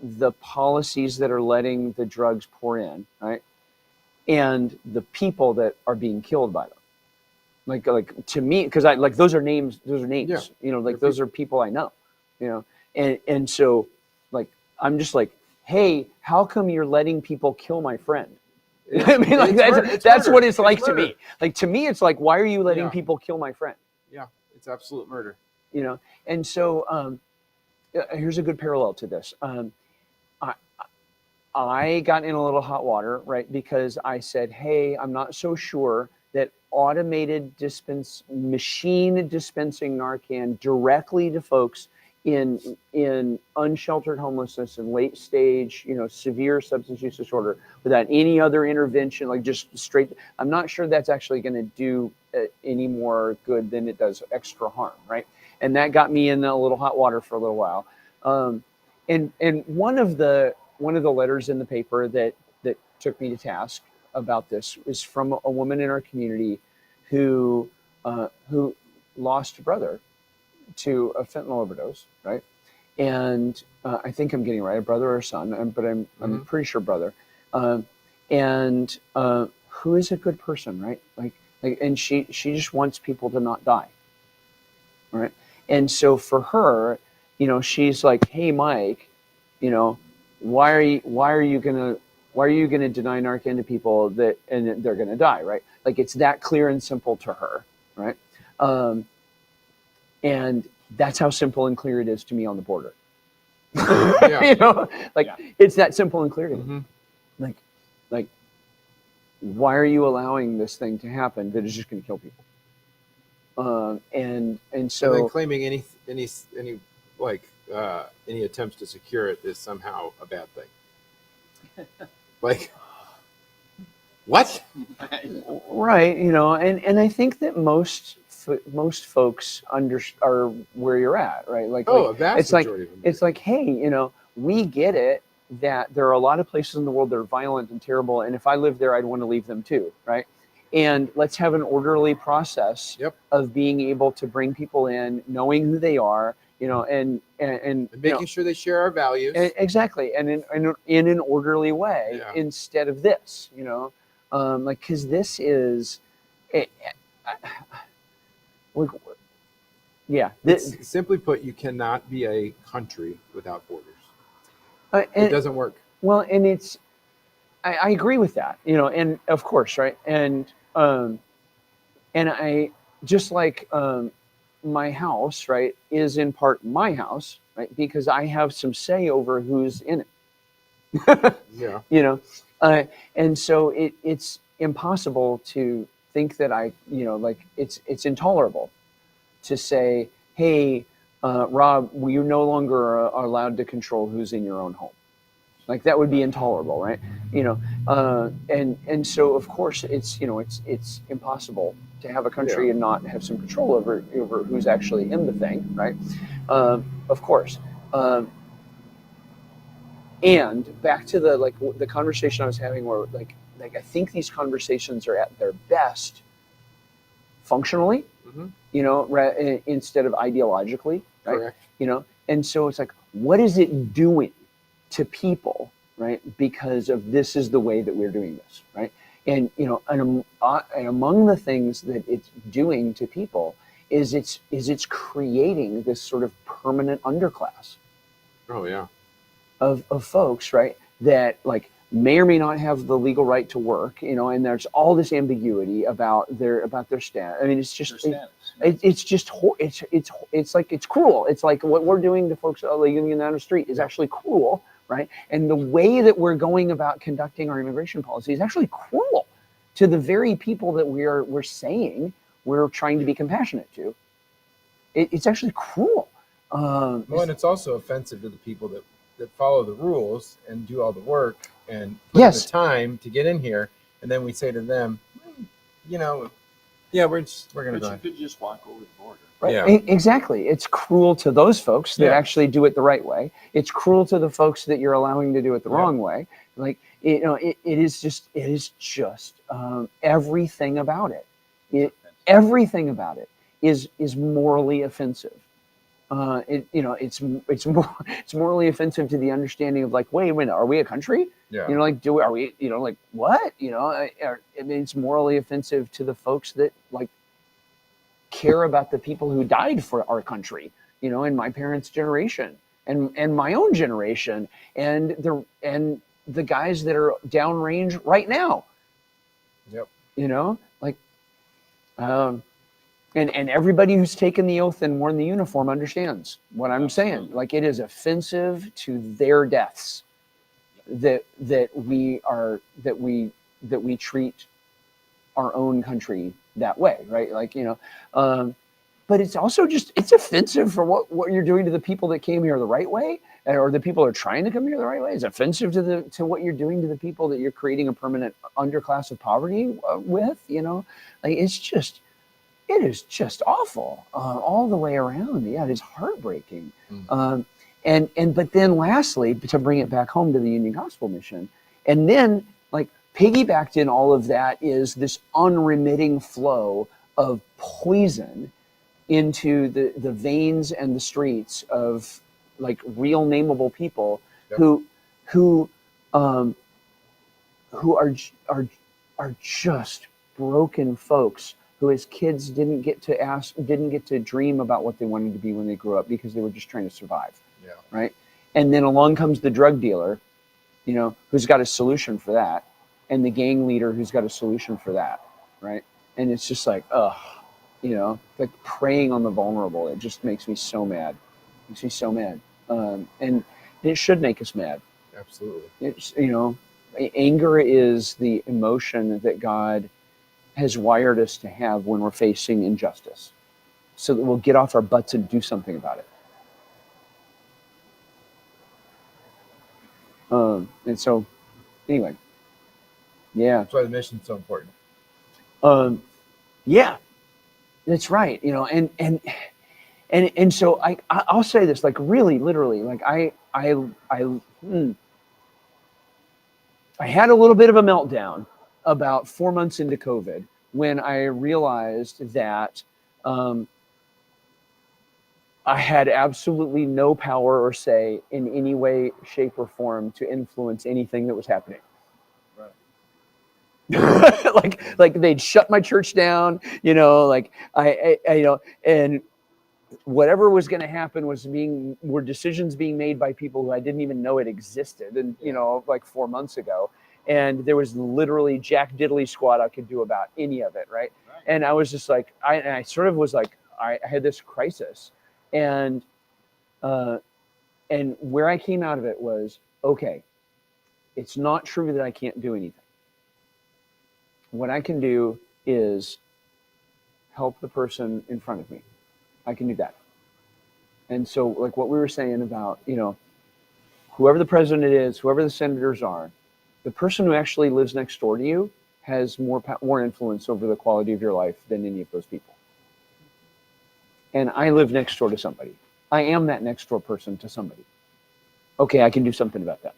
the policies that are letting the drugs pour in, right, and the people that are being killed by them. Like to me, because those are names. Yeah. Those are people I know. And so, like, I'm just like, hey, how come you're letting people kill my friend? I mean, like that's what it's like to me. Like to me, it's like, why are you letting people kill my friend? Yeah, it's absolute murder. And so here's a good parallel to this. I got in a little hot water, right? Because I said, hey, I'm not so sure that automated machine dispensing Narcan directly to folks in unsheltered homelessness and late stage, severe substance use disorder without any other intervention, like just straight. I'm not sure that's actually going to do any more good than it does extra harm, right? And that got me in a little hot water for a little while. And one of the letters in the paper that took me to task about this is from a woman in our community who lost a brother to a fentanyl overdose, right? And I think I'm getting it right, a brother or a son, but I'm pretty sure brother. And who is a good person, right? And she just wants people to not die, right? And so for her, she's like, hey, Mike, why are you gonna deny Narcan to people and they're gonna die, right? Like it's that clear and simple to her, right? And that's how simple and clear it is to me on the border. It's that simple and clear to me. Like, why are you allowing this thing to happen that is just going to kill people? And so then claiming any attempts to secure it is somehow a bad thing. Like, what? Right, and I think that most folks are where you're at, right? A vast majority of them. It's like, hey, we get it that there are a lot of places in the world that are violent and terrible, and if I lived there, I'd want to leave them too, right? And let's have an orderly process of being able to bring people in, knowing who they are, and making sure they share our values. Exactly, and in an orderly way instead of this, because this is, Simply put, you cannot be a country without borders. It doesn't work. Well, and I agree with that, and of course, right, and I just like my house, right, is in part my house, right, because I have some say over who's in it. Yeah. And so it's impossible to think that it's intolerable to say, hey, Rob, you no longer are allowed to control who's in your own home. Like that would be intolerable, right? And so of course it's impossible to have a country and not have some control over who's actually in the thing, right? Of course. Um, and back to the conversation I was having, where like I think these conversations are at their best functionally, Mhm. instead of ideologically, right? Correct. And so it's like, what is it doing to people, right? Because of this is the way that we're doing this, right? And among the things that it's doing to people is it's creating this sort of permanent underclass Oh yeah. of folks, right? That like may or may not have the legal right to work, and there's all this ambiguity about their status. I mean, it's just it's just it's like it's cruel. It's like what we're doing to folks living on the street is actually cruel, right? And the way that we're going about conducting our immigration policy is actually cruel to the very people that we're saying we're trying to be compassionate to. It's actually cruel. Well, and it's also offensive to the people that follow the rules and do all the work and put in the Yes. time to get in here, and then we say to them, yeah, we're gonna go But you ahead. could just walk over the border. Right. Yeah. Exactly. It's cruel to those folks that Yeah. actually do it the right way. It's cruel to the folks that you're allowing to do it the wrong way. Like, it is just everything about it. Everything about it is morally offensive. It's morally offensive to the understanding of like, wait a minute, are we a country? Yeah. Are we, like what? I mean, it's morally offensive to the folks that like care about the people who died for our country, in my parents' generation and my own generation, and the guys that are downrange right now. Yep. Like, and everybody who's taken the oath and worn the uniform understands what I'm saying. Like, it is offensive to their deaths that we treat our own country that way, right? Like, but it's also it's offensive for what you're doing to the people that came here the right way, or the people who are trying to come here the right way. It's offensive to what you're doing to the people that you're creating a permanent underclass of poverty with. Like it is just awful all the way around. Yeah, it is heartbreaking. But then lastly, to bring it back home to the Union Gospel Mission, and then like piggybacked in all of that is this unremitting flow of poison into the veins and the streets of like real nameable people who who um, who are just broken folks who as kids didn't get to dream about what they wanted to be when they grew up because they were just trying to survive. Yeah. Right. And then along comes the drug dealer, who's got a solution for that, and the gang leader who's got a solution for that. Right. And it's just like, like preying on the vulnerable. It just makes me so mad. Makes me so mad. And it should make us mad. Absolutely. It's, anger is the emotion that God has wired us to have when we're facing injustice, so that we'll get off our butts and do something about it. And so, anyway, yeah. That's why the mission's so important. Yeah, that's right. And so I'll say this, like really, literally, like I had a little bit of a meltdown about 4 months into COVID when I realized that I had absolutely no power or say in any way, shape, or form to influence anything that was happening. like they'd shut my church down, like I and whatever was going to happen were decisions being made by people who I didn't even know it existed, and like 4 months ago, and there was literally jack diddly squat I could do about any of it, right? And I was just like, I sort of was like, I had this crisis, and where I came out of it was, okay, it's not true that I can't do anything. What I can do is help the person in front of me. I can do that. And so, like what we were saying about, whoever the president is, whoever the senators are, the person who actually lives next door to you has more influence over the quality of your life than any of those people. And I live next door to somebody. I am that next door person to somebody. Okay, I can do something about that.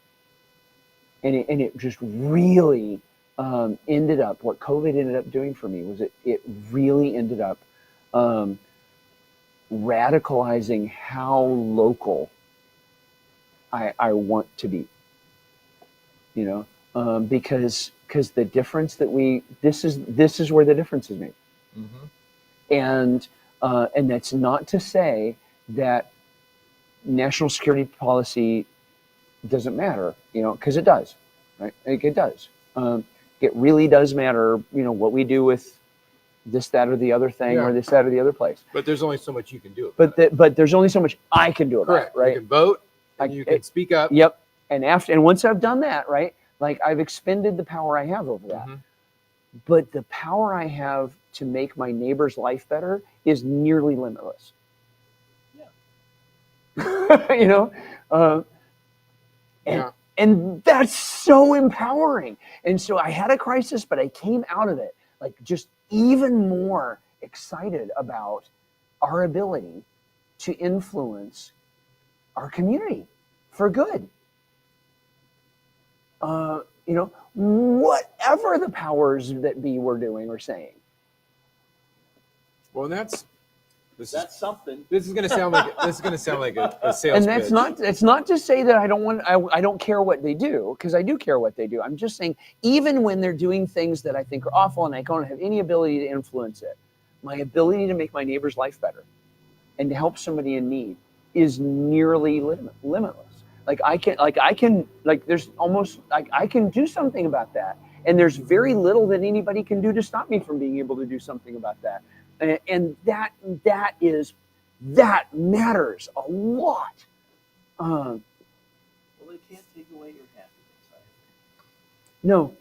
And it just really ended up, what COVID ended up doing for me was it really ended up radicalizing how local I want to be. Because the difference that this is where the difference is made. And that's not to say that national security policy doesn't matter, because it does, right? It does. It really does matter, what we do with this, that, or the other thing, or this, that, or the other place. But there's only so much you can do. But there's only so much I can do about it, right? You can vote, and you can speak up. Yep. And once I've done that, right, like I've expended the power I have over that. But the power I have to make my neighbor's life better is nearly limitless. Yeah. And that's so empowering. And so I had a crisis, but I came out of it like just even more excited about our ability to influence our community for good. Whatever the powers that be were doing or saying. Well, that's something. This is going to sound like a sales And that's pitch. it's not to say that I don't care what they do, because I do care what they do. I'm just saying, even when they're doing things that I think are awful and I don't have any ability to influence it, my ability to make my neighbor's life better and to help somebody in need is nearly limitless. I can do something about that. And there's very little that anybody can do to stop me from being able to do something about that. And that matters a lot. Well, they can't take away your happiness. No.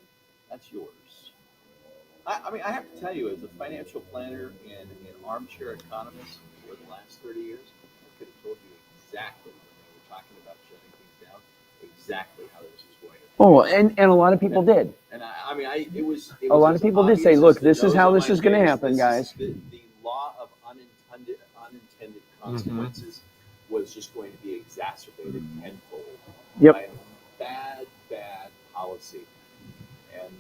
That's yours. I have to tell you, as a financial planner and an armchair economist for the last 30 years, I could have told you exactly when they were talking about shutting things down, exactly how this was going to. Oh, and a lot of people did. And it was a lot of people did say, look, this is how this is going to happen, guys. The law of unintended consequences was just going to be exacerbated tenfold by bad policy. And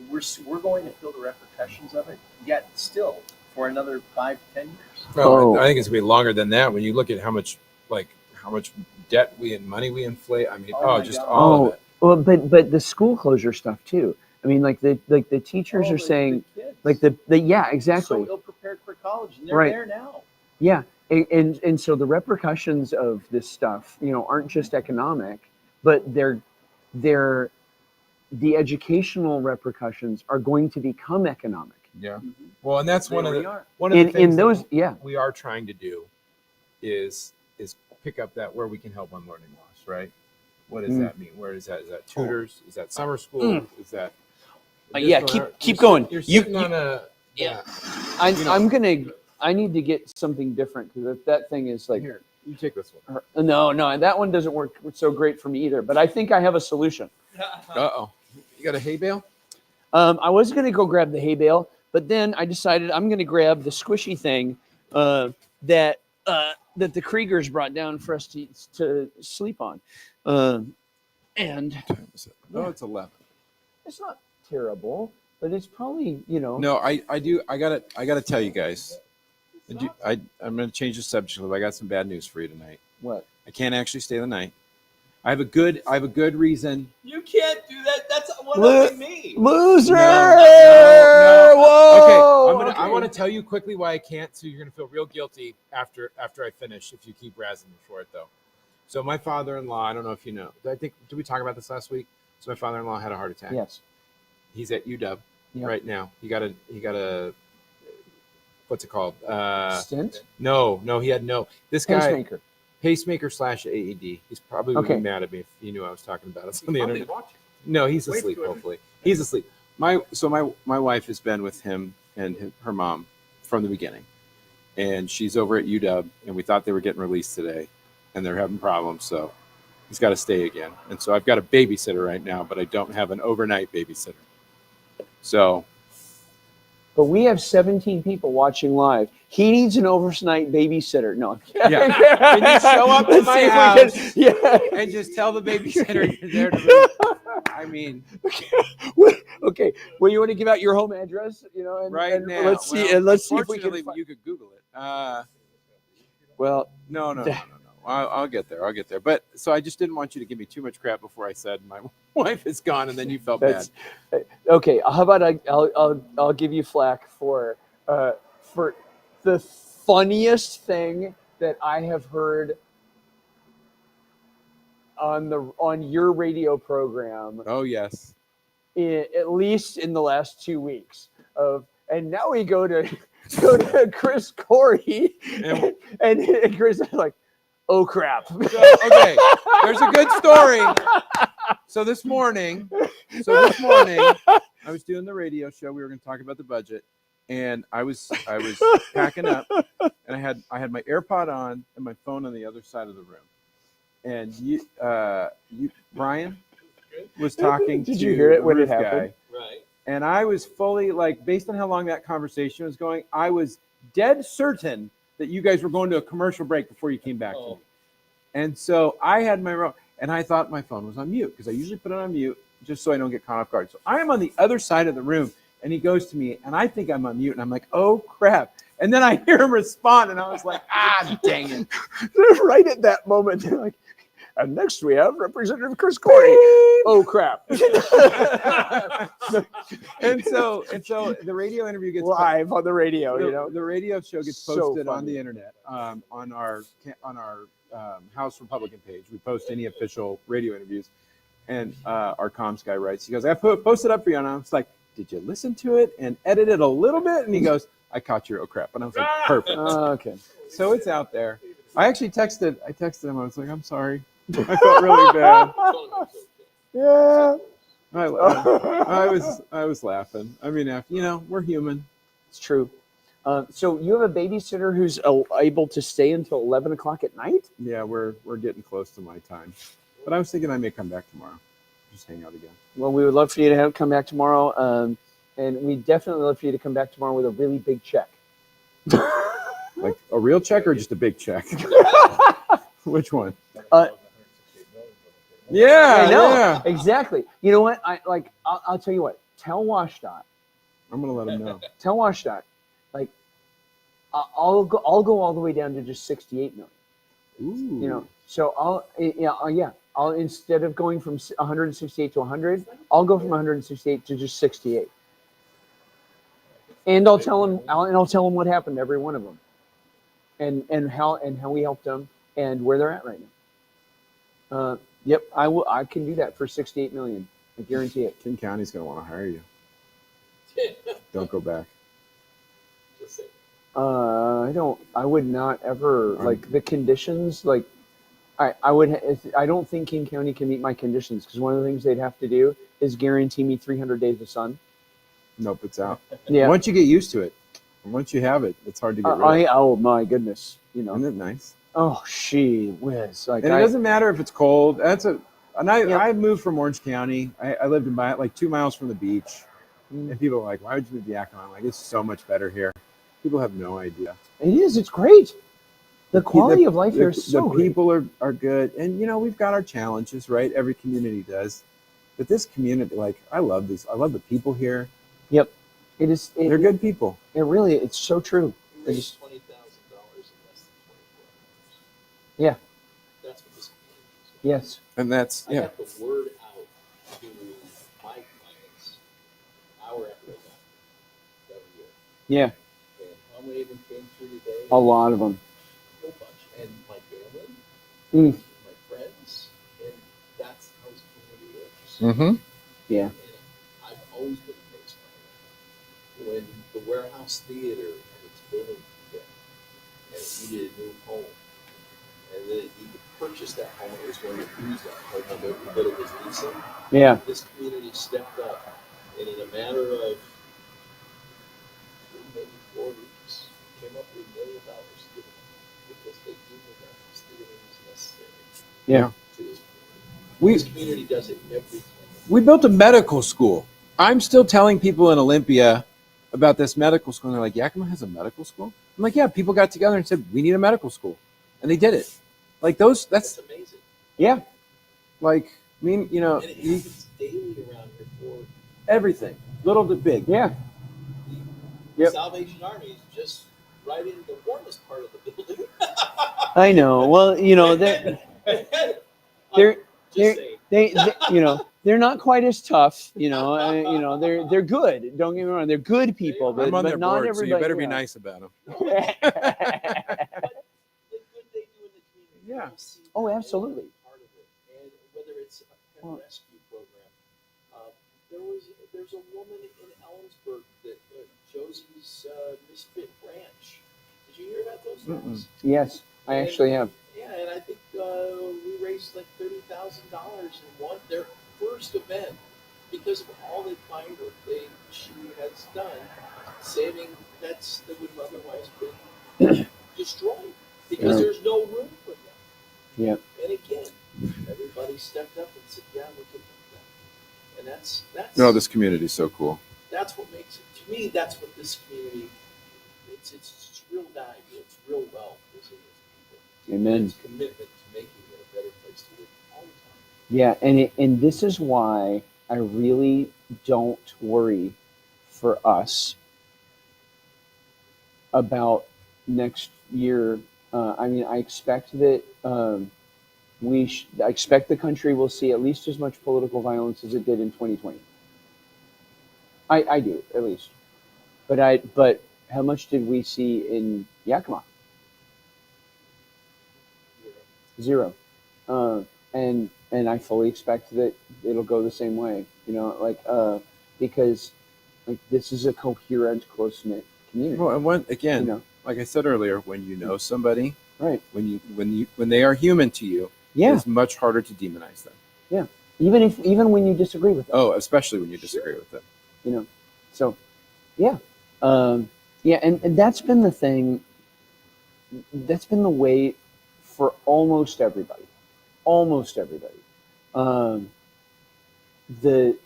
we're going to feel the repercussions of it, yet still for another 5 to 10 years. Well, I think it's going to be longer than that when you look at how much debt money we inflate. I mean, all of it. Well, but the school closure stuff too. I mean, like the teachers are saying, exactly. So ill prepared for college, and they're there now. Yeah, and so the repercussions of this stuff, aren't just economic, but they're the educational repercussions are going to become economic. Yeah. Well, and that's one of the things in those. We are trying to do is pick up that where we can help on learning loss, right? What does that mean? Where is that? Is that tutors? Is that summer school? Is that? Keep going. You're sitting on a. Yeah. I need to get something different, because that thing is like. Here, you take this one. No, that one doesn't work so great for me either. But I think I have a solution. Uh-oh. You got a hay bale? I was going to go grab the hay bale, but then I decided I'm going to grab the squishy thing that the Kriegers brought down for us to sleep on. And it's 11. It's not terrible, but it's probably, No, I do. I gotta tell you guys. I'm going to change the subject because I got some bad news for you tonight. What? I can't actually stay the night. I have a good reason. You can't do that. That's what me. Loser. No. Whoa. Okay. I want to tell you quickly why I can't, so you're going to feel real guilty after I finish if you keep razzing me for it, though. So my father-in-law, I don't know if you know. Did we talk about this last week? So my father-in-law had a heart attack. Yes. He's at UW right now. He got a what's it called? Stent? No, he had no. This guy Pacemaker / AED. He's probably would be mad at me if he knew I was talking about it on the internet. Watching. No, he's asleep. Hopefully, he's asleep. My wife has been with him and her mom from the beginning, and she's over at UW. And we thought they were getting released today, and they're having problems. So he's got to stay again. And so I've got a babysitter right now, but I don't have an overnight babysitter. So But we have 17 people watching live. He needs an overnight babysitter. No. yeah, can you show up to Let's my see if we house can- yeah. and just tell the babysitter you're there to really, I mean, Okay. Well, you want to give out your home address? You know, and, right and now. let's see. Well, And let's see if we can. unfortunately, you could Google it. Well, No. I'll get there. But so I just didn't want you to give me too much crap before I said my wife is gone, and then you felt bad. that's okay. How about I'll give you flack for the funniest thing that I have heard on your radio program. Oh yes. At least in the last 2 weeks and now we go to Chris Corey and Chris is like, oh crap. So, okay, there's a good story. So this morning, I was doing the radio show. We were going to talk about the budget, and I was packing up, and I had my AirPod on and my phone on the other side of the room, and Brian was talking. Did to you hear it when it roof happened? guy, right? And I was fully based on how long that conversation was going, I was dead certain that you guys were going to a commercial break before you came back to me. And so I had and I thought my phone was on mute because I usually put it on mute just so I don't get caught off guard. So I am on the other side of the room, and he goes to me, and I think I'm on mute, and I'm like, oh crap. And then I hear him respond, and I was like, dang it. Right at that moment, they're like, and next we have Representative Chris Corey. Oh crap. and so the radio interview gets live on the radio. The radio show gets So posted on funny. the internet, on our House Republican page. We post any official radio interviews, and our comms guy writes, he goes, I posted up for you, and I was like, did you listen to it and edit it a little bit? And he goes, I caught your oh crap. And I was like, perfect. Okay. So it's out there. I actually texted him. I was like, I'm sorry. I felt really bad. Yeah. I was laughing. I mean, we're human. It's true. So you have a babysitter who's able to stay until 11 o'clock at night? Yeah, we're getting close to my time. But I was thinking I may come back tomorrow. Just hang out again. Well, we would love for you to come back tomorrow. And we definitely love for you to come back tomorrow with a really big check. Like a real check or just a big check? Which one? Yeah, I know. yeah. Exactly. You know what? I'll tell you what. Tell WashDOT. I'm gonna let him know. Tell WashDOT. I'll go all the way down to just 68 million. Ooh. So I'll instead of going from 168 to 100, I'll go from 168 to just 68. And I'll tell them what happened to every one of them, and how we helped them and where they're at right now. Yep, I will. I can do that for 68 million. I guarantee it. King County's gonna want to hire you. Don't go back. I would not ever the conditions. I don't think King County can meet my conditions because one of the things they'd have to do is guarantee me 300 days of sun. Nope, it's out. Yeah. Once you get used to it, once you have it, it's hard to get rid of. Oh my goodness, Isn't it nice? Oh, she whiz. And it doesn't matter if it's cold. I moved from Orange County. I lived in 2 miles from the beach. And people are like, why would you move to Yakima? I'm like, it's so much better here. People have no idea. It is. It's great. The quality of life here is so The people are good. And, we've got our challenges, right? Every community does. But this community, I love these. I love the people here. Yep. It is. They're good people. It's so true. $20,000 in less than 24 hours. Yeah. That's what this community is. Yes. And that's, I got the word out to my clients hour after I got that year. Yeah. And how many of them came through today? A lot of them. A whole bunch. And my family, my friends, and that's how this community works. Mm-hmm. Yeah. And I've always been amazed by that. When the Warehouse Theater and its building fit, and it needed a new home, and then it needed to purchase that home, it was going to lose that home, but it was leasing. Yeah. This community stepped up, and in a matter of 3, maybe 4 weeks, came up with $1 million to give them because they knew the Warehouse Theater was Yeah. We This community does it every time. we built a medical school. I'm still telling people in Olympia about this medical school, and they're like, Yakima has a medical school? I'm like, yeah, people got together and said, we need a medical school. And they did it. Like those, That's amazing. yeah. Like, I mean, you know, And it happens daily around here for everything, little to big. Yeah. the Yep. Salvation Army is just right in the warmest part of the building. I know. Well, you know, they're Just they're saying. they you know, they're not quite as tough. You know, you know, they're good. Don't get me wrong. They're good people, but I'm on but their not board, so everybody. you better be yeah. nice about them. The good they do in the community. Yeah. people see Oh, that absolutely. and they're part of it. And whether it's a pet Well- rescue program, there's a woman in Ellensburg that Josie's Misfit Ranch. Did you hear about those things? Yes, I actually have. Yeah, and I think we raised like $30,000 in their first event because of all the fine work she has done, saving pets that would have otherwise been destroyed because Yeah. there's no room for them. Yeah. And again, everybody stepped up and said, "Yeah, we can help them." And that's No, this community is so cool. that's what makes it. To me, that's what this community. It's real value. It's real wealth. Is it as people. Amen. It's commitment to making it a better place to live all the time. Yeah, and this is why I really don't worry for us about next year. I mean, I expect that I expect the country will see at least as much political violence as it did in 2020. I do, at least. But how much did we see in Yakima? Zero. And I fully expect that it'll go the same way. You know, because like this is a coherent, close knit community. Well, and when again, You know. like I said earlier, when you know somebody, Right. when they are human to you, Yeah. it's much harder to demonize them. Yeah. Even when you disagree with them. Oh, especially when you disagree with them. You know. So yeah. Yeah, and that's been the thing. That's been the way for almost everybody. Almost everybody. Um, the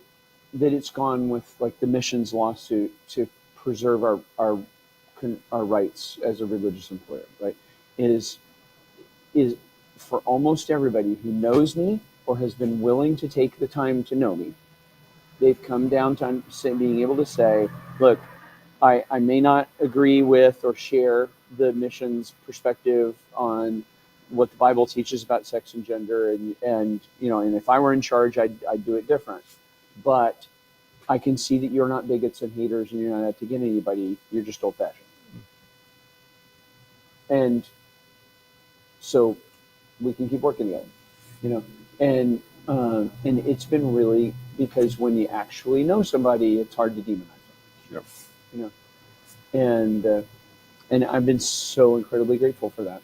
that it's gone with like the missions lawsuit to preserve our rights as a religious employer, right? Is for almost everybody who knows me or has been willing to take the time to know me, they've come down to being able to say, look, I may not agree with or share the mission's perspective on what the Bible teaches about sex and gender, and you know, and if I were in charge, I'd do it different. But I can see that you're not bigots and haters, and you're not out to get anybody. You're just old fashioned, and so we can keep working together, you know. And it's been really, because when you actually know somebody, it's hard to demonize them. Yep. You know, and I've been so incredibly grateful for that.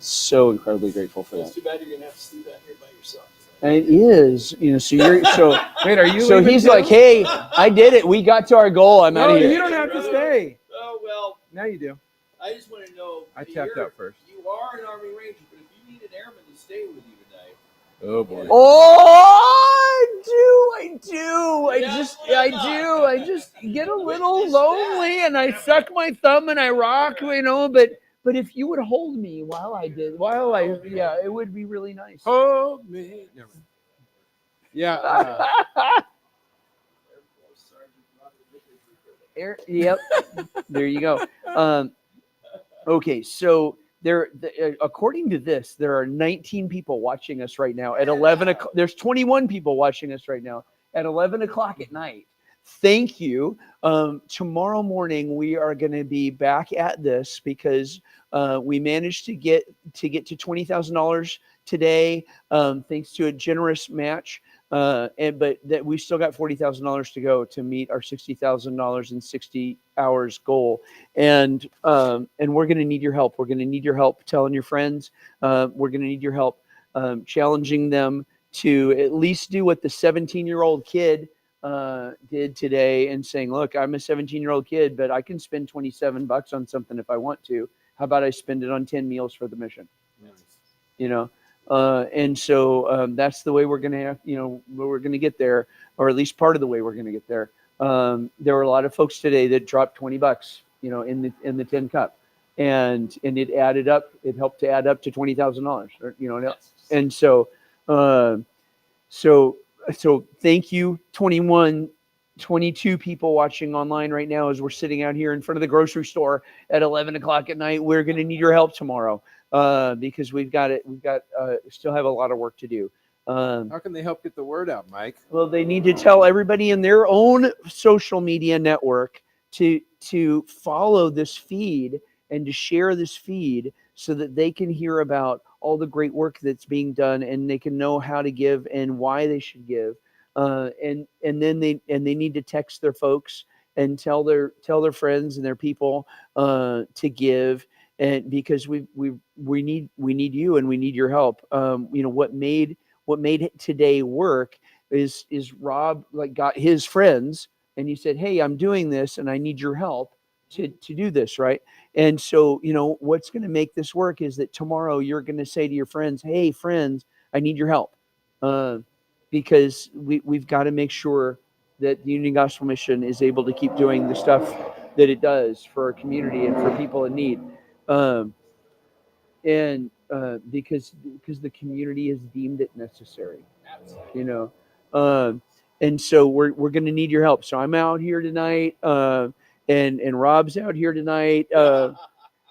So incredibly grateful for It's that. too bad you're gonna have to sleep out here by yourself. And it is, you know. So you're so. Wait, are you? So leaving he's too? like, "Hey, I did it. We got to our goal. I'm out No, of you here." don't have to stay. Oh well, Now you do. I just want to know. I tapped out first. You are an Army Ranger, but if you need an airman to stay with you tonight, Oh boy. Oh, I do. Yeah, I just get a little lonely, and I suck my thumb and I rock, you know. But if you would hold me yeah, it would be really nice. Hold me. Never mind. Yeah. Yep. There you go. Okay, so according to this, there are 19 people watching us right now at 11 o'clock. There's 21 people watching us right now at 11 o'clock at night. Thank you. Tomorrow morning we are going to be back at this because we managed to get to $20,000 today, thanks to a generous match. But that we still got $40,000 to go to meet our $60,000 in 60 hours goal, and we're going to need your help. We're going to need your help telling your friends. We're going to need your help challenging them to at least do what the 17-year-old kid did today, and saying, "Look, I'm a 17-year-old kid, but I can spend $27 on something if I want to. How about I spend it on 10 meals for the mission?" You know. And so that's the way we're going to have, we're going to get there, or at least part of the way we're going to get there. There were a lot of folks today that dropped $20, in the 10 cup, and it added up. It helped to add up to $20,000, and so, uh, so, so thank you, 21, 22 people watching online right now as we're sitting out here in front of the grocery store at 11 o'clock at night. We're going to need your help tomorrow because we've got still have a lot of work to do. How can they help get the word out, Mike? Well, they need to tell everybody in their own social media network to follow this feed and to share this feed so that they can hear about all the great work that's being done and they can know how to give and why they should give. And then they need to text their folks and tell their friends and their people to give, and because we need you and we need your help. What made today work is Rob got his friends and he said, hey, I'm doing this and I need your help to do this, right? And so, what's going to make this work is that tomorrow you're going to say to your friends, hey, friends, I need your help. Because we've got to make sure that the Union Gospel Mission is able to keep doing the stuff that it does for our community and for people in need. And because the community has deemed it necessary, and so we're going to need your help. So I'm out here tonight, and Rob's out here tonight,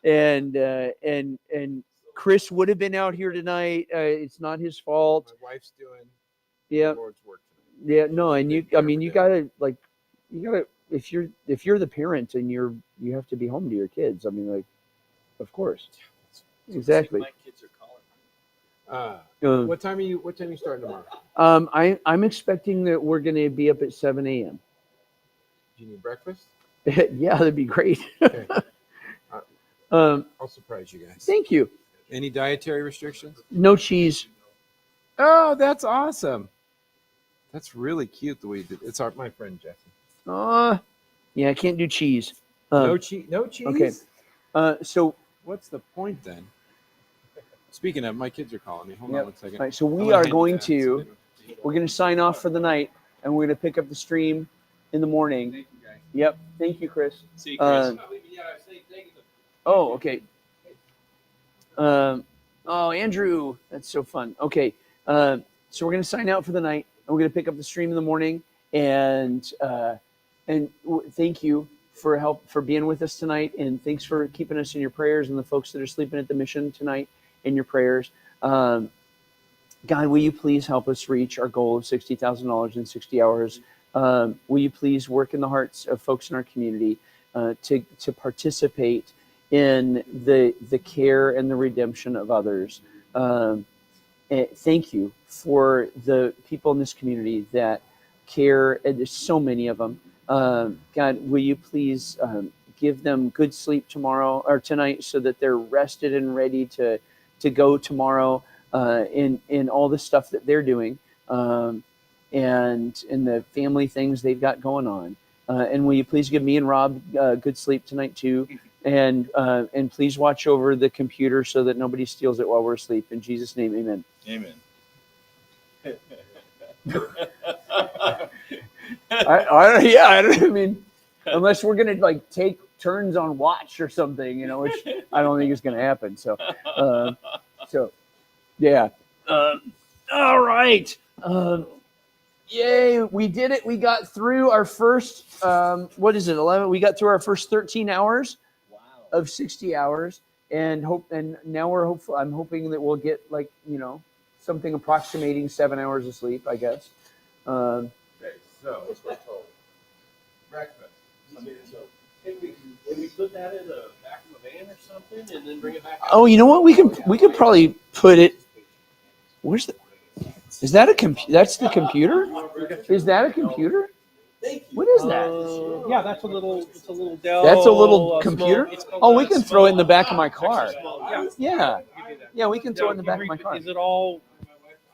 and Chris would have been out here tonight. It's not his fault. My wife's doing Yeah, the Lord's work tonight. yeah, no, and you gotta if you're the parent and you have to be home to your kids. Of course. Exactly. My kids are calling. What time are you starting tomorrow? I'm expecting that we're going to be up at 7 a.m. Do you need breakfast? Yeah, that'd be great. Okay. I'll surprise you guys. Thank you. Any dietary restrictions? No cheese. Oh, that's awesome. That's really cute the way you did. It's my friend Jesse. Yeah, I can't do cheese. No cheese. No cheese. Okay. So what's the point then? Speaking of, my kids are calling me. Hold on one second. All right, so we're going to sign off for the night, and we're going to pick up the stream in the morning. Thank you, guys. Yep. Thank you, Chris. See you, Chris. Oh, okay. Andrew, that's so fun. Okay. So we're going to sign out for the night, and we're going to pick up the stream in the morning. And thank you for being with us tonight, and thanks for keeping us in your prayers, and the folks that are sleeping at the mission tonight in your prayers. God, will you please help us reach our goal of $60,000 in 60 hours? Will you please work in the hearts of folks in our community to participate in the care and the redemption of others? Thank you for the people in this community that care, and there's so many of them. God, will you please give them good sleep tomorrow or tonight so that they're rested and ready to go tomorrow in all the stuff that they're doing, and in the family things they've got going on. And will you please give me and Rob good sleep tonight too? And please watch over the computer so that nobody steals it while we're asleep. In Jesus' name, amen. Amen. I mean, unless we're gonna take turns on watch or something, which I don't think is gonna happen. So yeah. All right. Yay, we did it. We got through our first 11? We got through our first 13 hours of 60 hours, and now I'm hoping that we'll get something approximating 7 hours of sleep, I guess. Okay, so breakfast. Can we put that in the back of a van or something, and then bring it back? Oh, you know what? We could probably put it. Where's the? Is that that's the computer? Is that a computer? What is that? Yeah, that's a little Dell. That's a little computer? Oh, we can throw it in the back of my car. Yeah. Yeah, we can throw it in the back of my car. Is it all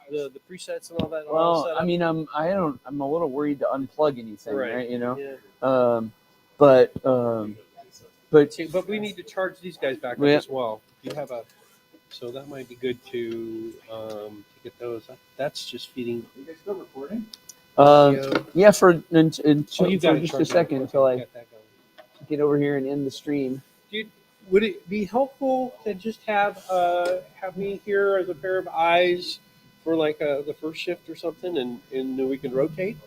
the presets and all that? Well, I mean, I'm a little worried to unplug anything, right? Yeah. But But we need to charge these guys back up as well. You have a So that might be good to get those. That's just feeding. Are you guys still recording? Yeah, for Oh, you got for it just a charged up. second Okay, until I got that going. get over here and end the stream. Would it be helpful to just have me here as a pair of eyes for like the first shift or something, and then we can rotate?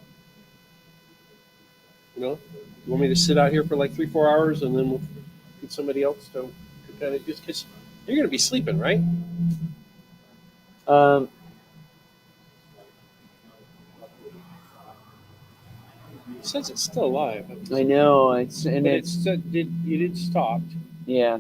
You know, you want me to sit out here for like 3-4 hours, and then we'll get somebody else to kind of just because you're going to be sleeping, right? Um, It says it's still alive. I know it's but it stopped. Yeah.